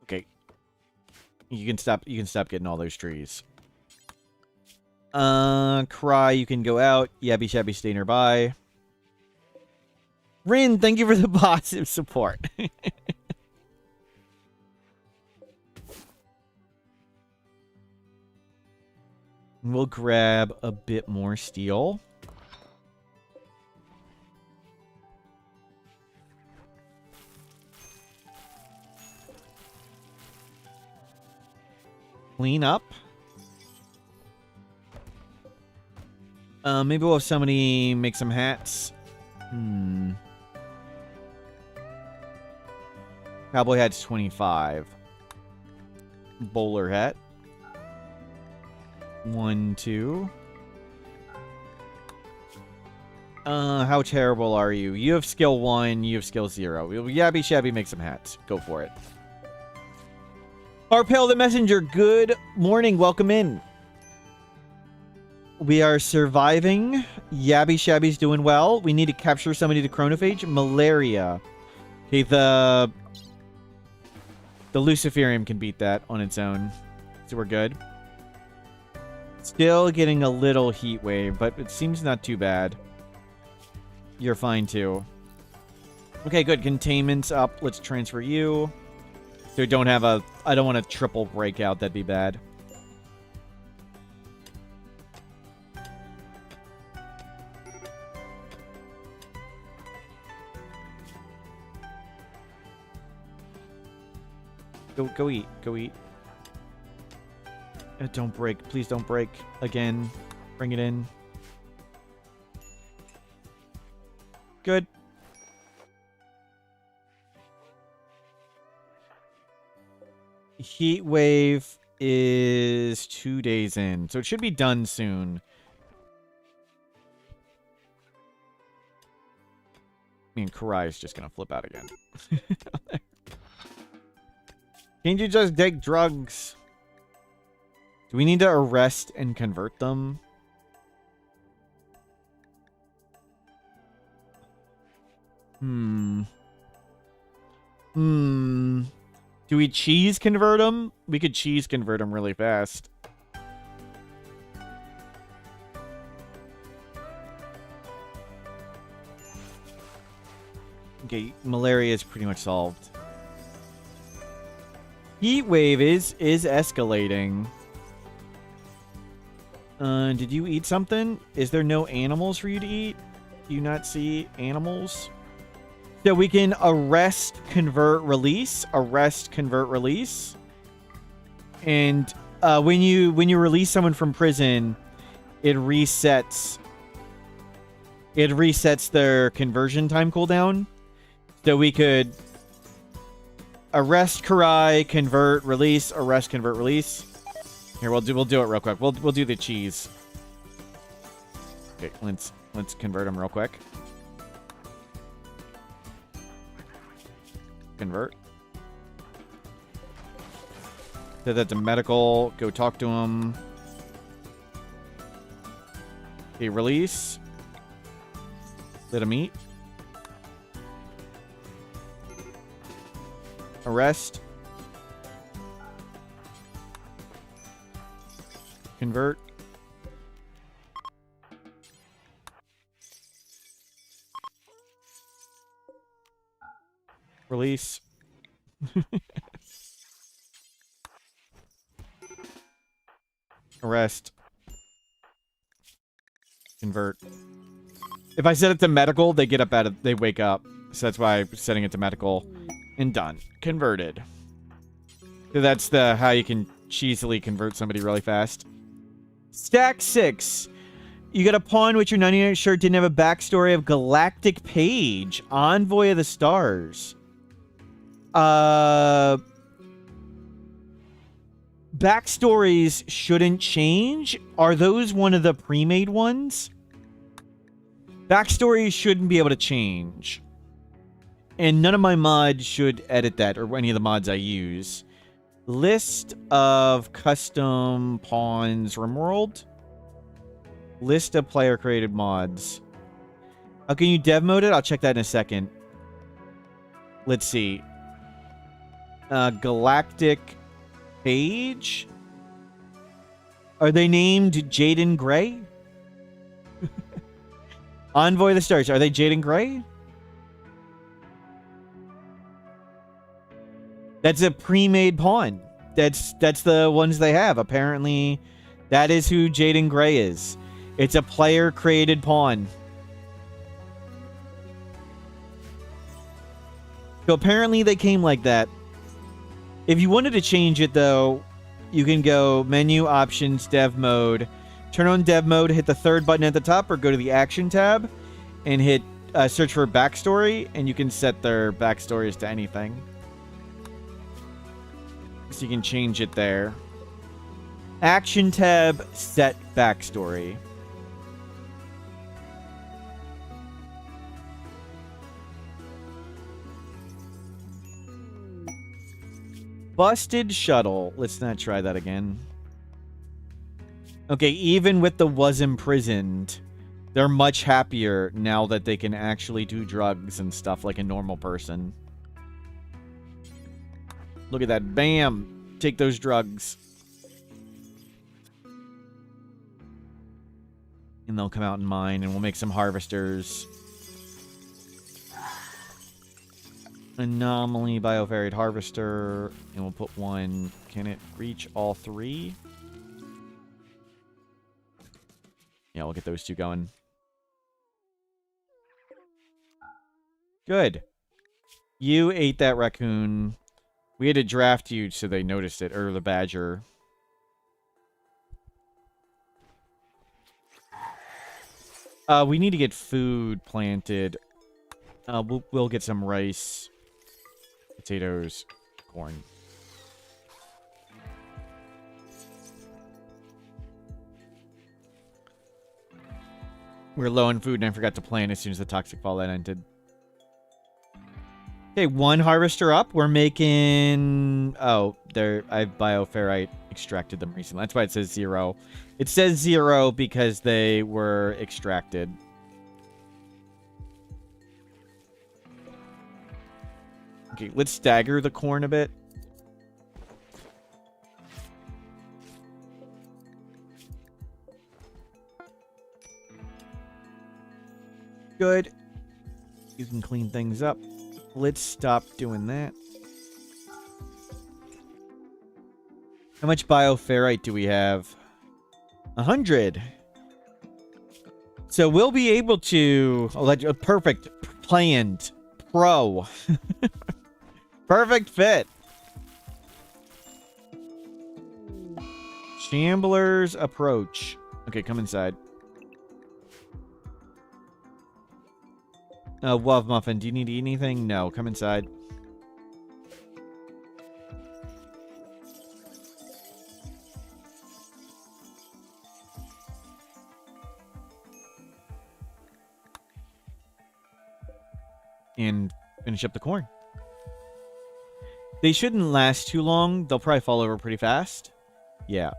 Okay. You can stop getting all those trees. Cry, you can go out. Yabby Shabby, stay nearby. Rin, thank you for the positive support. We'll grab a bit more steel. Clean up. Maybe we'll have somebody make some hats. Cowboy hat's 25. Bowler hat. 1, 2. How terrible are you? You have skill 1, you have skill 0. Yabby Shabby, make some hats. Go for it. Harpale the Messenger, good morning. Welcome in. We are surviving. Yabby Shabby's doing well. We need to capture somebody to chronophage. Malaria. Okay, the Luciferium can beat that on its own. So we're good. Still getting a little heat wave, but it seems not too bad. You're fine too. Okay, good. Containment's up. Let's transfer you. So we don't have a... I don't want a triple breakout. That'd be bad. Go eat. Go eat. Don't break. Please don't break. Again. Bring it in. Good. Heat wave is 2 days in, so it should be done soon. I mean, Karai's just gonna flip out again. Can't you just take drugs? Do we need to arrest and convert them? Do we cheese convert them? We could cheese convert them really fast. Okay, malaria is pretty much solved. Heat wave is escalating. Did you eat something? Is there no animals for you to eat? Do you not see animals? So we can arrest, convert, release. Arrest, convert, release. And when you release someone from prison, it resets their conversion time cooldown. So we could arrest, Karai, convert, release, arrest, convert, release. Here, we'll do it real quick. We'll do the cheese. Okay, let's convert them real quick. Convert. Set that to medical. Go talk to him. Okay, release. Let him eat. Arrest. Convert. Release. Arrest. Convert. If I set it to medical, they get up out of... They wake up. So that's why I'm setting it to medical. And done. Converted. So that's how you can cheesily convert somebody really fast. Stack 6. You got a pawn which you're 99 sure didn't have a backstory of Galactic Page. Envoy of the Stars. Backstories shouldn't change. Are those one of the pre-made ones? Backstories shouldn't be able to change. And none of my mods should edit that, or any of the mods I use. List of custom pawns RimWorld. List of player-created mods. Oh, can you dev mode it? I'll check that in a second. Let's see. Galactic Page? Are they named Jaden Gray? Envoy of the Stars. Are they Jaden Gray? That's a pre-made pawn. That's the ones they have. Apparently, that is who Jaden Gray is. It's a player-created pawn. So apparently they came like that. If you wanted to change it, though, you can go Menu, Options, Dev Mode. Turn on Dev Mode, hit the third button at the top, or go to the Action tab, and hit search for Backstory, and you can set their backstories to anything. So you can change it there. Action tab, set backstory. Busted shuttle. Let's not try that again. Okay, even with the was imprisoned, they're much happier now that they can actually do drugs and stuff like a normal person. Look at that. Bam! Take those drugs. And they'll come out and mine, and we'll make some harvesters. Anomaly biovariate harvester, and we'll put one. Can it reach all 3? Yeah, we'll get those 2 going. Good. You ate that raccoon. We had to draft you so they noticed it, or the badger. We need to get food planted. We'll get some rice, potatoes, corn. We're low on food, and I forgot to plant as soon as the toxic fallout ended. Okay, 1 harvester up. We're making... Oh, I've bioferrite extracted them recently. That's why it says 0. It says 0 because they were extracted. Okay, let's stagger the corn a bit. Good. You can clean things up. Let's stop doing that. How much bioferrite do we have? 100. So we'll be able to... Oh, perfect. Planned. Pro. Perfect fit. Shambler's approach. Okay, come inside. Love Muffin, do you need to eat anything? No, come inside. And finish up the corn. They shouldn't last too long. They'll probably fall over pretty fast. Yeah.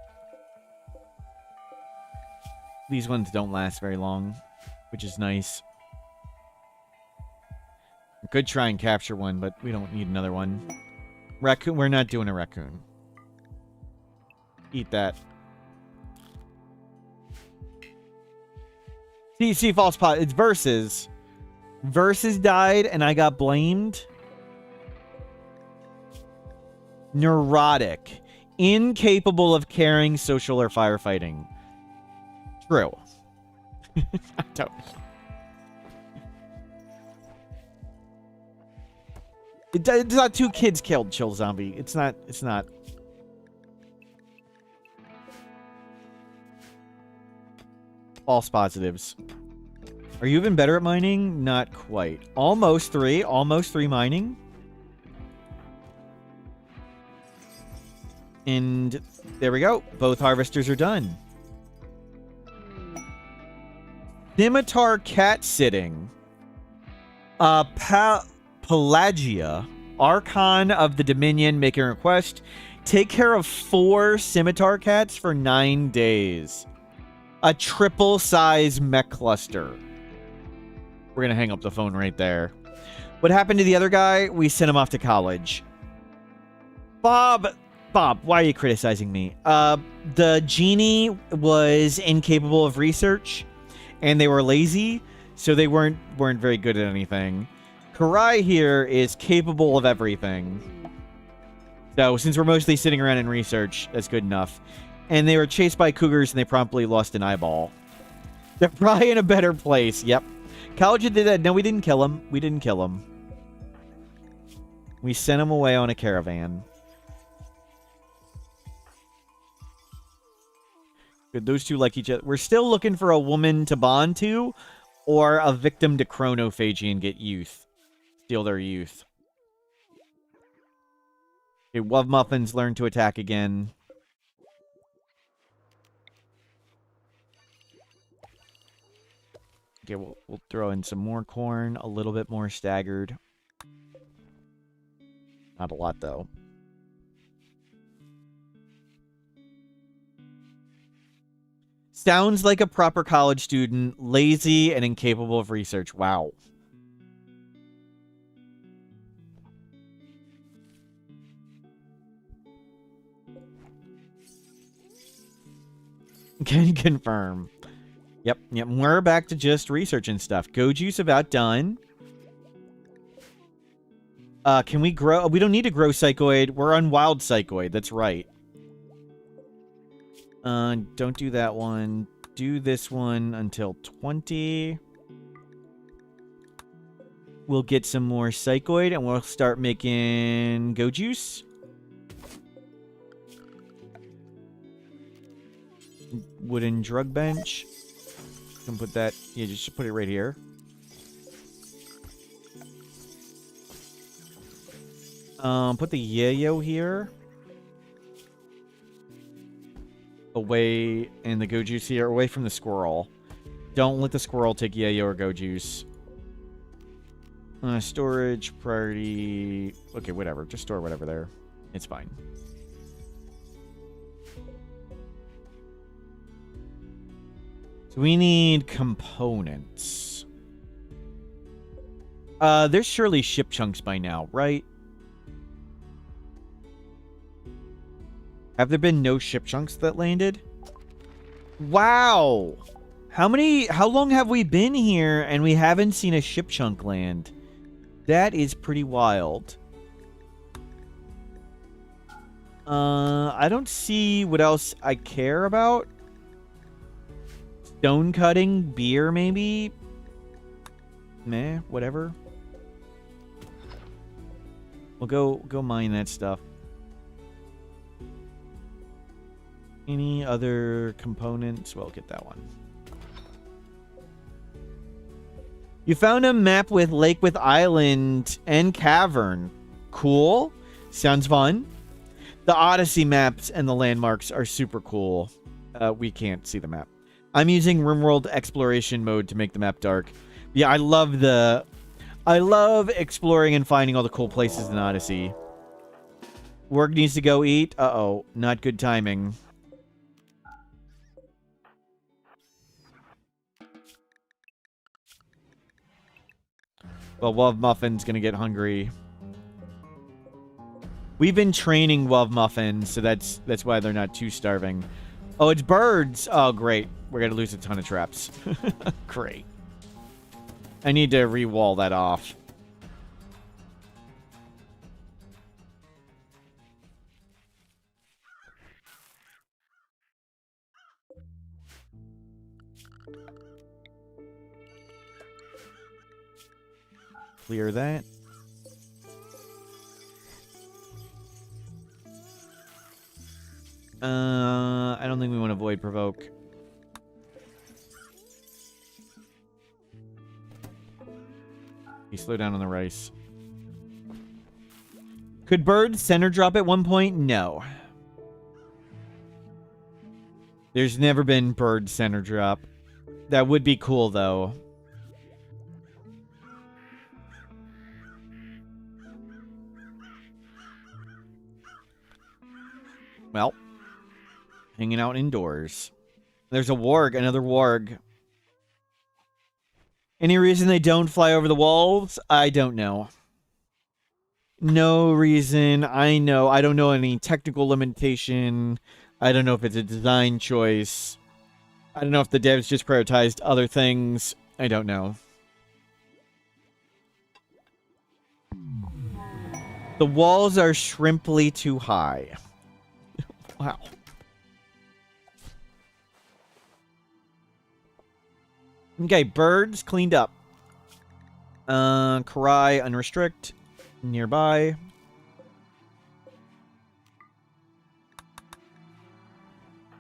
These ones don't last very long, which is nice. I could try and capture one, but we don't need another one. Raccoon, we're not doing a raccoon. Eat that. See, false pot. It's Versus. Versus died, and I got blamed. Neurotic. Incapable of caring, social, or firefighting. True. I don't... It's not 2 kids killed, Chill Zombie. It's not. False positives. Are you even better at mining? Not quite. Almost 3. Almost 3 mining. And there we go. Both harvesters are done. Scimitar cat sitting. Pelagia, Archon of the Dominion, making a request. Take care of 4 scimitar cats for 9 days. A triple-size mech cluster. We're going to hang up the phone right there. What happened to the other guy? We sent him off to college. Bob, why are you criticizing me? The genie was incapable of research, and they were lazy, so they weren't very good at anything. Karai here is capable of everything. So, since we're mostly sitting around in research, that's good enough. And they were chased by cougars, and they promptly lost an eyeball. They're probably in a better place. Yep. College did that. No, we didn't kill him. We didn't kill him. We sent him away on a caravan. Good, those two like each other. We're still looking for a woman to bond to, or a victim to chronophagy and get youth. Steal their youth. Okay, Love Muffins learn to attack again. Okay, we'll throw in some more corn, a little bit more staggered. Not a lot, though. Sounds like a proper college student, lazy and incapable of research. Wow. Can confirm. Yep. We're back to just researching stuff. Go juice about done. Can we grow? We don't need to grow psychoid. We're on wild psychoid. That's right. Don't do that one. Do this one until 20. We'll get some more psychoid and we'll start making go juice. Wooden drug bench. Can put that. Yeah, just put it right here. Put the yayo here. Away, and the go juice here, away from the squirrel. Don't let the squirrel take yayo or go juice. Storage, priority. Okay, whatever. Just store whatever there. It's fine. So we need components. There's surely ship chunks by now, right? Have there been no ship chunks that landed? Wow! How long have we been here and we haven't seen a ship chunk land? That is pretty wild. I don't see what else I care about. Stone cutting, beer maybe? Meh, whatever. We'll go mine that stuff. Any other components? Well, get that one. You found a map with lake with island and cavern. Cool. Sounds fun. The Odyssey maps and the landmarks are super cool. We can't see the map. I'm using RimWorld exploration mode to make the map dark. Yeah, I love exploring and finding all the cool places in Odyssey. Work needs to go eat. Uh-oh. Not good timing. Well, Love Muffin's gonna get hungry. We've been training Love Muffin, so that's why they're not too starving. Oh, it's birds! Oh, great. We're gonna lose a ton of traps. Great. I need to re-wall that off. Clear that. I don't think we want to void provoke. You slow down on the rice. Could birds center drop at one point? No. There's never been bird center drop. That would be cool, though. Well, hanging out indoors. There's a warg, another warg. Any reason they don't fly over the walls? I don't know. No reason. I don't know any technical limitation. I don't know if it's a design choice. I don't know if the devs just prioritized other things. I don't know. The walls are shrimply too high. Wow. Okay, birds cleaned up. Karai, unrestrict. Nearby.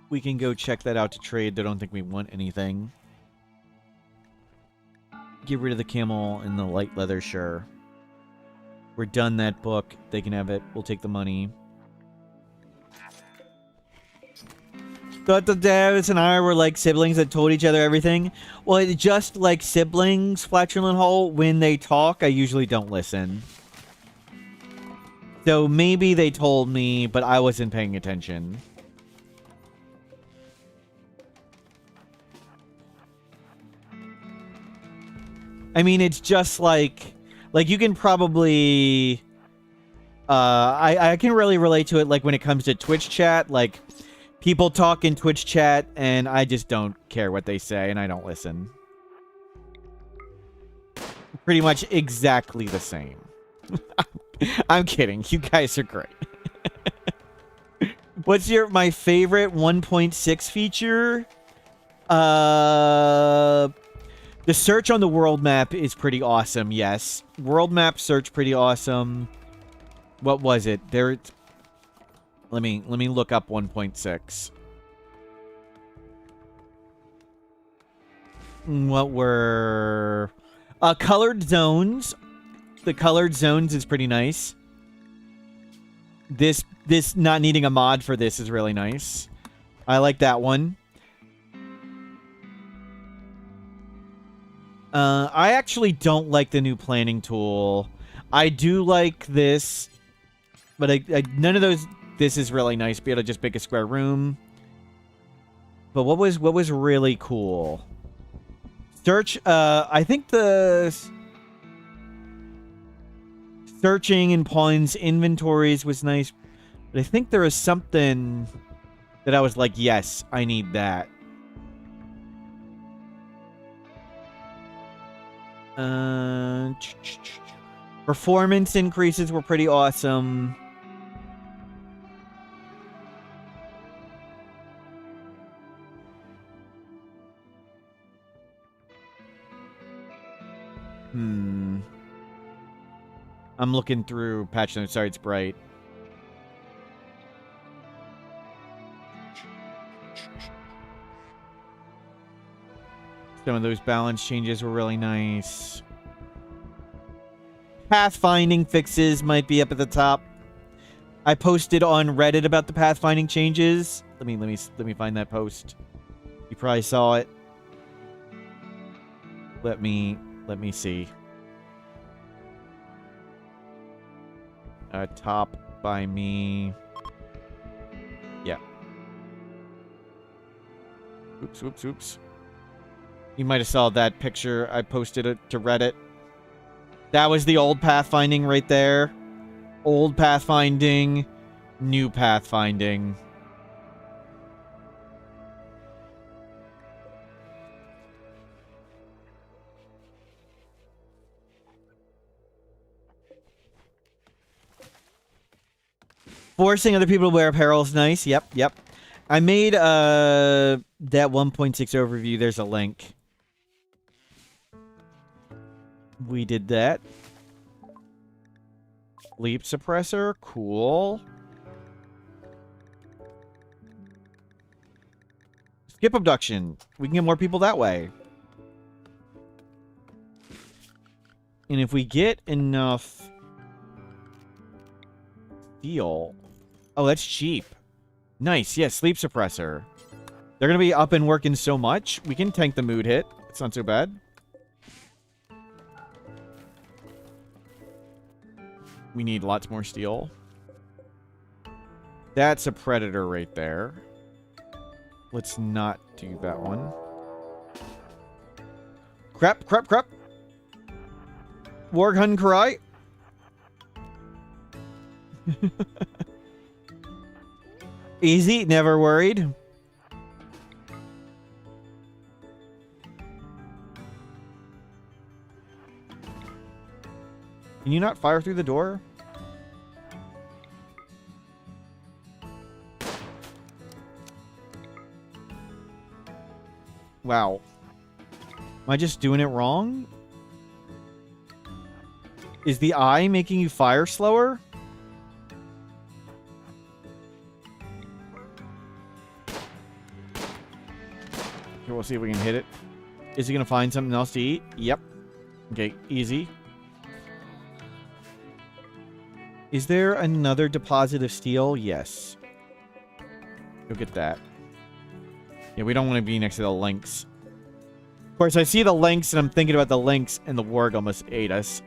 We can go check that out to trade. I don't think we want anything. Get rid of the camel and the light leather, sure. We're done that book. They can have it. We'll take the money. Thought the devs and I were like siblings that told each other everything. Well, it's just like siblings, Flatulent Hole, when they talk, I usually don't listen. So maybe they told me, but I wasn't paying attention. I mean, it's just like you can probably... I can really relate to it, like, when it comes to Twitch chat, like... People talk in Twitch chat, and I just don't care what they say, and I don't listen. Pretty much exactly the same. I'm kidding. You guys are great. What's my favorite 1.6 feature? The search on the world map is pretty awesome, yes. World map search pretty awesome. What was it? Let me look up 1.6. What were colored zones? The colored zones is pretty nice. This not needing a mod for this is really nice. I like that one. I actually don't like the new planning tool. I do like this, but none of those. This is really nice. Be able to just pick a square room. But what was really cool? Search. I think the searching in pawns inventories was nice, but I think there was something that I was like, yes, I need that. Performance increases were pretty awesome. I'm looking through patch notes. Sorry, it's bright. Some of those balance changes were really nice. Pathfinding fixes might be up at the top. I posted on Reddit about the pathfinding changes. Let me find that post. You probably saw it. Let me see. Top by me. Yeah. Oops. You might have saw that picture. I posted it to Reddit. That was the old pathfinding right there. Old pathfinding, new pathfinding. Forcing other people to wear apparel is nice. Yep. I made that 1.6 overview. There's a link. We did that. Sleep suppressor. Cool. Skip abduction. We can get more people that way. And if we get enough steel... Oh, that's cheap. Nice. Yeah, sleep suppressor. They're going to be up and working so much. We can tank the mood hit. It's not so bad. We need lots more steel. That's a predator right there. Let's not do that one. Crap. Warghun Karai. Easy, never worried. Can you not fire through the door? Wow. Am I just doing it wrong? Is the eye making you fire slower? Here, we'll see if we can hit it. Is he going to find something else to eat? Yep. Okay, easy. Is there another deposit of steel? Yes. Go get that. Yeah, we don't want to be next to the lynx. Of course, I see the lynx, and I'm thinking about the lynx, and the warg almost ate us.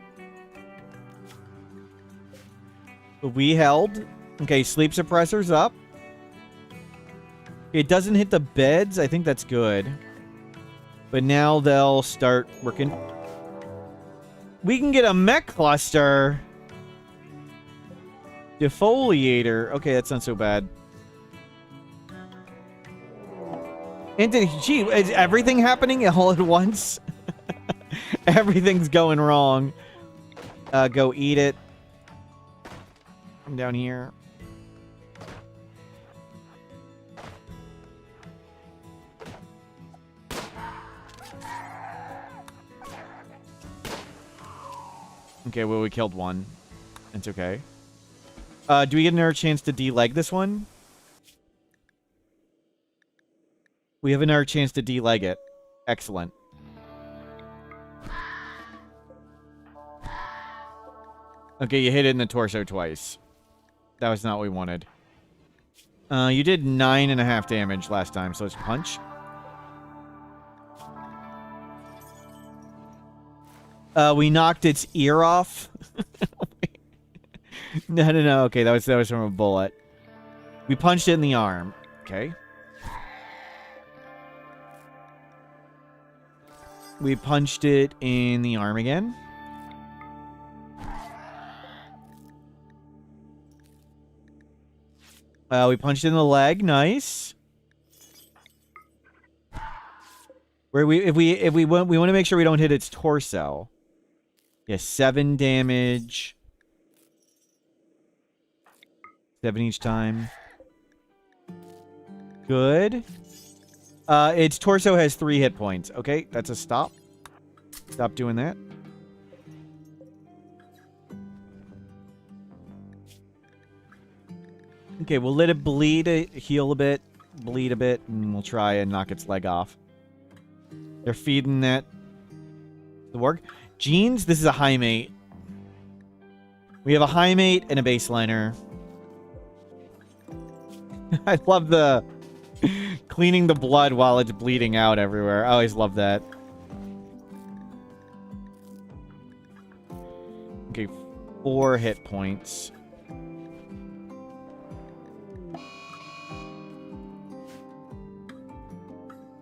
But we held. Okay, sleep suppressor's up. It doesn't hit the beds. I think that's good. But now they'll start working. We can get a mech cluster. Defoliator. Okay, that's not so bad. Anthony, gee, is everything happening all at once? Everything's going wrong. Go eat it. I'm down here. Okay, well, we killed one. It's okay. Do we get another chance to deleg this one? We have another chance to deleg it. Excellent. Okay, you hit it in the torso twice. That was not what we wanted. You did 9.5 damage last time, so let's punch. We knocked its ear off. No. Okay, that was from a bullet. We punched it in the arm. Okay. We punched it in the arm again. We punched it in the leg. Nice. We want to make sure we don't hit its torso. Yeah, 7 damage. 7 each time. Good. Its torso has 3 hit points. Okay, that's a stop. Stop doing that. Okay, we'll let it bleed, heal a bit, bleed a bit, and we'll try and knock its leg off. They're feeding that. The work. Jeans, this is a high mate. We have a high mate and a baseliner. I love the cleaning the blood while it's bleeding out everywhere. I always love that. Okay, 4 hit points.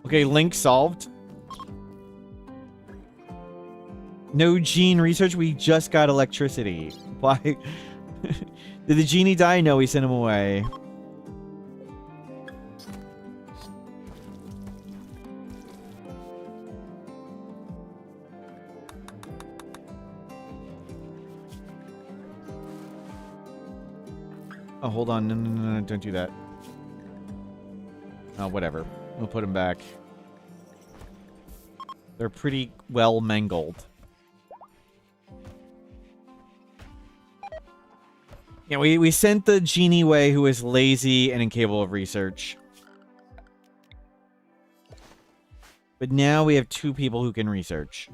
Okay, link solved. No gene research. We just got electricity. Why? Did the genie die? No, we sent him away. Oh, hold on. No, don't do that. Oh, whatever. We'll put him back. They're pretty well mangled. Yeah, we sent the genie away who is lazy and incapable of research. But now we have 2 people who can research.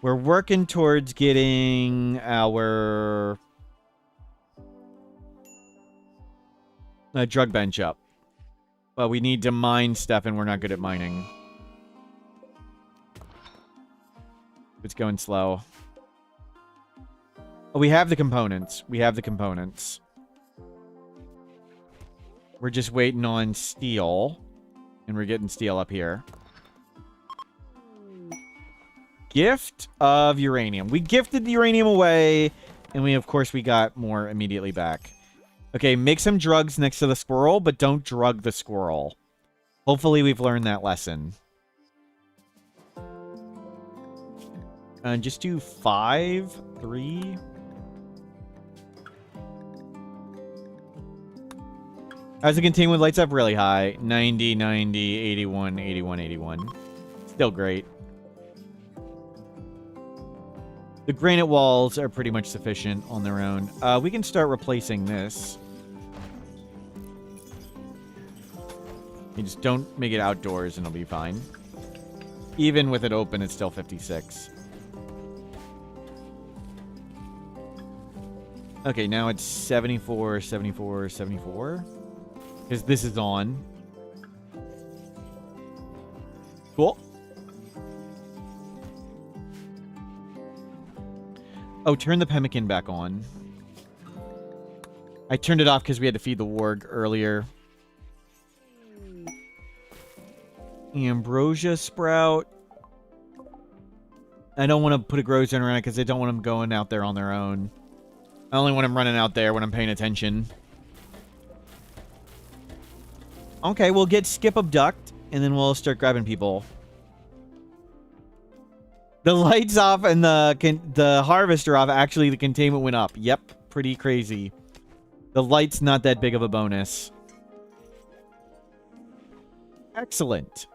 We're working towards getting our drug bench up. But we need to mine stuff, and we're not good at mining. It's going slow. Oh, we have the components. We have the components. We're just waiting on steel. And we're getting steel up here. Gift of uranium. We gifted the uranium away. And we, of course, we got more immediately back. Okay, make some drugs next to the squirrel, but don't drug the squirrel. Hopefully we've learned that lesson. Just do 5, 3. How's it continue with lights up? Really high. 90, 90, 81, 81, 81. Still great. The granite walls are pretty much sufficient on their own. We can start replacing this. You just don't make it outdoors and it'll be fine. Even with it open, it's still 56. Okay, now it's 74, 74, 74. Because this is on. Cool. Oh, turn the pemmican back on. I turned it off because we had to feed the warg earlier. Ambrosia sprout. I don't want to put a grow zone around it because I don't want them going out there on their own. I only want them running out there when I'm paying attention. Okay, we'll get skip abduct, and then we'll start grabbing people. The lights off and the harvester off. Actually, the containment went up. Yep, pretty crazy. The light's not that big of a bonus. Excellent.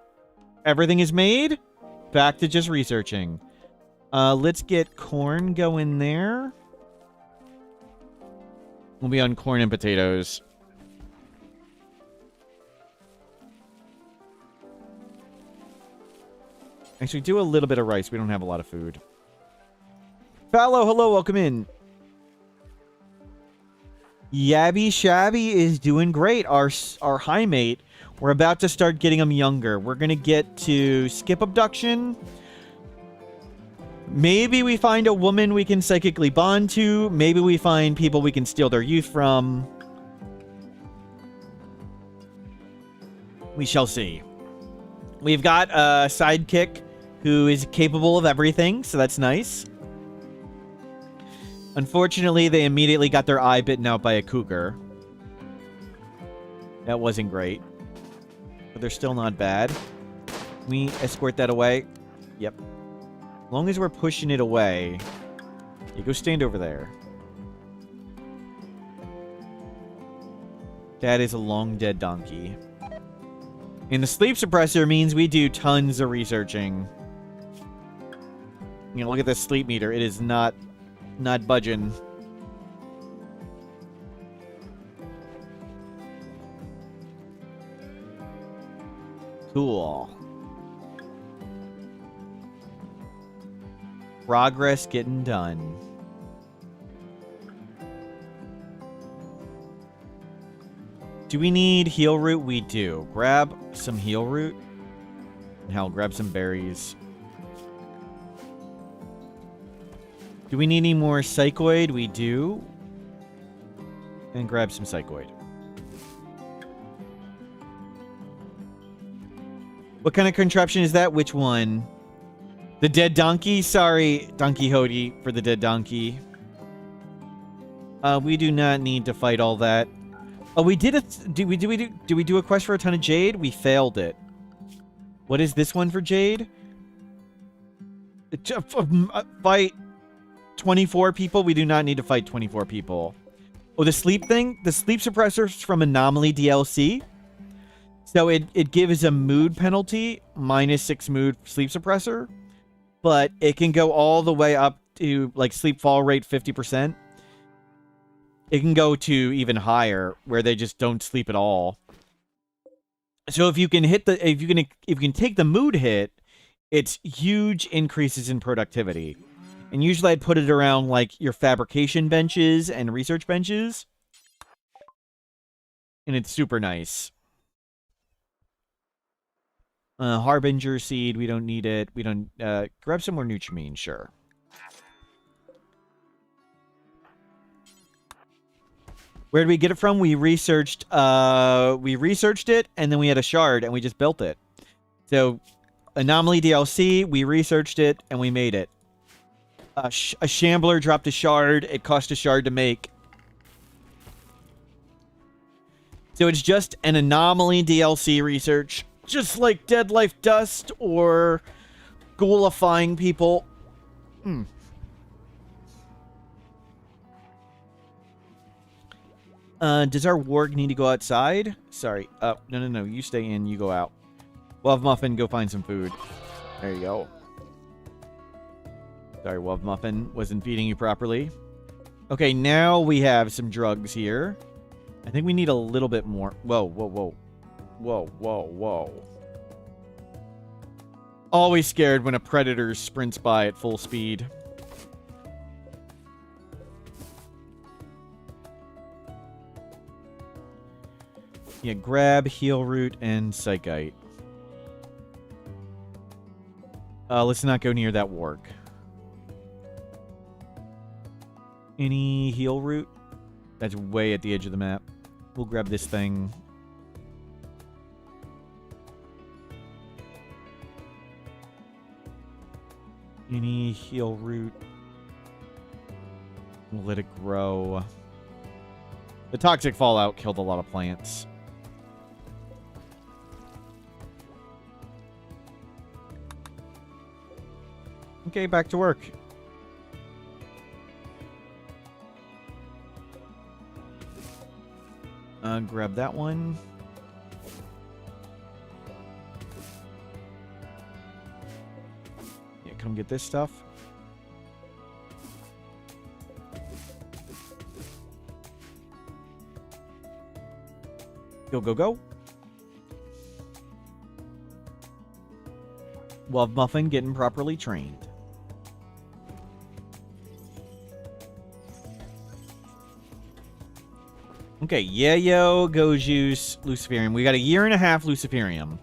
Everything is made. Back to just researching. Let's get corn going there. We'll be on corn and potatoes. Actually, do a little bit of rice. We don't have a lot of food. Fallow, hello, welcome in. Yabby Shabby is doing great. Our high mate, we're about to start getting him younger. We're going to get to skip abduction. Maybe we find a woman we can psychically bond to. Maybe we find people we can steal their youth from. We shall see. We've got a sidekick who is capable of everything, so that's nice. Unfortunately, they immediately got their eye bitten out by a cougar. That wasn't great. But they're still not bad. We escort that away. Yep. As long as we're pushing it away. You go stand over there. That is a long dead donkey. And the sleep suppressor means we do tons of researching. You know, look at the sleep meter. It is not budging. Cool. Progress getting done. Do we need heal root? We do. Grab some heal root. And hell, grab some berries. Do we need any more psychoid? We do. And grab some psychoid. What kind of contraption is that? Which one? The dead donkey? Sorry, Donkey Hody, for the dead donkey. We do not need to fight all that. Oh, we did do we do a quest for a ton of jade? We failed it. What is this one for jade? Fight 24 people? We do not need to fight 24 people. Oh, the sleep thing? The sleep suppressor's from Anomaly DLC. So it gives a mood penalty, -6 mood sleep suppressor. But it can go all the way up to, like, sleep fall rate 50%. It can go to even higher, where they just don't sleep at all. So if you can hit the, if you can take the mood hit, it's huge increases in productivity. And usually I'd put it around, like, your fabrication benches and research benches. And it's super nice. Harbinger seed, we don't need it. We don't, grab some more Nutrimine, sure. Where did we get it from? We researched it, and then we had a shard, and we just built it. So, Anomaly DLC, we researched it, and we made it. A Shambler dropped a shard. It cost a shard to make. So it's just an Anomaly DLC research. Just like Dead Life Dust or Ghoulifying people. Does our warg need to go outside? Sorry. No. You stay in. You go out. Love Muffin, go find some food. There you go. Sorry, Love Muffin. Wasn't feeding you properly. Okay, now we have some drugs here. I think we need a little bit more. Whoa. Always scared when a predator sprints by at full speed. Yeah, grab heal root and psychite. Let's not go near that warg. Any heal root? That's way at the edge of the map. We'll grab this thing. Any heal root? We'll let it grow. The toxic fallout killed a lot of plants. Okay, back to work. Grab that one. Yeah, come get this stuff. Go, go, go. Love Muffin getting properly trained. Okay, Yayo, Go Juice, Luciferium. We got a year and a half Luciferium.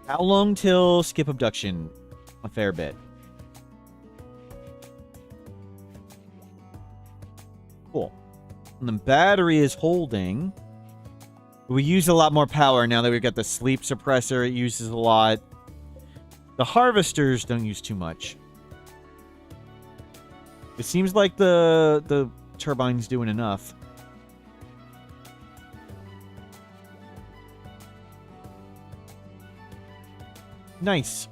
How long till skip abduction? A fair bit. Cool. And the battery is holding. We use a lot more power now that we've got the sleep suppressor. It uses a lot. The harvesters don't use too much. It seems like the turbine's doing enough. Nice.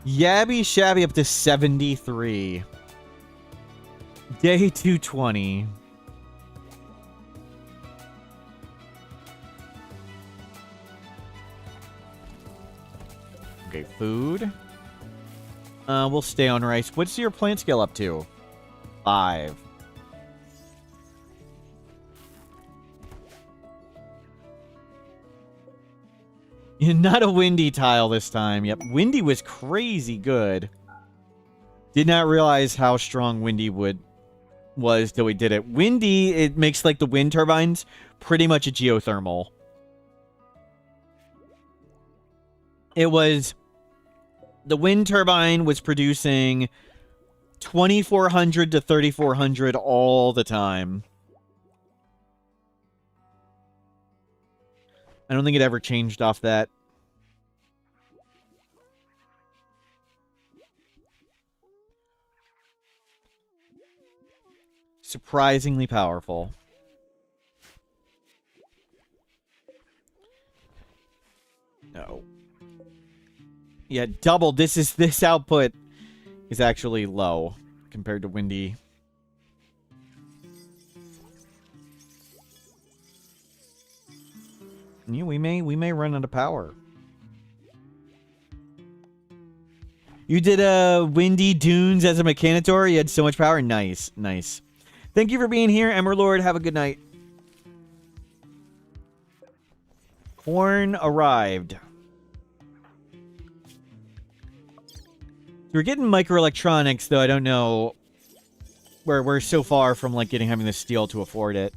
Yabby Shabby up to 73. Day 220. Okay, food. We'll stay on rice. What's your plant scale up to? 5. Not a windy tile this time. Yep, windy was crazy good. Did not realize how strong windy was till we did it. Windy, it makes like the wind turbines pretty much a geothermal. It was... The wind turbine was producing 2,400 to 3,400 all the time. I don't think it ever changed off that. Surprisingly powerful. No. Yeah, double. This output is actually low compared to windy. Yeah, we may run out of power. You did windy dunes as a Mechanitor. You had so much power. Nice, nice. Thank you for being here, Emerlord. Have a good night. Corn arrived. We're getting microelectronics, though I don't know where we're so far from like having the steel to afford it.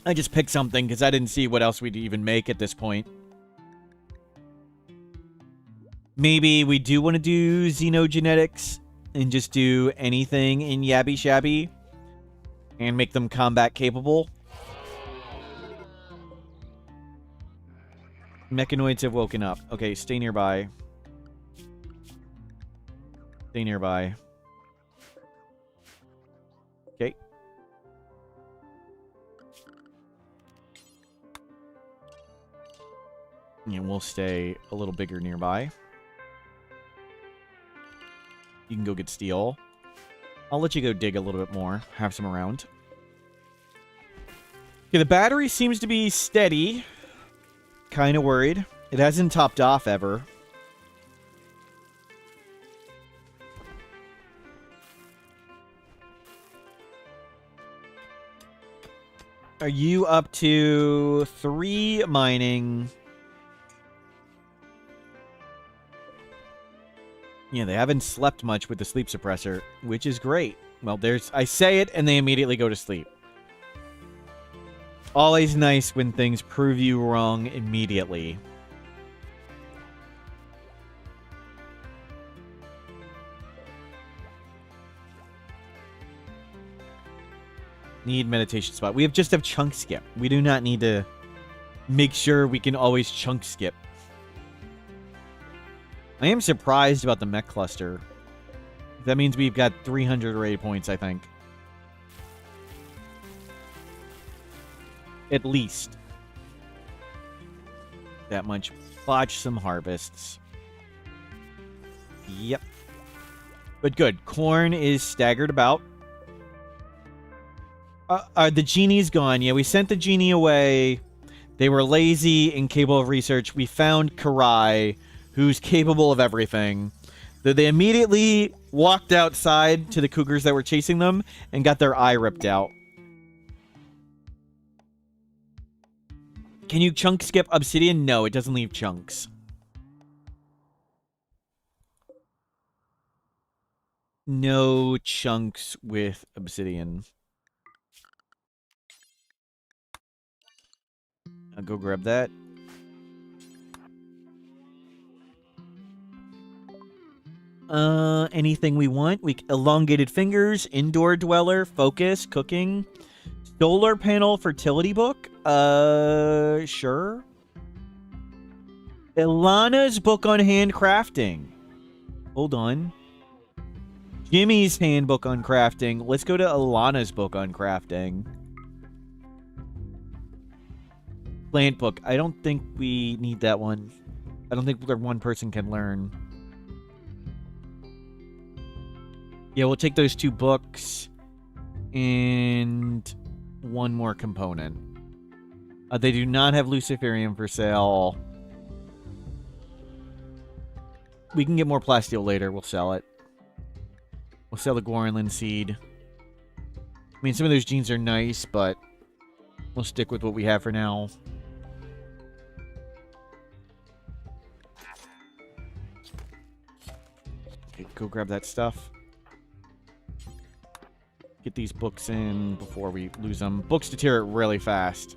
I just picked something because I didn't see what else we'd even make at this point. Maybe we do want to do xenogenetics and just do anything in Yabby Shabby and make them combat capable. Mechanoids have woken up. Okay, stay nearby. Stay nearby. Okay. And we'll stay a little bigger nearby. You can go get steel. I'll let you go dig a little bit more. Have some around. Okay, the battery seems to be steady. Kind of worried. It hasn't topped off ever. Are you up to 3 mining? Yeah, they haven't slept much with the sleep suppressor, which is great. Well, I say it and they immediately go to sleep. Always nice when things prove you wrong immediately. Need meditation spot. We just have chunk skip. We do not need to make sure we can always chunk skip. I am surprised about the mech cluster. That means we've got 300 array points, I think. At least. That much. Botch some harvests. Yep. But good. Corn is staggered about. The genie's gone. Yeah, we sent the genie away. They were lazy, incapable of research. We found Karai, who's capable of everything. They immediately walked outside to the cougars that were chasing them and got their eye ripped out. Can you chunk skip obsidian? No, it doesn't leave chunks. No chunks with obsidian. I'll go grab that. Anything we want. Elongated fingers, indoor dweller, focus, cooking, solar panel, fertility book. Sure. Ilana's book on handcrafting. Hold on. Jimmy's handbook on crafting. Let's go to Ilana's book on crafting. Plant book. I don't think we need that one. I don't think one person can learn. Yeah, we'll take those 2 books and 1 more component. They do not have Luciferium for sale. We can get more plasteel later. We'll sell it. We'll sell the Gorlin seed. I mean, some of those genes are nice, but we'll stick with what we have for now. Okay, go grab that stuff. Get these books in before we lose them. Books deteriorate really fast.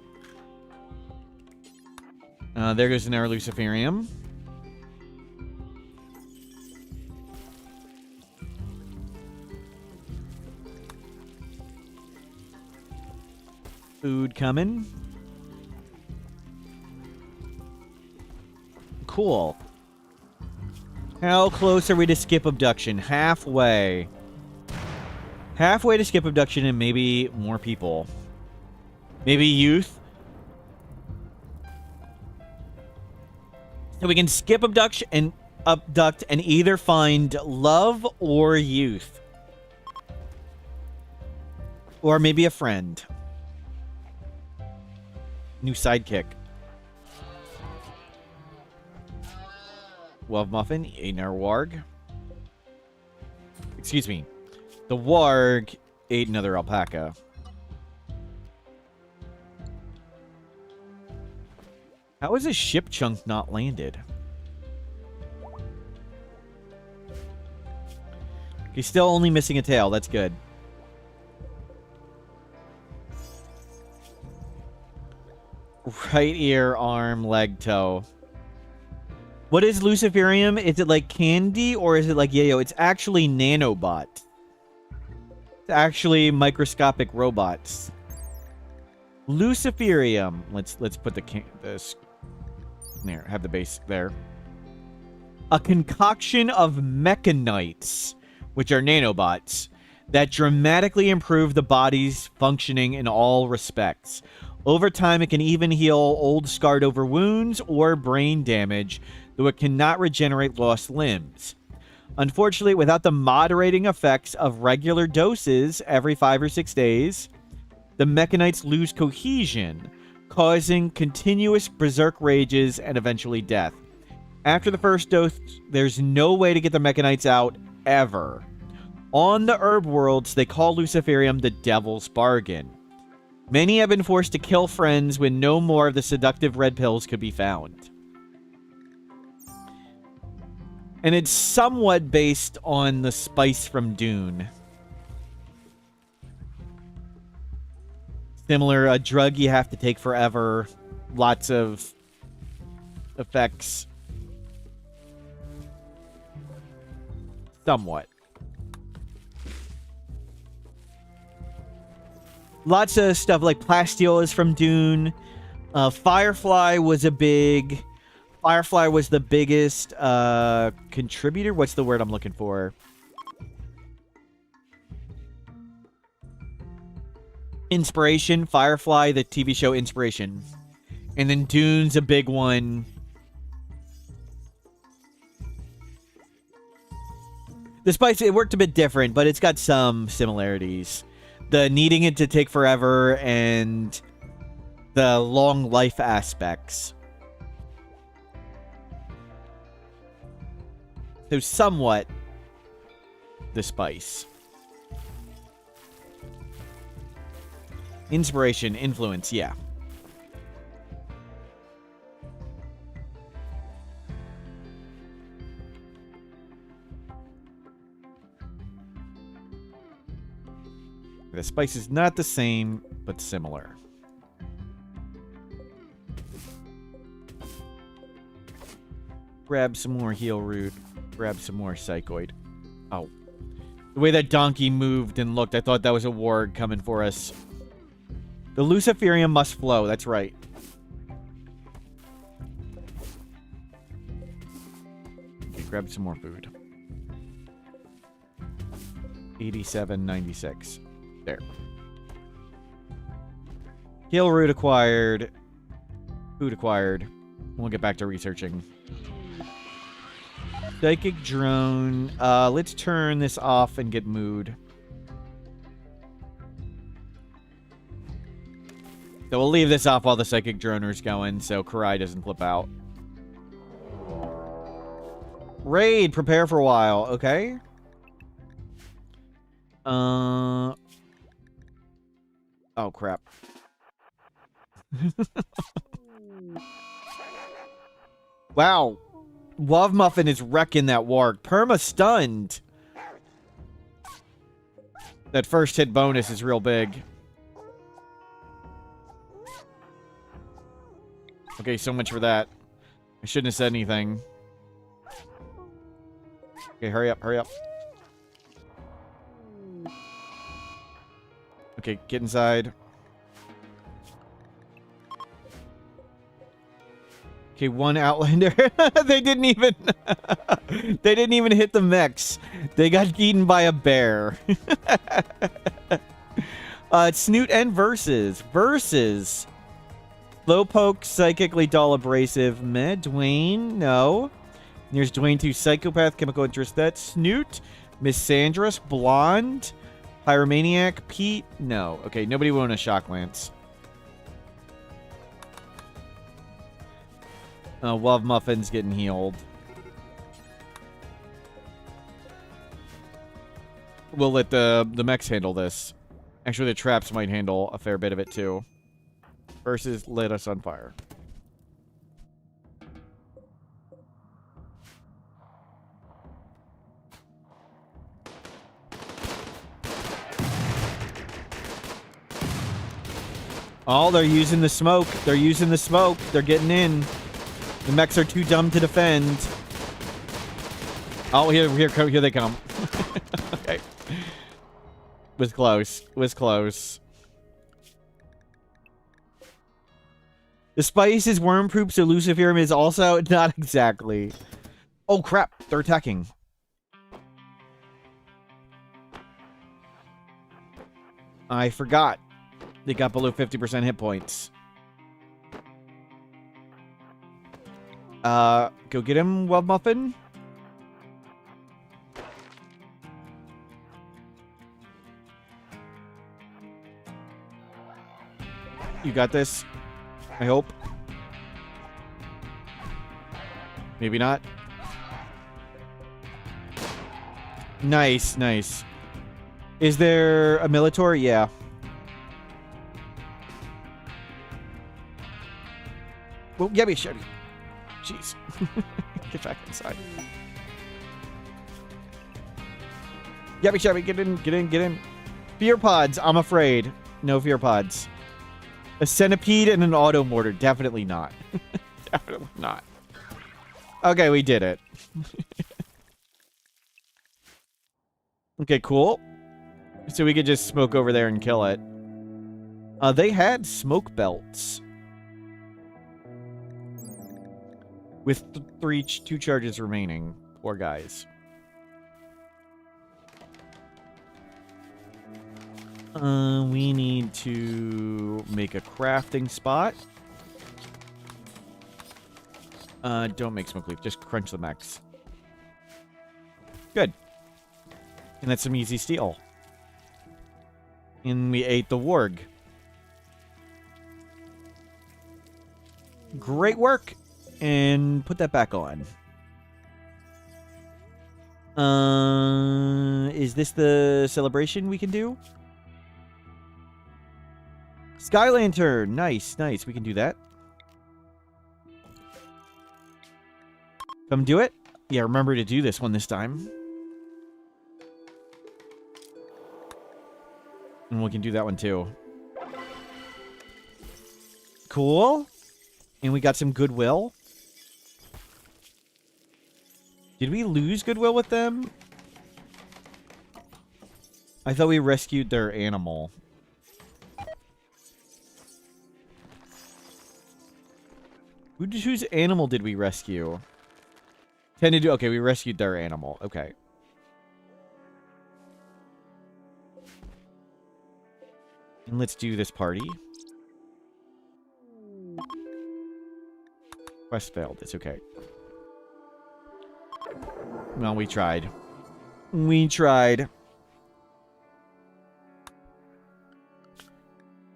There goes an Luciferium. Food coming. Cool. How close are we to skip abduction? Halfway. Halfway to skip abduction and maybe more people. Maybe youth. So we can skip abduct and either find love or youth. Or maybe a friend. New sidekick. Love Muffin, ate our warg. Excuse me. The warg ate another alpaca. How is a ship chunk not landed? He's still only missing a tail. That's good. Right ear, arm, leg, toe. What is Luciferium? Is it like candy or is it like yayo? It's actually nanobot. It's actually microscopic robots. Luciferium. Let's put this there. Have the base there. A concoction of mechanites, which are nanobots, that dramatically improve the body's functioning in all respects. Over time, it can even heal old scarred over wounds or brain damage, though it cannot regenerate lost limbs. Unfortunately, without the moderating effects of regular doses every 5 or 6 days, the mechanites lose cohesion, causing continuous berserk rages and eventually death. After the first dose, there's no way to get the mechanites out, ever. On the herb worlds, they call Luciferium the Devil's Bargain. Many have been forced to kill friends when no more of the seductive red pills could be found. And it's somewhat based on the spice from Dune. Similar, a drug you have to take forever. Lots of effects. Somewhat. Lots of stuff like plasteel is from Dune. Firefly was a big... Firefly was the biggest contributor. What's the word I'm looking for? Inspiration, Firefly, the TV show Inspiration. And then Dune's a big one. The spice, it worked a bit different, but it's got some similarities. The needing it to take forever and the long life aspects. So somewhat the spice. Inspiration, influence, yeah. The spice is not the same, but similar. Grab some more heal root. Grab some more psychoid. Oh. The way that donkey moved and looked, I thought that was a warg coming for us. The Luciferium must flow, that's right. Okay, grab some more food. 87.96. There. Heal root acquired. Food acquired. We'll get back to researching. Psychic drone. Let's turn this off and get mood. So we'll leave this off while the psychic droner's going, so Karai doesn't flip out. Raid, prepare for a while, okay? Oh, crap. Wow. Love Muffin is wrecking that warg. Perma stunned. That first hit bonus is real big. Okay, so much for that. I shouldn't have said anything. Okay, hurry up, hurry up. Okay, get inside. Okay, one Outlander. They didn't even they didn't even hit the mechs. They got eaten by a bear. Snoot and Versus. Versus. Slowpoke, Psychically Dull, Abrasive. Meh. Dwayne, no. There's Dwayne 2, Psychopath, Chemical Interest. That's Snoot. Miss Sandras, Blonde. Pyromaniac, Pete, no. Okay, nobody will own a Shock Lance. Love Muffin's getting healed. We'll let the mechs handle this. Actually, the traps might handle a fair bit of it, too. Versus lit us on fire. Oh, they're using the smoke. They're using the smoke. They're getting in. The mechs are too dumb to defend. Oh, here they come. Okay. Was close. Was close. The spice is worm-proof, so Luciferium is also not exactly. Oh, crap. They're attacking. I forgot. They got below 50% hit points. Go get him, Wub Muffin. You got this. I hope. Maybe not. Nice, nice. Is there a Militor? Yeah. Well, yeah, shut it. Jeez. Get back inside. Yabby Shabby, get in, get in, get in. Fear pods, I'm afraid. No fear pods. A centipede and an auto mortar. Definitely not. Definitely not. Okay, we did it. Okay, cool. So we could just smoke over there and kill it. They had smoke belts. With two charges remaining. Poor guys. We need to make a crafting spot. Don't make smoke leaf. Just crunch the mechs. Good. And that's some easy steel. And we ate the warg. Great work. And put that back on. Is this the celebration we can do? Sky Lantern. Nice, nice. We can do that. Come do it. Yeah, remember to do this one this time. And we can do that one too. Cool. And we got some goodwill. Did we lose goodwill with them? I thought we rescued their animal. Whose animal did we rescue? Okay, we rescued their animal. Okay. And let's do this party. Quest failed. It's okay. Well, we tried. We tried.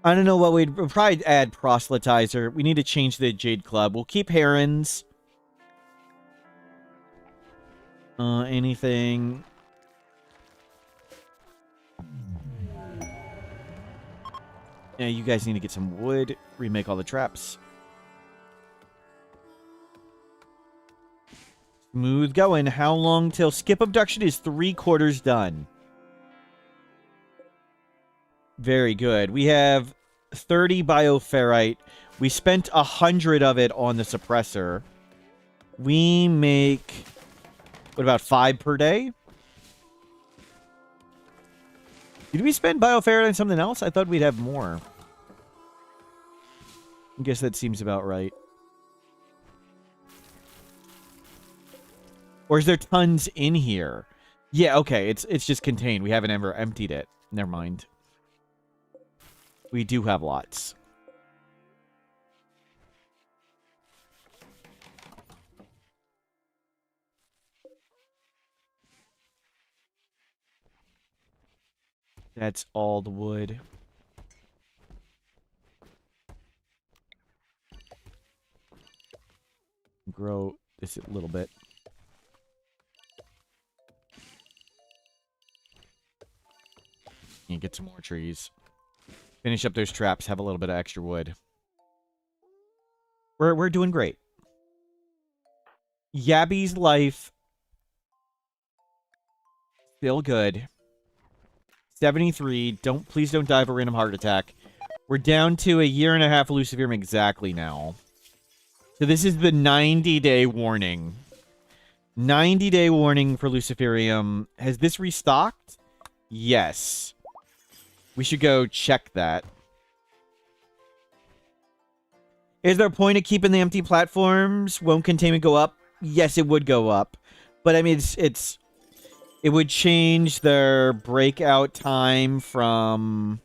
I don't know what we'll probably add proselytizer. We need to change the Jade Club. We'll keep herons. Anything... Yeah, you guys need to get some wood. Remake all the traps. Smooth going. How long till skip abduction is 3/4 done? Very good. We have 30 bioferrite. We spent 100 of it on the suppressor. We make... What about 5 per day? Did we spend bioferrite on something else? I thought we'd have more. I guess that seems about right. Or is there tons in here? Yeah, okay. It's just contained. We haven't ever emptied it. Never mind. We do have lots. That's all the wood. Grow this a little bit. And get some more trees. Finish up those traps. Have a little bit of extra wood. We're doing great. Yabby's life. Still good. 73. Please don't die of a random heart attack. We're down to 1.5 years of Luciferium exactly now. So this is the 90-day warning. 90-day warning for Luciferium. Has this restocked? Yes. We should go check that. Is there a point of keeping the empty platforms? Won't containment go up? Yes, it would go up. But I mean, it would change their breakout time from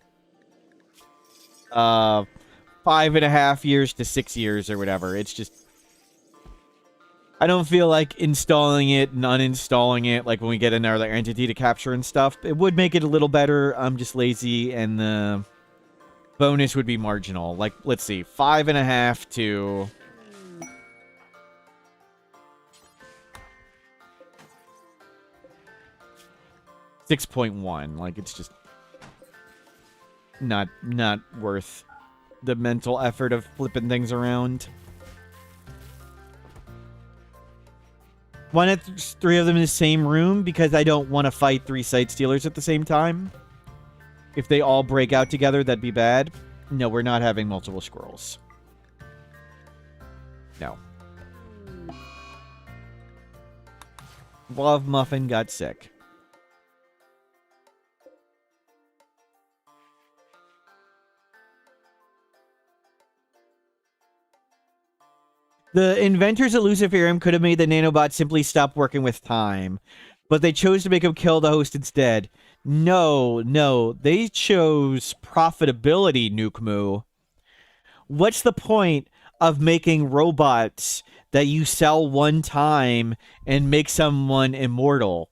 5.5 years to 6 years or whatever. It's just... I don't feel like installing it and uninstalling it, like when we get another entity to capture and stuff. It would make it a little better. I'm just lazy, and the bonus would be marginal. Like, let's see, 5.5 to... $6.1. Like, it's just not worth the mental effort of flipping things around. Why not 3 of them in the same room? Because I don't want to fight 3 site stealers at the same time. If they all break out together, that'd be bad. No, we're not having multiple scrolls. No. Love Muffin got sick. The inventors of Luciferium could have made the nanobot simply stop working with time. but they chose to make him kill the host instead. No, they chose profitability, Nukemu. What's the point of making robots that you sell one time and make someone immortal?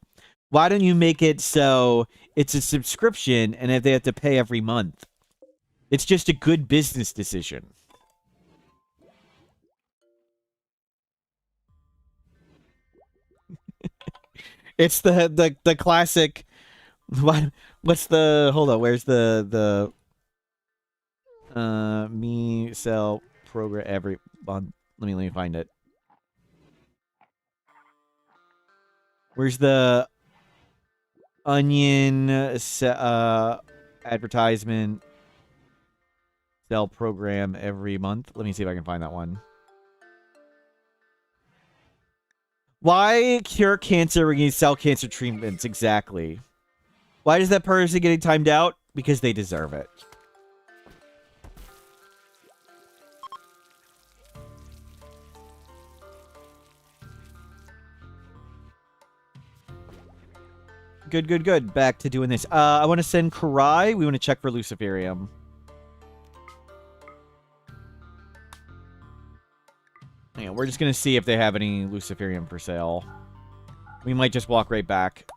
Why don't you make it so it's a subscription and if they have to pay every month? It's just a good business decision. It's the classic. What's the? Hold on. Where's the me sell program every month? Let me find it. Where's the onion advertisement sell program every month? Let me see if I can find that one. Why cure cancer when you sell cancer treatments? Exactly. Why is that person getting timed out? Because they deserve it. Good. Back to doing this. I want to send Karai. We want to check for Luciferium. Yeah, we're just going to see if they have any Luciferium for sale. We might just walk right back.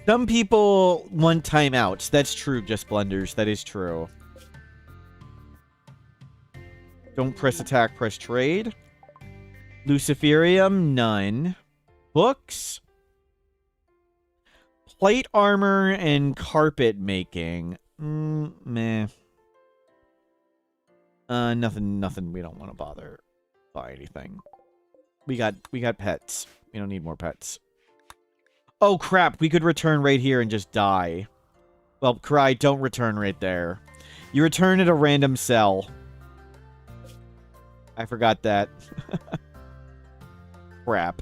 Some people want timeouts. That's true, Just Blunders. That is true. Don't press attack, press trade. Luciferium, none. Books? Plate armor and carpet making. Meh. Nothing. We don't want to bother buy anything. We got pets. We don't need more pets. Oh crap! We could return right here and just die. Well, Cry, don't return right there. You return at a random cell. I forgot that. Crap.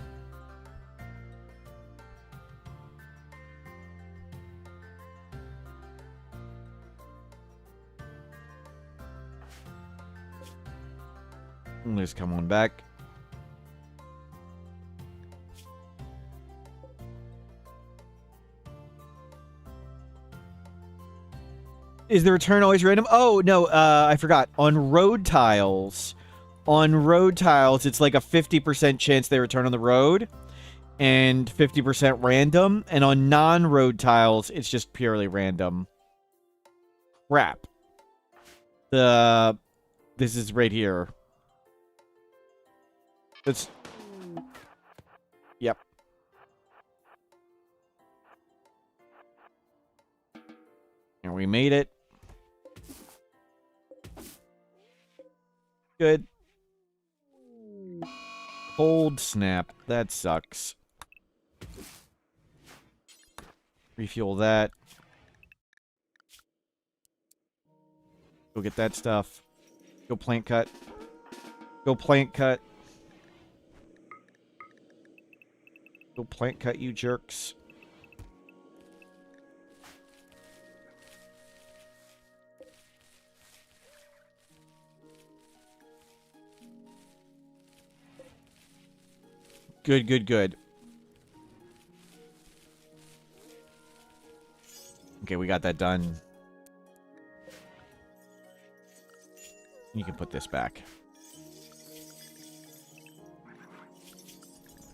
Let's come on back. Is the return always random? Oh, no, I forgot. On road tiles, it's like a 50% chance they return on the road and 50% random. And on non-road tiles, it's just purely random. Crap. This is right here. Yep. And we made it. Good. Cold snap. That sucks. Refuel that. Go get that stuff. Go plant cut. Go plant cut. Go plant cut, you jerks. Good. Okay, we got that done. You can put this back.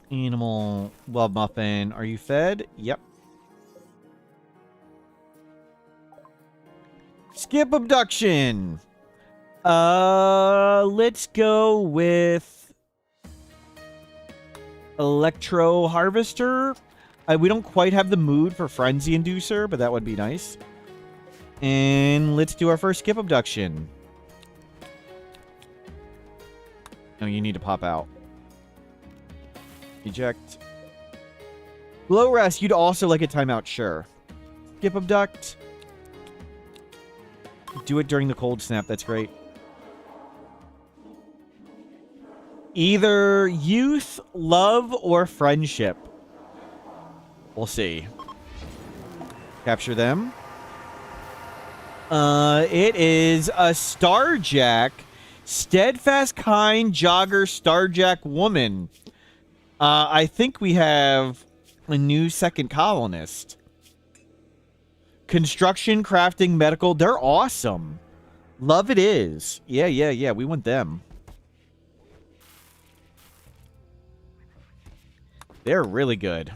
Animal love muffin. Are you fed? Yep. Skip abduction. Let's go with Electro Harvester. We don't quite have the mood for Frenzy Inducer, but that would be nice. And let's do our first skip abduction. No, you need to pop out. Eject. Glow Rest, you'd also like a timeout, sure. Skip abduct. Do it during the cold snap, that's great. Either youth, love, or friendship. We'll see. Capture them. It is a Starjack. Steadfast, kind, jogger, Starjack woman. I think we have a new second colonist. Construction, crafting, medical. They're awesome. Love it is. Yeah. We want them. They're really good.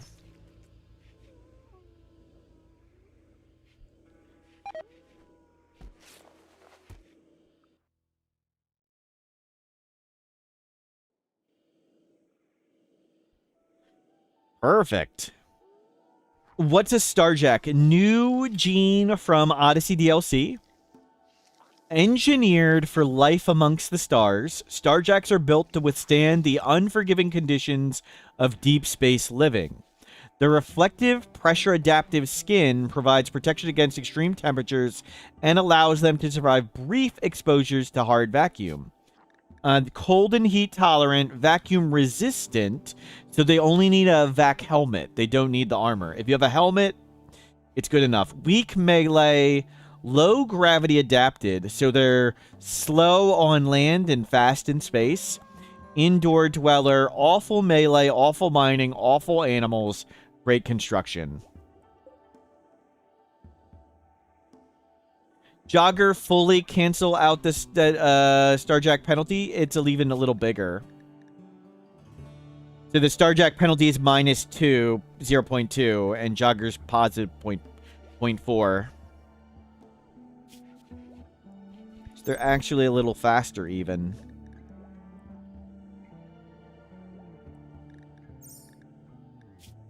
Perfect. What's a Starjack? New gene from Odyssey DLC. Engineered for life amongst the stars, Starjacks are built to withstand the unforgiving conditions of deep space living. Their reflective, pressure-adaptive skin provides protection against extreme temperatures and allows them to survive brief exposures to hard vacuum. Cold and heat tolerant, vacuum resistant, so they only need a vac helmet. They don't need the armor. If you have a helmet, it's good enough. Weak melee, low gravity adapted, so they're slow on land and fast in space. Indoor dweller, awful melee, awful mining, awful animals, great construction. Jogger, fully cancel out the Starjack penalty. It's even a little bigger. So the Starjack penalty is -2, 0.2, and Jogger's positive 0.4. So they're actually a little faster even.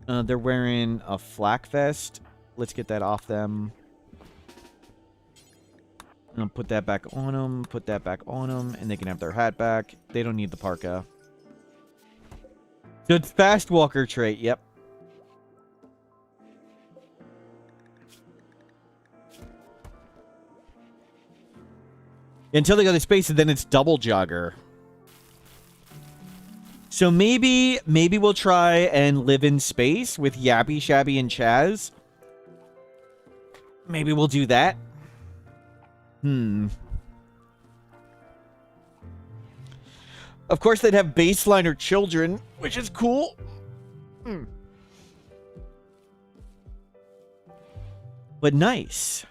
They're wearing a flak vest. Let's get that off them. I'm gonna put that back on them, put that back on them, and they can have their hat back. They don't need the parka. So it's fast walker trait, yep. Until they go to space, and then it's double jogger. So maybe we'll try and live in space with Yappy, Shabby, and Chaz. Maybe we'll do that. Of course, they'd have baseliner children, which is cool. But nice.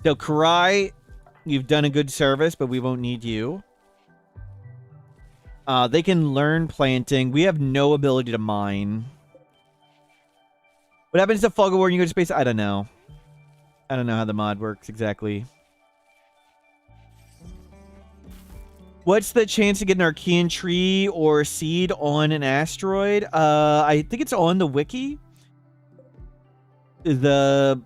So, Karai, you've done a good service, but we won't need you. They can learn planting. We have no ability to mine. What happens to Fog of War when you go to space? I don't know. I don't know how the mod works exactly. What's the chance to get an Archean tree or seed on an asteroid? I think it's on the wiki. The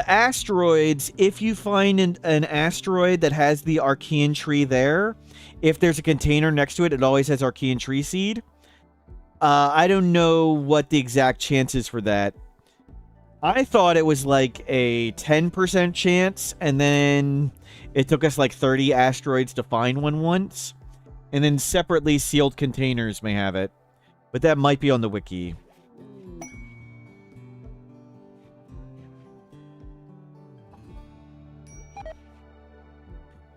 asteroids, if you find an asteroid that has the Archean tree there, if there's a container next to it, it always has Archean tree seed. I don't know what the exact chances for that. I thought it was like a 10% chance, and then it took us like 30 asteroids to find one once. And then separately sealed containers may have it. But that might be on the wiki.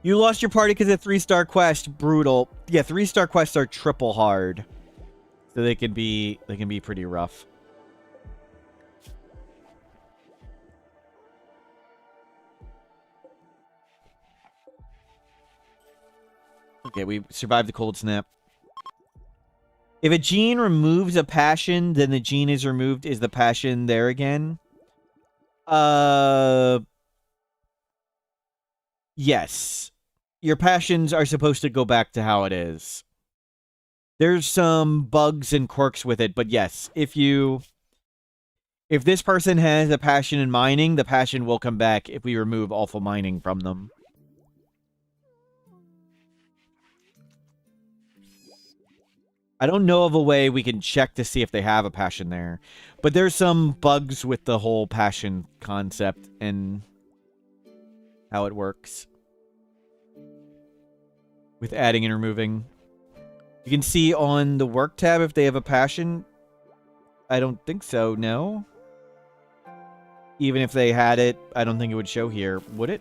You lost your party because of 3-star quest. Brutal. Yeah, 3-star quests are triple hard. So they can be pretty rough. Okay, we survived the cold snap. If a gene removes a passion, then the gene is removed. Is the passion there again? Yes. Your passions are supposed to go back to how it is. There's some bugs and quirks with it, but yes, if this person has a passion in mining, the passion will come back if we remove awful mining from them. I don't know of a way we can check to see if they have a passion there. But there's some bugs with the whole passion concept and how it works. With adding and removing. You can see on the work tab if they have a passion. I don't think so, no? Even if they had it, I don't think it would show here, would it?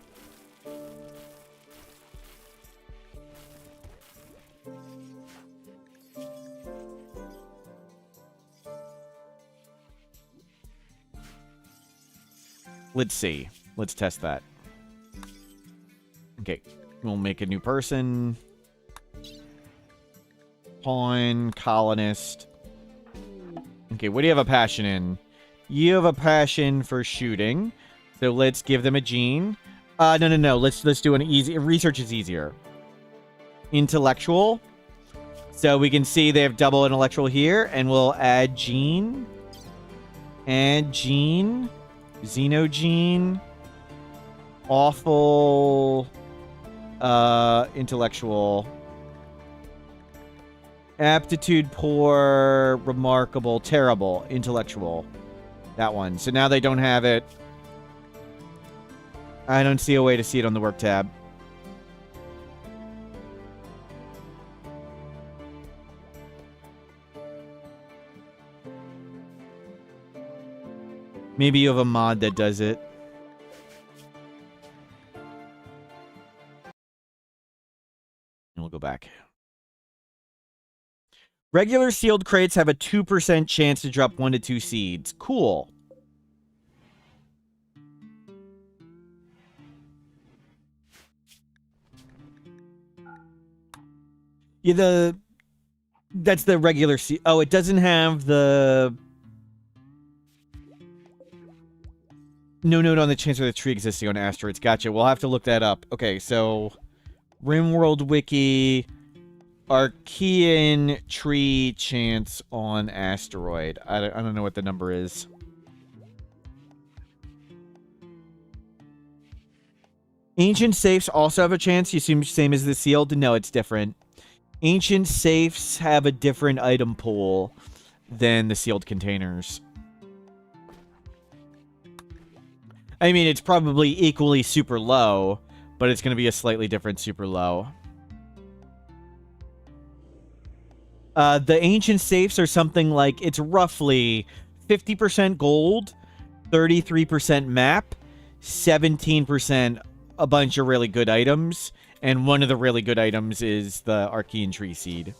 Let's see. Let's test that. Okay. We'll make a new person. Pawn, colonist. Okay, what do you have a passion in? You have a passion for shooting. So let's give them a gene. No. Let's do an easy... Research is easier. Intellectual. So we can see they have double intellectual here. And we'll add gene. Add gene. Xenogene. Awful. Intellectual. Aptitude poor. Remarkable. Terrible. Intellectual. That one. So now they don't have it. I don't see a way to see it on the work tab. Maybe you have a mod that does it. And we'll go back. Regular sealed crates have a 2% chance to drop 1 to 2 seeds. Cool. Yeah, that's the regular seed. Oh, it doesn't have the... No note on the chance of the tree existing on asteroids. Gotcha. We'll have to look that up. Okay, so... RimWorld Wiki... Archean tree chance on asteroid. I don't know what the number is. Ancient safes also have a chance. You assume same as the sealed? No, it's different. Ancient safes have a different item pool than the sealed containers. I mean, it's probably equally super low, but it's going to be a slightly different super low. The ancient safes are something like, it's roughly 50% gold, 33% map, 17% a bunch of really good items, and one of the really good items is the Archean tree seed.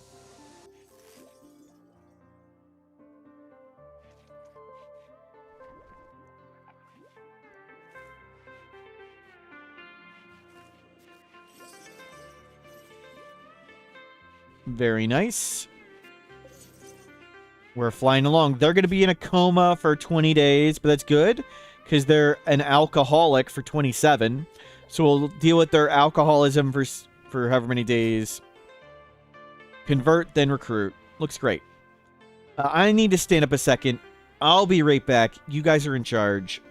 Very nice. We're flying along. They're going to be in a coma for 20 days, but that's good because they're an alcoholic for 27. So we'll deal with their alcoholism for however many days. Convert, then recruit. Looks great. I need to stand up a second. I'll be right back. You guys are in charge.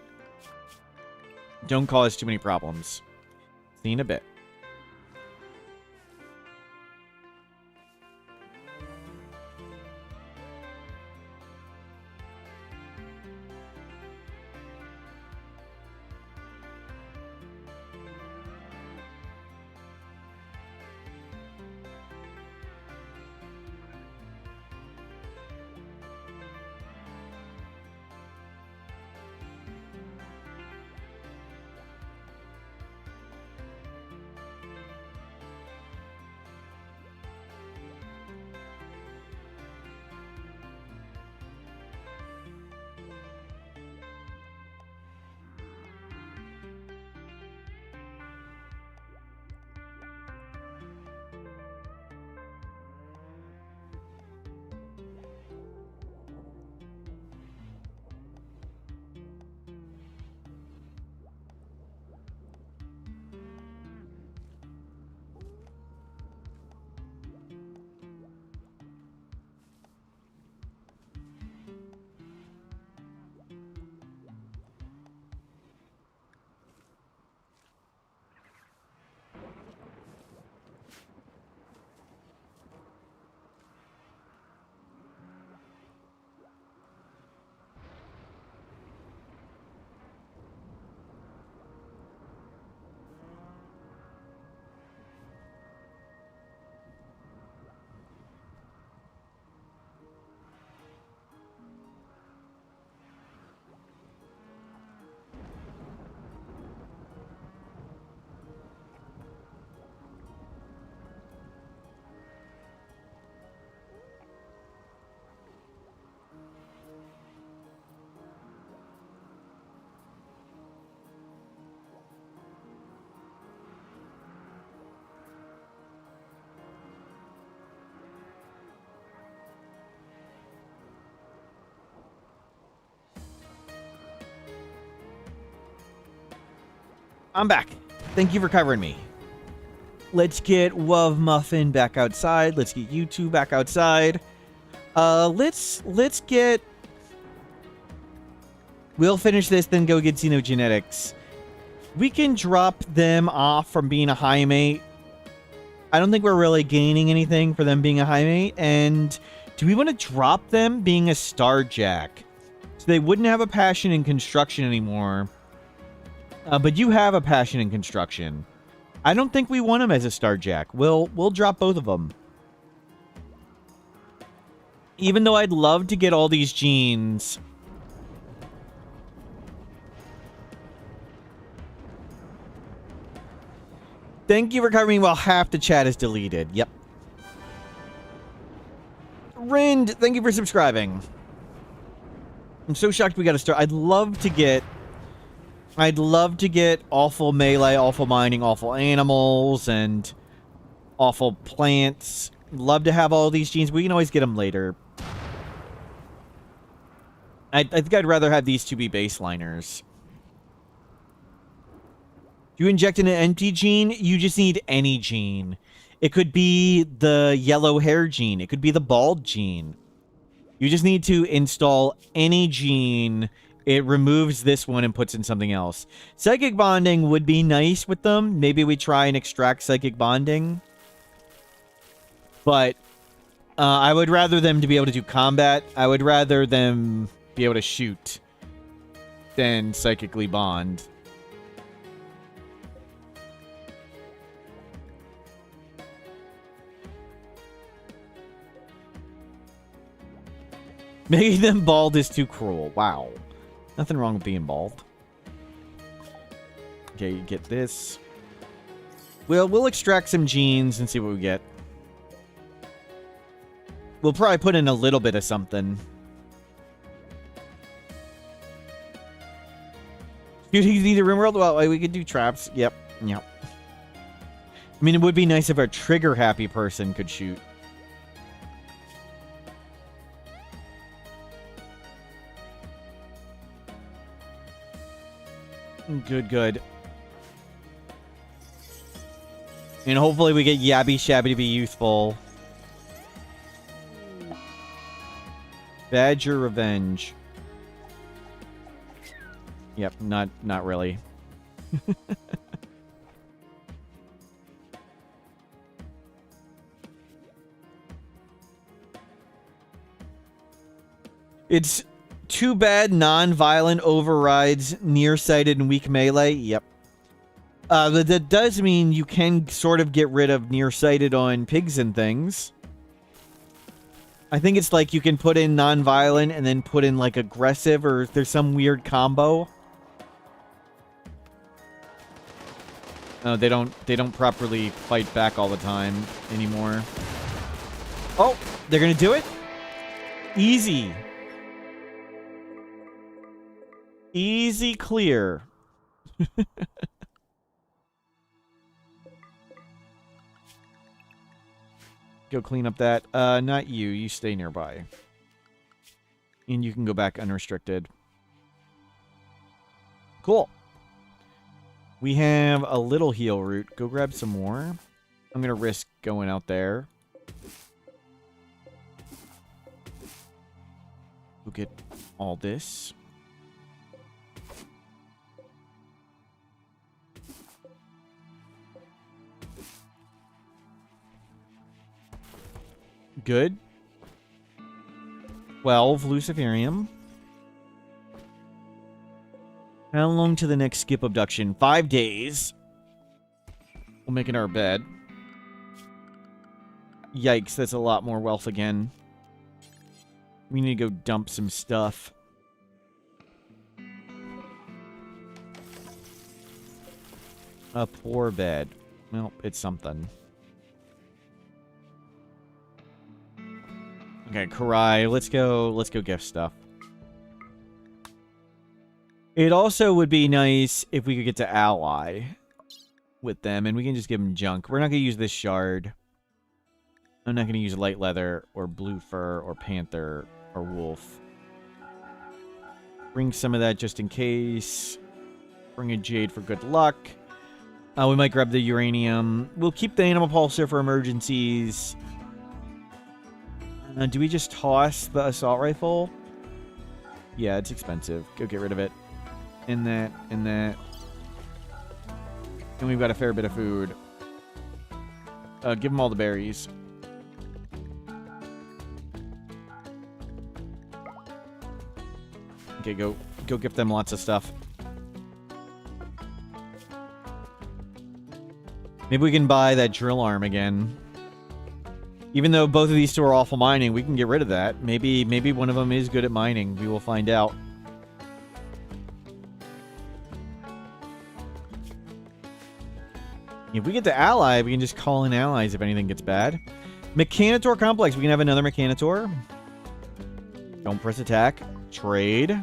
Don't cause too many problems. See you in a bit. I'm back. Thank you for covering me. Let's get Wov Muffin back outside. Let's get you two back outside. Let's get... We'll finish this, then go get Xenogenetics. We can drop them off from being a high mate. I don't think we're really gaining anything for them being a high mate. And do we want to drop them being a Starjack? So they wouldn't have a passion in construction anymore. But you have a passion in construction. I don't think we want them as a Starjack. We'll drop both of them. Even though I'd love to get all these genes... Thank you for covering while half the chat is deleted. Yep. Rind, thank you for subscribing. I'm so shocked we got to start. I'd love to get awful melee, awful mining, awful animals, and awful plants. Love to have all these genes. We can always get them later. I think I'd rather have these two be baseliners. You inject in an empty gene, you just need any gene. It could be the yellow hair gene. It could be the bald gene. You just need to install any gene. It removes this one and puts in something else. Psychic bonding would be nice with them. Maybe we try and extract psychic bonding. But I would rather them to be able to do combat. I would rather them be able to shoot than psychically bond. Making them bald is too cruel. Wow. Nothing wrong with being bald. Okay, you get this. We'll extract some genes and see what we get. We'll probably put in a little bit of something. Dude, he's either RimWorld. Well, we could do traps. Yep. Yep. I mean, it would be nice if a trigger-happy person could shoot. Good, good. And hopefully we get Yabby Shabby to be useful. Badger Revenge. Yep, not really. It's too bad non-violent overrides nearsighted and weak melee. Yep. That does mean you can sort of get rid of nearsighted on pigs and things. I think it's like you can put in non-violent and then put in like aggressive, or there's some weird combo. They don't properly fight back all the time anymore. Oh, they're gonna do it? Easy. Easy clear. Go clean up that. Not you. You stay nearby. And you can go back unrestricted. Cool. We have a little heal root. Go grab some more. I'm going to risk going out there. We'll get all this. Good. 12 Luciferium. How long to the next skip abduction? 5 days. We'll make it our bed. Yikes, that's a lot more wealth again. We need to go dump some stuff. A poor bed. Well, it's something. Okay, Karai, let's go gift stuff. It also would be nice if we could get to ally with them, and we can just give them junk. We're not going to use this shard. I'm not going to use light leather, or blue fur, or panther, or wolf. Bring some of that just in case. Bring a jade for good luck. We might grab the uranium. We'll keep the animal pulsar for emergencies. Do we just toss the assault rifle? Yeah, it's expensive. Go get rid of it. And that, and that. And we've got a fair bit of food. Give them all the berries. Okay, go gift them lots of stuff. Maybe we can buy that drill arm again. Even though both of these two are awful mining, we can get rid of that. Maybe one of them is good at mining. We will find out. If we get the ally, we can just call in allies if anything gets bad. Mechanitor Complex. We can have another Mechanitor. Don't press attack. Trade.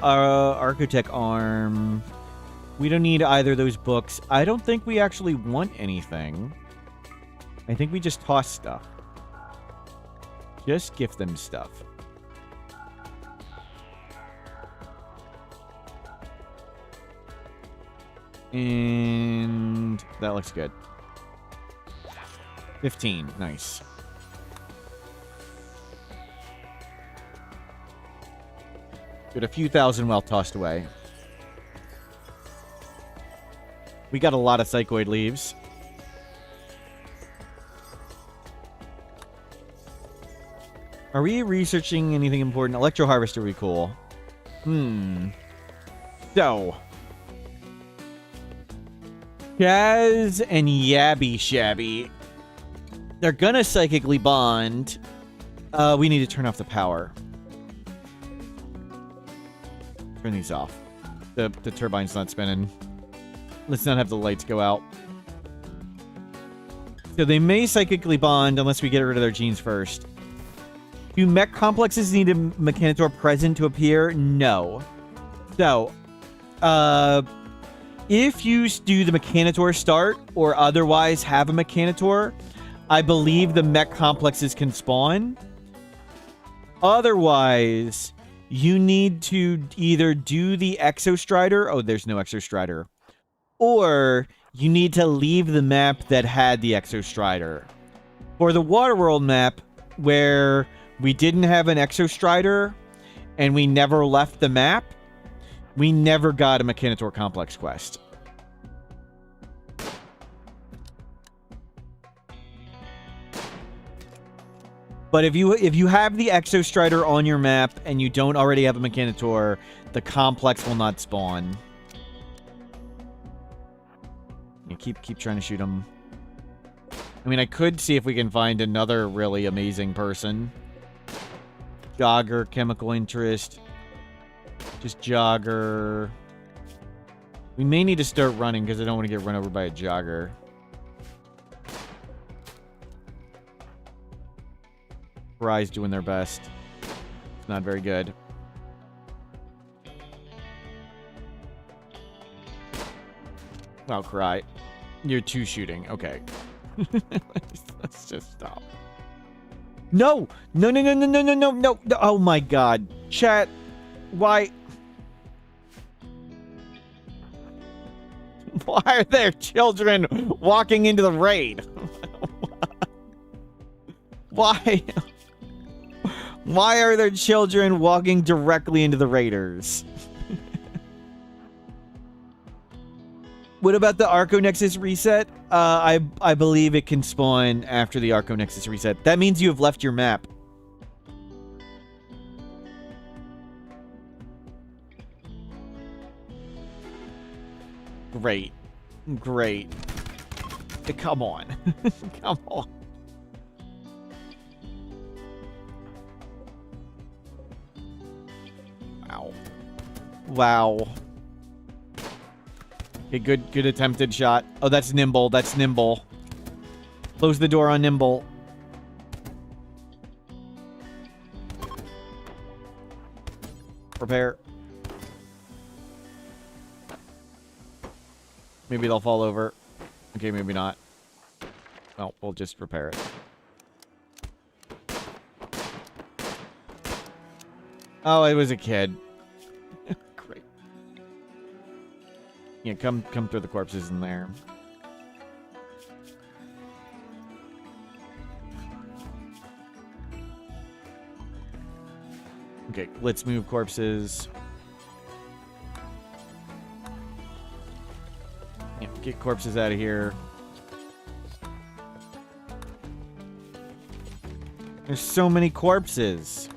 Architect Arm. We don't need either of those books. I don't think we actually want anything. I think we just toss stuff. Just gift them stuff. And that looks good. 15. Nice. Good. A few thousand well tossed away. We got a lot of psychoid leaves. Are we researching anything important? Electro harvester would be cool. So. Chaz and Yabby Shabby. They're gonna psychically bond. We need to turn off the power. Turn these off. The turbine's not spinning. Let's not have the lights go out. So they may psychically bond unless we get rid of their genes first. Do mech complexes need a Mechanitor present to appear? No. So, if you do the Mechanitor start or otherwise have a Mechanitor, I believe the mech complexes can spawn. Otherwise, you need to either do the Exostrider. Oh, there's no Exostrider. Or you need to leave the map that had the Exostrider. For the Waterworld map, where we didn't have an Exostrider and we never left the map, we never got a Mechanitor Complex quest. But if you have the Exostrider on your map and you don't already have a Mechanitor, the complex will not spawn. You keep trying to shoot them. I mean, I could see if we can find another really amazing person. Jogger, chemical interest. Just jogger. We may need to start running because I don't want to get run over by a jogger. Fry's doing their best. It's not very good. Oh, Cry. You're two shooting. Okay. Let's just stop. No! No, no, no, no, no, no, no, no. Oh my god. Chat. Why? Why are there children walking into the raid? Why? Why are there children walking directly into the raiders? What about the Arconexus reset? I believe it can spawn after the Arconexus reset. That means you have left your map. Great. Great. Come on. Come on. Wow. Wow. Okay, good attempted shot. Oh, that's Nimble. That's Nimble. Close the door on Nimble. Prepare. Maybe they'll fall over. Okay, maybe not. Well, we'll just repair it. Oh, it was a kid. Great. Yeah, come throw the corpses in there. Okay, let's move corpses. Yeah, get corpses out of here. There's so many corpses.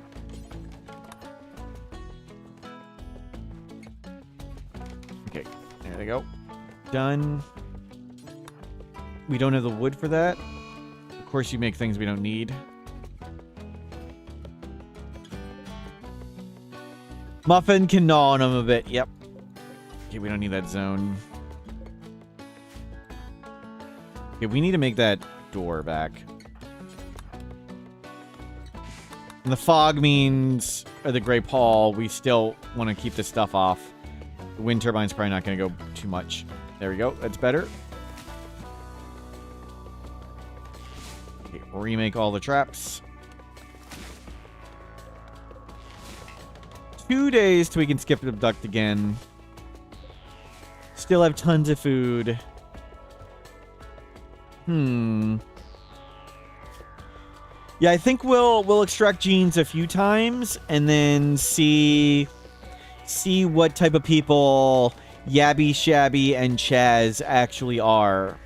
Okay, there they go. Done. We don't have the wood for that. Of course, you make things we don't need. Muffin can gnaw on them a bit. Yep. Okay, we don't need that zone. Okay, we need to make that door back. And the fog means, or the gray pall, we still want to keep the stuff off. The wind turbine's probably not going to go too much. There we go. That's better. Okay, remake all the traps. 2 days till we can skip abduct again. Still have tons of food. Yeah, I think we'll extract genes a few times and then see what type of people Yabby, Shabby, and Chaz actually are.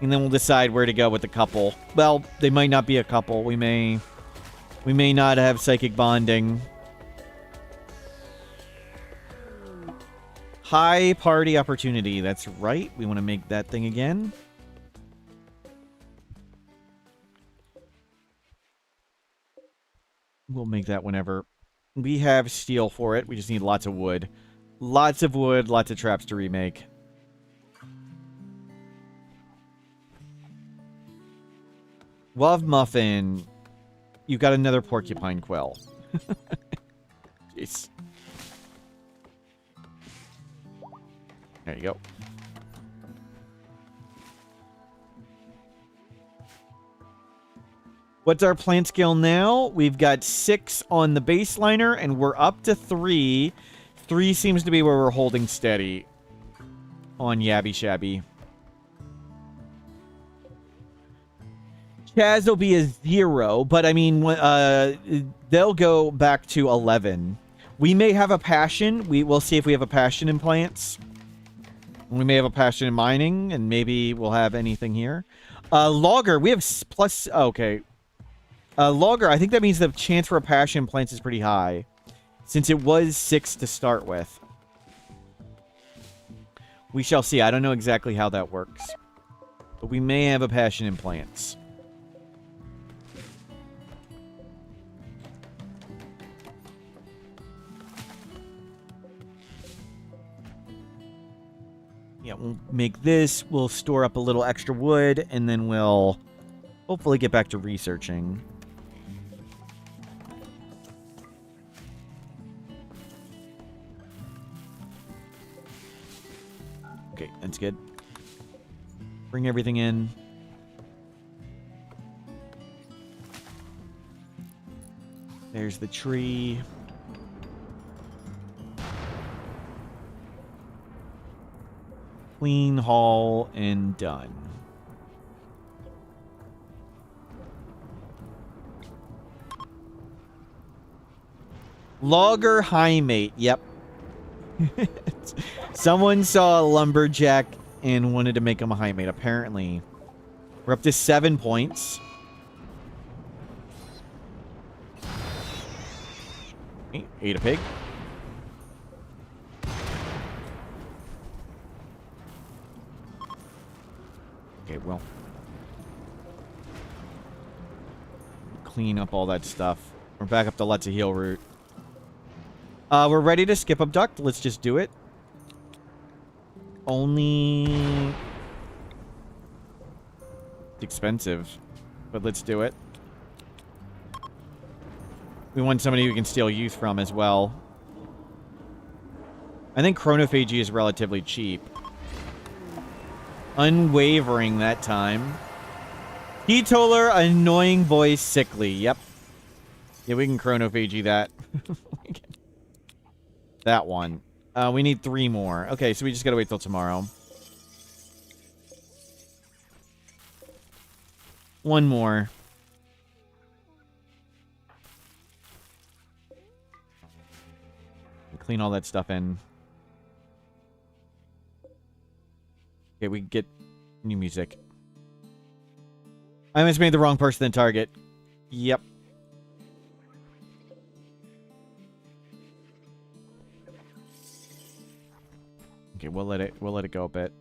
And then we'll decide where to go with the couple. Well, they might not be a couple. We may not have psychic bonding. High party opportunity. That's right. We want to make that thing again. We'll make that whenever. We have steel for it. We just need lots of wood. Lots of wood, lots of traps to remake. Love Muffin. You got another porcupine quill. Jeez. There you go. What's our plant scale now? We've got 6 on the baseliner, and we're up to 3. 3 seems to be where we're holding steady on Yabby Shabby. Chaz will be a 0, but I mean, they'll go back to 11. We may have a passion. We'll see if we have a passion in plants. We may have a passion in mining, and maybe we'll have anything here. Logger, we have plus... Okay. Logger, I think that means the chance for a passion in plants is pretty high, since it was 6 to start with. We shall see. I don't know exactly how that works, but we may have a passion in plants. Yeah, we'll make this. We'll store up a little extra wood, and then we'll hopefully get back to researching. Okay, that's good. Bring everything in. There's the tree. Clean, haul, and done. Logger high mate. Yep. Someone saw a lumberjack and wanted to make him a high mate. Apparently, we're up to 7 points. Okay, ate a pig. Okay, well, clean up all that stuff. We're back up to Let's a Heal route. We're ready to skip abduct. Let's just do it. Only... It's expensive, but let's do it. We want somebody who can steal youth from as well. I think chronophagy is relatively cheap. Unwavering that time. Keytoller, annoying voice, sickly. Yep. Yeah, we can chronophagy that. That one. We need 3 more. Okay, so we just gotta wait till tomorrow. 1 more. Clean all that stuff in. Okay, we can get new music. I almost made the wrong person the target. Yep. Okay, we'll let it go a bit.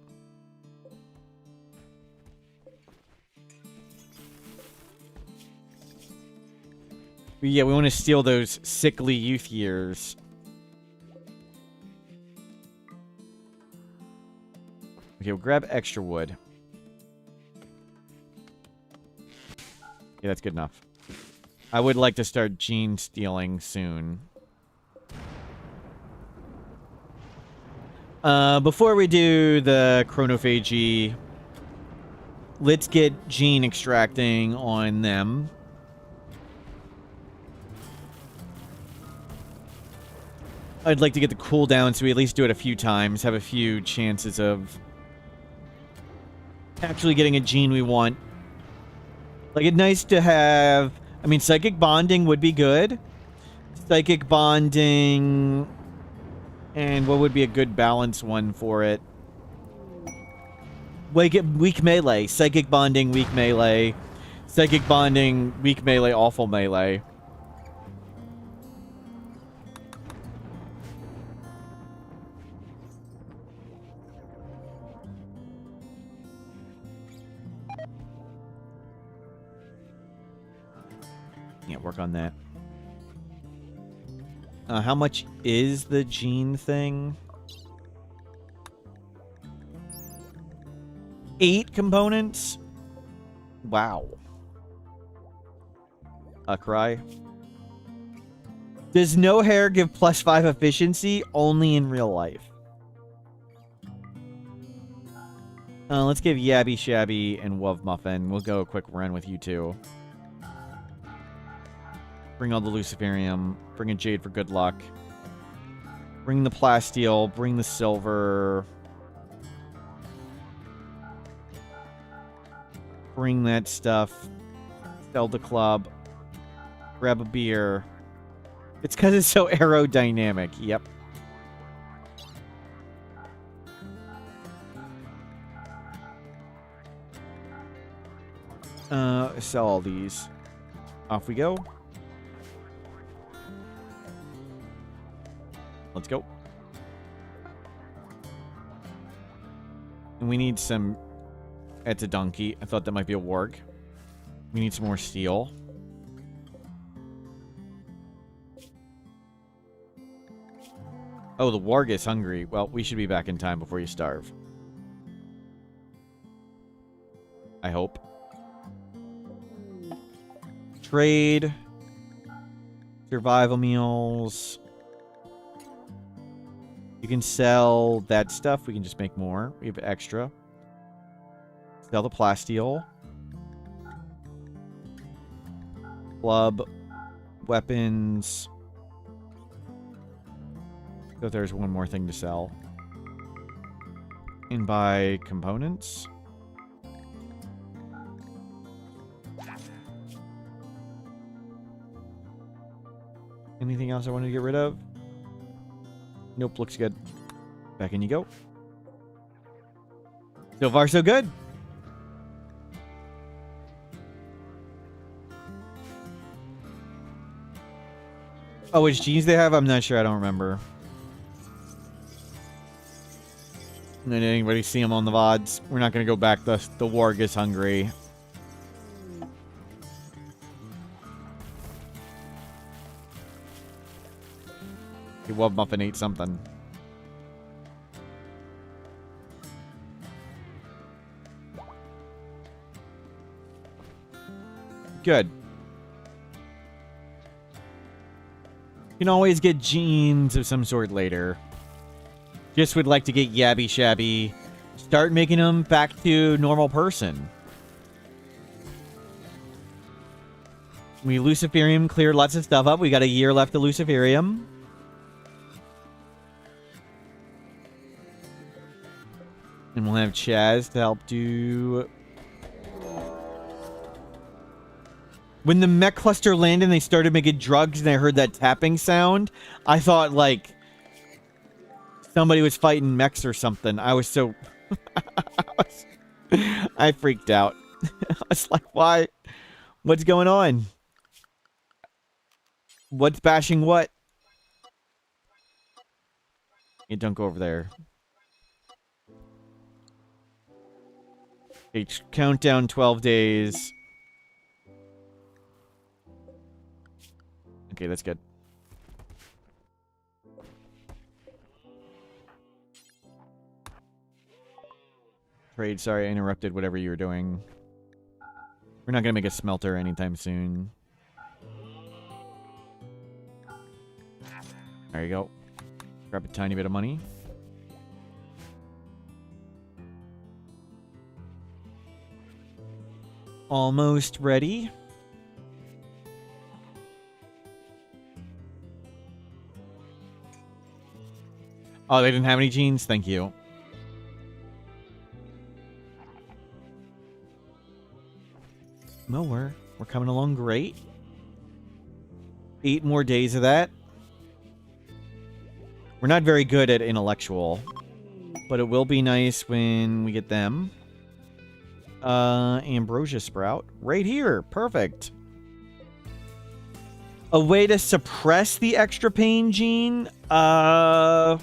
But yeah, we want to steal those sickly youth years. Okay, we'll grab extra wood. Yeah, that's good enough. I would like to start gene stealing soon. Before we do the chronophagy, let's get gene extracting on them. I'd like to get the cooldown so we at least do it a few times, have a few chances of actually getting a gene we want. Like, it's nice to have... I mean, psychic bonding would be good. Psychic bonding... And what would be a good balance one for it? Weak melee. Psychic bonding, weak melee. Psychic bonding, weak melee, awful melee. Yeah, work on that. How much is the gene thing? 8 components? Wow. A cry. Does no hair give +5 efficiency? Only in real life. Let's give Yabby Shabby and Wov Muffin. We'll go a quick run with you two. Bring all the Luciferium. Bring a Jade for good luck. Bring the Plasteel. Bring the Silver. Bring that stuff. Sell the club. Grab a beer. It's because it's so aerodynamic. Yep. Sell all these. Off we go. Let's go. And we need some... It's a donkey. I thought that might be a warg. We need some more steel. Oh, the warg is hungry. Well, we should be back in time before you starve. I hope. Trade. Survival meals. You can sell that stuff. We can just make more. We have extra. Sell the Plasteel. Club. Weapons. So there's one more thing to sell. And buy components. Anything else I wanted to get rid of? Nope, looks good. Back in you go. So far, so good. Oh, which genes they have? I'm not sure. I don't remember. Did anybody see them on the VODs? We're not going to go back. The warg is hungry. Okay, Wub Muffin ate something. Good. You can always get genes of some sort later. Just would like to get Yabby Shabby. Start making them back to normal person. We Luciferium cleared lots of stuff up. We got a year left of Luciferium. And we'll have Chaz to help do... When the mech cluster landed and they started making drugs and I heard that tapping sound, I thought, like, somebody was fighting mechs or something. I was so... I freaked out. I was like, why? What's going on? What's bashing what? Yeah, don't go over there. Okay, countdown 12 days. Okay, that's good. Trade, sorry I interrupted whatever you were doing. We're not gonna make a smelter anytime soon. There you go. Grab a tiny bit of money. Almost ready. Oh, they didn't have any genes? Thank you. No, we're coming along great. 8 more days of that. We're not very good at intellectual, but it will be nice when we get them. Ambrosia sprout. Right here. Perfect. A way to suppress the extra pain gene? I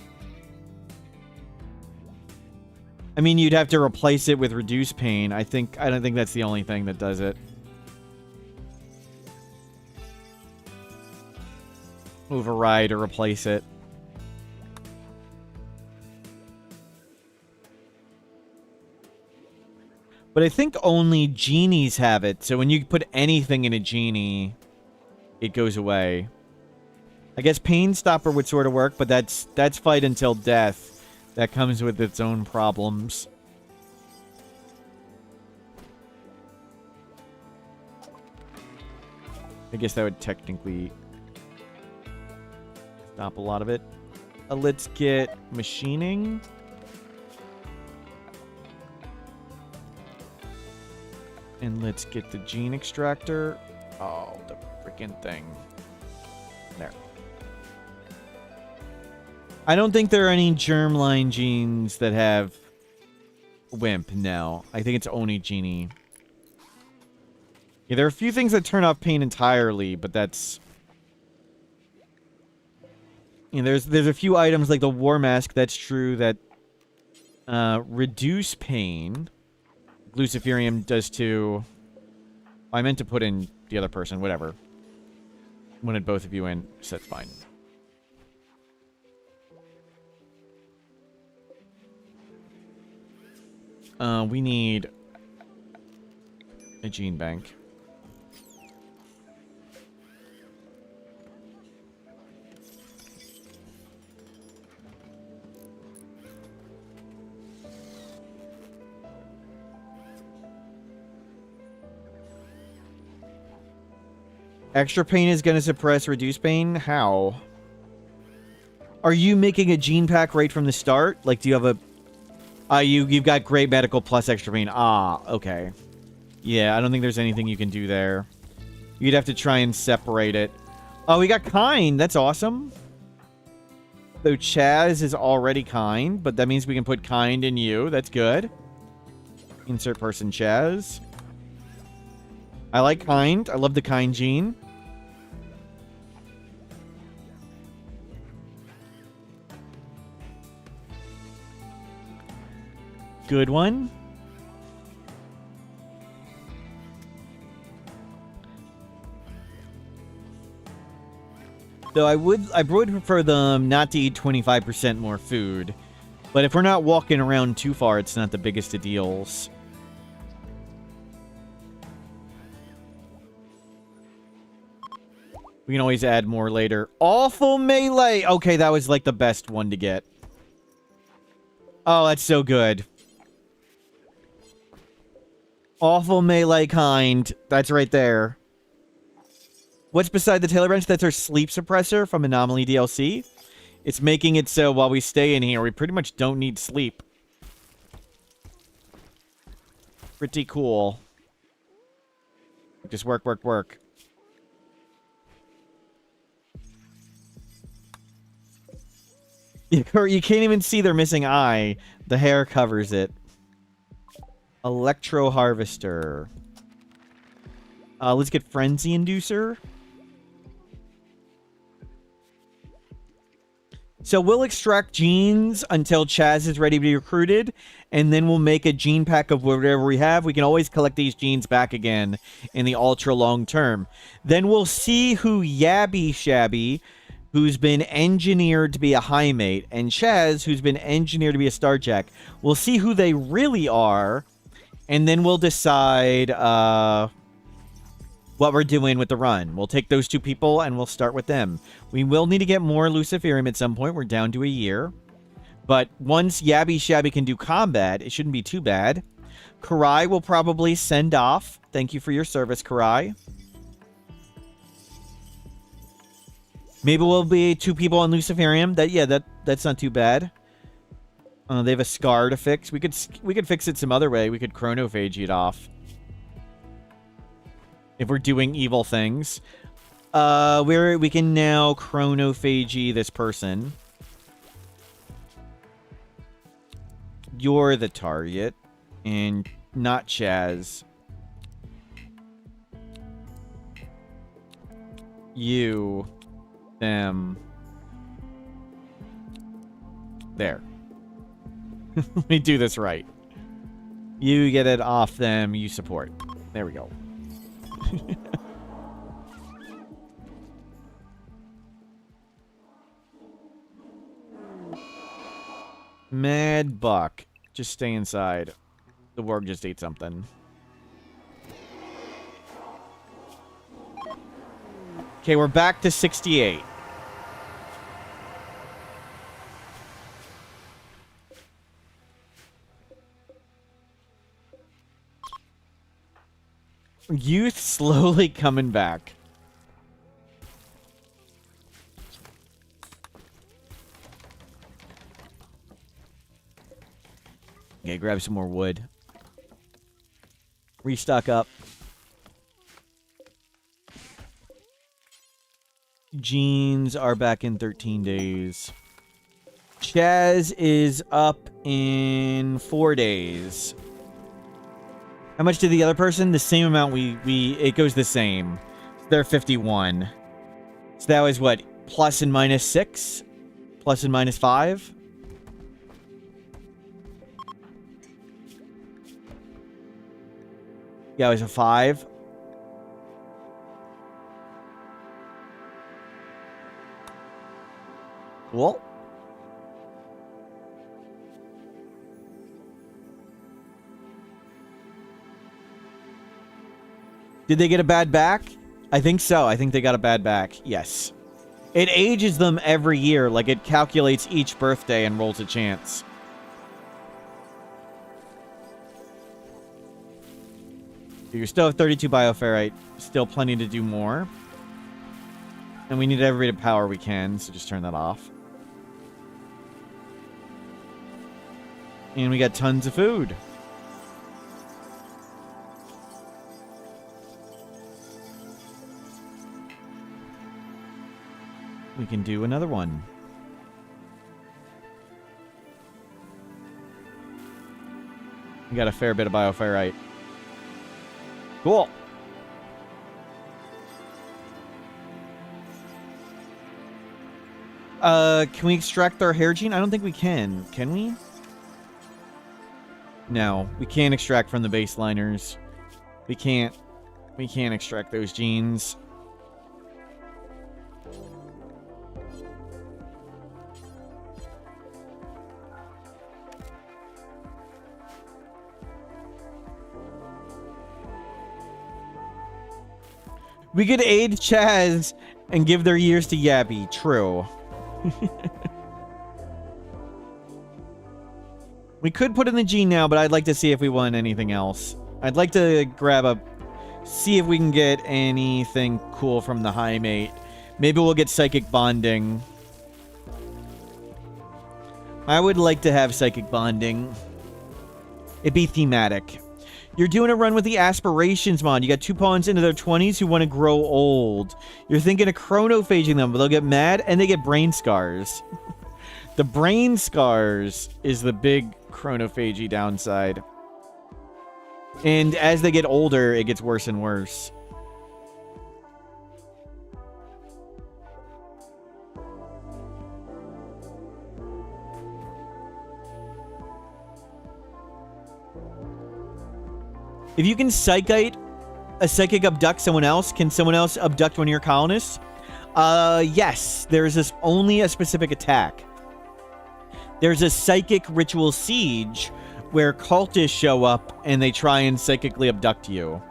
mean, you'd have to replace it with reduced pain. I don't think that's the only thing that does it. Override or replace it. But I think only genies have it. So when you put anything in a genie, it goes away. I guess Pain Stopper would sort of work, but that's fight until death. That comes with its own problems. I guess that would technically stop a lot of it. Let's get machining. And let's get the gene extractor. Oh, the freaking thing. There. I don't think there are any germline genes that have Wimp, no. I think it's only Genie. Yeah, there are a few things that turn off pain entirely, but that's... You know, there's a few items like the War Mask, that's true, that reduce pain. Luciferium does too. I meant to put in the other person, whatever. Wanted both of you in, so that's fine. We need a gene bank. Extra pain is going to suppress reduced pain? How? Are you making a gene pack right from the start? Like, do you have a... you've got great medical plus extra pain. Ah, okay. Yeah, I don't think there's anything you can do there. You'd have to try and separate it. Oh, we got kind. That's awesome. So Chaz is already kind, but that means we can put kind in you. That's good. Insert person Chaz. I like kind. I love the kind gene. Good one. Though I would prefer them not to eat 25% more food. But if we're not walking around too far, it's not the biggest of deals. We can always add more later. Awful melee! Okay, that was like the best one to get. Oh, that's so good. Awful melee kind. That's right there. What's beside the Taylor Wrench? That's our sleep suppressor from Anomaly DLC. It's making it so while we stay in here, we pretty much don't need sleep. Pretty cool. Just work, work, work. You can't even see their missing eye. The hair covers it. Electro Harvester. Let's get Frenzy Inducer. So we'll extract genes until Chaz is ready to be recruited, and then we'll make a gene pack of whatever we have. We can always collect these genes back again in the ultra long term. Then we'll see who Yabby Shabby, who's been engineered to be a high mate, and Chaz, who's been engineered to be a Starjack. We'll see who they really are, and then we'll decide what we're doing with the run. We'll take those two people, and we'll start with them. We will need to get more Luciferium at some point. We're down to a year. But once Yabby Shabby can do combat, it shouldn't be too bad. Karai will probably send off. Thank you for your service, Karai. Maybe we'll be 2 people on Luciferium. That's not too bad. They have a scar to fix. We could fix it some other way. We could chronophage it off. If we're doing evil things. We can now chronophage this person. You're the target. And not Chaz. You. Them. There. Let me do this right. You get it off them, you support. There we go. Mad Buck. Just stay inside. The warg just ate something. Okay, we're back to 68. Youth slowly coming back. Okay, grab some more wood. Restock up. Jeans are back in 13 days. Chaz is up in 4 days. How much did the other person? The same amount. It goes the same. They're 51. So that was what? Plus and minus 6? Plus and minus 5? Yeah, it was a 5. Cool. Did they get a bad back? I think so. I think they got a bad back. Yes. It ages them every year. Like, it calculates each birthday and rolls a chance. You still have 32 bioferrite. Still plenty to do more. And we need every bit of power we can, so just turn that off. And we got tons of food. We can do another one. We got a fair bit of bioferrite. Cool. Can we extract our hair gene? I don't think we can. Can we? No, we can't extract from the baseliners. We can't extract those genes. We could aid Chaz and give their years to Yabby. True. We could put in the gene now, but I'd like to see if we want anything else. I'd like to see if we can get anything cool from the high mate. Maybe we'll get psychic bonding. I would like to have psychic bonding. It'd be thematic. You're doing a run with the Aspirations mod. You got 2 pawns into their 20s who want to grow old. You're thinking of chronophaging them, but they'll get mad and they get brain scars. The brain scars is the big chronophagy downside. And as they get older, it gets worse and worse. If you can psychite a psychic abduct someone else, can someone else abduct one of your colonists? Yes. There's only a specific attack. There's a psychic ritual siege where cultists show up and they try and psychically abduct you.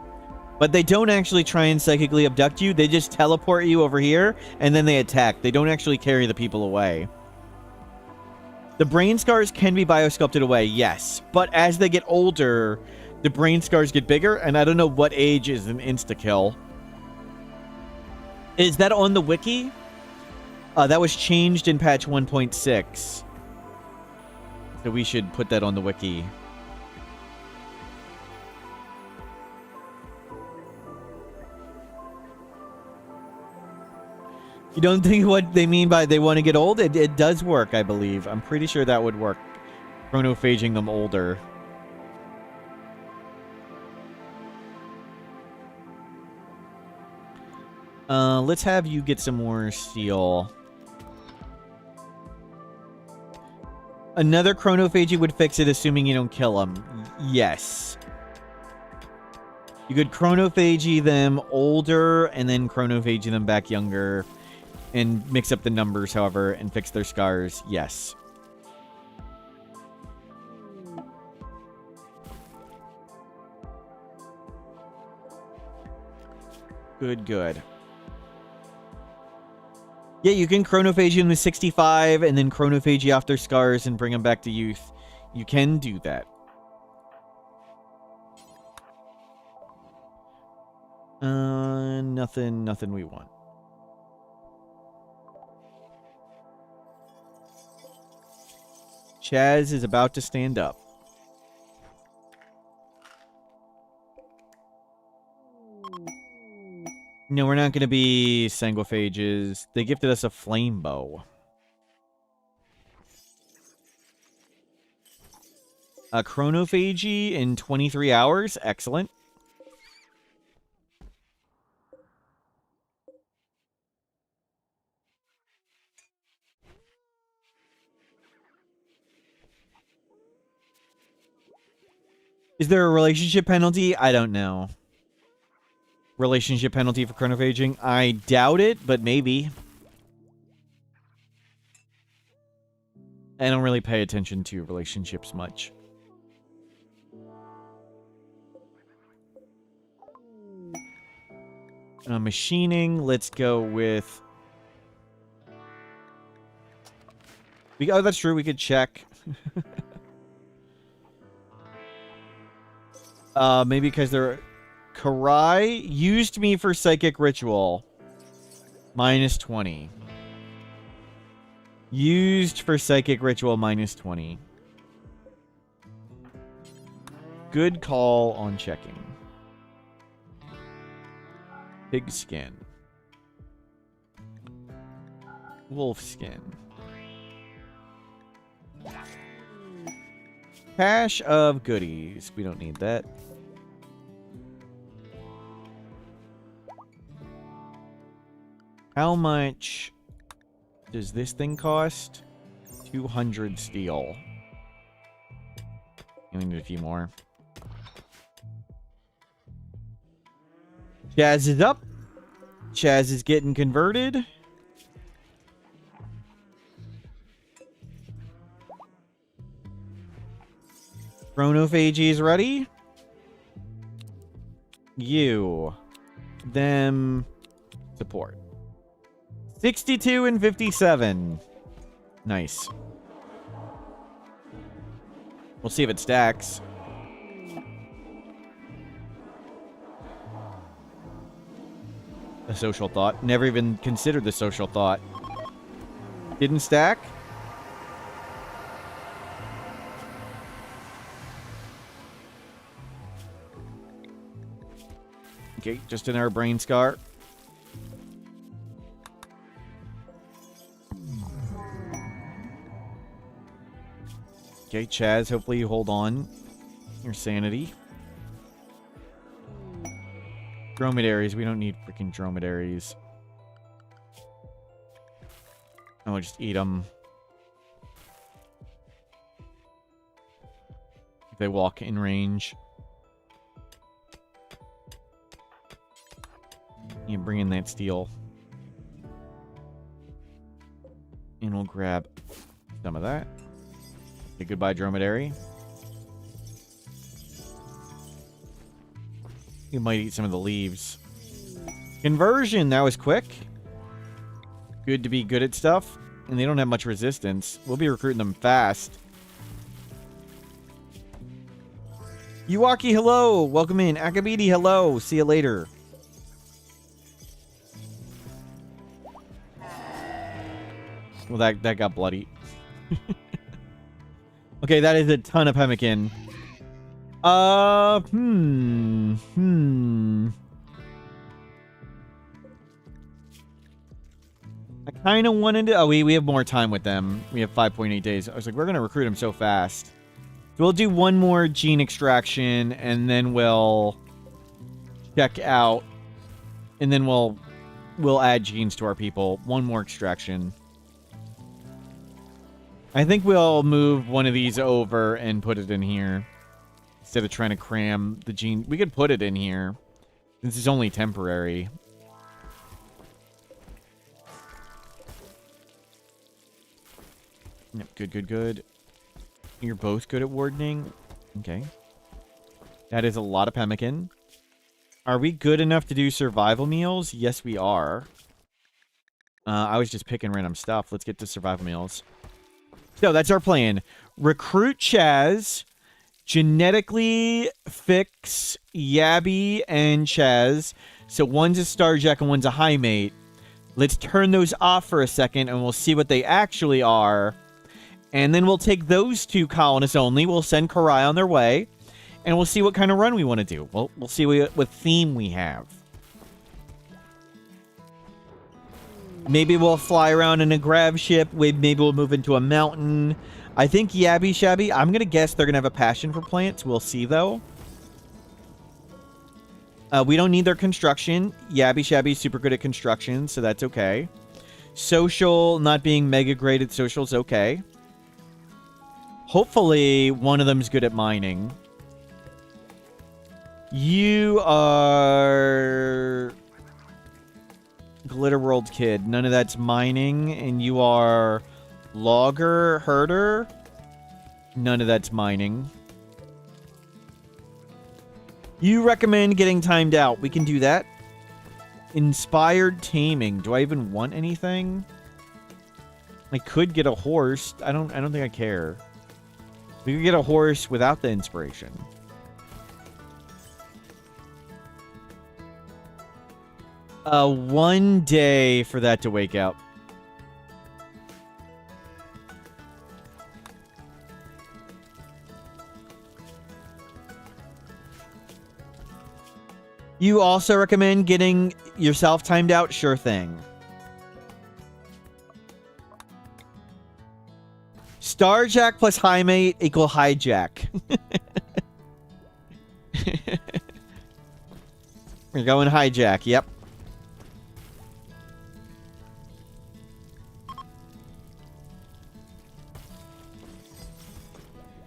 But they don't actually try and psychically abduct you. They just teleport you over here and then they attack. They don't actually carry the people away. The brain scars can be biosculpted away, yes. But as they get older, the brain scars get bigger, and I don't know what age is an insta-kill. Is that on the wiki? That was changed in patch 1.6. So we should put that on the wiki. You don't think what they mean by they want to get old? It does work, I believe. I'm pretty sure that would work. Chronophaging them older. Let's have you get some more steel. Another chronophagy would fix it, assuming you don't kill them. Yes. You could chronophagy them older, and then chronophagy them back younger, and mix up the numbers, however, and fix their scars. Yes. Good, good. Yeah, you can chronophagy them to 65 and then chronophagy off their scars and bring them back to youth. You can do that. Nothing we want. Chaz is about to stand up. No, we're not going to be sanguiphages. They gifted us a flame bow. A chronophagy in 23 hours. Excellent. Is there a relationship penalty? I don't know. Relationship penalty for chronophaging? I doubt it, but maybe. I don't really pay attention to relationships much. Machining, let's go with... Oh, that's true, we could check. Maybe because they're... Karai used me for Psychic Ritual. Minus 20. Used for Psychic Ritual, minus 20. Good call on checking. Pig skin. Wolf skin. Cache of goodies. We don't need that. How much does this thing cost? 200 steel. We need a few more. Chaz is up. Chaz is getting converted. Chronophagy is ready. You. Them. Support. 62 and 57. Nice. We'll see if it stacks. A social thought. Never even considered the social thought. Didn't stack? Okay, just another brain scar. Okay, Chaz, hopefully you hold on your sanity. Dromedaries, we don't need freaking dromedaries. Oh, just eat them. If they walk in range. You bring in that steel. And we'll grab some of that. Okay, goodbye, dromedary. You might eat some of the leaves. Conversion, that was quick. Good to be good at stuff. And they don't have much resistance. We'll be recruiting them fast. Yuwaki, hello. Welcome in. Akabidi, hello. See you later. Well, that got bloody. Okay, that is a ton of pemmican. I kind of wanted to... Oh, we have more time with them. We have 5.8 days. I was like, we're going to recruit them so fast. So we'll do one more gene extraction, and then we'll check out. And then we'll add genes to our people. One more extraction. I think we'll move one of these over and put it in here. Instead of trying to cram the gene. We could put it in here. This is only temporary. Yep, good. You're both good at wardening. Okay. That is a lot of pemmican. Are we good enough to do survival meals? Yes, we are. I was just picking random stuff. Let's get to survival meals. So that's our plan. Recruit Chaz, genetically fix Yabby and Chaz. So one's a Starjack and one's a High Mate. Let's turn those off for a second and we'll see what they actually are. And then we'll take those two colonists only. We'll send Karai on their way. And we'll see what kind of run we want to do. We'll see what theme we have. Maybe we'll fly around in a grav ship. Maybe we'll move into a mountain. I think Yabby Shabby, I'm going to guess they're going to have a passion for plants. We'll see, though. We don't need their construction. Yabby Shabby's super good at construction, so that's okay. Social, not being mega great at social is okay. Hopefully, one of them's good at mining. You are... Glitter World Kid. None of that's mining. And you are Logger Herder. None of that's mining. You recommend getting timed out. We can do that. Inspired Taming. Do I even want anything? I could get a horse. I don't think I care. We could get a horse without the inspiration. One day for that to wake up. You also recommend getting yourself timed out? Sure thing. Starjack plus High Mate equal Hijack. We're going Hijack, yep.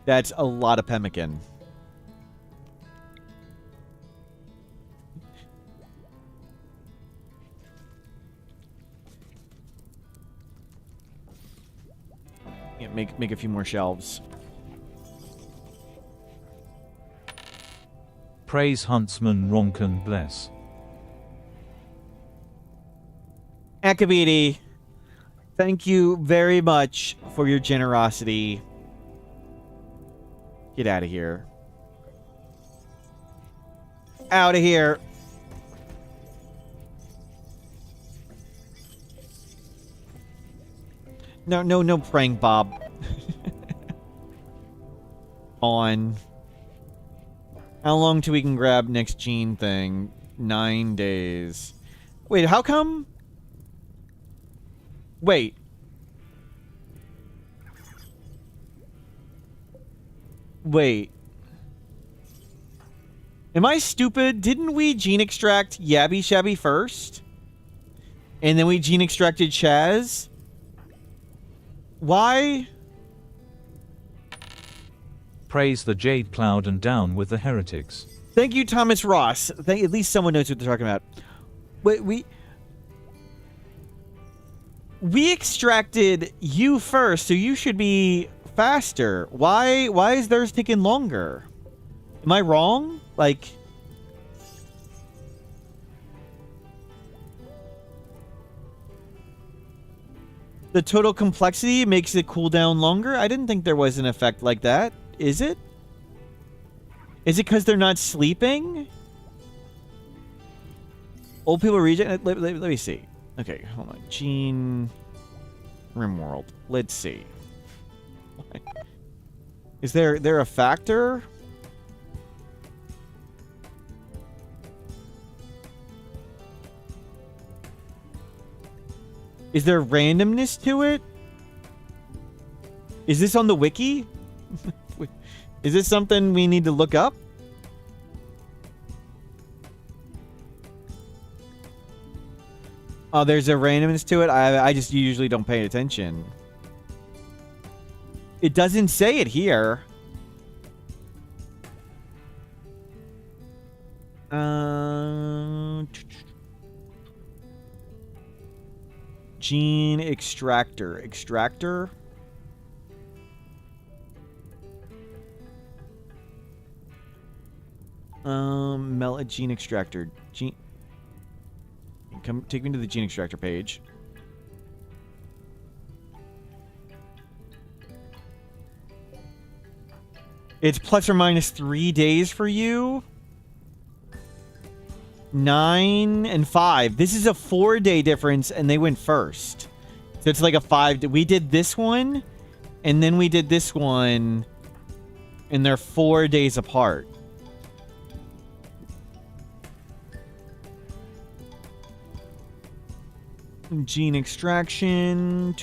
That's a lot of pemmican. Yeah, make a few more shelves. Praise Huntsman Ronken bless. Akabidi, thank you very much for your generosity. Get out of here. Out of here. No praying, Bob. On. How long till we can grab next gene thing? 9 days. Wait, how come? Wait. Wait. Am I stupid? Didn't we gene extract Yabby Shabby first? And then we gene extracted Chaz? Why? Praise the Jade Cloud and down with the heretics. Thank you, Thomas Ross. At least someone knows what they're talking about. Wait, we extracted you first, so you should be faster. Why is theirs taking longer? Am I wrong? Like, the total complexity makes it cool down longer? I didn't think there was an effect like that. Is it? Is it because they're not sleeping? Old people regen. Let me see. Okay, hold on. Gene Rimworld. Let's see. Is there a factor? Is there randomness to it? Is this on the wiki? Is this something we need to look up? Oh, there's a randomness to it? I just usually don't pay attention. It doesn't say it here. Gene extractor. Extractor? Melt a gene extractor. Come take me to the gene extractor page. It's plus or minus 3 days for you. 9 and 5. This is a 4-day difference, and they went first. So it's like a 5. We did this one, and then we did this one, and they're 4 days apart. Gene extraction.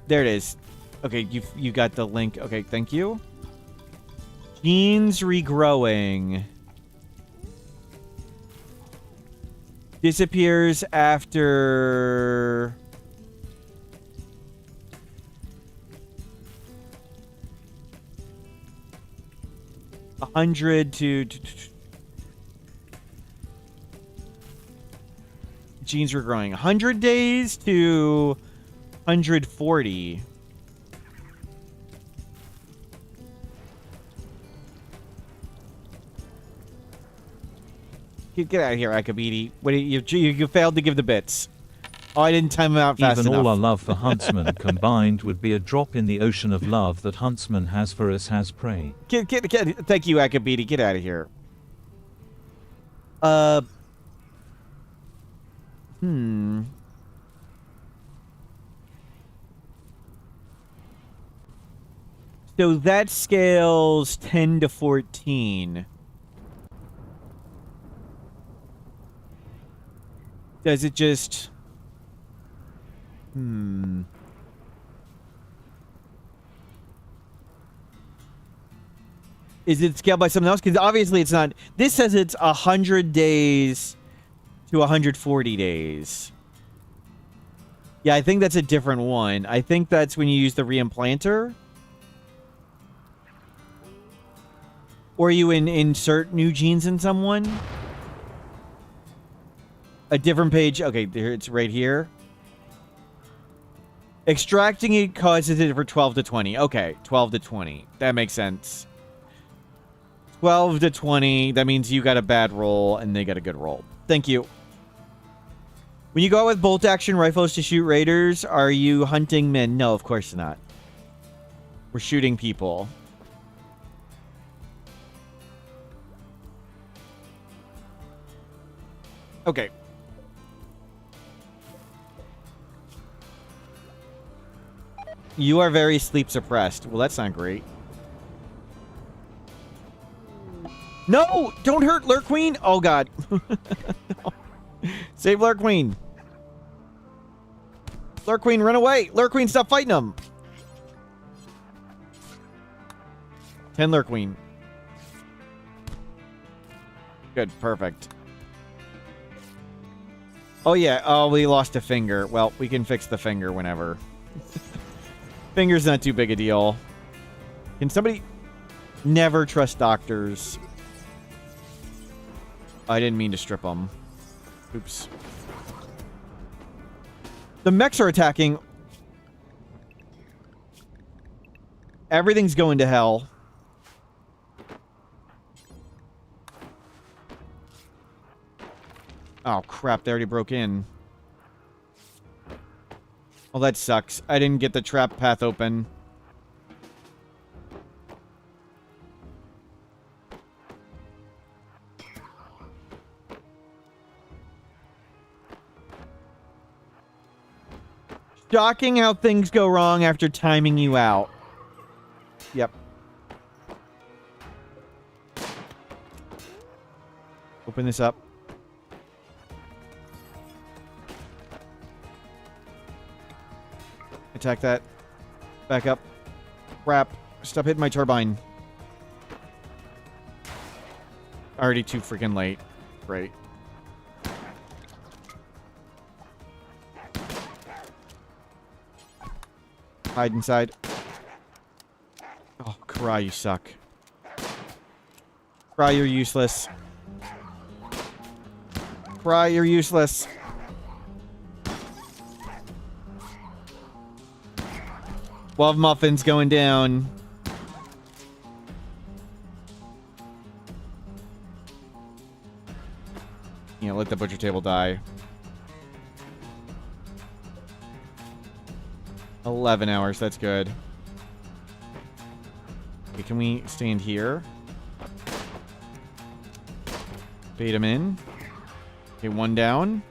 There it is. Okay, you got the link. Okay, thank you. Genes regrowing. Disappears after... a 100 to... Genes regrowing. 100 days to 140. Get out of here, Akabidi. What you failed to give the bits. Oh, I didn't time him out fast enough. Even all our love for Huntsman combined would be a drop in the ocean of love that Huntsman has for us as prey. Thank you, Akabidi. Get out of here. So that scales 10 to 14. Does it just... Is it scaled by something else? Because obviously it's not... This says it's 100 days to 140 days. Yeah, I think that's a different one. I think that's when you use the reimplanter. Or you insert new genes in someone. A different page. Okay, it's right here. Extracting it causes it for 12 to 20. Okay, 12 to 20. That makes sense. 12 to 20. That means you got a bad roll and they got a good roll. Thank you. When you go out with bolt action rifles to shoot raiders, are you hunting men? No, of course not. We're shooting people. Okay. You are very sleep suppressed. Well, that's not great. No! Don't hurt Lurk Queen! Oh, God. No. Save Lurk Queen. Lurk Queen, run away! Lurk Queen, stop fighting him! 10 Lurk Queen. Good, perfect. Oh, yeah. Oh, we lost a finger. Well, we can fix the finger whenever. Finger's not too big a deal. Can somebody... Never trust doctors. I didn't mean to strip them. Oops. The mechs are attacking. Everything's going to hell. Oh, crap. They already broke in. Well, that sucks. I didn't get the trap path open. Shocking how things go wrong after timing you out. Yep. Open this up. Attack that. Back up. Crap. Stop hitting my turbine. Already too freaking late. Great. Hide inside. Oh, Cry, you suck. Cry, you're useless. Cry, you're useless. Love Muffin's going down. Yeah, let the butcher table die. 11 hours, that's good. Okay, can we stand here? Bait him in. Okay, one down.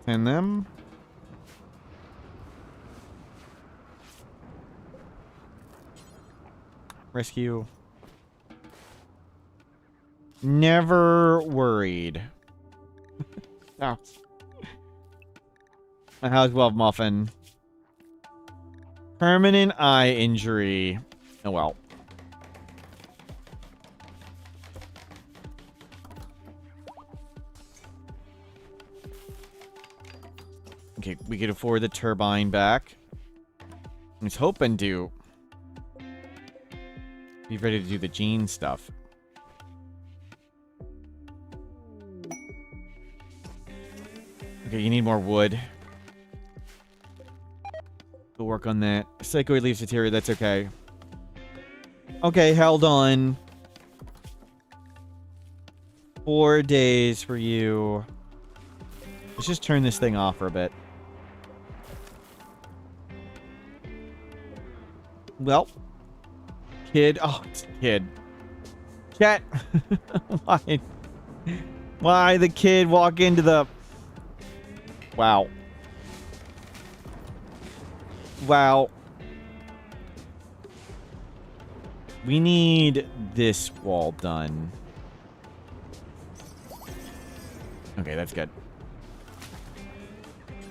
And them. Rescue. Never worried. Oh. How's Love Muffin? Permanent eye injury. Oh well. Okay, we could afford the turbine back. I was hoping to be ready to do the gene stuff. Okay, you need more wood. We'll work on that. Psychoid leaves Sateria, that's okay. Okay, held on. 4 days for you. Let's just turn this thing off for a bit. Well. Kid. Oh, it's kid. Chat. Why? Why the kid walk into the... Wow. Wow. We need this wall done. Okay, that's good.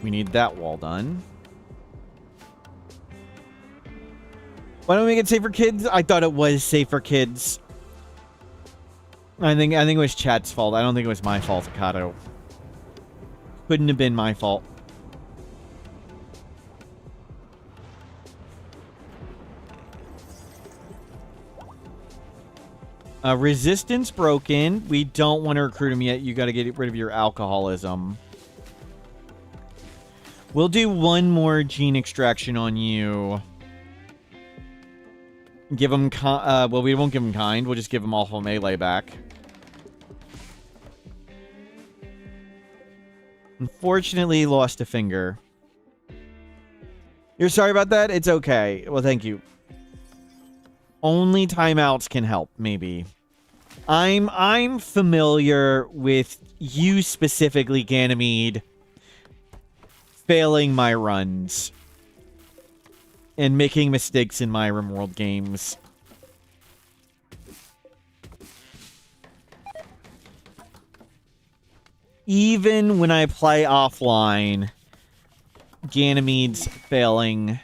We need that wall done. Why don't we make it safe for kids? I thought it was safe for kids. I think it was chat's fault. I don't think it was my fault, Kato. Couldn't have been my fault. Resistance broken. We don't want to recruit him yet. You got to get rid of your alcoholism. We'll do one more gene extraction on you. Give him... well, we won't give him kind. We'll just give him alpha melee back. Unfortunately, lost a finger. You're sorry about that? It's okay. Well, thank you. Only timeouts can help, maybe. I'm familiar with you specifically, Ganymede. failing my runs and making mistakes in my RimWorld games. Even when I play offline, Ganymede's failing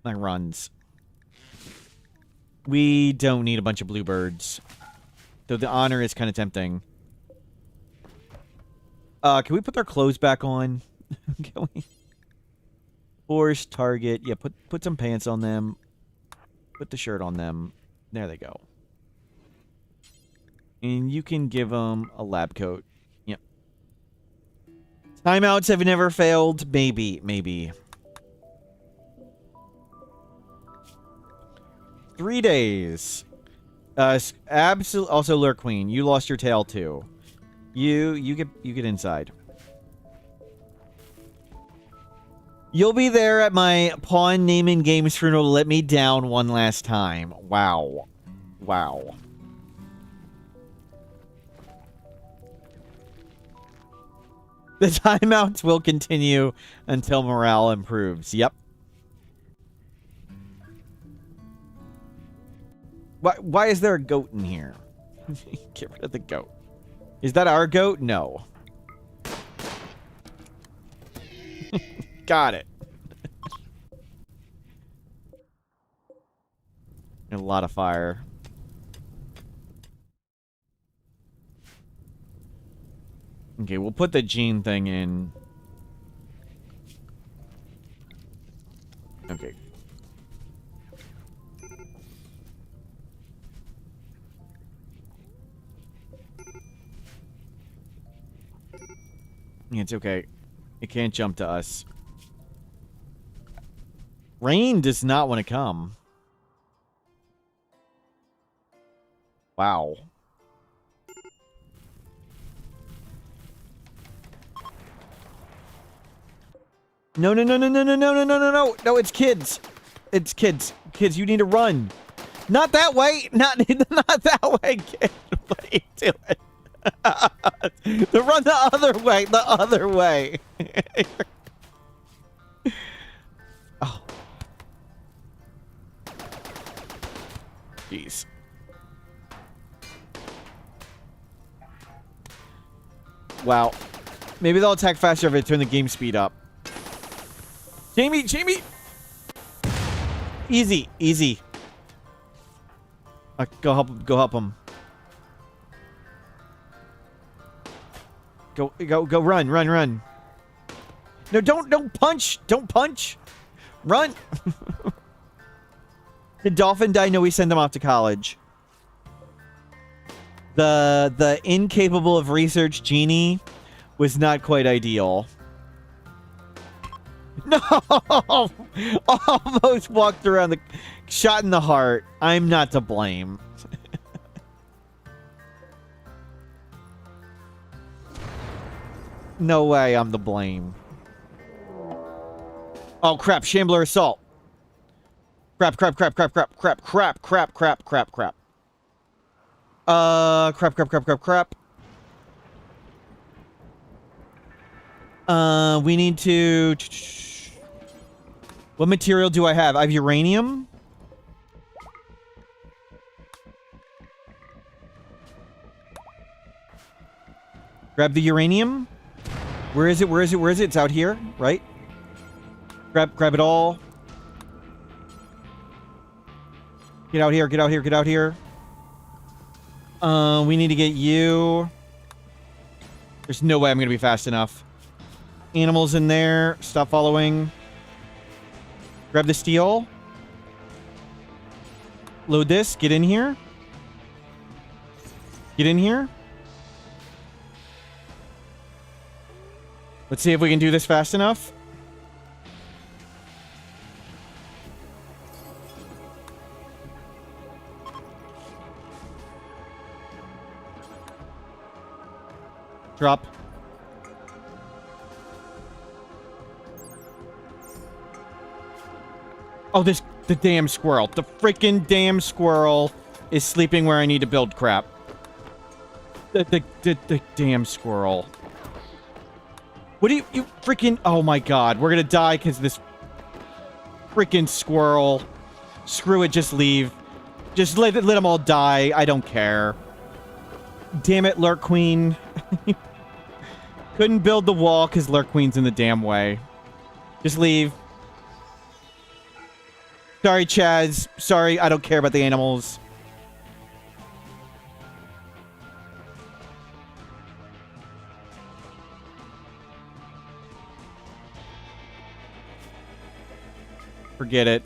my runs. We don't need a bunch of bluebirds. Though the honor is kind of tempting. Can we put their clothes back on? Can we? Force, target. Yeah, put some pants on them. Put the shirt on them. There they go. And you can give them a lab coat. Yep. Timeouts have never failed. Maybe. 3 days. Absolute. Also, Lure Queen, you lost your tail too. You get inside. You'll be there at my pawn naming games funeral to let me down one last time. Wow. The timeouts will continue until morale improves. Yep. Why is there a goat in here? Get rid of the goat. Is that our goat? No. Got it. A lot of fire. Okay, we'll put the gene thing in. Okay. It's okay. It can't jump to us. Rain does not want to come. Wow. No, No, it's kids. It's kids. Kids, you need to run. Not that way. Not that way, kid. What are you doing? Run the other way. The other way. Oh. Jeez. Wow. Maybe they'll attack faster if I turn the game speed up. Jamie! Easy. Go help him. Go, run. No, don't punch! Don't punch! Run! Did Dolphin die? No, we send him off to college. The incapable of research genie was not quite ideal. No! Almost walked around the... Shot in the heart. I'm not to blame. No way I'm to blame. Oh, crap. Shambler assault. Crap. Crap. We need to... What material do I have? I have uranium? Grab the uranium. Where is it? It's out here, right? Grab it all. Get out here. We need to get you. There's no way I'm going to be fast enough. Animals in there. Stop following. Grab the steel. Load this. Get in here. Let's see if we can do this fast enough. Drop. Oh, the damn squirrel. The freaking damn squirrel is sleeping where I need to build crap. The damn squirrel. What do you freaking... Oh my god, we're gonna die because of this freaking squirrel. Screw it, just leave. Just let them all die. I don't care. Damn it, Lurk Queen. Couldn't build the wall because Lurk Queen's in the damn way. Just leave. Sorry, Chaz. Sorry, I don't care about the animals. Forget it.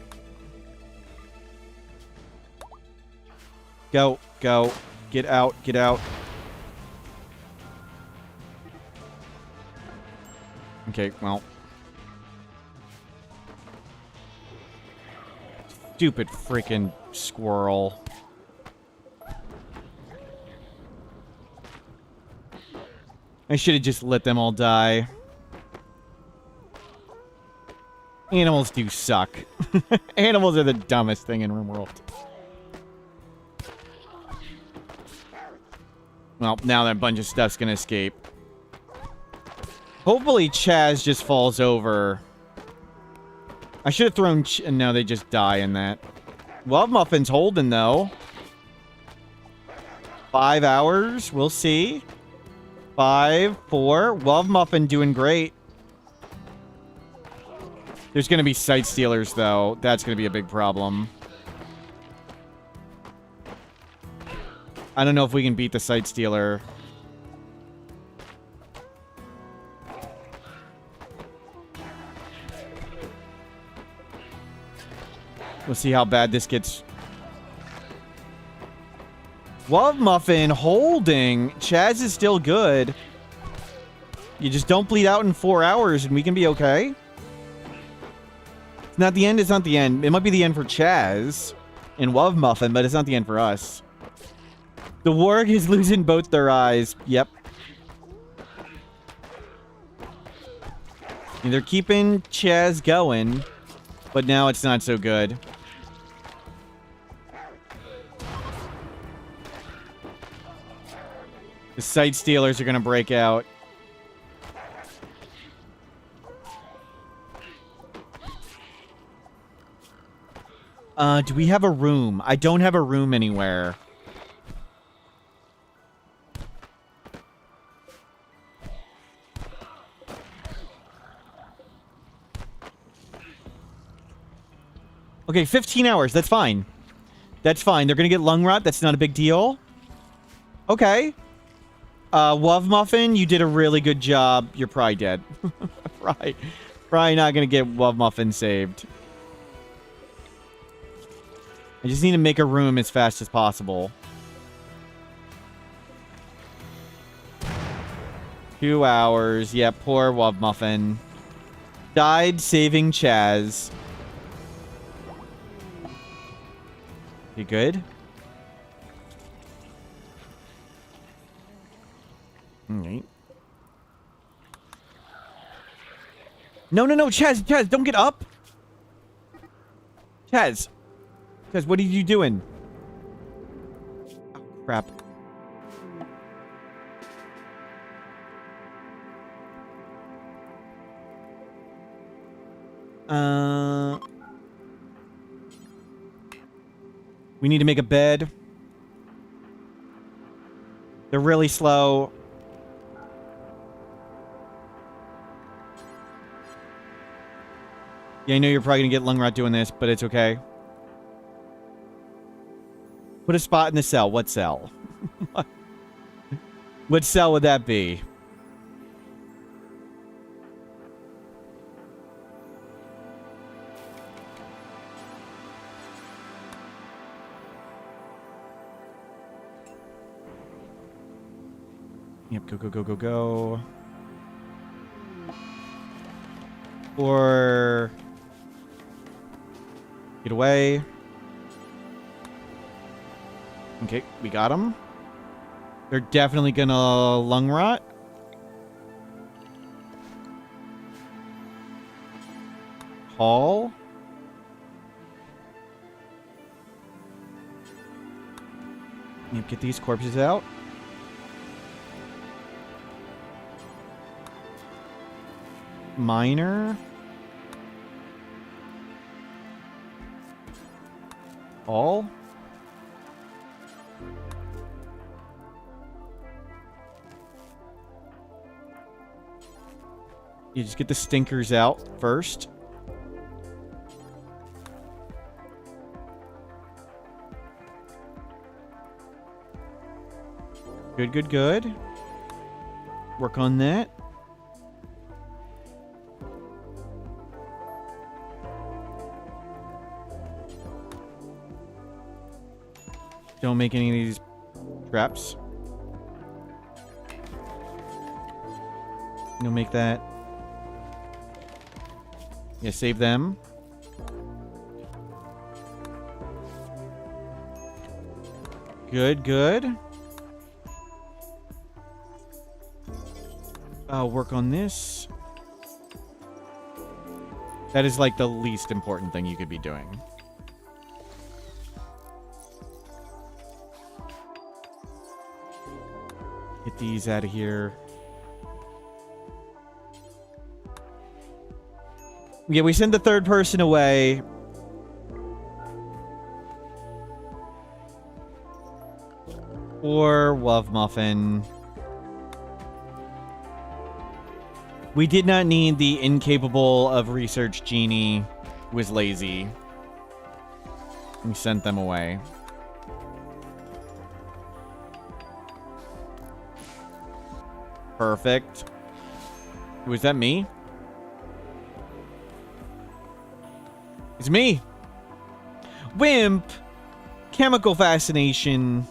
Go, go. Get out, get out. Okay, well. Stupid freaking squirrel. I should have just let them all die. Animals do suck. Animals are the dumbest thing in the world. Well, now that bunch of stuff's gonna escape. Hopefully Chaz just falls over. I should have thrown... No, they just die in that. Love Muffin's holding, though. 5 hours. We'll see. 5, 4. Love Muffin doing great. There's going to be Sight Stealers, though. That's going to be a big problem. I don't know if we can beat the Sight Stealer. We'll see how bad this gets. Love Muffin holding. Chaz is still good. You just don't bleed out in 4 hours and we can be okay. It's not the end. It's not the end. It might be the end for Chaz and Love Muffin, but it's not the end for us. The warg is losing both their eyes. Yep. And they're keeping Chaz going, but now it's not so good. The Sight Stealers are going to break out. Do we have a room? I don't have a room anywhere. Okay, 15 hours. That's fine. That's fine. They're going to get lung rot. That's not a big deal. Okay. Love Muffin, you did a really good job. You're probably dead. Probably not going to get Love Muffin saved. I just need to make a room as fast as possible. 2 hours. Yeah, poor Love Muffin. Died saving Chaz. You good? Alright. No, Chaz, don't get up. Chaz, what are you doing? Oh, crap. We need to make a bed. They're really slow. Yeah, I know you're probably gonna get lung rot doing this, but it's okay. Put a spot in the cell. What cell? What cell would that be? Yep, go. Or... Get away. Okay, we got them. They're definitely gonna lung rot. Haul. Yep, get these corpses out. minor. All? You just get the stinkers out first. Good, good, good. Work on that. Don't make any of these traps. Don't make that. Yeah, save them. Good, good. I'll work on this. That is like the least important thing you could be doing. Get these out of here. Yeah, we send the third person away. Or Love Muffin. We did not need the incapable of research genie who was lazy. We sent them away. Perfect. Was that me? It's me. Wimp. Chemical fascination.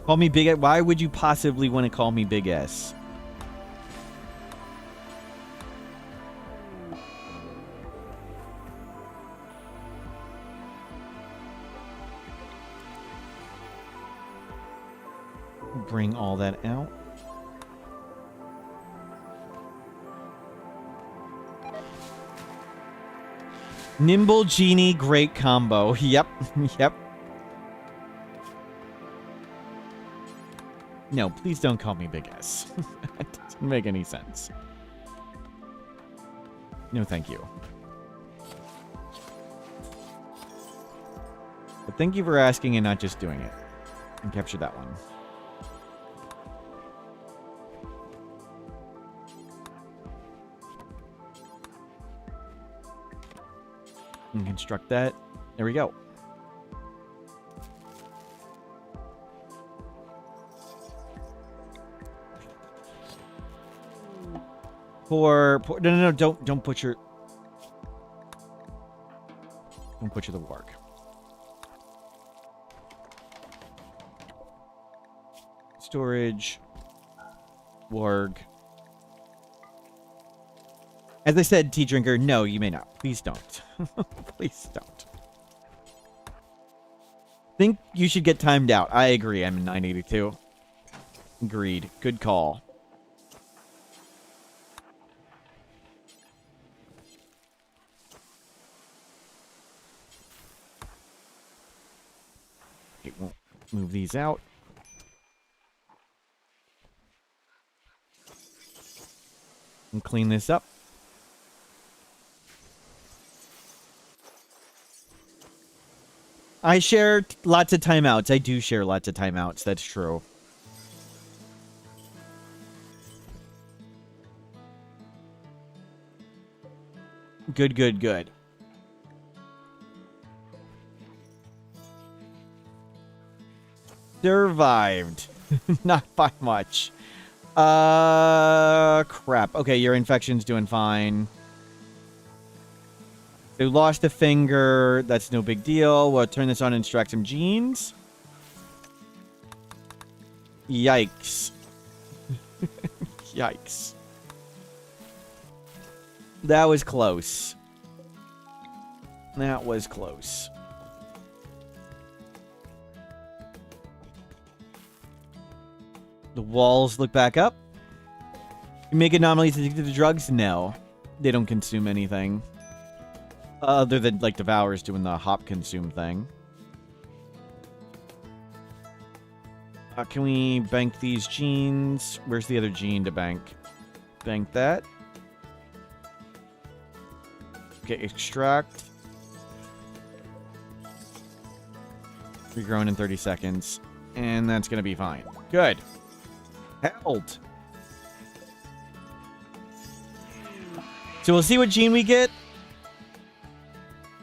Call me Big S. Why would you possibly want to call me Big S? Bring all that out. Nimble Genie, great combo. Yep, yep. No, please don't call me Big S. That doesn't make any sense. No, thank you. But thank you for asking and not just doing it. And capture that one. And construct that. There we go. No, don't put your the work. Storage. Warg. As I said, tea drinker, no, you may not. Please don't. Please don't. Think you should get timed out. I agree. I'm in 982. Agreed. Good call. Okay, we'll move these out. And clean this up. I share lots of timeouts. I do share lots of timeouts. That's true. Good, good, good. Survived. Not by much. Crap. Okay, your infection's doing fine. They lost a finger. That's no big deal. We'll turn this on and extract some genes. Yikes. Yikes. That was close. That was close. The walls look back up. You make anomalies addicted to drugs? No. They don't consume anything. Other than, like, Devour's doing the hop consume thing. Can we bank these genes? Where's the other gene to bank? Bank that. Okay, extract. Regrown in 30 seconds. And that's going to be fine. Good. Held. So we'll see what gene we get.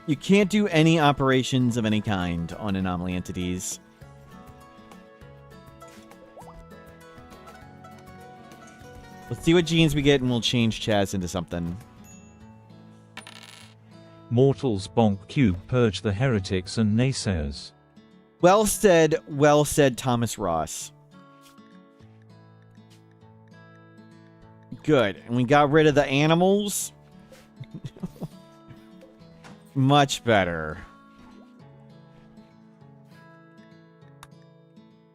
You can't do any operations of any kind on anomaly entities. Let's see what genes we get, and we'll change Chaz into something. Mortals bonk cube, purge the heretics and naysayers. Well said, Thomas Ross. Good. And we got rid of the animals. Much better.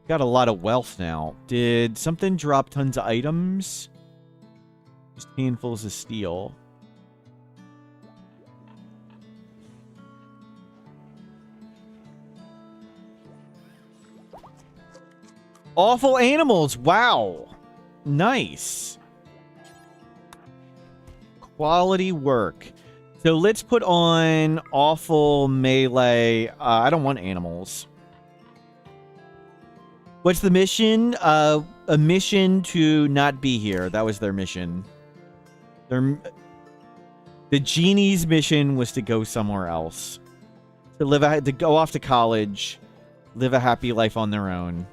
Got a lot of wealth now. Did something drop tons of items? Just handfuls of steel. Awful animals. Wow. Nice. Quality work. So let's put on awful melee. I don't want animals. What's the mission? A mission to not be here. That was their mission. The genie's mission was to go somewhere else. To go off to college. Live a happy life on their own.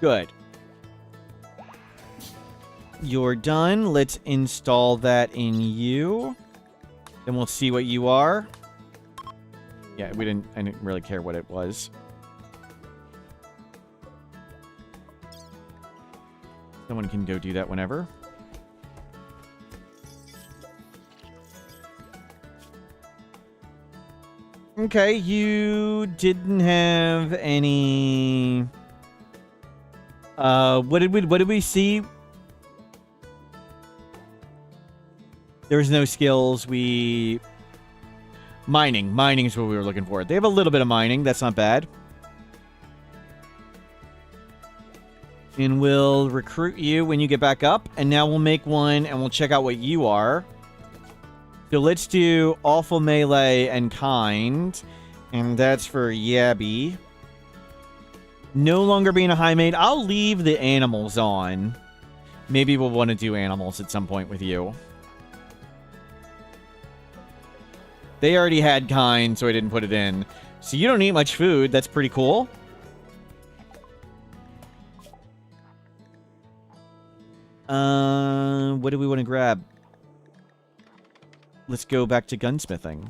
Good. You're done. Let's install that in you. Then we'll see what you are. Yeah, I didn't really care what it was. Someone can go do that whenever. Okay, you didn't have any... what did we see? There was no skills. Mining. Mining is what we were looking for. They have a little bit of mining. That's not bad. And we'll recruit you when you get back up. And now we'll make one and we'll check out what you are. So let's do awful melee and kind. And that's for Yabby. No longer being a high mate. I'll leave the animals on. Maybe we'll want to do animals at some point with you. They already had kind, so I didn't put it in. So you don't eat much food. That's pretty cool. What do we want to grab? Let's go back to gunsmithing.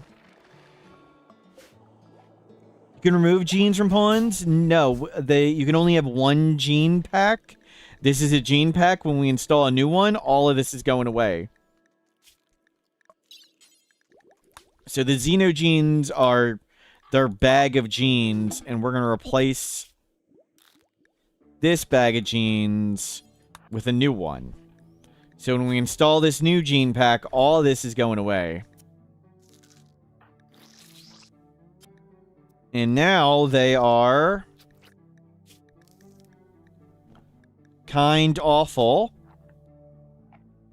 You can remove genes from pawns? No, you can only have one gene pack. This is a gene pack. When we install a new one, all of this is going away. So the xenogenes are their bag of genes, and we're going to replace this bag of genes with a new one. So when we install this new gene pack, all of this is going away. And now they are kind, awful.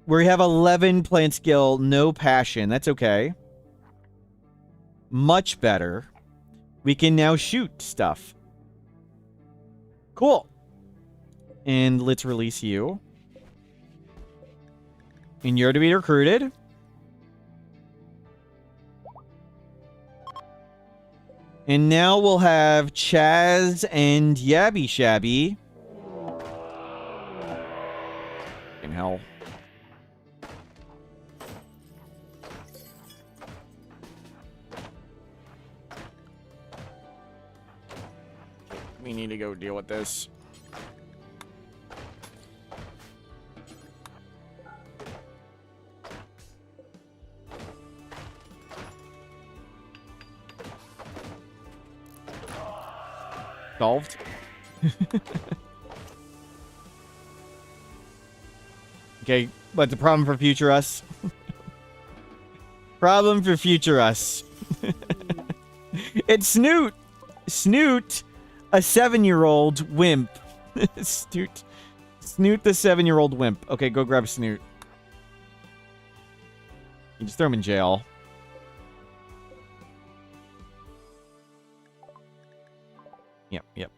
We have 11 plant skill, no passion. That's okay. Much better. We can now shoot stuff. Cool. And let's release you. And you're to be recruited. And now we'll have Chaz and Yabby Shabby. In hell. We need to go deal with this. Solved. Okay, but the problem for future us. Problem for future us. It's Snoot. Snoot, a 7-year-old wimp. Snoot the 7-year-old wimp. Okay, go grab Snoot. You just throw him in jail. Yep.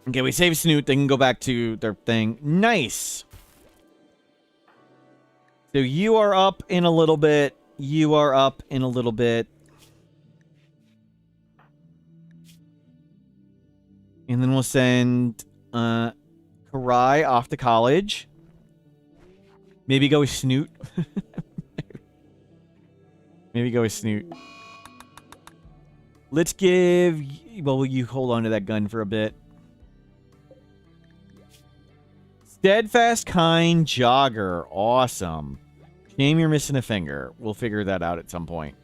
Okay, we save Snoot. They can go back to their thing. Nice. So you are up in a little bit. You are up in a little bit. And then we'll send Karai off to college. Maybe go with Snoot. Maybe go with Snoot. Let's give... Well, you hold on to that gun for a bit. Steadfast, kind, jogger. Awesome. Shame you're missing a finger. We'll figure that out at some point.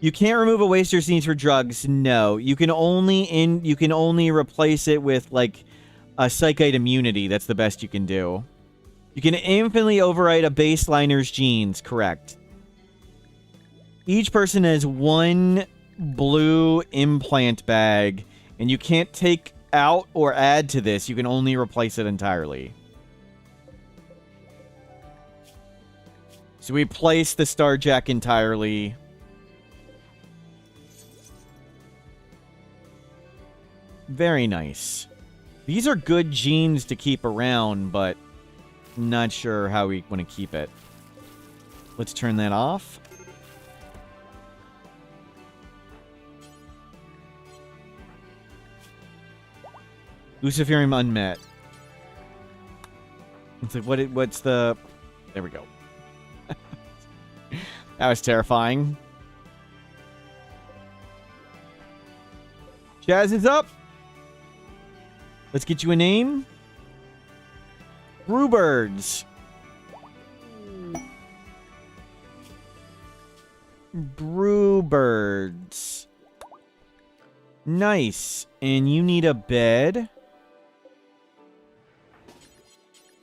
You can't remove a waster's needs for drugs. No. You can only replace it with, like, a psychite immunity. That's the best you can do. You can infinitely override a baseliner's genes. Correct. Each person has one blue implant bag, and you can't take out or add to this. You can only replace it entirely. So we place the Starjack entirely. Very nice. These are good genes to keep around, but not sure how we want to keep it. Let's turn that off. Luciferium unmet. It's like, what's the... There we go. That was terrifying. Jazz is up. Let's get you a name. Brewbirds. Brewbirds. Nice. And you need a bed.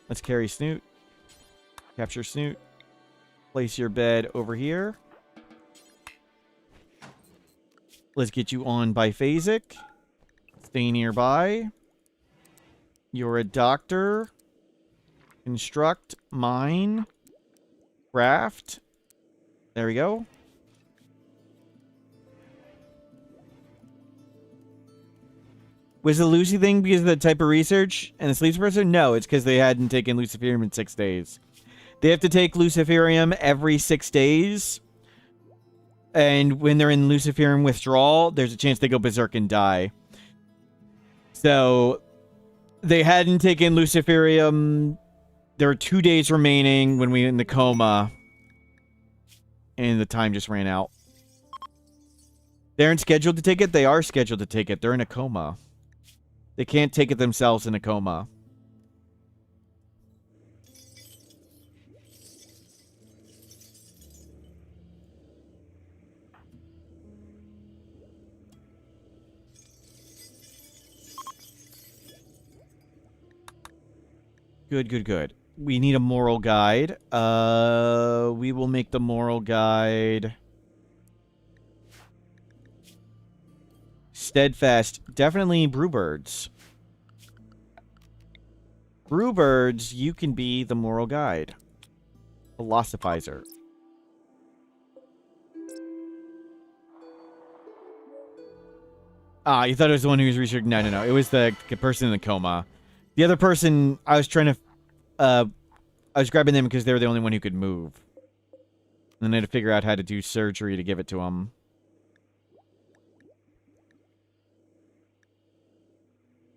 Let's carry Snoot. Capture Snoot. Place your bed over here. Let's get you on biphasic. Stay nearby. You're a doctor. Construct. Mine. Craft. There we go. Was the Lucy thing because of the type of research and the sleep suppressor? No, it's because they hadn't taken Luciferium in 6 days. They have to take Luciferium every 6 days. And when they're in Luciferium withdrawal, there's a chance they go berserk and die. So, they hadn't taken Luciferium. There were 2 days remaining when we were in the coma. And the time just ran out. They aren't scheduled to take it? They are scheduled to take it. They're in a coma. They can't take it themselves in a coma. Good. We need a moral guide. We will make the moral guide... Steadfast. Definitely Brewbirds. Brewbirds, you can be the moral guide. Philosophizer. Ah, you thought it was the one who was researching? No. It was the person in the coma. The other person, I was trying to... I was grabbing them because they were the only one who could move. And then I had to figure out how to do surgery to give it to them.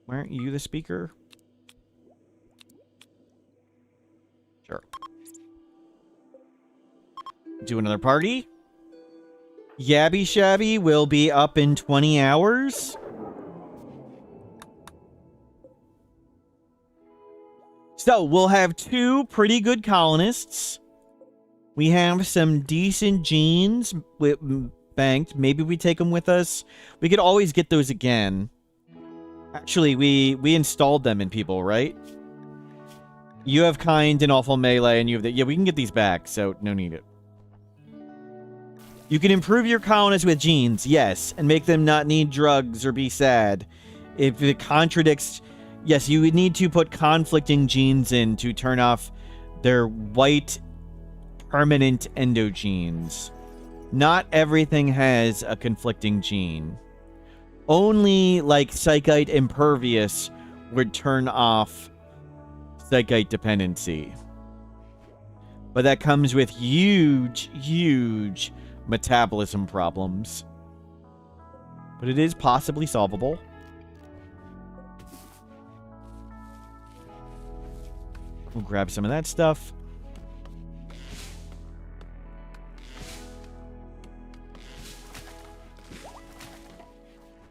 Why aren't you the speaker? Sure. Do another party. Yabby Shabby will be up in 20 hours. So, we'll have 2 pretty good colonists. We have some decent genes banked. Maybe we take them with us. We could always get those again. Actually, we installed them in people, right? You have kind and awful melee, and you have the... Yeah, we can get these back, so no need it. You can improve your colonists with genes, yes, and make them not need drugs or be sad. If it contradicts... Yes, you would need to put conflicting genes in to turn off their white permanent endogenes. Not everything has a conflicting gene. Only, like, Psychite Impervious would turn off Psychite dependency. But that comes with huge, huge metabolism problems. But it is possibly solvable. We'll grab some of that stuff.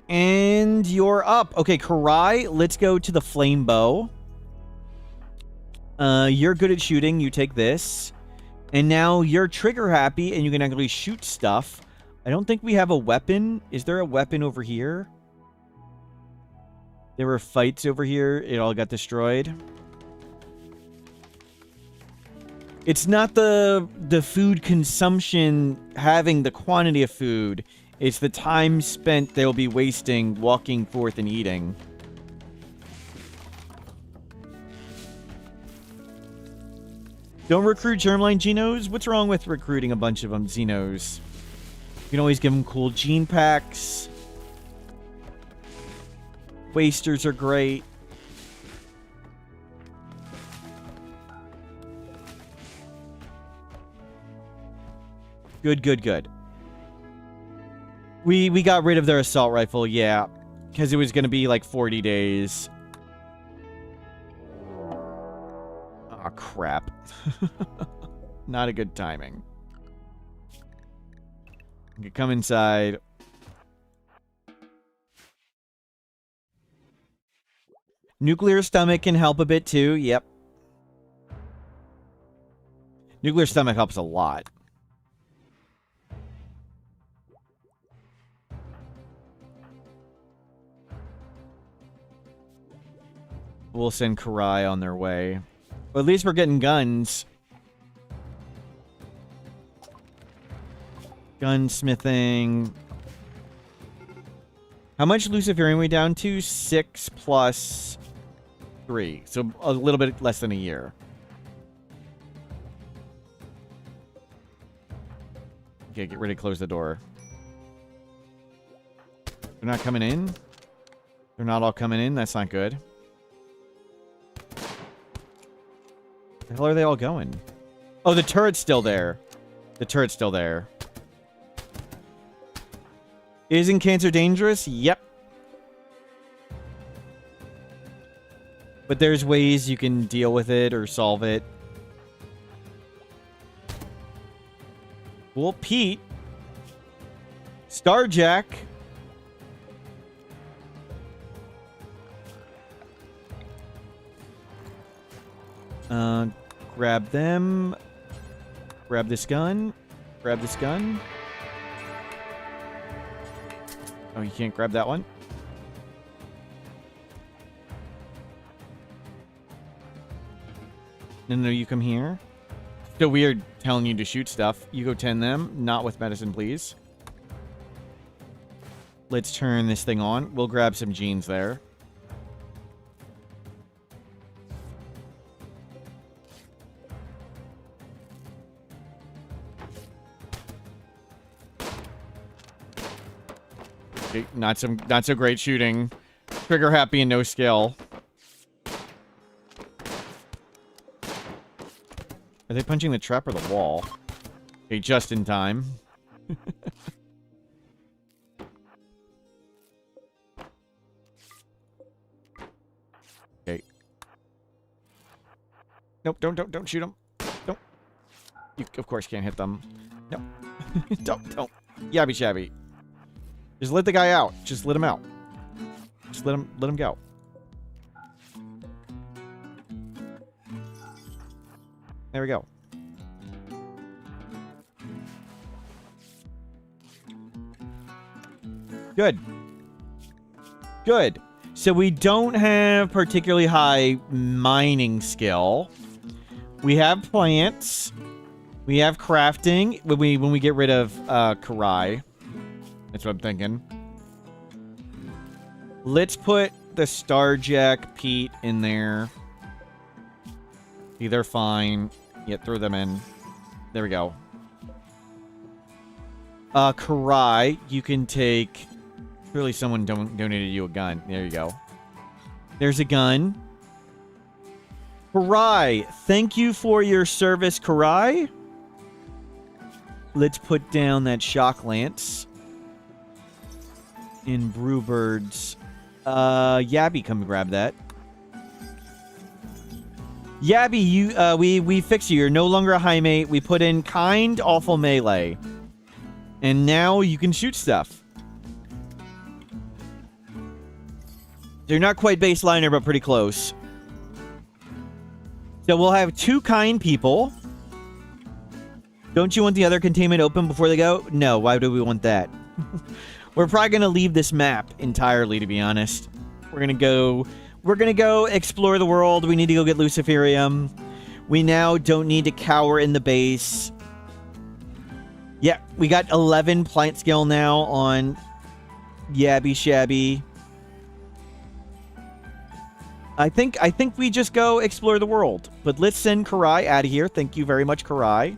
And you're up. Okay, Karai, let's go to the flame bow. You're good at shooting. You take this. And now you're trigger happy and you can actually shoot stuff. I don't think we have a weapon. Is there a weapon over here? There were fights over here. It all got destroyed. It's not the food consumption having the quantity of food. It's the time spent they'll be wasting walking forth and eating. Don't recruit germline genos? What's wrong with recruiting a bunch of them xenos? You can always give them cool gene packs. Wasters are great. Good, good, good. We got rid of their assault rifle, yeah. Because it was going to be like 40 days. Oh, crap. Not a good timing. You can come inside. Nuclear stomach can help a bit too, yep. Nuclear stomach helps a lot. We'll send Karai on their way. Well, at least we're getting guns. Gunsmithing. How much Luciferian are we down to? 6 plus 3. So a little bit less than a year. Okay, get ready to close the door. They're not coming in? They're not all coming in? That's not good. Where the hell are they all going? Oh, the turret's still there. The turret's still there. Isn't cancer dangerous? Yep. But there's ways you can deal with it or solve it. Cool. Pete. Starjack. Grab them. Grab this gun. Grab this gun. Oh, you can't grab that one? No, you come here. So weird telling you to shoot stuff. You go tend them. Not with medicine, please. Let's turn this thing on. We'll grab some genes there. Okay, not so great shooting. Trigger happy and no skill. Are they punching the trap or the wall? Okay, just in time. Okay. Nope, don't shoot them. Don't. You, of course, can't hit them. Nope. don't. Yabby shabby. Just let the guy out. Just let him out. Just let him go. There we go. Good. Good. So we don't have particularly high mining skill. We have plants. We have crafting when we get rid of Karai. That's what I'm thinking. Let's put the Starjack Pete in there. See, they're fine. Yeah, throw them in. There we go. Karai, you can take... Surely someone donated you a gun. There you go. There's a gun. Karai, thank you for your service, Karai. Let's put down that shock lance. In Brewbird's. Yabby, come grab that. Yabby, you, we fixed you. You're no longer a high mate. We put in kind, awful melee. And now you can shoot stuff. They're not quite baseliner, but pretty close. So we'll have 2 kind people. Don't you want the other containment open before they go? No, why do we want that? We're probably going to leave this map entirely, to be honest. We're going to go explore the world. We need to go get Luciferium. We now don't need to cower in the base. Yeah, we got 11 plant skill now on Yabby Shabby. I think we just go explore the world. But let's send Karai out of here. Thank you very much, Karai.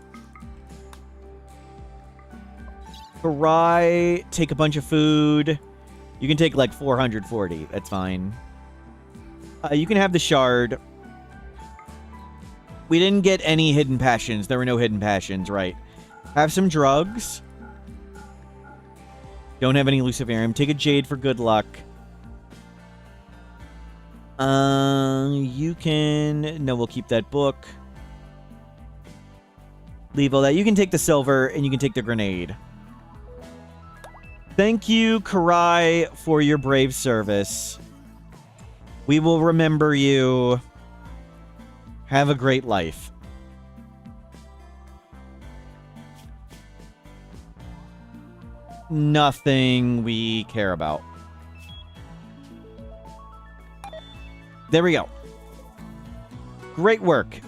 Karai, take a bunch of food. You can take like 440. That's fine. You can have the shard. We didn't get any hidden passions. There were no hidden passions, right? Have some drugs. Don't have any Luciferium. Take a jade for good luck. You can... No, we'll keep that book. Leave all that. You can take the silver, and you can take the grenade. Thank you, Karai, for your brave service. We will remember you. Have a great life. Nothing we care about. There we go. Great work.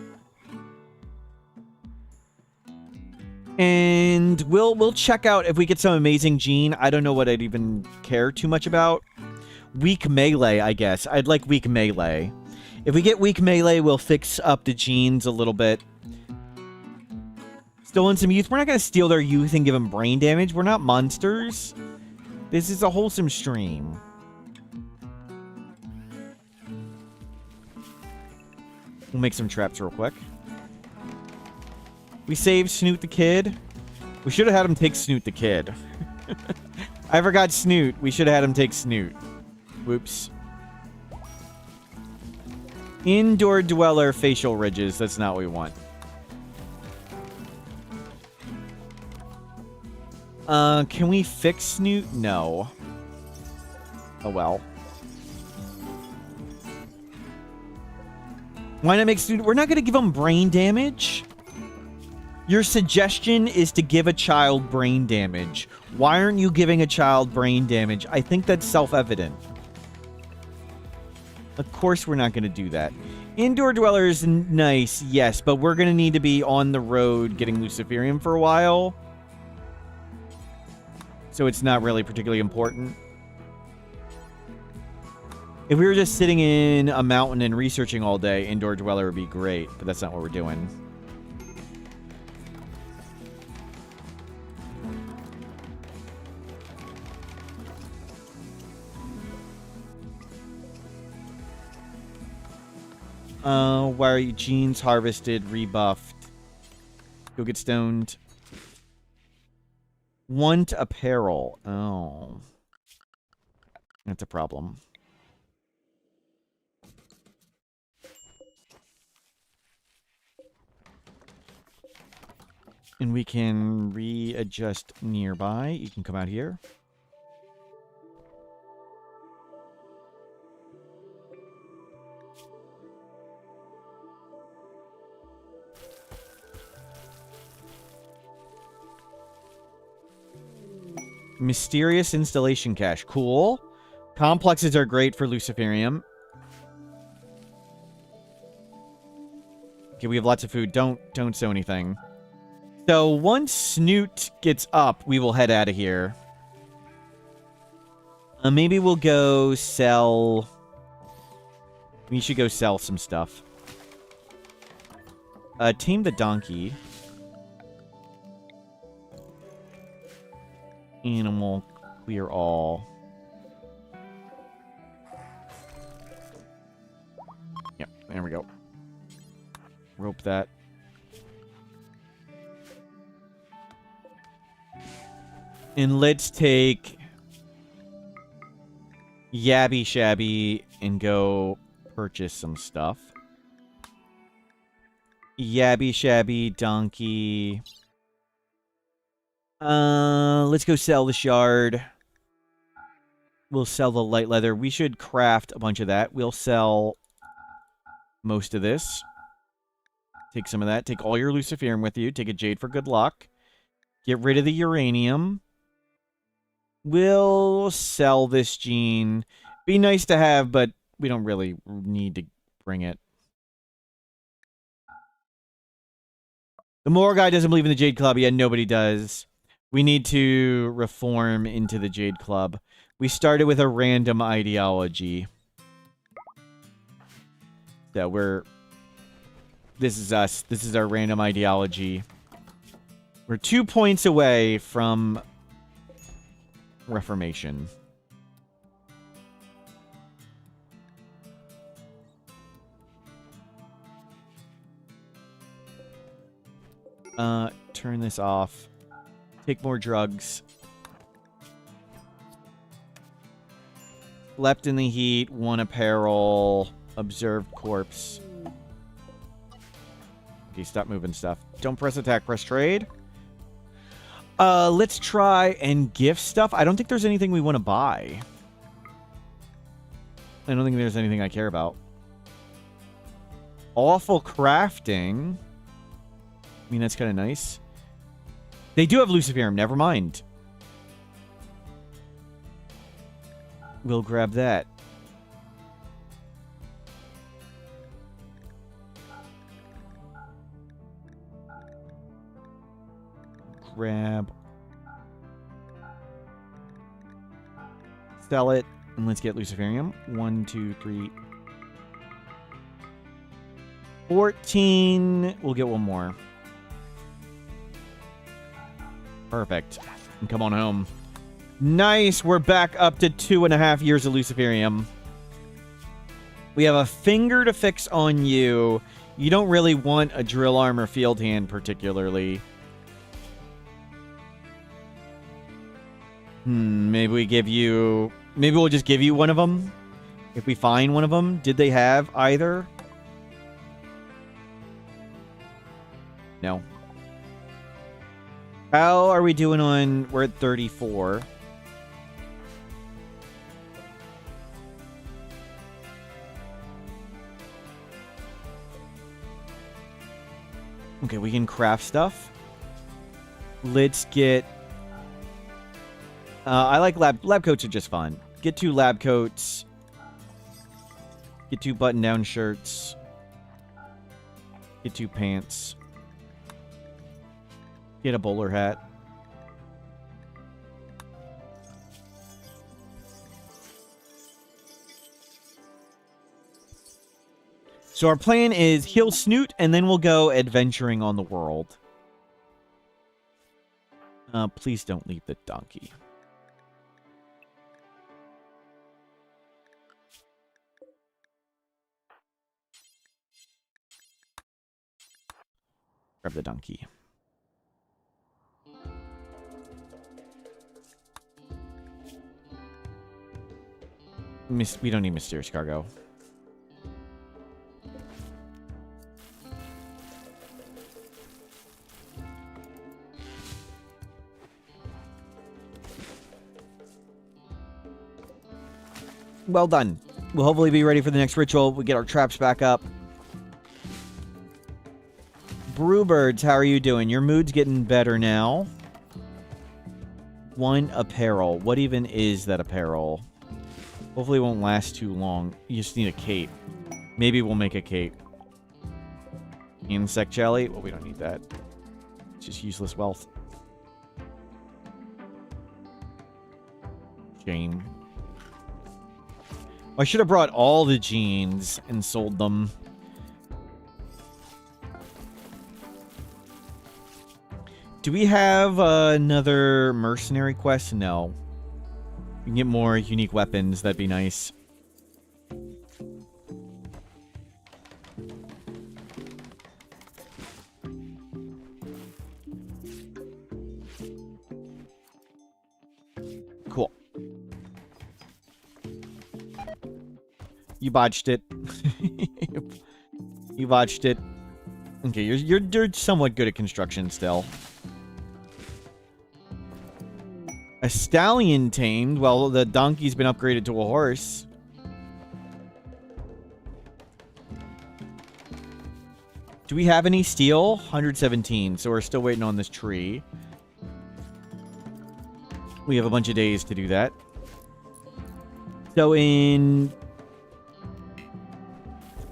And we'll check out if we get some amazing gene. I don't know what I'd even care too much about. Weak melee, I guess. I'd like weak melee. If we get weak melee, we'll fix up the genes a little bit. Stolen some youth. We're not going to steal their youth and give them brain damage. We're not monsters. This is a wholesome stream. We'll make some traps real quick. We saved Snoot the Kid. We should have had him take Snoot the Kid. I forgot Snoot. We should have had him take Snoot. Whoops. Indoor Dweller facial ridges. That's not what we want. Can we fix Snoot? No. Oh well. Why not make Snoot? We're not going to give him brain damage. Your suggestion is to give a child brain damage. Why aren't you giving a child brain damage? I think that's self-evident. Of course we're not going to do that. Indoor Dweller is nice, yes, but we're going to need to be on the road getting Luciferium for a while. So it's not really particularly important. If we were just sitting in a mountain and researching all day, Indoor Dweller would be great, but that's not what we're doing. Why are you genes harvested, rebuffed? Go get stoned. Want apparel. Oh. That's a problem. And we can readjust nearby. You can come out here. Mysterious installation cache. Cool. Complexes are great for Luciferium. Okay, we have lots of food. Don't sew anything. So once Snoot gets up, we will head out of here. Maybe we'll go sell... We should go sell some stuff. Tame the donkey. Animal, clear all. Yep, there we go. Rope that. And let's take Yabby Shabby and go purchase some stuff. Yabby Shabby, donkey. Let's go sell the shard. We'll sell the light leather. We should craft a bunch of that. We'll sell most of this. Take some of that. Take all your Luciferium with you. Take a jade for good luck. Get rid of the uranium. We'll sell this gene. Be nice to have, but we don't really need to bring it. The Moral guy doesn't believe in the Jade Club. Yeah, nobody does. We need to reform into the Jade Club. We started with a random ideology. So we're... This is us. This is our random ideology. We're 2 points away from Reformation. Turn this off. Take more drugs. Slept in the heat. 1 apparel. Observed corpse. Okay, stop moving stuff. Don't press attack, press trade. Let's try and gift stuff. I don't think there's anything we want to buy. I don't think there's anything I care about. Awful crafting. I mean, that's kind of nice. They do have Luciferium. Never mind. We'll grab that. Grab. Sell it. And let's get Luciferium. 1, 2, 3. 14. We'll get one more. Perfect. And come on home. Nice. We're back up to 2.5 years of Luciferium. We have a finger to fix on you. You don't really want a drill armor field hand particularly. Maybe we give you... Maybe we'll just give you one of them. If we find one of them. Did they have either? No. How are we doing on... We're at 34. Okay, we can craft stuff. Let's get... I like lab coats are just fun. Get 2 lab coats. Get 2 button-down shirts. Get 2 pants. Get a bowler hat. So our plan is heal Snoot, and then we'll go adventuring on the world. Please don't leave the donkey. Grab the donkey. We don't need mysterious cargo. Well done. We'll hopefully be ready for the next ritual. We get our traps back up. Brewbirds, how are you doing? Your mood's getting better now. 1 apparel. What even is that apparel? Hopefully it won't last too long. You just need a cape. Maybe we'll make a cape. Insect jelly? Well, we don't need that. It's just useless wealth. Shame. I should have brought all the genes and sold them. Do we have another mercenary quest? No. We can get more unique weapons. That'd be nice. Cool. You botched it. You botched it. Okay, you're somewhat good at construction still. A stallion tamed. Well, the donkey's been upgraded to a horse. Do we have any steel? 117, so we're still waiting on this tree. We have a bunch of days to do that. So in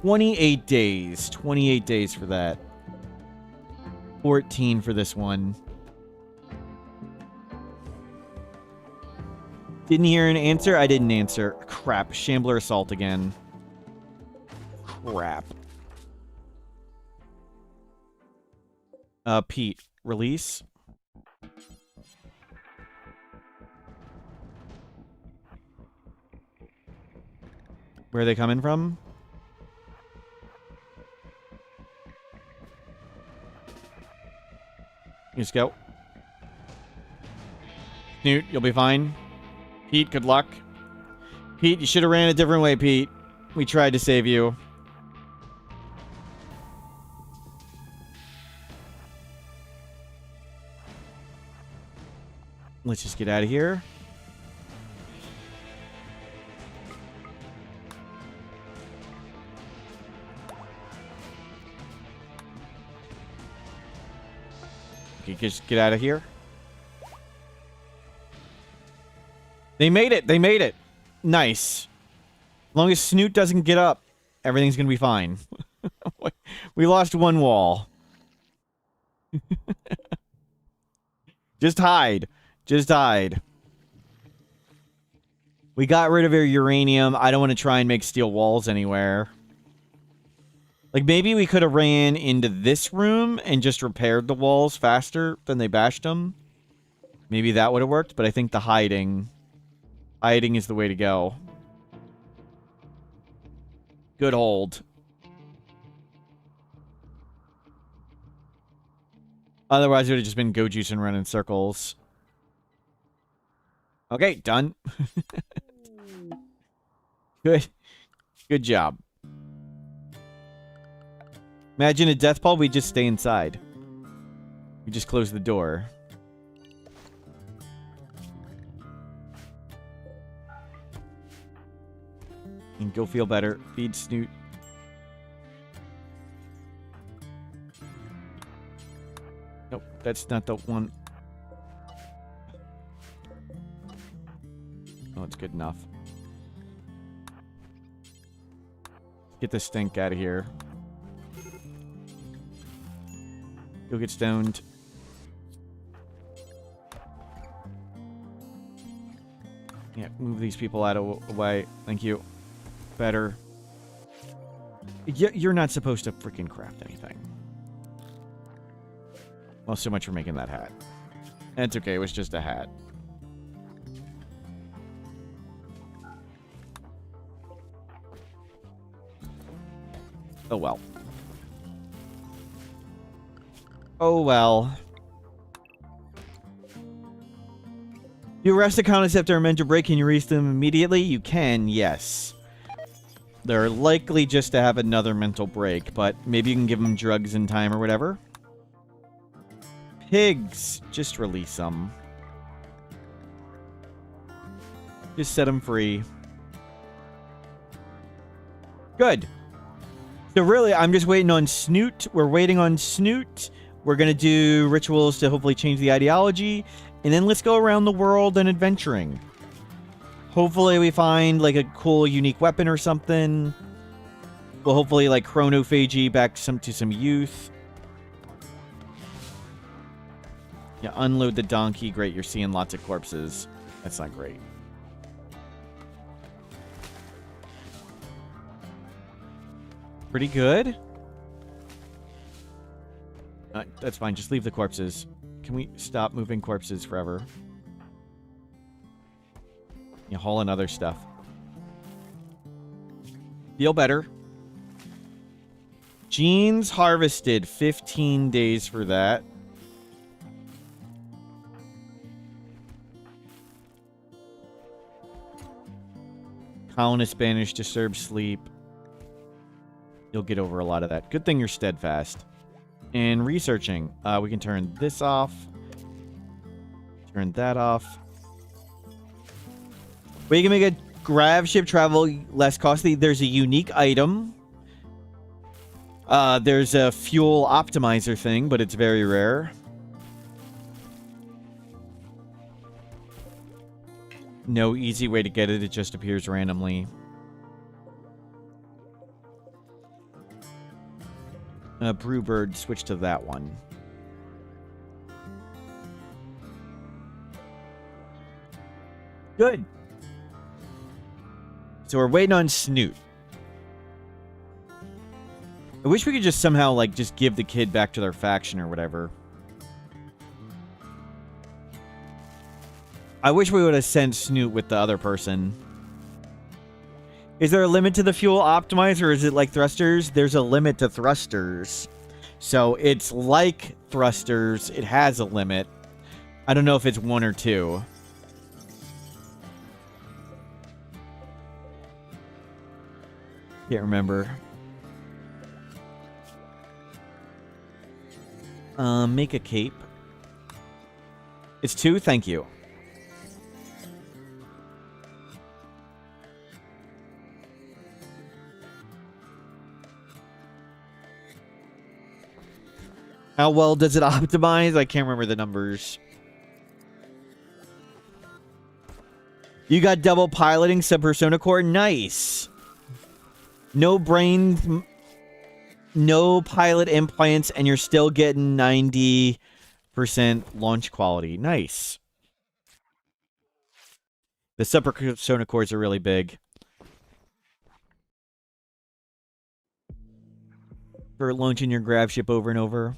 28 days. 28 days for that. 14 for this one. Didn't hear an answer? I didn't answer. Crap. Shambler Assault again. Crap. Pete. Release. Where are they coming from? Just go. Snoot, you'll be fine. Pete, good luck. Pete, you should have ran a different way, Pete. We tried to save you. Let's just get out of here. Okay, just get out of here. They made it. They made it. Nice. As long as Snoot doesn't get up, everything's going to be fine. We lost one wall. Just hide. Just hide. We got rid of our uranium. I don't want to try and make steel walls anywhere. Like, maybe we could have ran into this room and just repaired the walls faster than they bashed them. Maybe that would have worked, but I think the hiding... Hiding is the way to go. Good hold. Otherwise, it would have just been go juice and run in circles. Okay, done. Good. Good job. Imagine a death ball, we just stay inside. We just close the door. And go feel better. Feed Snoot. Nope, that's not the one. Oh, it's good enough. Get this stink out of here. Go get stoned. Yeah, move these people out of the way. Thank you. Better. You're not supposed to freaking craft anything. Well, so much for making that hat. It's okay, it was just a hat. Oh well. Oh well. You arrest the colonists after a mental break. Can you release them immediately? You can, yes. They're likely just to have another mental break, but maybe you can give them drugs in time or whatever. Pigs, just release them. Just set them free. Good. So really, I'm just waiting on Snoot. We're waiting on Snoot. We're going to do rituals to hopefully change the ideology. And then let's go around the world and adventuring. Hopefully we find like a cool, unique weapon or something. We'll hopefully like chronophagy back to some youth. Yeah, unload the donkey. Great, you're seeing lots of corpses. That's not great. Pretty good. That's fine. Just leave the corpses. Can we stop moving corpses forever? Yeah, haul in other stuff. Feel better. Jeans harvested. 15 days for that. Colonist banished, disturb sleep. You'll get over a lot of that. Good thing you're steadfast. And researching. We can turn this off. Turn that off. We can make a grav ship travel less costly. There's a unique item. There's a fuel optimizer thing, but it's very rare. No easy way to get it. It just appears randomly. Brewbird, switch to that one. Good. So we're waiting on Snoot. I wish we could just somehow, like, just give the kid back to their faction or whatever. I wish we would have sent Snoot with the other person. Is there a limit to the fuel optimizer, or is it like thrusters? There's a limit to thrusters. So it's like thrusters. It has a limit. I don't know if it's 1 or 2. Can't remember. Make a cape. It's 2? Thank you. How well does it optimize? I can't remember the numbers. You got double piloting sub-persona core? Nice. No brain, no pilot implants, and you're still getting 90% launch quality. Nice. The sub-persona cores are really big. For launching your grab ship over and over.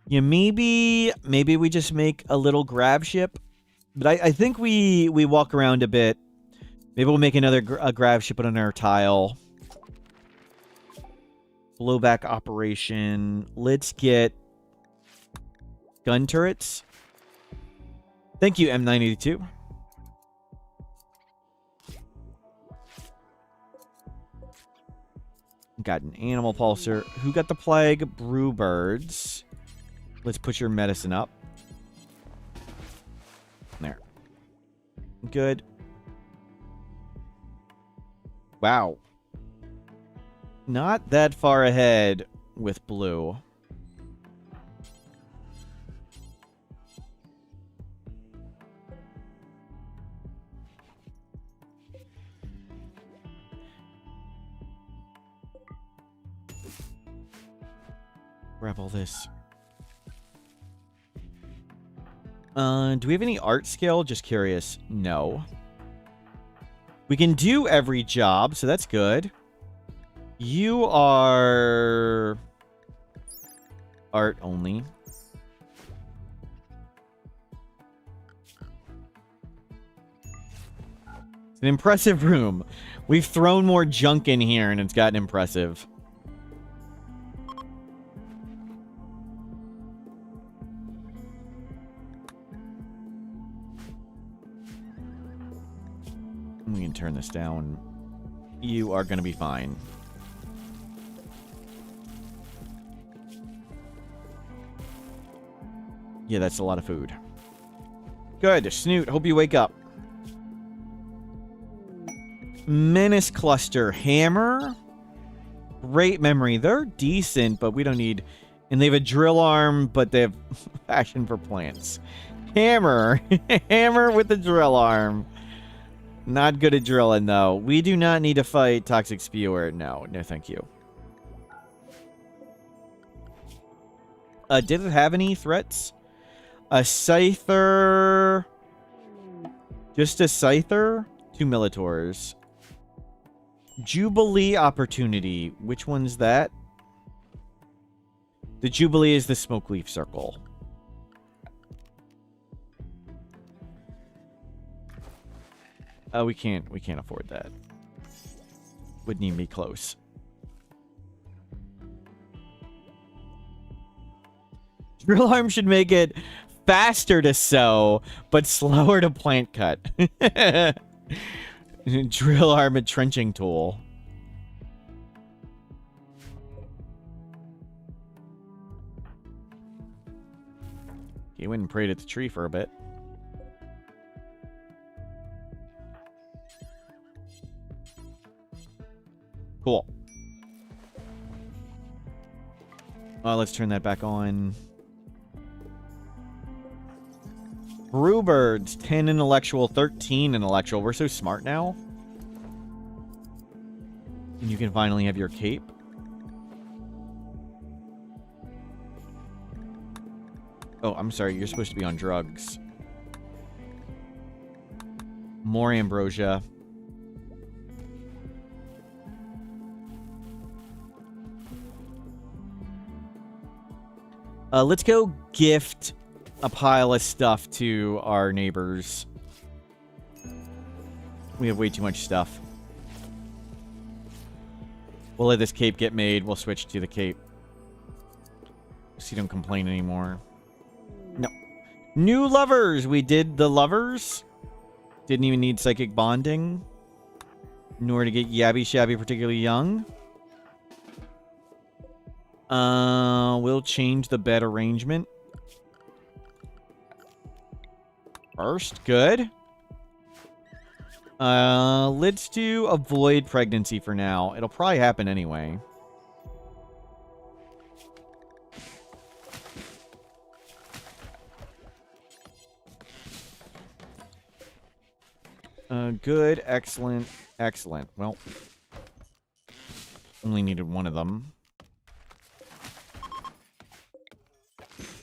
Yeah, maybe we just make a little grab ship. But I think we walk around a bit. Maybe we'll make another grab ship on our tile. Blowback operation. Let's get gun turrets. Thank you, M982. Got an animal pulsar. Who got the plague? Brewbirds. Let's put your medicine up. There. Good. Wow. Not that far ahead with blue. Grab all this. Do we have any art skill? Just curious. No. We can do every job, so that's good. You are art only. It's an impressive room. We've thrown more junk in here, and it's gotten impressive. We can turn this down. You are going to be fine. Yeah, that's a lot of food. Good. Snoot, hope you wake up. Menace cluster. Hammer. Great memory. They're decent, but we don't need... And they have a drill arm, but they have passion for plants. Hammer. Hammer with the drill arm. Not good at drilling, though. We do not need to fight Toxic Spewer. No, no thank you. Did it have any threats? A Scyther. Just a Scyther? 2 Militors. Jubilee Opportunity. Which one's that? The Jubilee is the Smoke Leaf Circle. Oh, we can't afford that. Wouldn't even be close. Drill arm should make it faster to sow, but slower to plant cut. Drill arm and trenching tool. He went and prayed at the tree for a bit. Cool. Let's turn that back on. Brewbirds, 10 intellectual, 13 intellectual. We're so smart now. And you can finally have your cape. Oh, I'm sorry. You're supposed to be on drugs. More ambrosia. Let's go gift a pile of stuff to our neighbors. We have way too much stuff. We'll let this cape get made. We'll switch to the cape. So you don't complain anymore. No. New lovers! We did the lovers. Didn't even need psychic bonding. Nor to get Yabby Shabby particularly young. We'll change the bed arrangement. First, good. Let's do avoid pregnancy for now. It'll probably happen anyway. Good, excellent, excellent. Well, only needed one of them.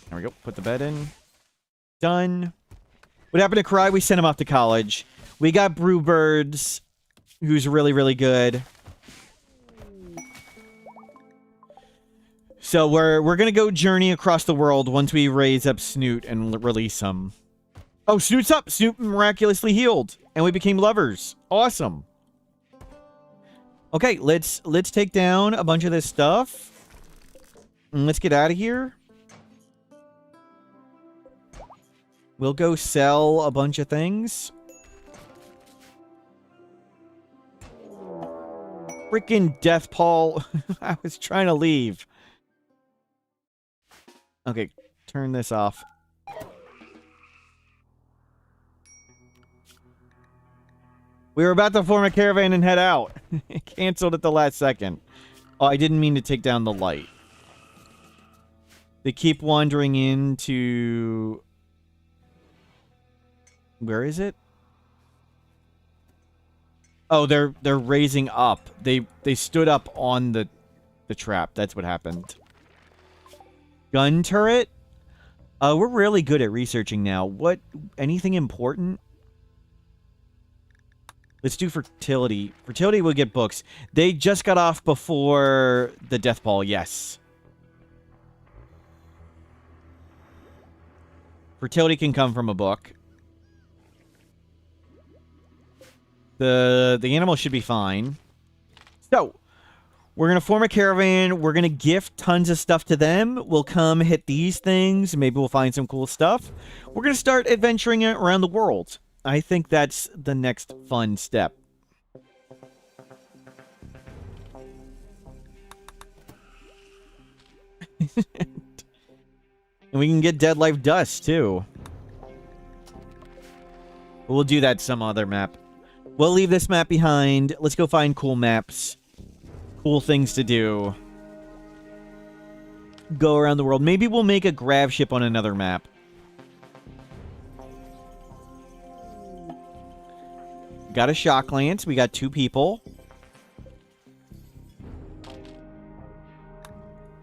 There we go. Put the bed in. Done. What happened to Karai? We sent him off to college. We got Brewbirds, who's really, really good. So we're gonna go journey across the world once we raise up Snoot and release him. Oh, Snoot's up! Snoot miraculously healed, and we became lovers. Awesome. Okay, let's take down a bunch of this stuff. And let's get out of here. We'll go sell a bunch of things. Freaking Death Paul. I was trying to leave. Okay, turn this off. We were about to form a caravan and head out. Canceled at the last second. Oh, I didn't mean to take down the light. They keep wandering into... Where is it? Oh, they're raising up. They stood up on the trap. That's what happened. Gun turret? We're really good at researching now. What? Anything important? Let's do fertility. Fertility will get books. They just got off before the death ball. Yes. Fertility can come from a book. The animal should be fine. So, we're going to form a caravan. We're going to gift tons of stuff to them. We'll come hit these things. Maybe we'll find some cool stuff. We're going to start adventuring around the world. I think that's the next fun step. And we can get Dead Life Dust, too. We'll do that some other map. We'll leave this map behind. Let's go find cool maps. Cool things to do. Go around the world. Maybe we'll make a grav ship on another map. Got a shock lance. We got 2 people.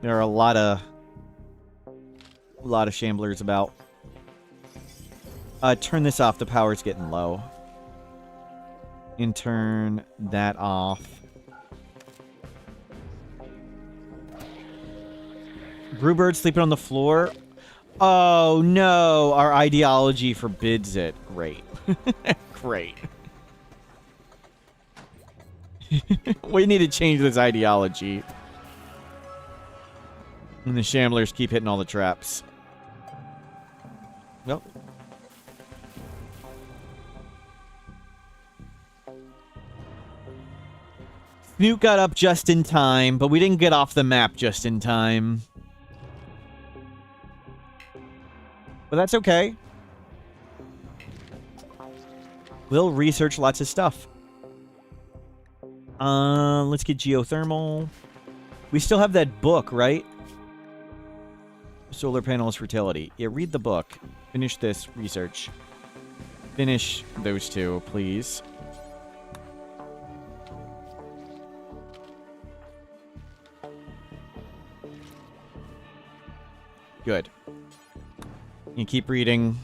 There are a lot of shamblers about. Turn this off. The power's getting low. And turn that off. Brewbird sleeping on the floor. Oh, no. Our ideology forbids it. Great. Great. We need to change this ideology. And the Shamblers keep hitting all the traps. Nope. Snoot got up just in time, but we didn't get off the map just in time. But that's okay. We'll research lots of stuff. Let's get geothermal. We still have that book, right? Solar panels, fertility. Yeah, read the book. Finish this research. Finish those two, please. Good. You keep reading.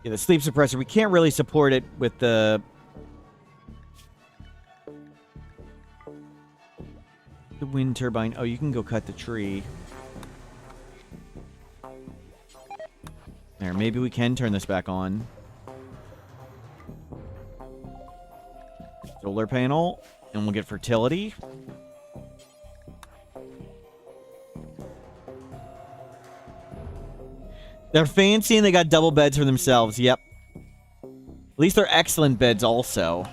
Yeah, the sleep suppressor. We can't really support it with the wind turbine. Oh, you can go cut the tree. There, maybe we can turn this back on. Solar panel, and we'll get fertility. They're fancy and they got double beds for themselves. Yep. At least they're excellent beds also.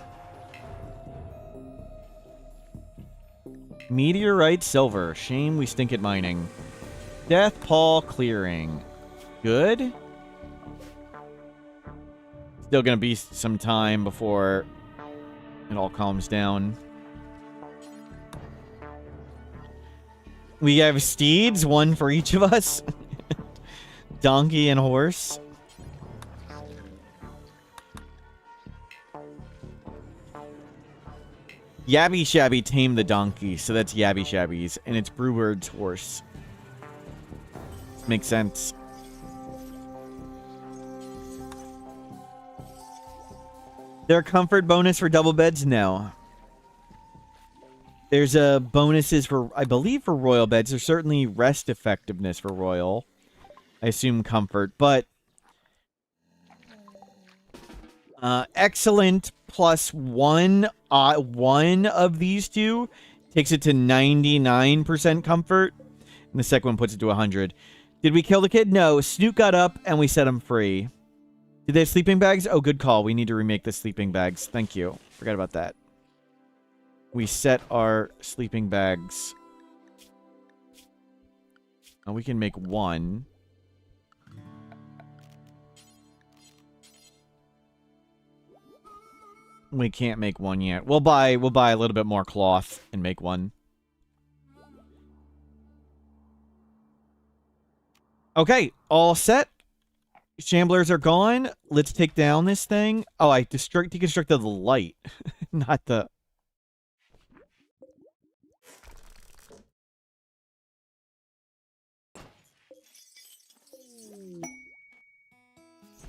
Meteorite silver. Shame we stink at mining. Death Paw clearing. Good. Still gonna be some time before it all calms down. We have steeds, one for each of us. Donkey and horse. Yabby Shabby tamed the donkey, so that's Yabby Shabby's, and it's Brewbird's horse. Makes sense. There a comfort bonus for double beds? No. There's bonuses for, I believe, for royal beds. There's certainly rest effectiveness for royal. I assume comfort, but excellent plus one of these two takes it to 99% comfort, and the second one puts it to 100. Did we kill the kid? No. Snoot got up and we set him free. Did they have sleeping bags? Oh, good call. We need to remake the sleeping bags. Thank you. Forgot about that. We set our sleeping bags. Now we can make one. We can't make one yet. We'll buy a little bit more cloth and make one. Okay, all set. Shamblers are gone. Let's take down this thing. Oh, I deconstructed the light, not the...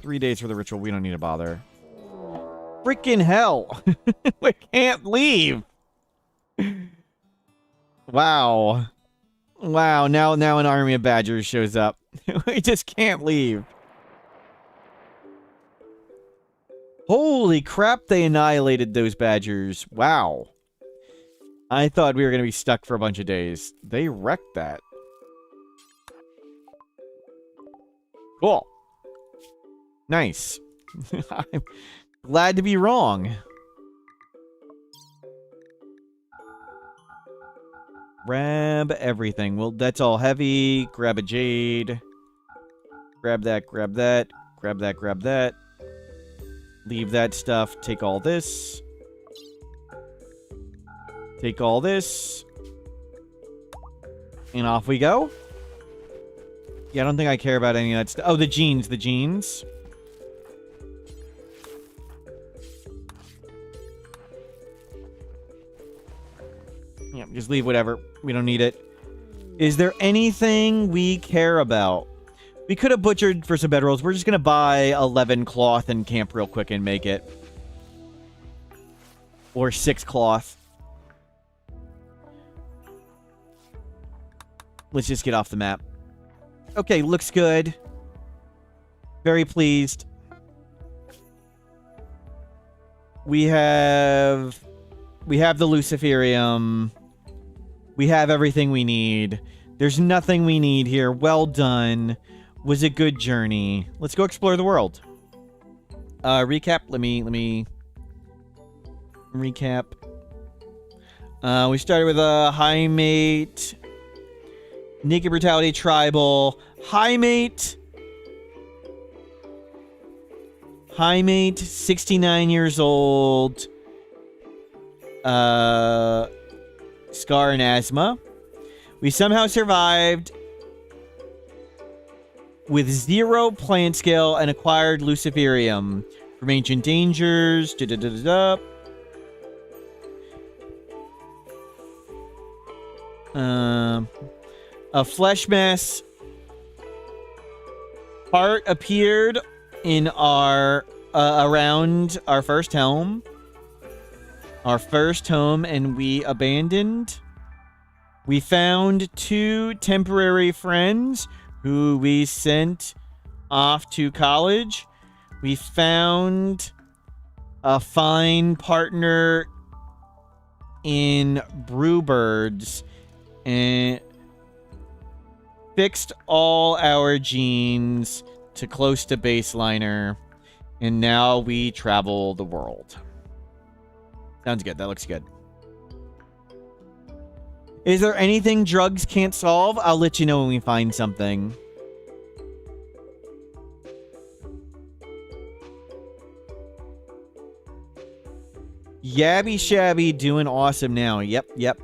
Three days for the ritual. We don't need to bother. Freaking hell. We can't leave. Wow. Wow, now an army of badgers shows up. We just can't leave. Holy crap, they annihilated those badgers. Wow. I thought we were going to be stuck for a bunch of days. They wrecked that. Cool. Nice. I'm glad to be wrong. Grab everything. Well, that's all heavy. Grab a jade. Grab that, grab that. Grab that, grab that. Leave that stuff. Take all this. Take all this. And off we go. Yeah, I don't think I care about any of that stuff. Oh, the jeans. The jeans. Yeah, just leave whatever. We don't need it. Is there anything we care about? We could have butchered for some bedrolls. We're just going to buy 11 cloth and camp real quick and make it. Or 6 cloth. Let's just get off the map. Okay, looks good. Very pleased. We have the Luciferium. We have everything we need. There's nothing we need here. Well done. Was a good journey. Let's go explore the world. Recap. Let me recap. We started with a high mate. Naked Brutality Tribal. High mate. 69 years old. Scar and asthma. We somehow survived with 0 plant skill and acquired Luciferium from ancient dangers. A flesh mess. Heart appeared in our around our first home. And we abandoned. We found 2 temporary friends who we sent off to college. We found a fine partner in Brewbirds and fixed all our genes to close to baseliner, and now we travel the world. Sounds good. That looks good. Is there anything drugs can't solve? I'll let you know when we find something. Yabby Shabby doing awesome now. Yep.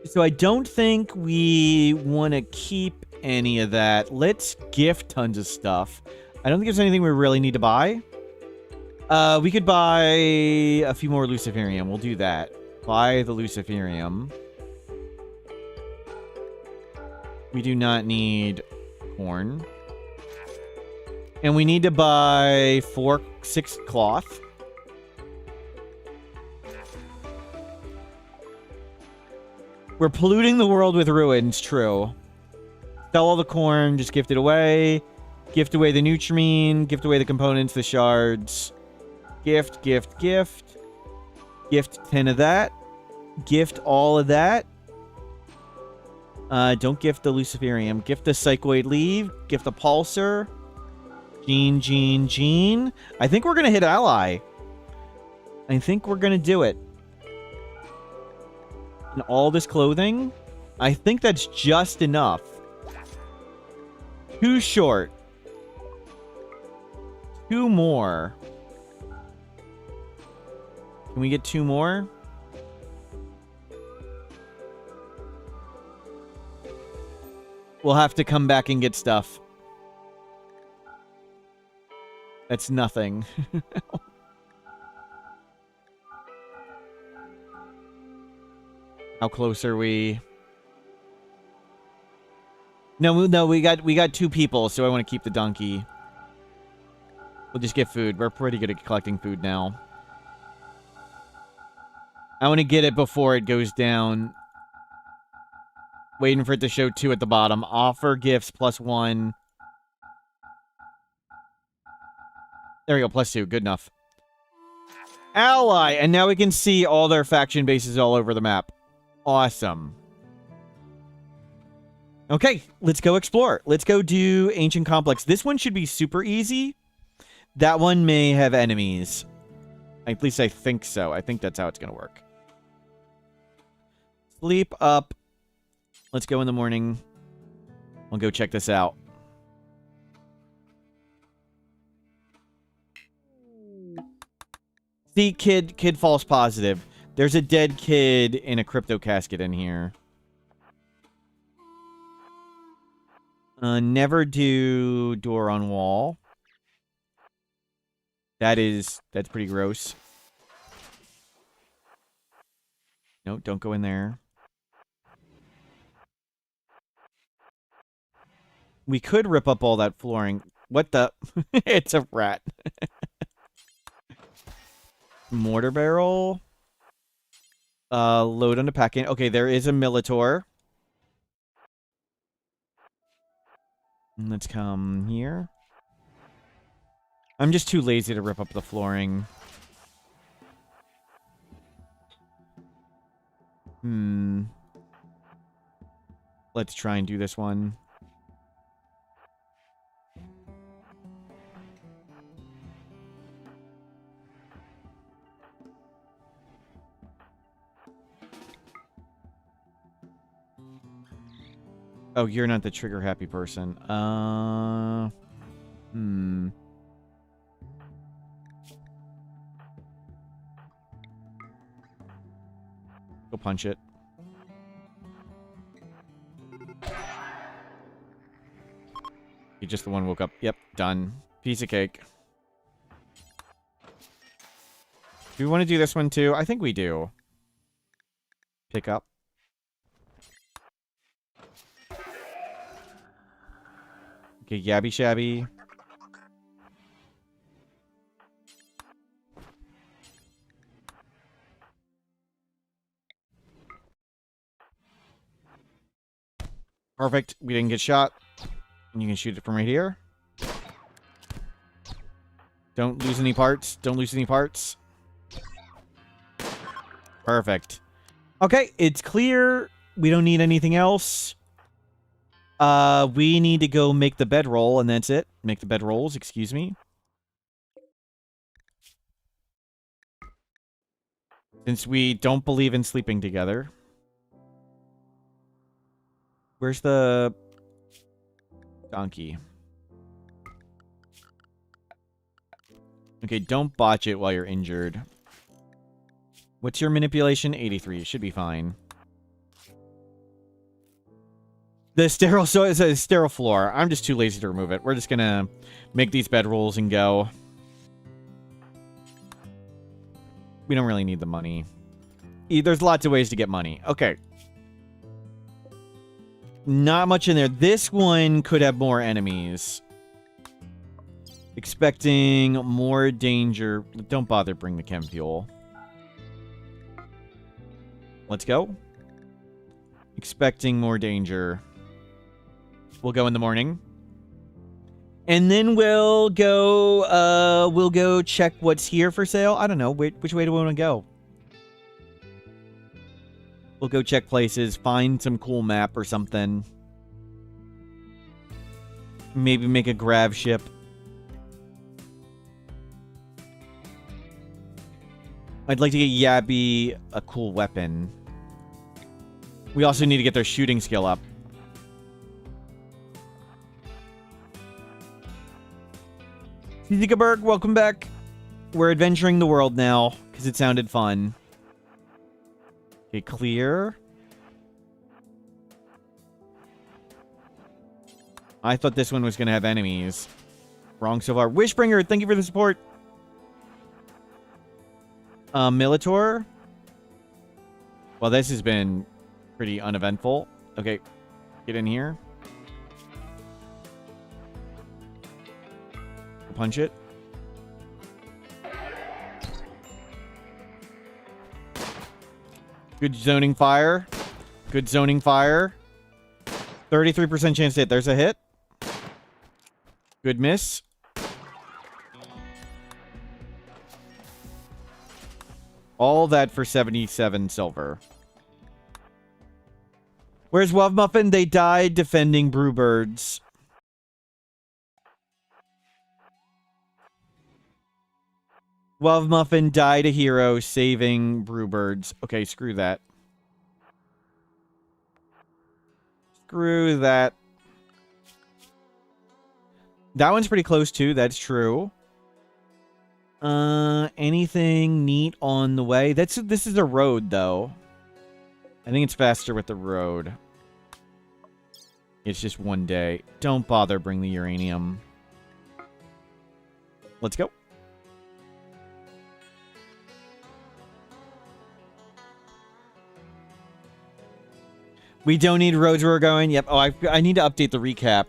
So I don't think we want to keep any of that. Let's gift tons of stuff. I don't think there's anything we really need to buy. We could buy a few more Luciferium. We'll do that. Buy the Luciferium. We do not need corn. And we need to buy 6 cloth. We're polluting the world with ruins, true. Sell all the corn, just gift it away. Gift away the Nutrimine, gift away the components, the shards. Gift. Gift 10 of that. Gift all of that. Don't gift the Luciferium. Gift the Psychoid Leave. Gift the Pulsar. Gene. I think we're going to hit ally. I think we're going to do it. And all this clothing, I think that's just enough. Too short. 2 more. Can we get 2 more? We'll have to come back and get stuff. That's nothing. How close are we? No, we got 2 people, so I want to keep the donkey. We'll just get food. We're pretty good at collecting food now. I want to get it before it goes down. Waiting for it to show 2 at the bottom. Offer gifts +1. There we go, +2. Good enough. Ally! And now we can see all their faction bases all over the map. Awesome. Okay, let's go explore. Let's go do Ancient Complex. This one should be super easy. That one may have enemies. At least I think so. I think that's how it's going to work. Sleep up. Let's go in the morning. We'll go check this out. See, kid false positive. There's a dead kid in a crypto casket in here. Never do door on wall. That's pretty gross. No, don't go in there. We could rip up all that flooring. What the? It's a rat. Mortar barrel. Load onto packing. Okay, there is a Militor. Let's come here. I'm just too lazy to rip up the flooring. Let's try and do this one. Oh, you're not the trigger happy person. Go punch it. You just the one woke up. Yep, done. Piece of cake. Do we want to do this one too? I think we do. Pick up. Okay, Yabby Shabby. Perfect. We didn't get shot. And you can shoot it from right here. Don't lose any parts. Don't lose any parts. Perfect. Okay, it's clear. We don't need anything else. We need to go make the bedroll, and that's it. Make the bedrolls, excuse me. Since we don't believe in sleeping together. Where's the donkey? Okay, don't botch it while you're injured. What's your manipulation? 83. It should be fine. The sterile, so it's a sterile floor. I'm just too lazy to remove it. We're just gonna make these bedrolls and go. We don't really need the money. There's lots of ways to get money. Okay. Not much in there. This one could have more enemies. Expecting more danger. Don't bother bring the chem fuel. Let's go. Expecting more danger. We'll go in the morning. And then we'll go check what's here for sale. I don't know. Which way do we want to go? We'll go check places, find some cool map or something. Maybe make a grav ship. I'd like to get Yabby a cool weapon. We also need to get their shooting skill up. Zikaberg, welcome back. We're adventuring the world now, because it sounded fun. Okay, clear. I thought this one was going to have enemies. Wrong so far. Wishbringer, thank you for the support. Militor. Well, this has been pretty uneventful. Okay, get in here. Punch it. Good zoning fire. Good zoning fire. 33% chance to hit. There's a hit. Good miss. All that for 77 silver. Where's Wov Muffin? They died defending Brewbirds. Wov Muffin died a hero saving Brewbirds. Okay, screw that. Screw that. That one's pretty close too, that's true. Anything neat on the way? This is a road though. I think it's faster with the road. It's just one day. Don't bother bring the uranium. Let's go. We don't need roads where we're going. Yep. Oh, I need to update the recap.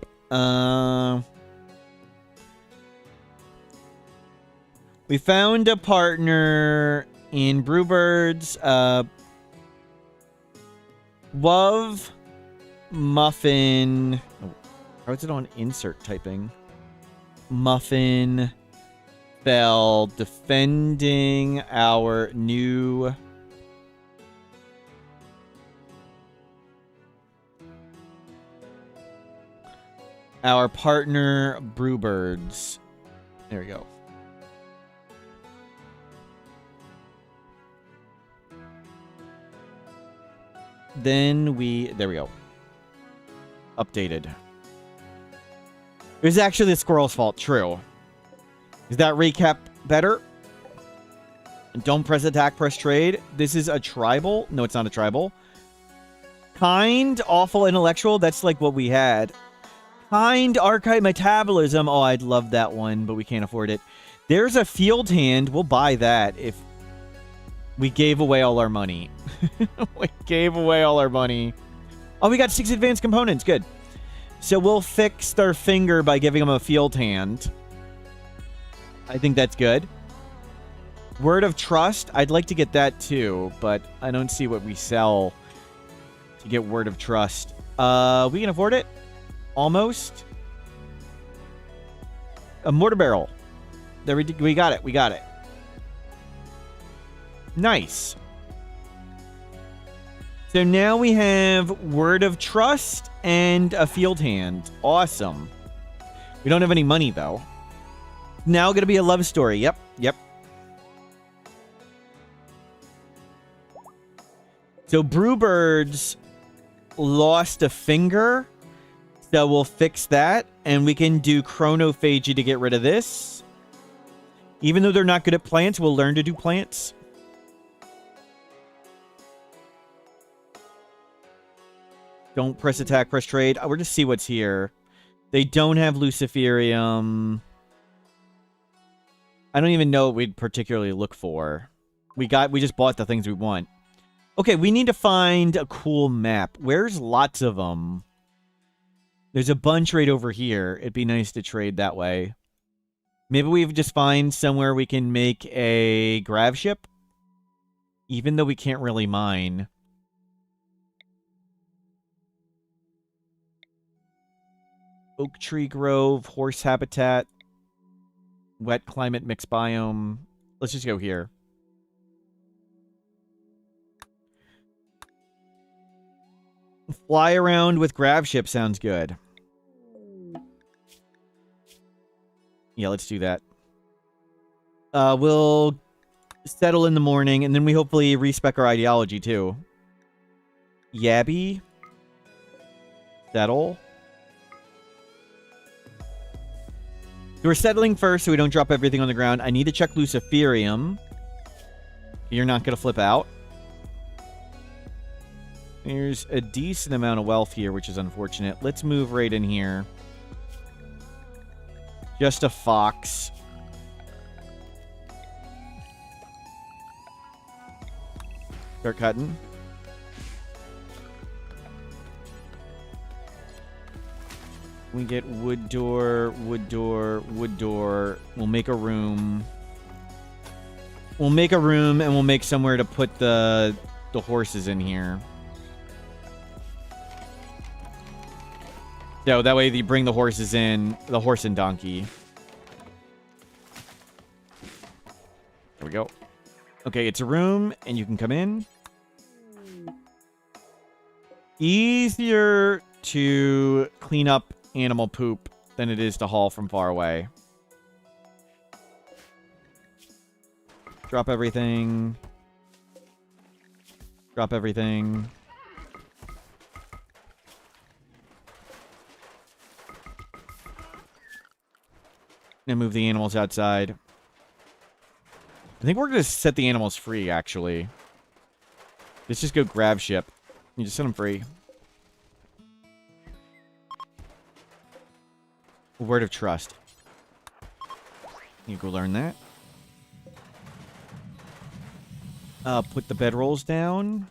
We found a partner in Brewbirds. Love Muffin. Oh, how is it on insert typing? Muffin fell defending our new. Our partner, Brewbirds. There we go. Then there we go. Updated. It was actually the squirrel's fault. True. Is that recap better? Don't press attack, press trade. This is a tribal. No, it's not a tribal. Kind, awful, intellectual. That's like what we had. Kind archive metabolism. Oh, I'd love that one, but we can't afford it. There's a field hand. We'll buy that if we gave away all our money. We gave away all our money. Oh, we got 6 advanced components. Good. So we'll fix their finger by giving them a field hand. I think that's good. Word of trust. I'd like to get that too, but I don't see what we sell to get word of trust. We can afford it. Almost. A mortar barrel. There we got it. We got it. Nice. So now we have word of trust and a field hand. Awesome. We don't have any money though. Now gonna be a love story. Yep. So Brewbirds lost a finger. So we'll fix that, and we can do chronophagy to get rid of this. Even though they're not good at plants, we'll learn to do plants. Don't press attack, press trade. We'll just see what's here. They don't have Luciferium. I don't even know what we'd particularly look for. We just bought the things we want. Okay, we need to find a cool map. Where's lots of them? There's a bunch right over here. It'd be nice to trade that way. Maybe we just find somewhere we can make a grav ship. Even though we can't really mine. Oak tree grove, horse habitat, wet climate mixed biome. Let's just go here. Fly around with grav ship sounds good. Yeah, let's do that. We'll settle in the morning, and then we hopefully respec our ideology, too. Yabby. Settle. So we're settling first so we don't drop everything on the ground. I need to check Luciferium. You're not going to flip out. There's a decent amount of wealth here, which is unfortunate. Let's move right in here. Just a fox. Start cutting. We get wood door, wood door, wood door. We'll make a room. We'll make a room, and we'll make somewhere to put the horses in here. So that way you bring the horses in, the horse and donkey. There we go. Okay, it's a room, and you can come in. Easier to clean up animal poop than it is to haul from far away. Drop everything. Drop everything. And move the animals outside. I think we're going to set the animals free, actually. Let's just go grab ship. You just set them free. Word of trust. You go learn that. Put the bedrolls down.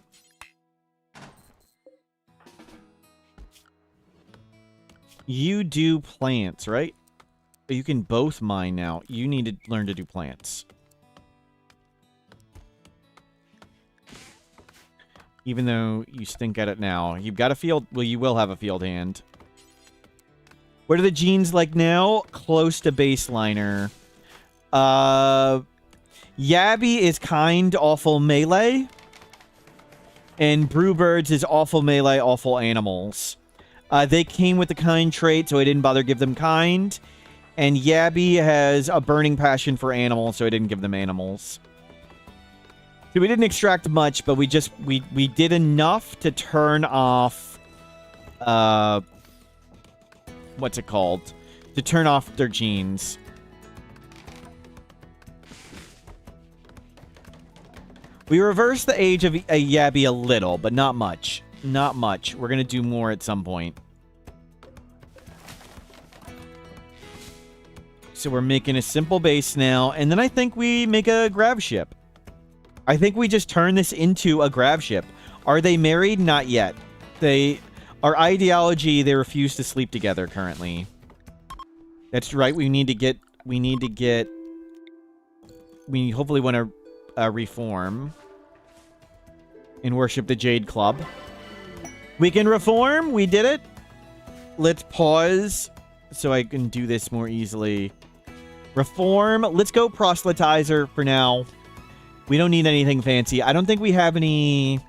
You do plants, right? You can both mine now. You need to learn to do plants. Even though you stink at it now. You've got a field... Well, you will have a field hand. What are the genes like now? Close to baseliner. Yabby is kind, awful melee. And Brewbirds is awful melee, awful animals. They came with the kind trait, so I didn't bother give them kind. And Yabby has a burning passion for animals, so I didn't give them animals. So we didn't extract much, but we did enough to turn off... what's it called? To turn off their genes. We reversed the age of a Yabby a little, but not much. Not much. We're going to do more at some point. So we're making a simple base now, and then I think we make a grav ship. I think we just turn this into a grav ship. Are they married? Not yet. Our ideology, they refuse to sleep together currently. That's right. We hopefully want to reform and worship the Jade Club. We can reform. We did it. Let's pause so I can do this more easily. Reform. Let's go proselytizer for now. We don't need anything fancy. I don't think we have any...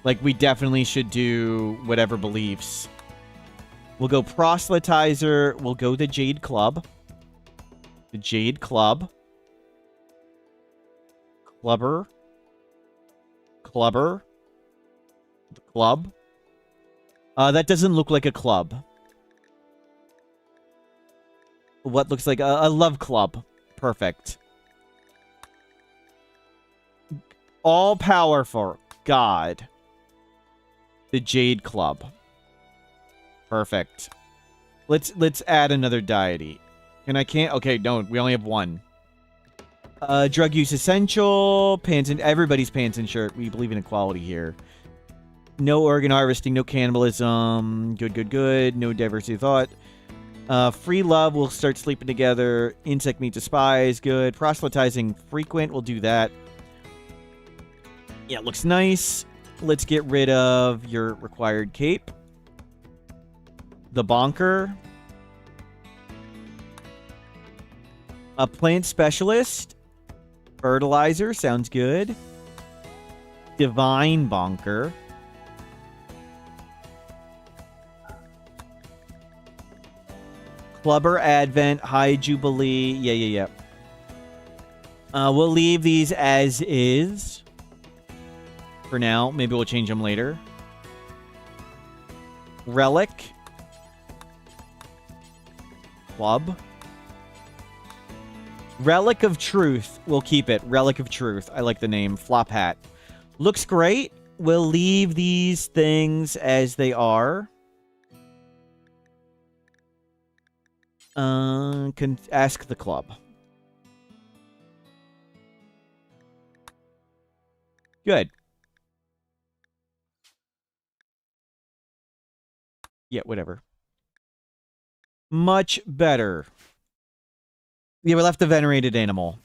Like, we definitely should do whatever beliefs. We'll go proselytizer. We'll go the Jade Club. The Jade Club. Clubber. Clubber. The club. That doesn't look like a club. What looks like a love club. Perfect. All powerful God. The Jade Club. Perfect. Let's add another deity. Okay, no, we only have one. Drug use essential. Pants and everybody's pants and shirt. We believe in equality here. No organ harvesting, no cannibalism. Good. No diversity of thought. Free love, we'll start sleeping together. Insect meat to spies, good. Proselytizing frequent, we'll do that. Yeah, looks nice. Let's get rid of your required cape. The bonker. A plant specialist. Fertilizer, sounds good. Divine bonker. Clubber Advent, High Jubilee. Yeah. We'll leave these as is. For now. Maybe we'll change them later. Relic. Club. Relic of Truth. We'll keep it. Relic of Truth. I like the name. Flop hat. Looks great. We'll leave these things as they are. Can ask the club. Good. Yeah, whatever. Much better. Yeah, we left the venerated animal.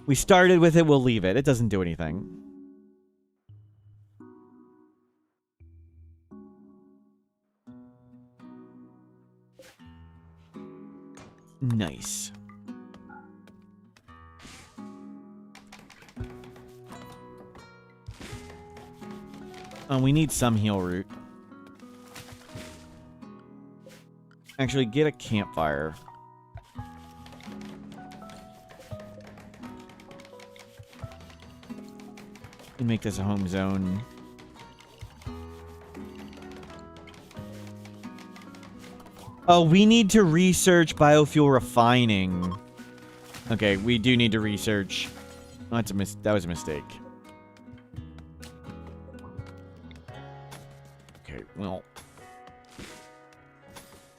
We started with it, we'll leave it. It doesn't do anything. Nice. We need some heal root. Actually, get a campfire. And make this a home zone. Oh, we need to research biofuel refining. Okay, we do need to research. Oh, that was a mistake. Okay, well.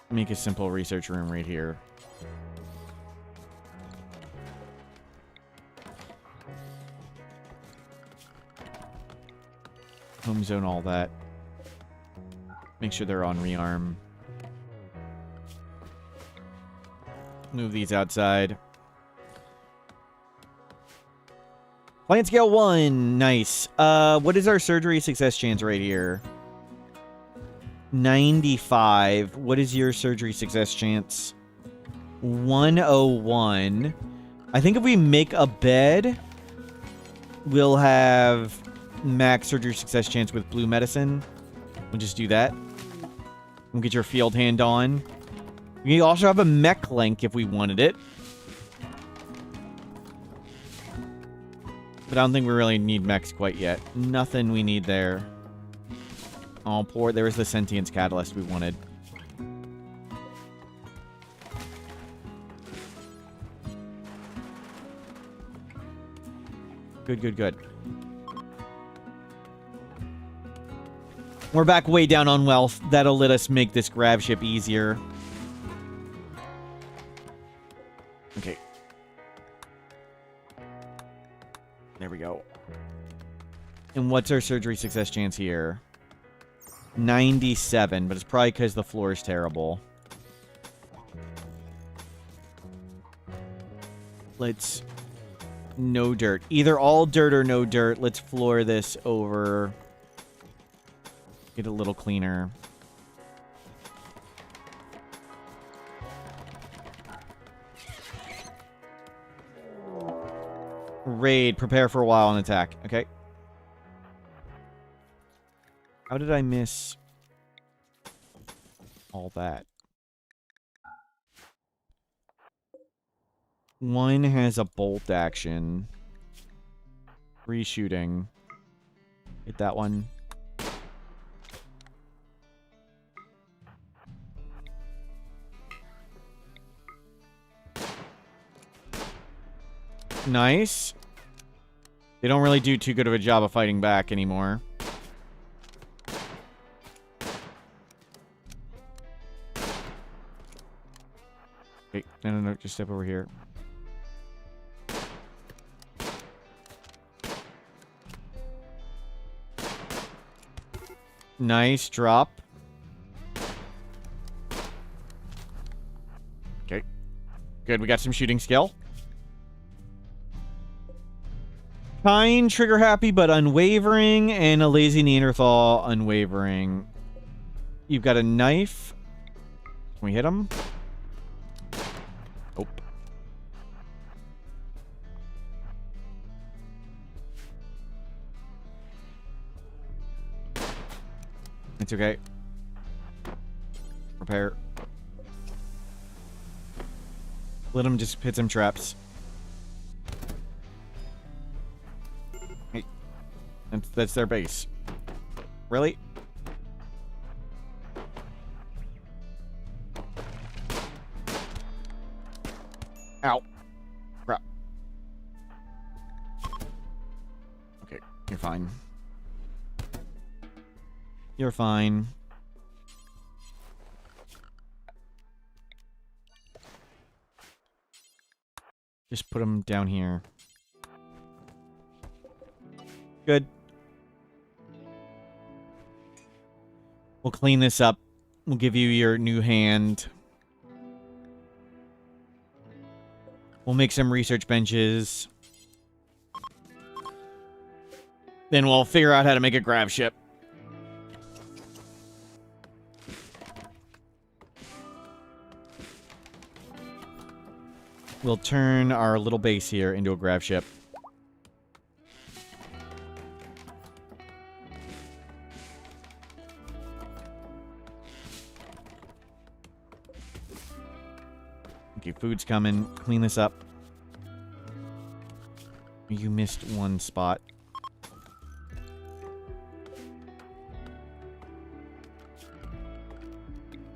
Make a simple research room right here. Home zone all that. Make sure they're on rearm. Move these outside. Plant scale 1. Nice. What is our surgery success chance right here? 95. What is your surgery success chance? 101. I think if we make a bed, we'll have max surgery success chance with blue medicine. We'll just do that. We'll get your field hand on. We also have a mech link if we wanted it. But I don't think we really need mechs quite yet. Nothing we need there. Oh, poor. There was the sentience catalyst we wanted. Good, good, good. We're back way down on wealth. That'll let us make this grab ship easier. Okay. There we go. And what's our surgery success chance here? 97, but it's probably because the floor is terrible. Let's... No dirt. Either all dirt or no dirt. Let's floor this over. Get it a little cleaner. Raid. Prepare for a while and attack. Okay. How did I miss all that? One has a bolt action. 3 shooting. Hit that one. Nice. They don't really do too good of a job of fighting back anymore. Wait, no, just step over here. Nice drop. Okay. Good, we got some shooting skill. Kind, trigger happy, but unwavering, and a lazy Neanderthal, unwavering. You've got a knife. Can we hit him? Nope. It's okay. Repair. Let him just hit some traps. Hey. That's their base. Really? Ow. Crap. Okay, you're fine. You're fine. Just put them down here. Good. We'll clean this up. We'll give you your new hand. We'll make some research benches. Then we'll figure out how to make a grab ship. We'll turn our little base here into a grab ship. Okay, food's coming. Clean this up. You missed one spot.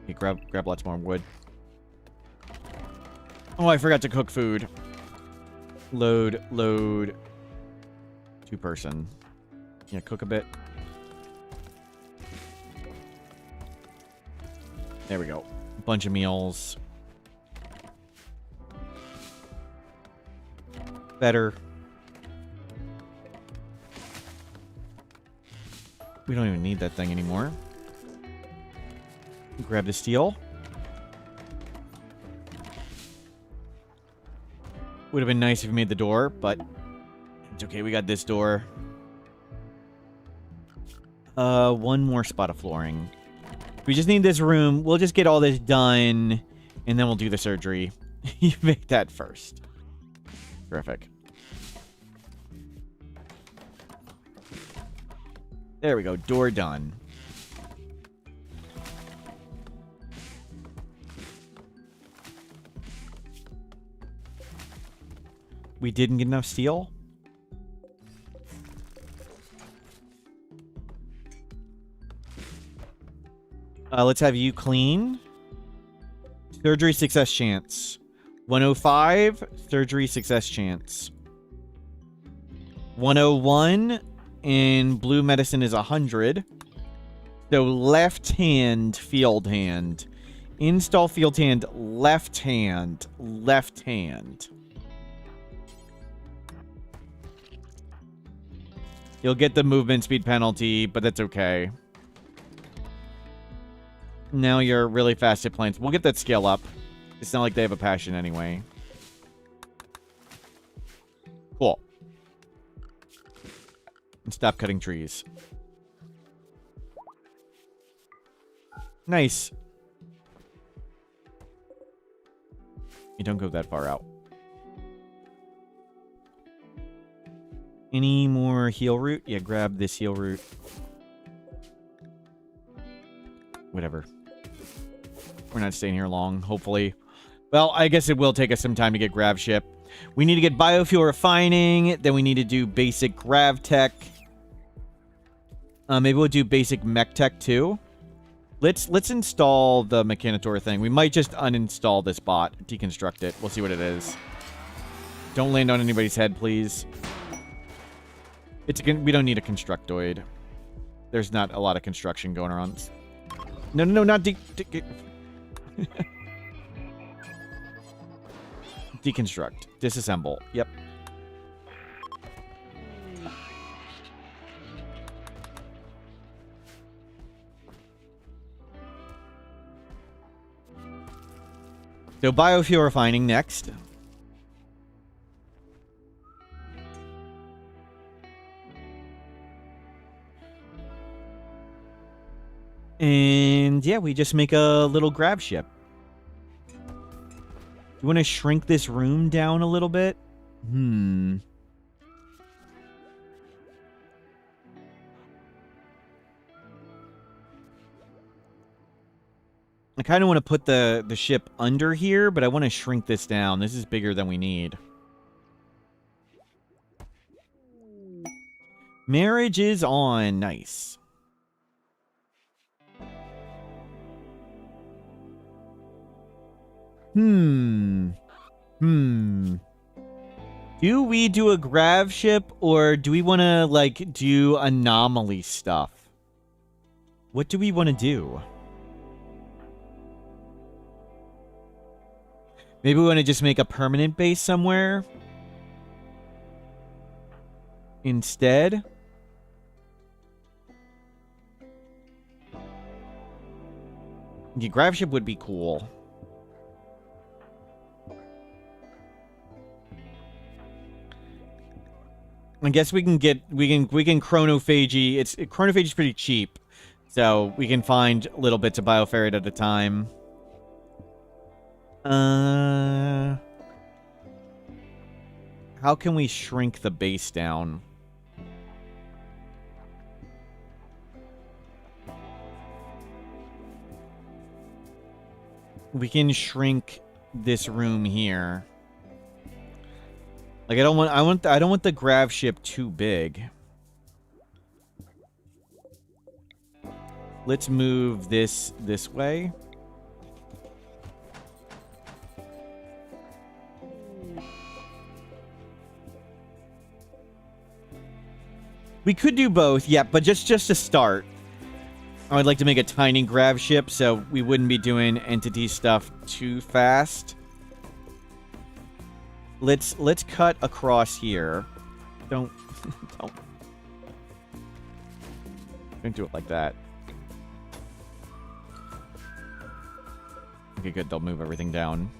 Okay, grab lots more wood. Oh, I forgot to cook food. Load. 2-person. Yeah, cook a bit. There we go. Bunch of meals. Better. We don't even need that thing anymore. Grab the steel. Would have been nice if we made the door, but it's okay. We got this door. One more spot of flooring. We just need this room. We'll just get all this done, and then we'll do the surgery. You make that first. Terrific. There we go. Door done. We didn't get enough steel? Let's have you clean. Surgery success chance. 105, surgery success chance. 101, and blue medicine is 100. So left hand, field hand. Install field hand, left hand, left hand. You'll get the movement speed penalty, but that's okay. Now you're really fast at planes. We'll get that skill up. It's not like they have a passion anyway. Cool. And stop cutting trees. Nice. You don't go that far out. Any more heal root? Yeah, grab this heal root. Whatever. We're not staying here long, hopefully. Well, I guess it will take us some time to get grav ship. We need to get biofuel refining. Then we need to do basic grav tech. Maybe we'll do basic mech tech too. Let's install the Mechanitor thing. We might just uninstall this bot, deconstruct it. We'll see what it is. Don't land on anybody's head, please. We don't need a constructoid. There's not a lot of construction going on. No, not deconstruct. Disassemble. Yep. So biofuel refining next. And yeah, we just make a little grab ship. You want to shrink this room down a little bit? I kind of want to put the ship under here, but I want to shrink this down. This is bigger than we need. Marriage is on. Nice. Do we do a grav ship, or do we want to, like, do anomaly stuff? What do we want to do? Maybe we want to just make a permanent base somewhere instead. Yeah, grav ship would be cool. I guess we can chronophagy. Chronophagy is pretty cheap, so we can find little bits of bioferrite at a time. How can we shrink the base down? We can shrink this room here. Like I don't want the grav ship too big. Let's move this way. We could do both, yeah, but just to start, I would like to make a tiny grav ship so we wouldn't be doing entity stuff too fast. Let's cut across here. Don't do it like that. Okay, good. They'll move everything down.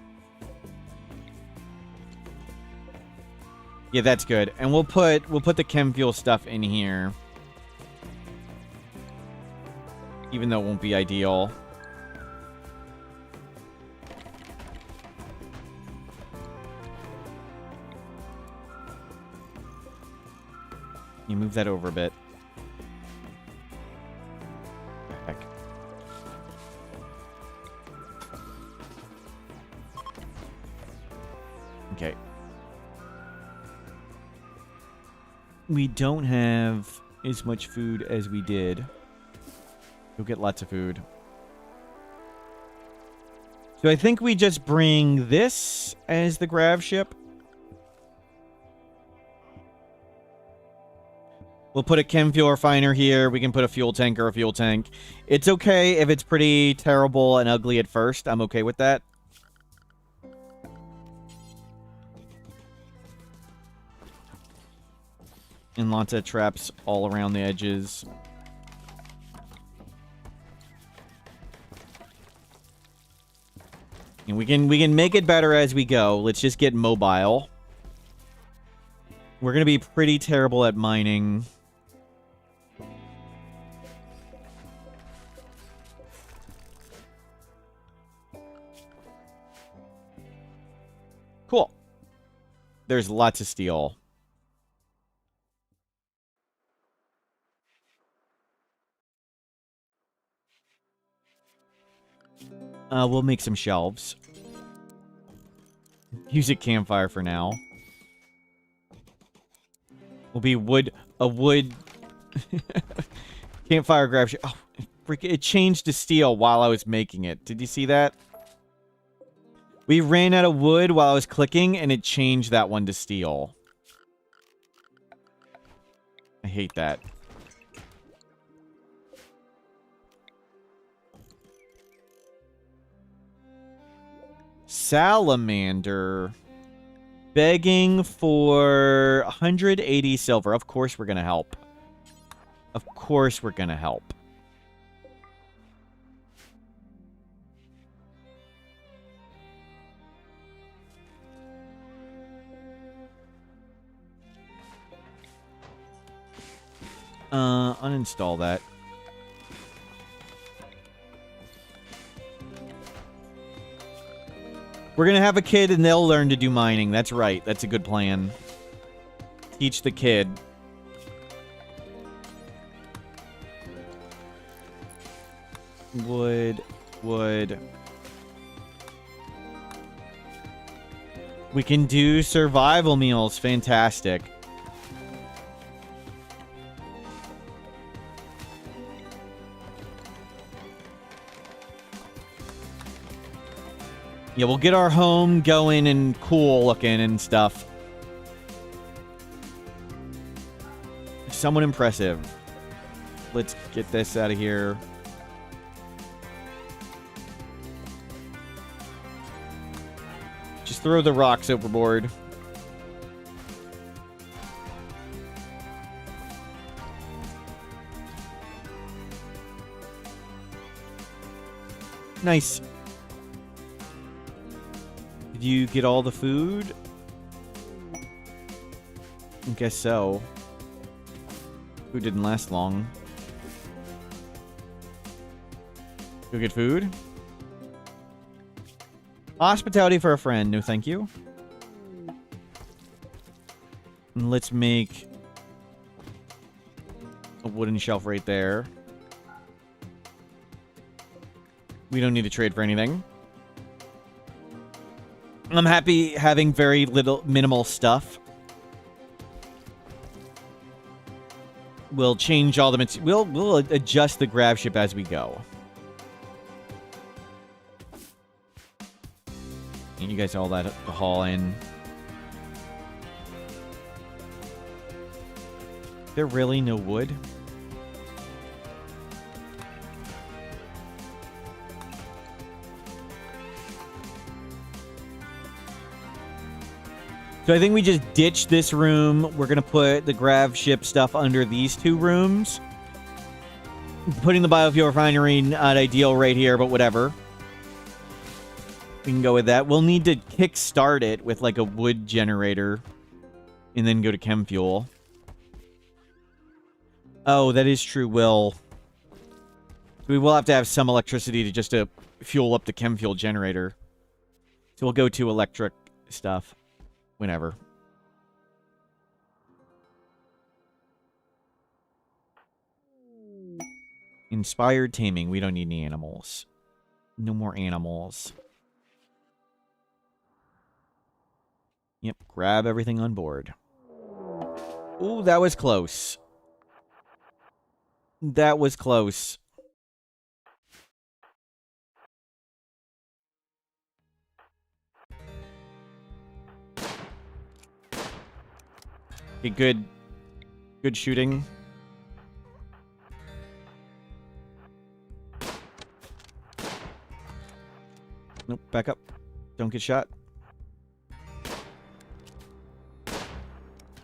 Yeah, that's good. And we'll put the chem fuel stuff in here. Even though it won't be ideal. You move that over a bit. Heck. Okay. We don't have as much food as we did. You'll get lots of food. So I think we just bring this as the grav ship. We'll put a chem fuel refiner here. We can put a fuel tank or a fuel tank. It's okay if it's pretty terrible and ugly at first. I'm okay with that. And lots of traps all around the edges. And we can make it better as we go. Let's just get mobile. We're going to be pretty terrible at mining. Cool. There's lots of steel. We'll make some shelves. Use a campfire for now. Will be a wood campfire grab. Oh, it changed to steel while I was making it. Did you see that? We ran out of wood while I was clicking, and it changed that one to steel. I hate that. Salamander. Begging for 180 silver. Of course we're going to help. Of course we're going to help. Uninstall that. We're going to have a kid and they'll learn to do mining. That's right. That's a good plan. Teach the kid. Wood. We can do survival meals. Fantastic. Yeah, we'll get our home going and cool looking and stuff. Somewhat impressive. Let's get this out of here. Just throw the rocks overboard. Nice. Did you get all the food? I guess so. Food didn't last long. Go get food? Hospitality for a friend. No, thank you. And let's make a wooden shelf right there. We don't need to trade for anything. I'm happy having very minimal stuff. We'll change all the we'll adjust the grab ship as we go. And you guys all that to haul in. There really no wood? So I think we just ditch this room. We're going to put the grav ship stuff under these two rooms. Putting the biofuel refinery, not ideal right here, but whatever. We can go with that. We'll need to kickstart it with like a wood generator. and then go to chem fuel. Oh, that is true, Will. We will have to have some electricity to just to fuel up the chem fuel generator. So we'll go to electric stuff whenever. Inspired taming. We don't need any animals. No more animals. Yep, grab everything on board. Ooh, that was close. That was close. Okay, good. Good shooting. Nope, back up. Don't get shot.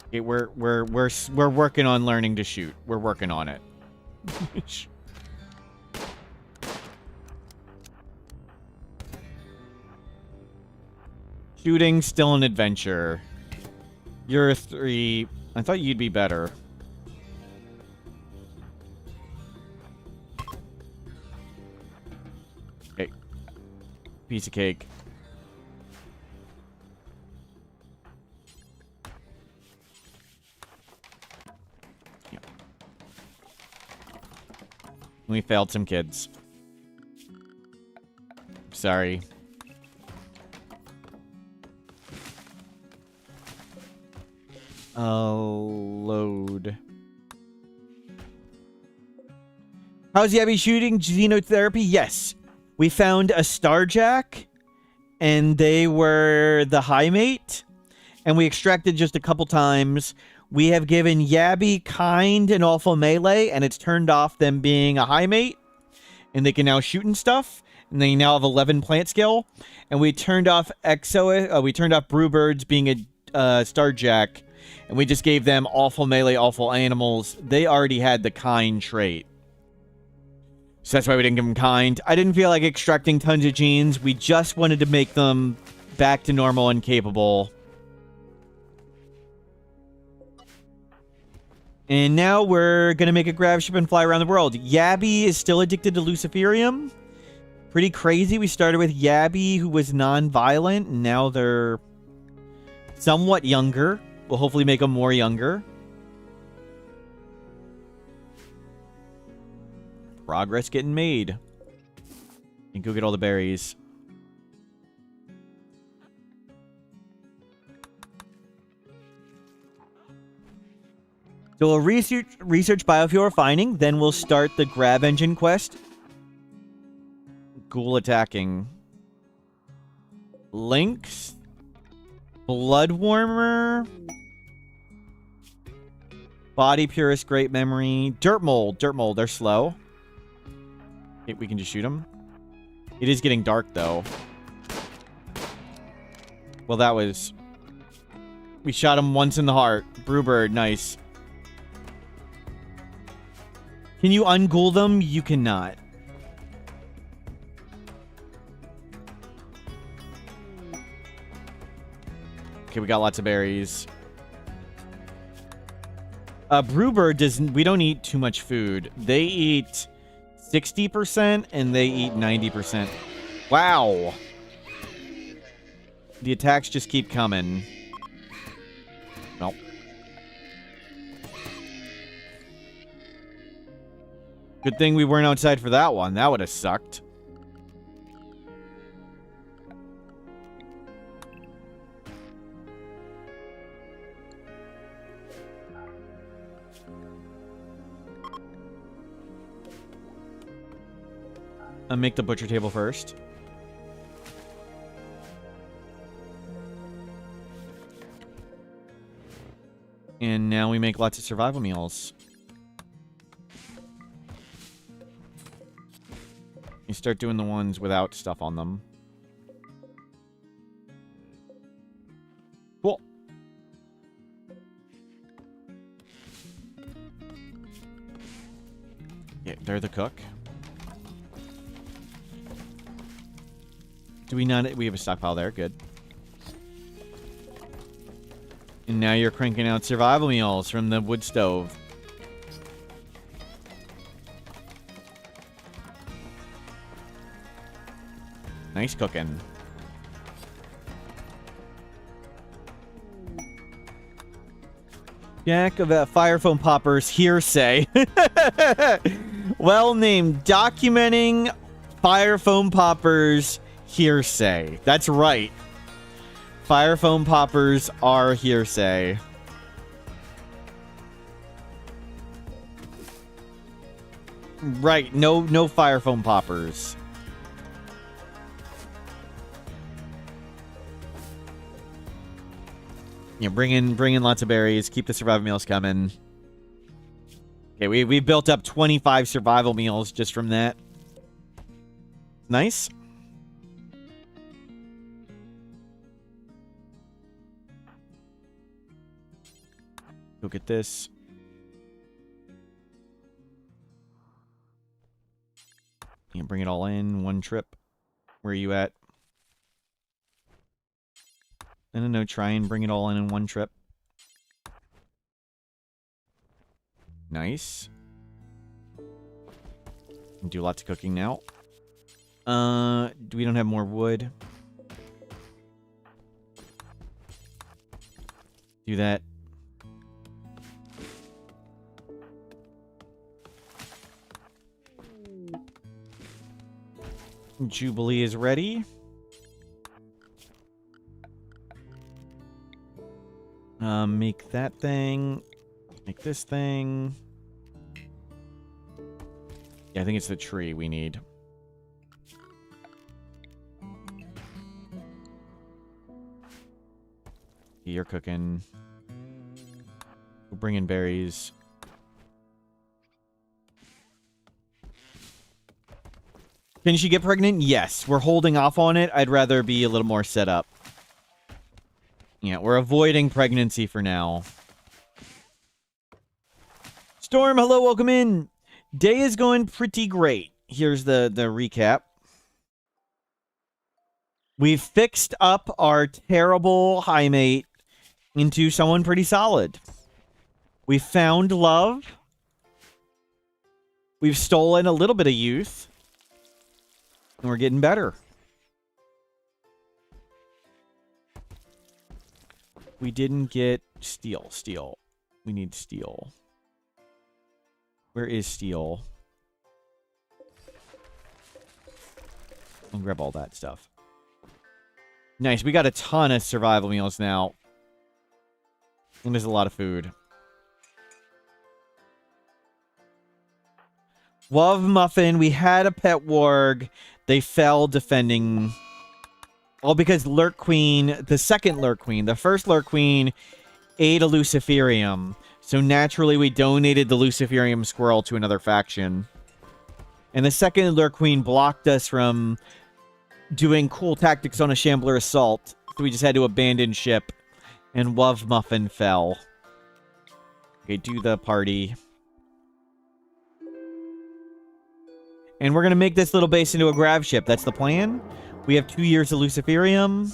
Okay, we're working on learning to shoot. We're working on it. Shooting still an adventure. You're a 3. I thought you'd be better. Okay. Piece of cake. Yeah. We failed some kids. Sorry. Load. How's Yabby shooting xenotherapy? Yes. We found a Starjack, and they were the high mate, and we extracted just a couple times. We have given Yabby kind and awful melee, and it's turned off them being a high mate, and they can now shoot and stuff, and they now have 11 plant skill, and we turned off we turned off Brewbirds being a Starjack, and we just gave them awful melee, awful animals. They already had the kind trait. So that's why we didn't give them kind. I didn't feel like extracting tons of genes. We just wanted to make them back to normal and capable. And now we're going to make a grav ship and fly around the world. Yabby is still addicted to Luciferium. Pretty crazy. We started with Yabby, who was non-violent. And now they're somewhat younger. We'll hopefully make them more younger. Progress getting made. And go get all the berries. So we'll research biofuel refining, then we'll start the grav engine quest. Ghoul attacking. Lynx. Blood warmer. Body purist, great memory. Dirt mold, they're slow. Okay, we can just shoot them. It is getting dark though. Well, that was... We shot him once in the heart. Brewbird, nice. Can you unghoul them? You cannot. Okay, we got lots of berries. Brewbird doesn't... We don't eat too much food. They eat 60% and they eat 90%. Wow. The attacks just keep coming. Nope. Good thing we weren't outside for that one. That would have sucked. I'll make the butcher table first. And now we make lots of survival meals. You start doing the ones without stuff on them. Cool. Yeah, they're the cook. Do we not... We have a stockpile there. Good. And now you're cranking out survival meals from the wood stove. Nice cooking. Jack of fire foam poppers hearsay. Well named. Documenting fire foam poppers hearsay. That's right. Fire foam poppers are hearsay. Right. No fire foam poppers. Yeah, bring in lots of berries. Keep the survival meals coming. Okay, we built up 25 survival meals just from that. Nice. Go get this. Yeah, bring it all in one trip. Where are you at? No, try and bring it all in one trip. Nice. Do lots of cooking now. We don't have more wood. Do that. Jubilee is ready. Make that thing. Make this thing. Yeah, I think it's the tree we need. You're cooking. We'll bring in berries. Can she get pregnant? Yes. We're holding off on it. I'd rather be a little more set up. Yeah, we're avoiding pregnancy for now. Storm, hello, welcome in. Day is going pretty great. Here's the recap. We've fixed up our terrible high mate into someone pretty solid. We found love. We've stolen a little bit of youth. And we're getting better. We didn't get steel. Steel. We need steel. Where is steel? I'll grab all that stuff. Nice. We got a ton of survival meals now. And there's a lot of food. Love Muffin. We had a pet warg. They fell defending... All because Lurk Queen, the second Lurk Queen, the first Lurk Queen ate a Luciferium. So naturally we donated the Luciferium squirrel to another faction. And the second Lurk Queen blocked us from doing cool tactics on a Shambler assault. So we just had to abandon ship. And Love Muffin fell. Okay, do the party. And we're going to make this little base into a grav ship. That's the plan. We have 2 years of Luciferium.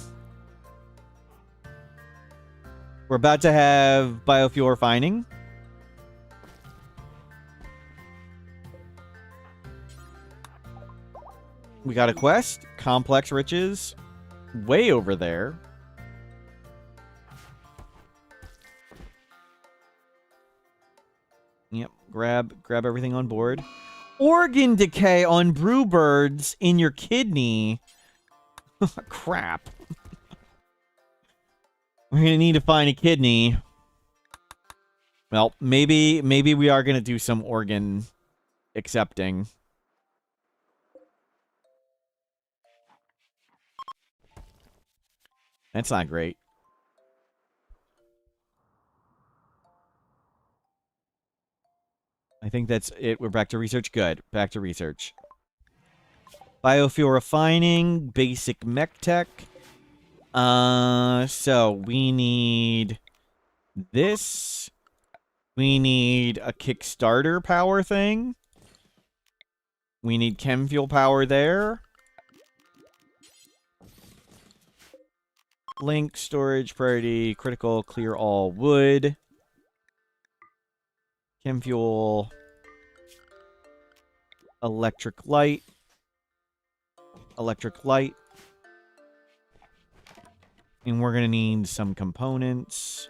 We're about to have biofuel refining. We got a quest. Complex riches. Way over there. Yep. Grab everything on board. Organ decay on brew birds in your kidney. Crap. We're gonna need to find a kidney. Well, maybe we are gonna do some organ accepting. That's not great. I think that's it. We're back to research. Good. Back to research. Biofuel refining, basic mech tech. So we need this. We need a Kickstarter power thing. We need chem fuel power there. Link, storage, priority, critical, clear all wood. Chem fuel. Electric light. Electric light. And we're going to need some components.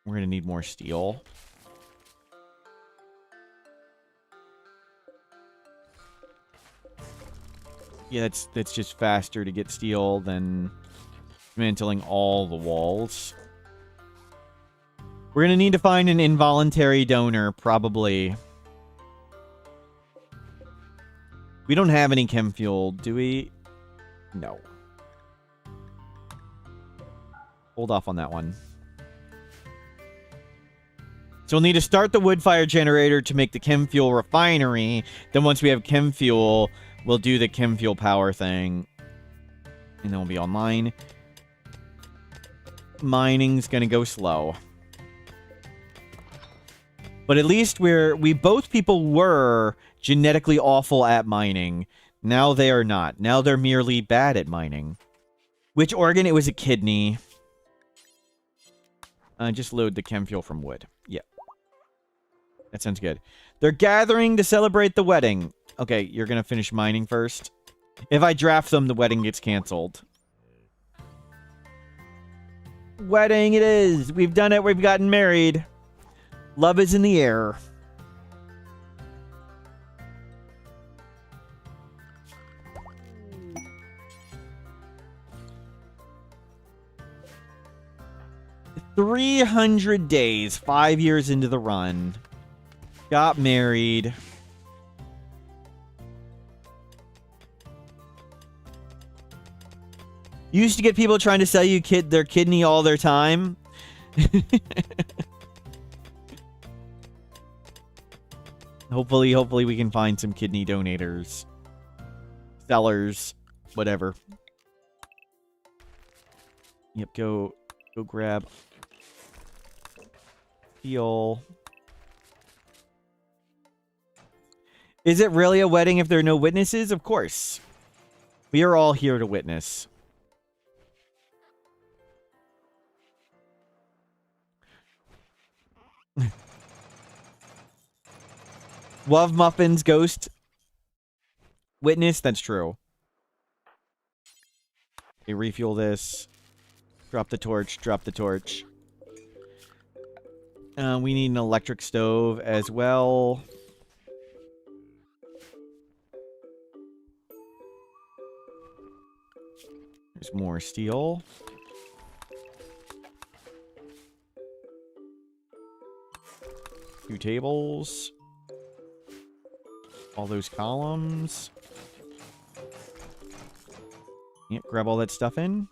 We're going to need more steel. Yeah, that's just faster to get steel than dismantling all the walls. We're going to need to find an involuntary donor, probably. We don't have any chem fuel, do we? No. Hold off on that one. So we'll need to start the wood fire generator to make the chem fuel refinery. Then once we have chem fuel, we'll do the chem fuel power thing. And then we'll be online. Mining's gonna go slow. But at least we both people were genetically awful at mining. Now they are not. Now they're merely bad at mining. Which organ? It was a kidney. Just load the chem fuel from wood. Yeah. That sounds good. They're gathering to celebrate the wedding. Okay, you're gonna finish mining first. If I draft them, the wedding gets canceled. Wedding it is! We've done it, we've gotten married. Love is in the air. $300 days, 5 years into the run. Got married. You used to get people trying to sell you their kidney all their time. Hopefully we can find some kidney donators. Sellers. Whatever. Yep, go grab steel. Is it really a wedding if there are no witnesses? Of course. We are all here to witness. Love muffins, ghost. Witness, that's true. Okay, refuel this. Drop the torch, drop the torch. We need an electric stove as well. There's more steel. Two tables. All those columns. Yep, grab all that stuff in.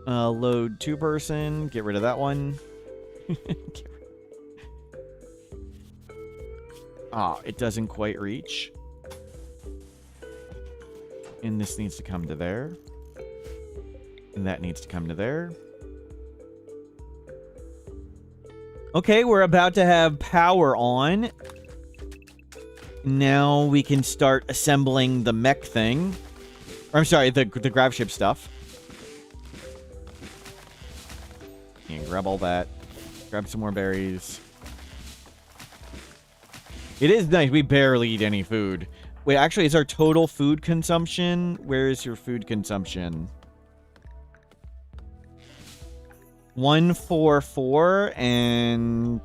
Load 2-person. Get rid of that one. It doesn't quite reach. And this needs to come to there. And that needs to come to there. Okay, we're about to have power on. Now we can start assembling the mech thing. Or, I'm sorry, the grab ship stuff. Yeah, grab all that. Grab some more berries. It is nice. We barely eat any food. Wait, actually, is our total food consumption? Where is your food consumption? 144 and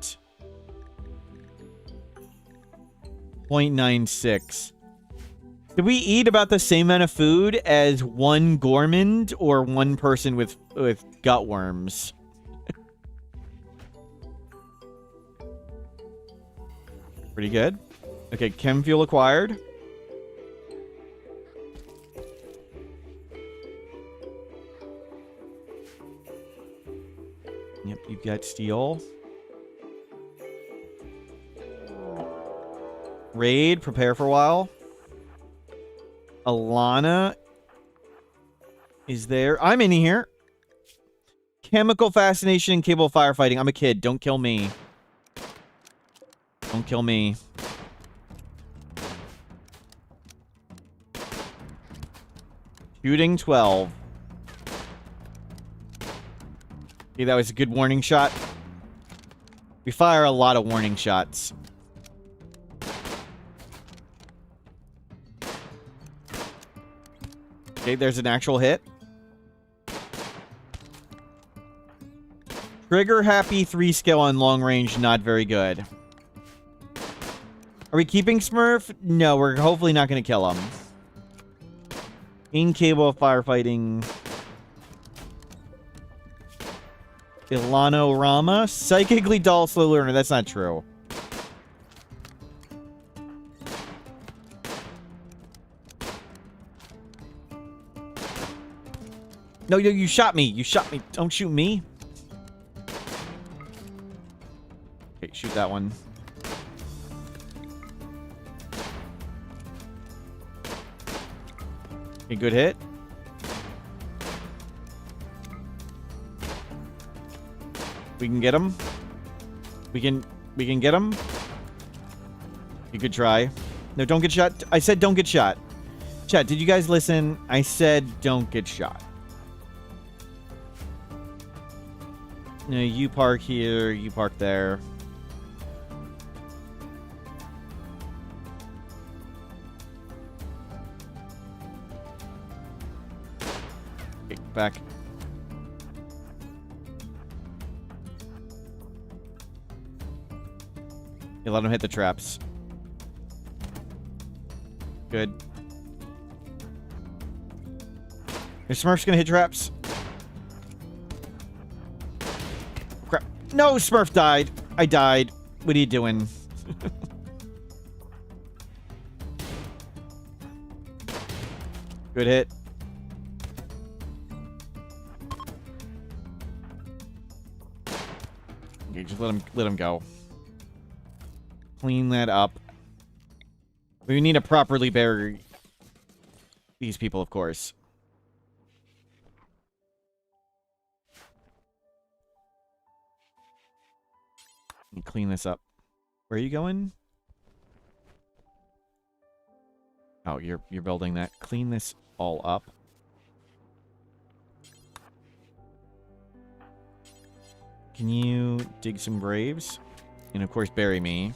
0.96. Did we eat about the same amount of food as one gourmand or one person with gut worms? Pretty good. Okay, chem fuel acquired. Yep, you've got steel. Raid, prepare for a while. Alana is there. I'm in here. Chemical fascination and cable firefighting. I'm a kid. Don't kill me. Don't kill me. Shooting 12. Okay, that was a good warning shot. We fire a lot of warning shots. Okay, there's an actual hit. Trigger happy 3 skill on long range, not very good. Are we keeping Smurf? No, we're hopefully not going to kill him. Incapable of firefighting. Ilano Rama. Psychically dull, slow learner. That's not true. No, you shot me. You shot me. Don't shoot me. Okay, shoot that one. A good hit. We can get him. We can get him. A good try. No, don't get shot. I said don't get shot. Chat, did you guys listen? I said don't get shot. No, you park here. You park there. Okay, back. You let him hit the traps. Good. Your Smurf's gonna hit traps. Crap. No, Smurf died. I died. What are you doing? Good hit. Okay, just let him go. Clean that up. We need to properly bury these people, of course. And clean this up. Where are you going? Oh, you're building that. Clean this all up. Can you dig some graves? And of course bury me.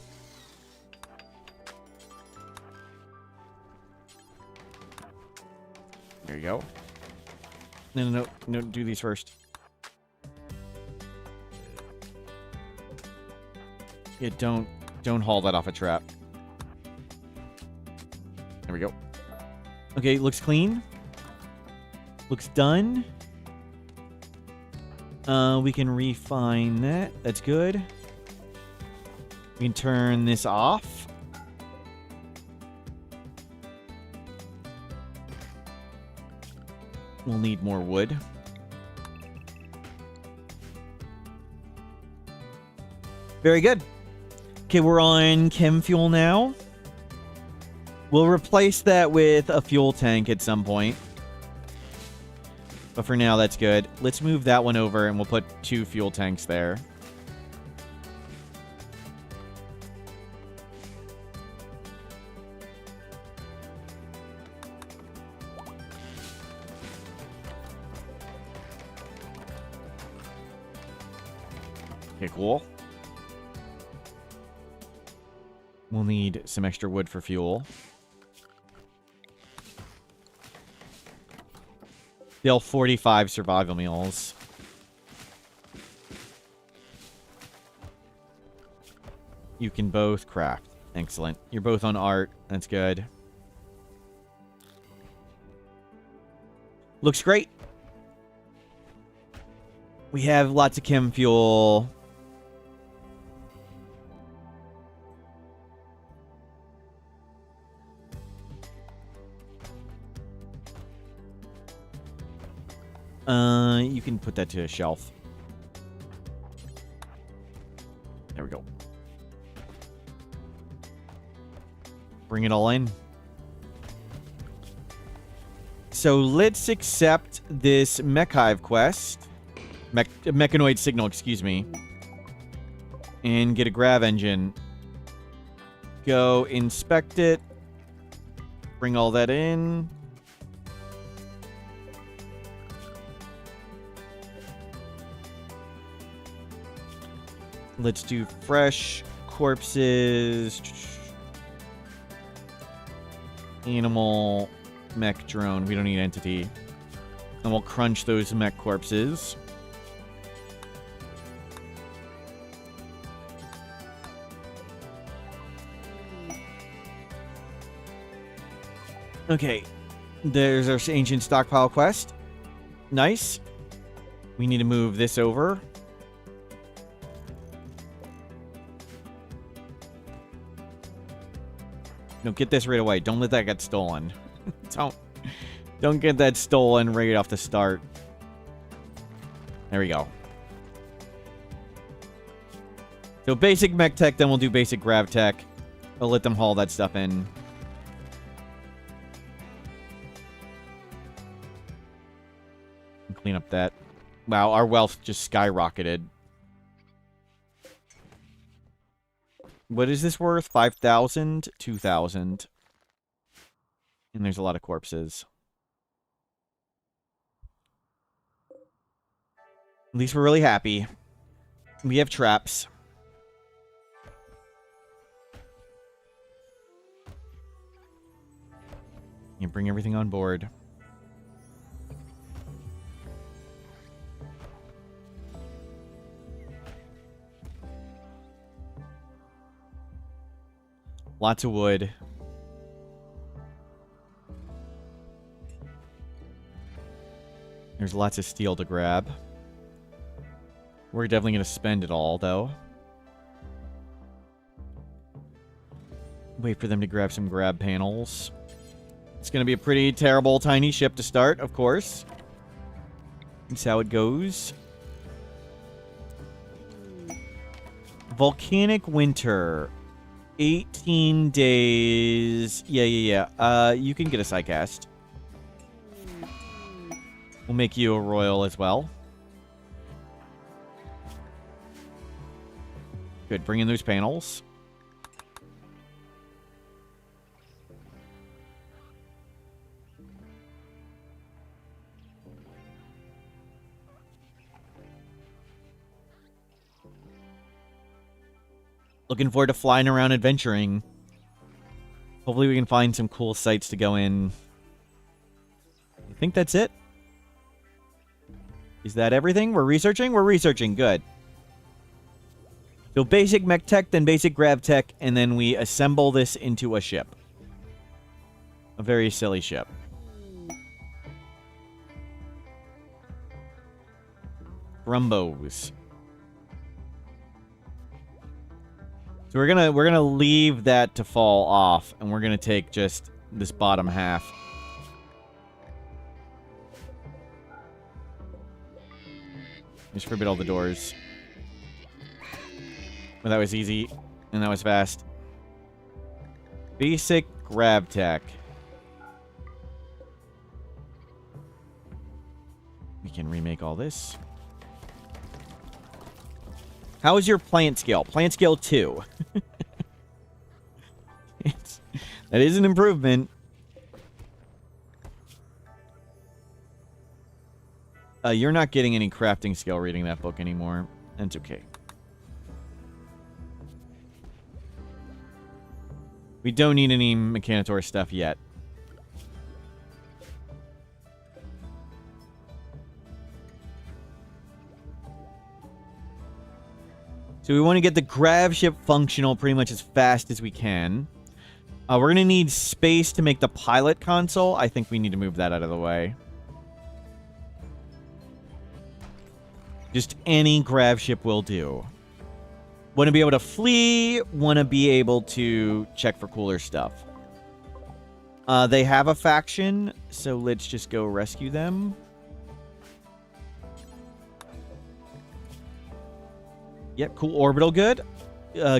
There you go. No, do these first. Yeah, don't haul that off a trap. There we go. Okay, looks clean. Looks done. We can refine that. That's good. We can turn this off. We'll need more wood. Very good. Okay, we're on chem fuel now. We'll replace that with a fuel tank at some point. But for now, that's good. Let's move that one over and we'll put 2 fuel tanks there. Okay, cool. We'll need some extra wood for fuel. Still 45 survival meals. You can both craft. Excellent. You're both on art. That's good. Looks great. We have lots of chem fuel. You can put that to a shelf. There we go. Bring it all in. So let's accept this mech hive quest. Mechanoid signal, excuse me. And get a grav engine. Go inspect it. Bring all that in. Let's do fresh corpses. Animal, mech drone. We don't need entity. And we'll crunch those mech corpses. Okay. There's our ancient stockpile quest. Nice. We need to move this over. No, get this right away. Don't let that get stolen. Don't get that stolen right off the start. There we go. So basic mech tech, then we'll do basic grav tech. I'll let them haul that stuff in. And clean up that. Wow, our wealth just skyrocketed. What is this worth? 5,000? 2,000. And there's a lot of corpses. At least we're really happy. We have traps. You bring everything on board. Lots of wood. There's lots of steel to grab. We're definitely going to spend it all, though. Wait for them to grab some grab panels. It's going to be a pretty terrible tiny ship to start, of course. That's how it goes. Volcanic winter. 18 days. Yeah. You can get a sidecast. We'll make you a royal as well. Good. Bring in those panels. Looking forward to flying around adventuring. Hopefully we can find some cool sites to go in. I think that's it. Is that everything? We're researching? We're researching. Good. So basic mech tech, then basic grav tech, and then we assemble this into a ship. A very silly ship. Brumbos. So we're gonna leave that to fall off, and we're gonna take just this bottom half. Just forbid all the doors. Well, that was easy, and that was fast. Basic grav tech. We can remake all this. How is your plant scale? Plant scale 2. That is an improvement. You're not getting any crafting skill reading that book anymore. That's okay. We don't need any Mechanitor stuff yet. So we want to get the grav ship functional pretty much as fast as we can. We're going to need space to make the pilot console. I think we need to move that out of the way. Just any grav ship will do. Want to be able to flee. Want to be able to check for cooler stuff. They have a faction, so let's just go rescue them. Yep, cool. Orbital good.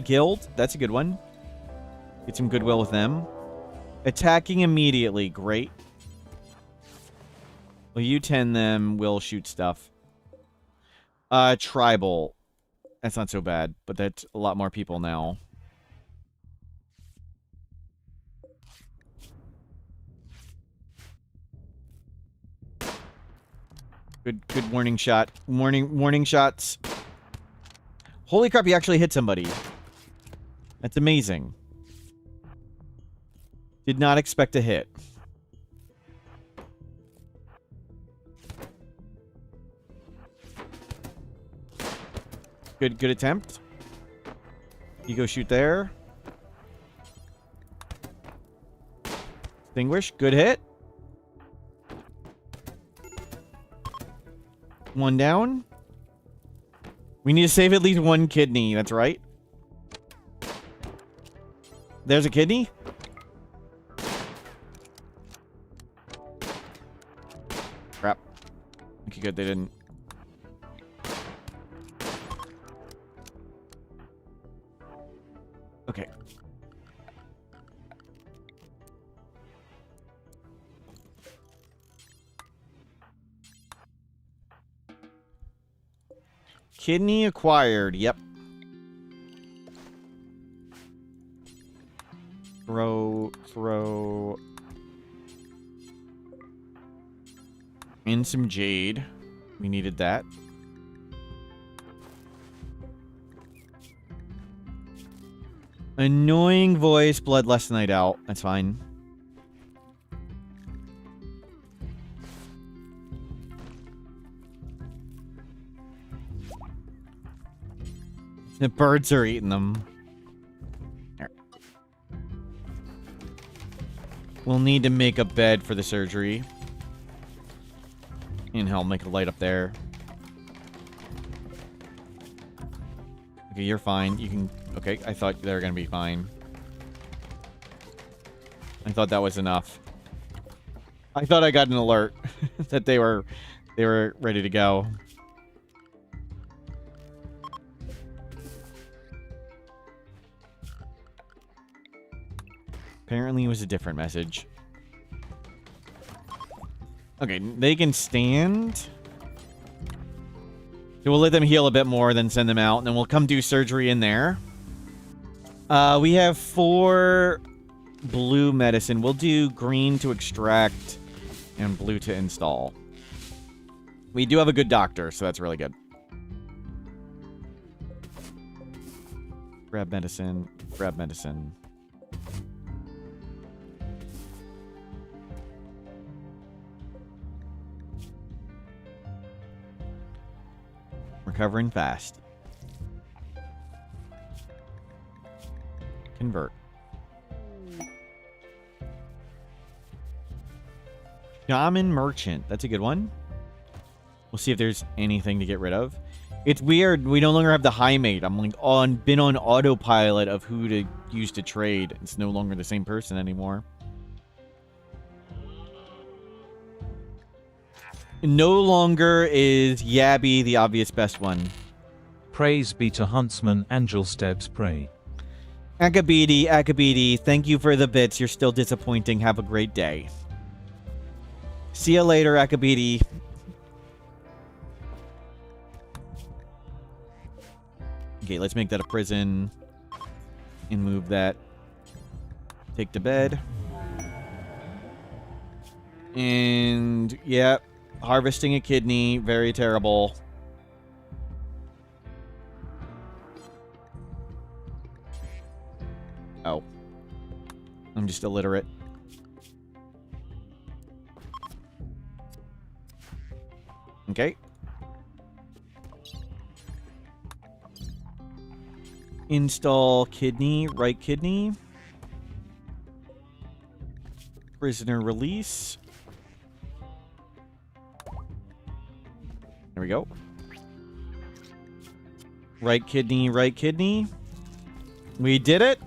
Guild. That's a good one. Get some goodwill with them. Attacking immediately. Great. Well, you 10 them. We'll shoot stuff. Tribal. That's not so bad, but that's a lot more people now. Good warning shot. Warning shots. Holy crap, he actually hit somebody. That's amazing. Did not expect a hit. Good attempt. You go shoot there. Extinguish. Good hit. One down. We need to save at least one kidney. That's right. There's a kidney. Crap. Okay, good. They didn't. Okay. Kidney acquired. Yep. Throw. In some jade. We needed that. Annoying voice, bloodlust night out. That's fine. The birds are eating them. There. We'll need to make a bed for the surgery. And hell, make a light up there. Okay, you're fine. You can... Okay, I thought they were gonna be fine. I thought that was enough. I thought I got an alert that they were ready to go. Apparently it was a different message. Okay, they can stand. So we'll let them heal a bit more, then send them out, and then we'll come do surgery in there. We have 4 blue medicine. We'll do green to extract and blue to install. We do have a good doctor, so that's really good. Grab medicine. Grab medicine. Recovering fast. Convert. Shaman Merchant. That's a good one. We'll see if there's anything to get rid of. It's weird. We no longer have the high mate. I'm like been on autopilot of who to use to trade. It's no longer the same person anymore. No longer is Yabby the obvious best one. Praise be to Huntsman, Angel Stebbs pray. Akabidi, thank you for the bits. You're still disappointing. Have a great day. See you later, Akabidi. Okay, let's make that a prison. And move that. Take to bed. And, yeah. Harvesting a kidney. Very terrible. Oh. I'm just illiterate. Okay. Install kidney, right kidney. Prisoner release. There we go. Right kidney, right kidney. We did it.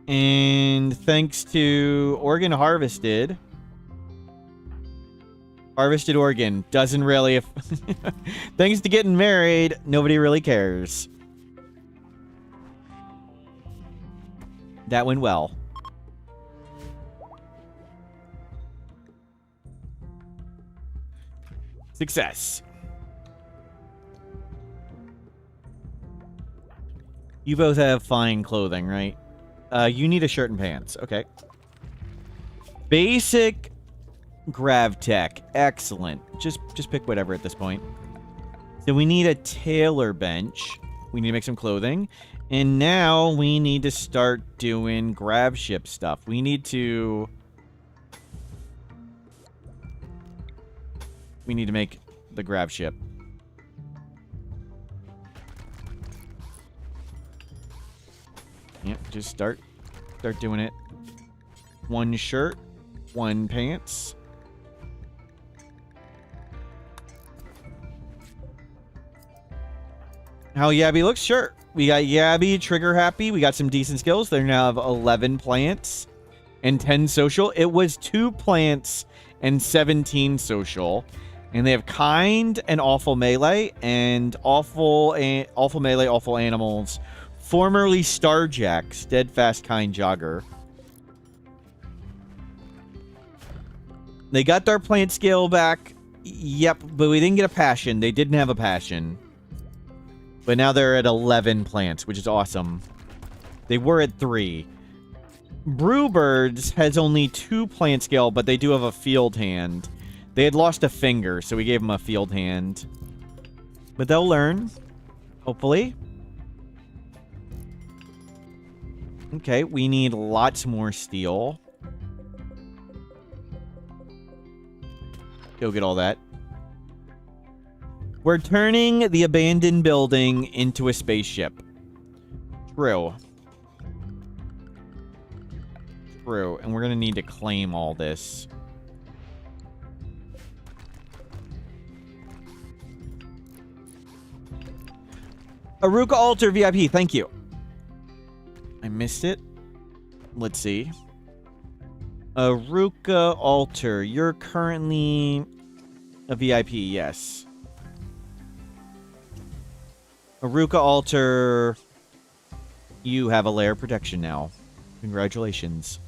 And thanks to organ harvested. Harvested organ. Doesn't really... Thanks to getting married, nobody really cares. That went well. Success. You both have fine clothing, right? You need a shirt and pants. Okay. Basic grav tech. Excellent. Just pick whatever at this point. So we need a tailor bench. We need to make some clothing. And now we need to start doing grab ship stuff. We need to make the grab ship. Yep, just start doing it. One shirt, one pants. How Yabby looks? Sure. We got Yabby, trigger happy. We got some decent skills. They now have 11 plants and 10 social. It was 2 plants and 17 social. And they have kind and awful melee and awful melee, awful animals. Formerly Starjack, steadfast kind jogger. They got their plant skill back. Yep, but we didn't get a passion. They didn't have a passion. But now they're at 11 plants, which is awesome. They were at 3. Brewbirds has only 2 plant skill, but they do have a field hand. They had lost a finger, so we gave them a field hand. But they'll learn, hopefully. Okay, we need lots more steel. Go get all that. We're turning the abandoned building into a spaceship. True. True. And we're going to need to claim all this. Aruka Alter VIP, thank you. I missed it. Let's see. Aruka Alter, you're currently a VIP, yes. Aruka Alter, you have a layer of protection now. Congratulations.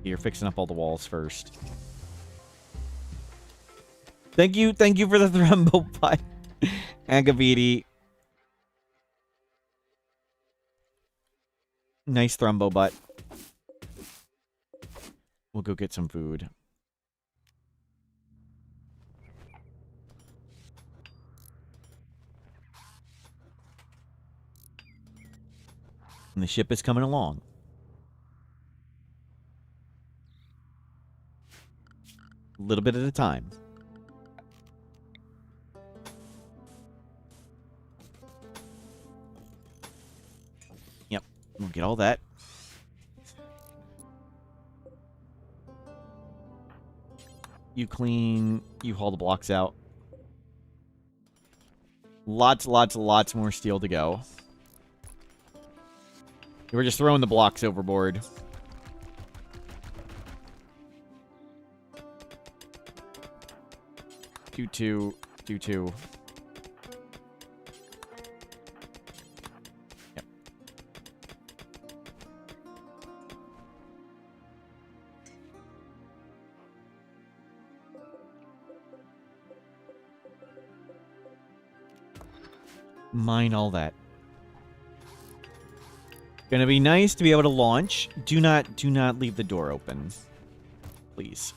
You're fixing up all the walls first. Thank you for the Thrumbo Pie, Agaviti. Nice Thrumbo butt. We'll go get some food. And the ship is coming along. A little bit at a time. Yep, we'll get all that. You clean, you haul the blocks out. Lots more steel to go. We're just throwing the blocks overboard. Two. Yep. Mine all that. Gonna be nice to be able to launch. Do not leave the door open. Please.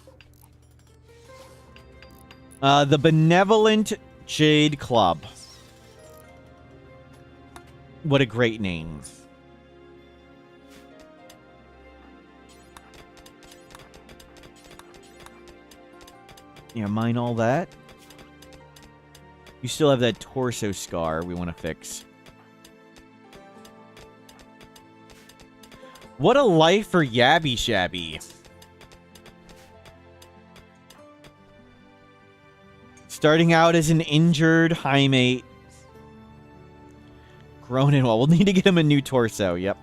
The Benevolent Jade Club. What a great name. Yeah, mine all that. You still have that torso scar we want to fix. What a life for Yabby Shabby. Starting out as an injured high mate. Grown and well. We'll need to get him a new torso. Yep.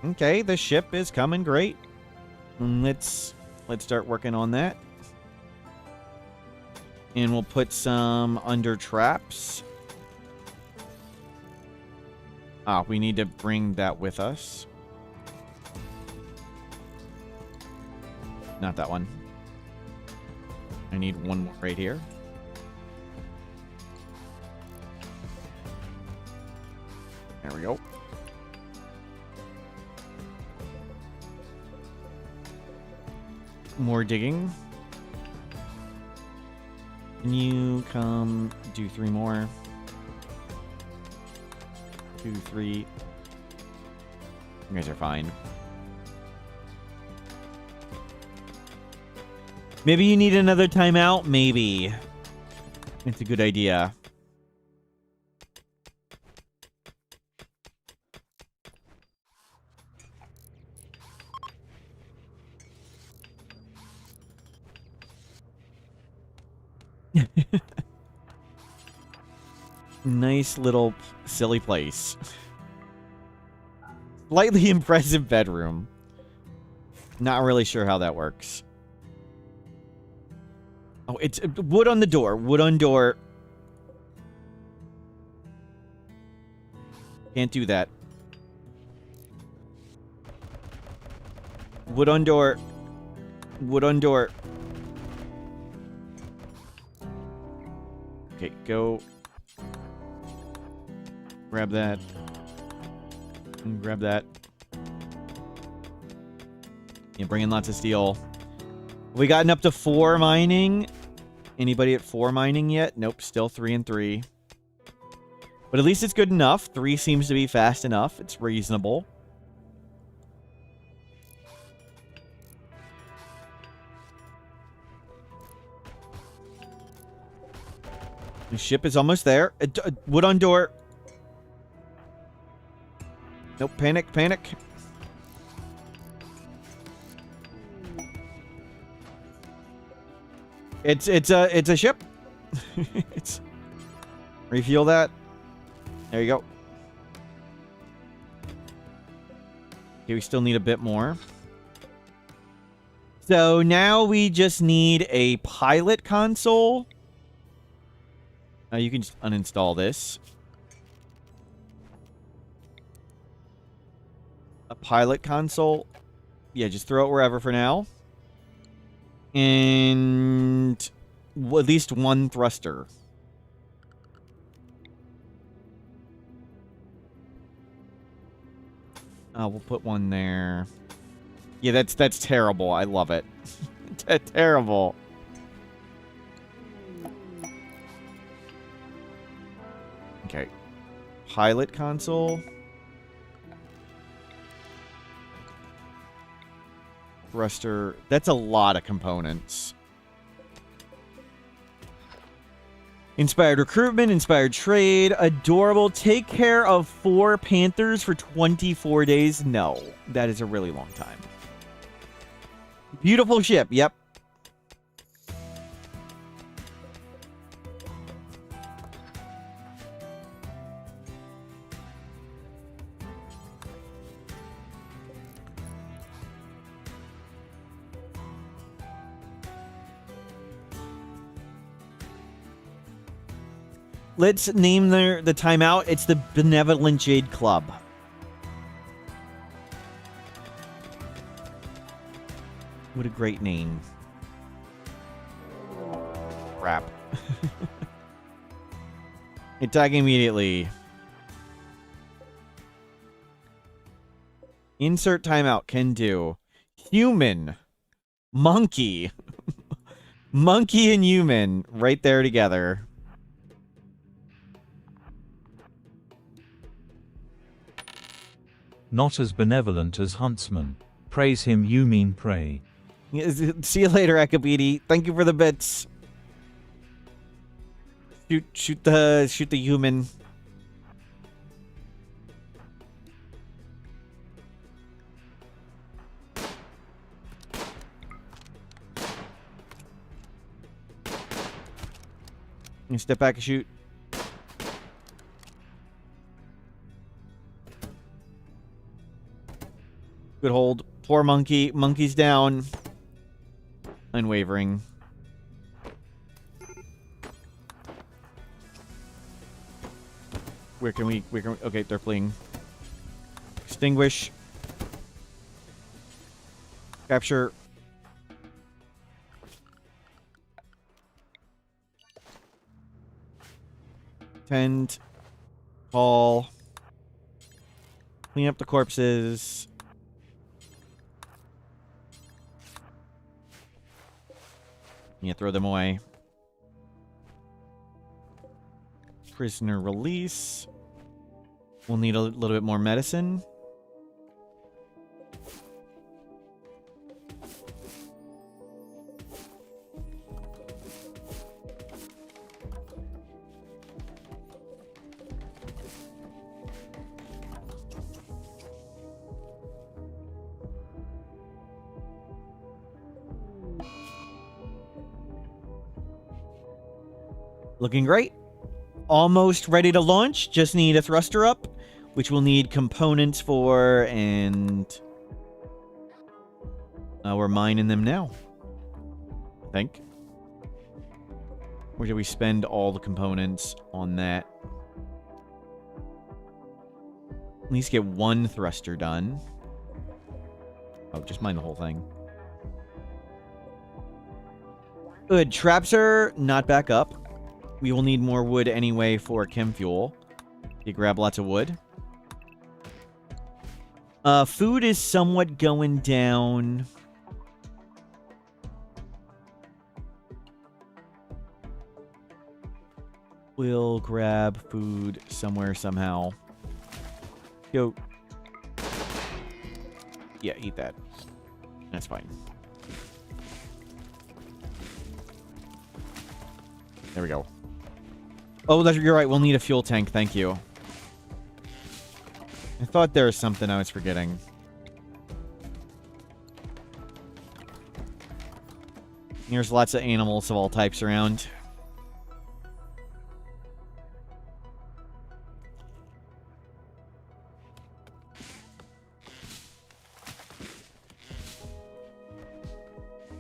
Okay, the ship is coming great. Let's start working on that. And we'll put some under traps. Ah, we need to bring that with us. Not that one. I need one more right here. There we go. More digging. Can you come do 3 more? 2, 3. You guys are fine. Maybe you need another timeout? Maybe. It's a good idea. Nice little silly place. Slightly impressive bedroom. Not really sure how that works. Oh, it's wood on the door. Wood on door. Can't do that. Wood on door. Wood on door. Okay, go. Grab that. And grab that. Yeah, bring in lots of steel. We gotten up to 4 mining. Anybody at 4 mining yet? Nope, still 3 and 3. But at least it's good enough. 3 seems to be fast enough. It's reasonable. The ship is almost there. Wood on door. Nope, panic, panic. It's a ship. It's refuel that. There you go. Okay, we still need a bit more. So now we just need a pilot console. You can just uninstall this. A pilot console. Yeah, just throw it wherever for now. And at least 1 thruster. We'll put 1 there. Yeah, that's terrible. I love it. Terrible. Okay. Pilot console. Thruster. That's a lot of components. Inspired recruitment, inspired trade, adorable. Take care of 4 panthers for 24 days. No, that is a really long time. Beautiful ship. Yep. Let's name the timeout. It's the Benevolent Jade Club. What a great name. Crap. Attack immediately. Insert timeout. Can do. Human. Monkey. Monkey and human. Right there together. Not as benevolent as Huntsman. Praise him, you mean pray. See you later, Akabidi. Thank you for the bits. Shoot the human. You step back and shoot. Good hold. Poor monkey. Monkey's down. Unwavering. Where can we... Okay, they're fleeing. Extinguish. Capture. Tend. Call. Clean up the corpses. Yeah, throw them away. Prisoner release. We'll need a little bit more medicine. Looking great. Almost ready to launch. Just need a thruster up, which we'll need components for, and we're mining them now, I think. Or did we spend all the components on that? At least get one thruster done. Oh, just mine the whole thing. Good. Traps are not back up. We will need more wood anyway for chem fuel. You grab lots of wood. Food is somewhat going down. We'll grab food somewhere, somehow. Go. Yeah, eat that. That's fine. There we go. Oh, you're right. We'll need a fuel tank. Thank you. I thought there was something I was forgetting. There's lots of animals of all types around.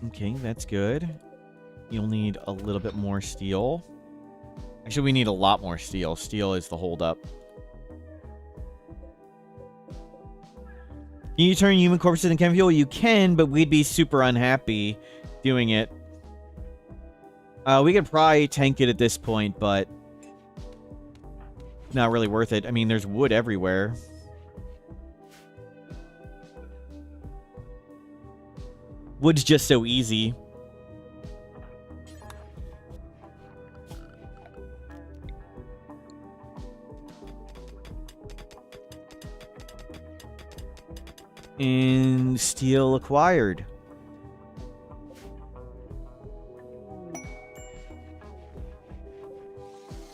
Okay, that's good. You'll need a little bit more steel. Actually, we need a lot more steel. Steel is the holdup. Can you turn human corpses into chem fuel? You can, but we'd be super unhappy doing it. We could probably tank it at this point, but not really worth it. I mean, there's wood everywhere. Wood's just so easy. And steel acquired.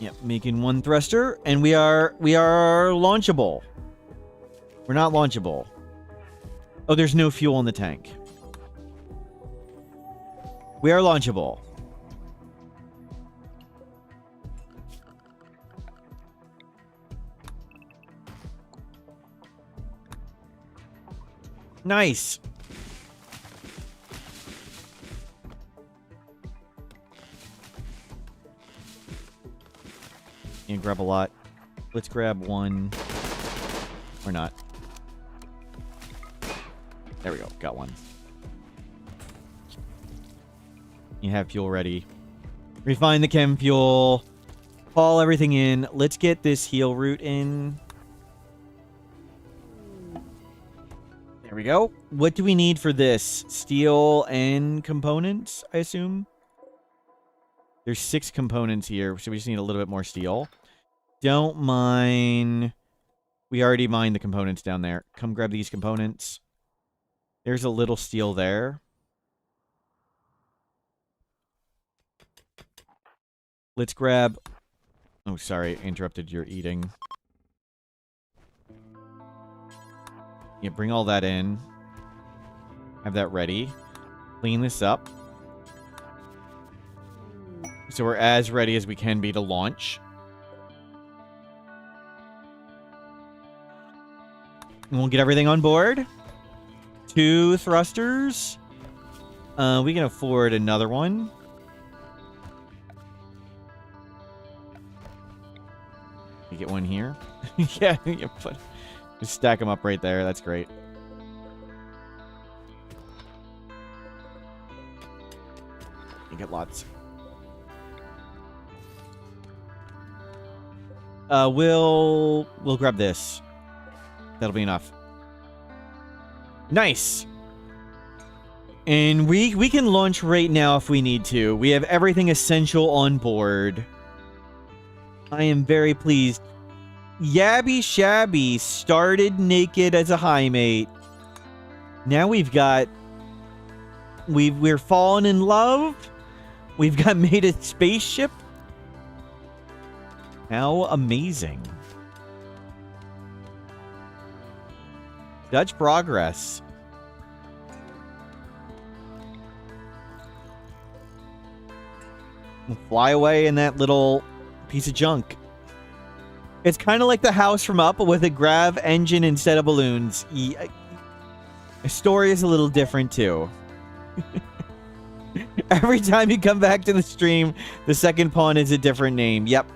Yep, making one thruster, and we are launchable. We're not launchable. Oh, there's no fuel in the tank. We are launchable. Nice. And grab a lot. Let's grab one. Or not. There we go. Got one. You have fuel ready. Refine the chem fuel. Haul everything in. Let's get this heal route in. There we go. What do we need for this? Steel and components, I assume? There's 6 components here, so we just need a little bit more steel. Don't mine... We already mined the components down there. Come grab these components. There's a little steel there. Let's grab... Oh, sorry. Interrupted your eating. Yeah, bring all that in. Have that ready. Clean this up. So we're as ready as we can be to launch. And we'll get everything on board. 2 thrusters. We can afford another one. You get one here. Yeah, you put... Just stack them up right there. That's great. You get lots. We'll grab this. That'll be enough. Nice. And we can launch right now if we need to. We have everything essential on board. I am very pleased. Yabby Shabby started naked as a high mate. Now we've got... We're falling in love. We've got made a spaceship. How amazing. Such progress. We'll fly away in that little piece of junk. It's kind of like the house from Up with a grav engine instead of balloons. The story is a little different too. Every time you come back to the stream, the second pawn is a different name. Yep.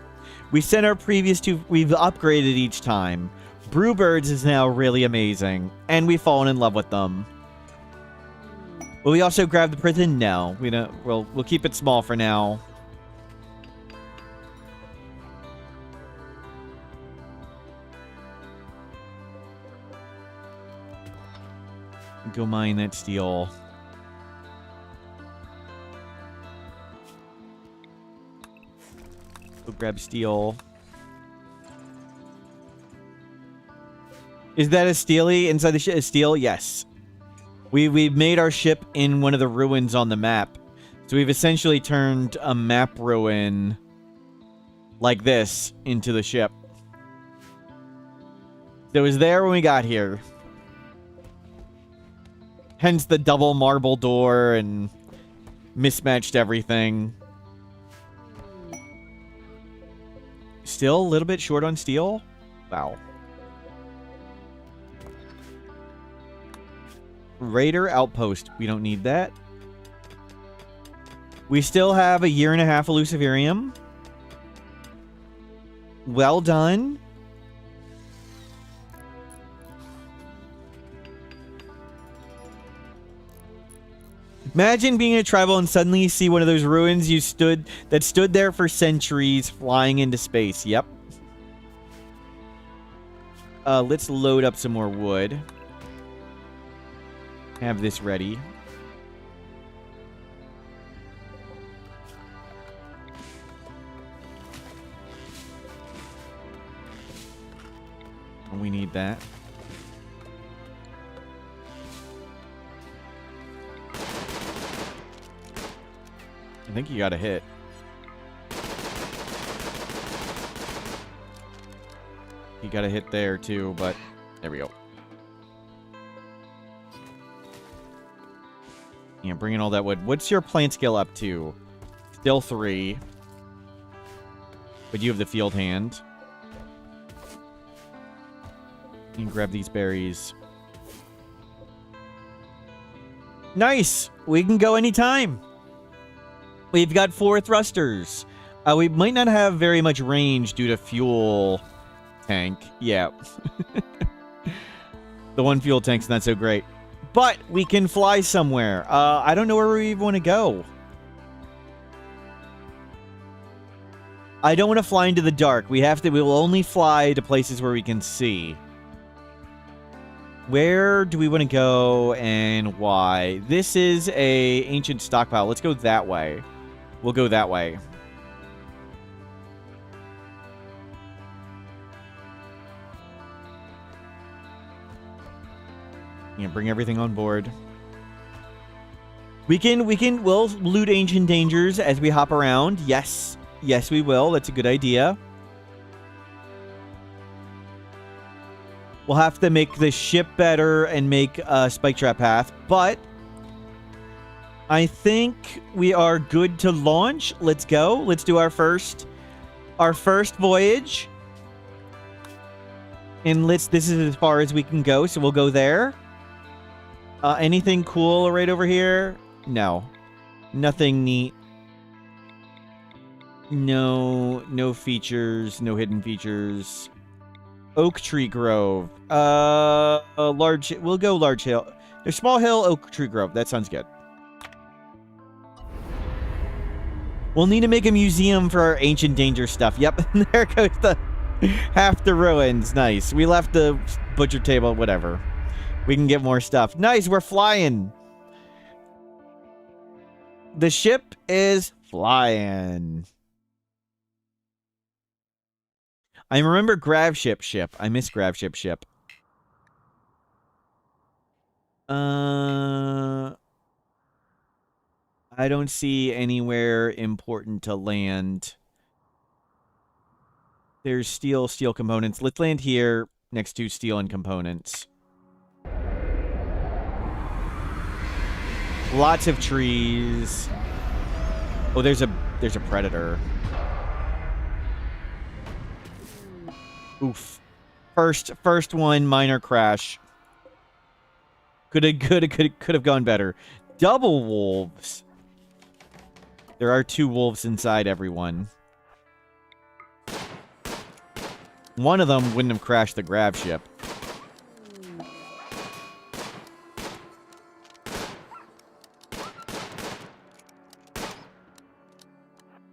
We sent our previous two... We've upgraded each time. Brewbirds is now really amazing. And we've fallen in love with them. Will we also grab the prison? No. We don't... We'll keep it small for now. Go mine that steel. Go grab steel. Is that a steely inside the ship? A steel? Yes. We've made our ship in one of the ruins on the map. So we've essentially turned a map ruin like this into the ship. So it was there when we got here. Hence the double marble door and mismatched everything. Still a little bit short on steel? Wow. Raider Outpost. We don't need that. We still have 1.5 years of Luciferium. Well done. Imagine being a tribal and suddenly you see one of those ruins that stood there for centuries flying into space. Yep. Let's load up some more wood. Have this ready. We need that. I think you got a hit. You got a hit there too, but there we go. Yeah, bring in all that wood. What's your plant skill up to? Still 3. But you have the field hand. You can grab these berries. Nice! We can go anytime. We've got 4 thrusters. We might not have very much range due to fuel tank. Yeah. The one fuel tank's not so great. But we can fly somewhere. I don't know where we want to go. I don't want to fly into the dark. We will only fly to places where we can see. Where do we want to go and why? This is a ancient stockpile. Let's go that way. We'll go that way. Yeah, bring everything on board. We'll loot ancient dangers as we hop around. Yes. Yes, we will. That's a good idea. We'll have to make the ship better and make a spike trap path, but I think we are good to launch. Let's go. Let's do our first voyage. And this is as far as we can go, so we'll go there. Anything cool right over here? No. Nothing neat. No features, no hidden features. Oak Tree Grove. We'll go large hill. There's small hill, Oak Tree Grove. That sounds good. We'll need to make a museum for our ancient danger stuff. Yep, there goes the Half the ruins. Nice. We left the butcher table. Whatever. We can get more stuff. Nice. We're flying. The ship is flying. I remember Grav ship. I miss Grav ship. I don't see anywhere important to land. There's steel components. Let's land here next to steel and components. Lots of trees. Oh, there's a predator. Oof. First one, minor crash. Could have gone better. Double wolves. There are 2 wolves inside everyone. One of them wouldn't have crashed the Grav ship.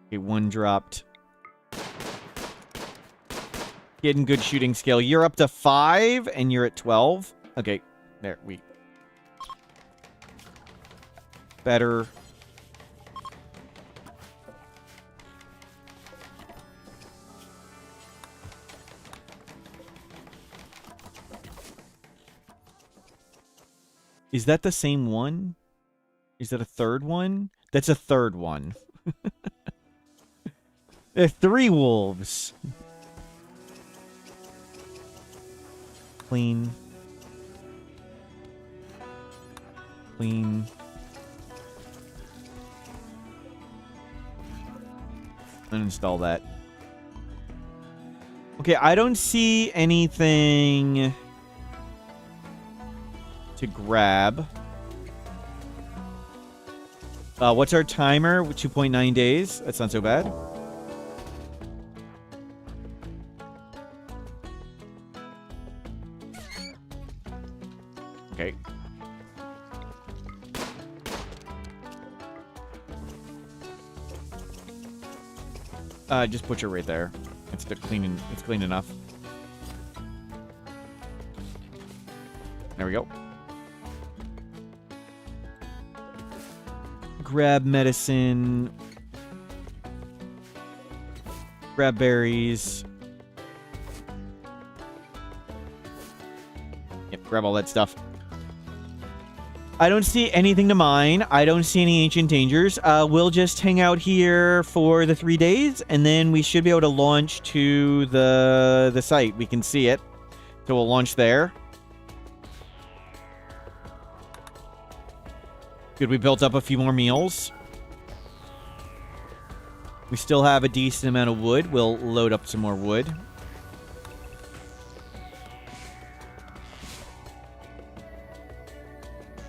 Okay, one dropped. Getting good shooting skill. You're up to 5 and you're at 12. Okay, there we. Better. Is that the same one? Is that a third one? That's a third one. There are 3 wolves. Clean. Clean. Uninstall that. Okay, I don't see anything to grab. What's our timer? 2.9 days. That's not so bad. Okay. Just butcher right there. It's clean enough. There we go. Grab medicine. Grab berries. Yep, grab all that stuff. I don't see anything to mine. I don't see any ancient dangers. We'll just hang out here for the 3 days, and then we should be able to launch to the site. We can see it. So we'll launch there. Good, we built up a few more meals. We still have a decent amount of wood. We'll load up some more wood.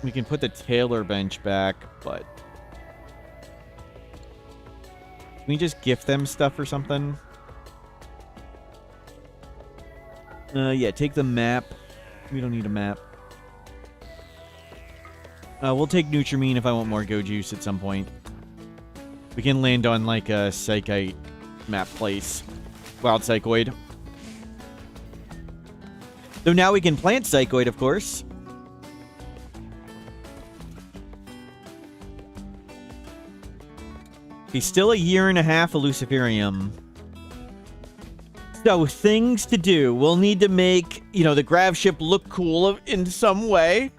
We can put the tailor bench back, but... Can we just gift them stuff or something? Yeah, take the map. We don't need a map. We'll take Nutrimine if I want more Go Juice at some point. We can land on, like, a Psychite map place. Wild Psychoid. Though now we can plant Psychoid, of course. He's still 1.5 years of Luciferium. So, things to do. We'll need to make, you know, the Grav ship look cool in some way.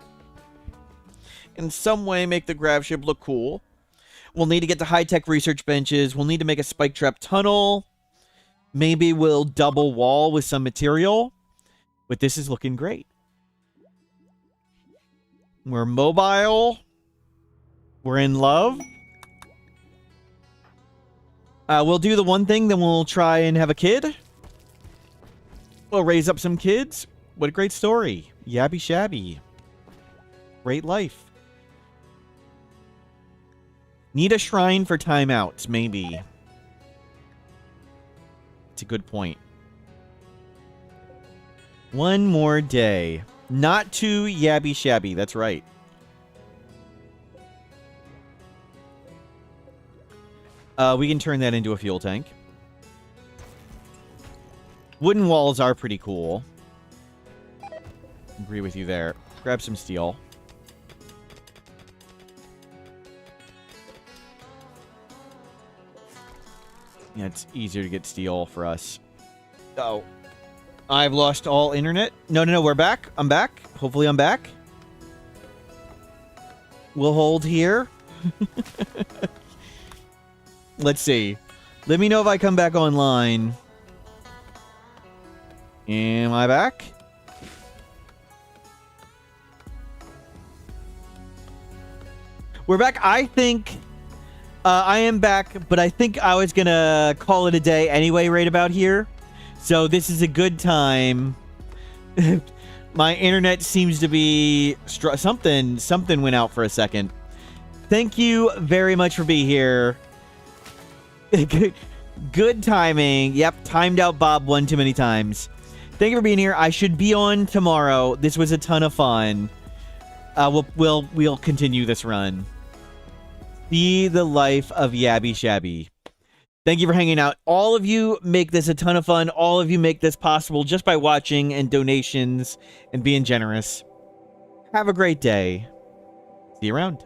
In some way, make the Grav ship look cool. We'll need to get the high-tech research benches. We'll need to make a spike trap tunnel. Maybe we'll double wall with some material. But this is looking great. We're mobile. We're in love. We'll do the one thing, then we'll try and have a kid. We'll raise up some kids. What a great story. Yabby Shabby. Great life. Need a shrine for timeouts, maybe. It's a good point. One more day. Not too yabby shabby, that's right. We can turn that into a fuel tank. Wooden walls are pretty cool. Agree with you there. Grab some steel. Yeah, it's easier to get steel for us. Oh. I've lost all internet. No, we're back. I'm back. Hopefully I'm back. We'll hold here. Let's see. Let me know if I come back online. Am I back? We're back. I think I am back, but I think I was going to call it a day anyway right about here. So this is a good time. My internet seems to be... Something went out for a second. Thank you very much for being here. Good timing. Yep, timed out Bob one too many times. Thank you for being here. I should be on tomorrow. This was a ton of fun. We'll continue this run. Be the life of Yabby Shabby. Thank you for hanging out. All of you make this a ton of fun. All of you make this possible just by watching and donations and being generous. Have a great day. See you around.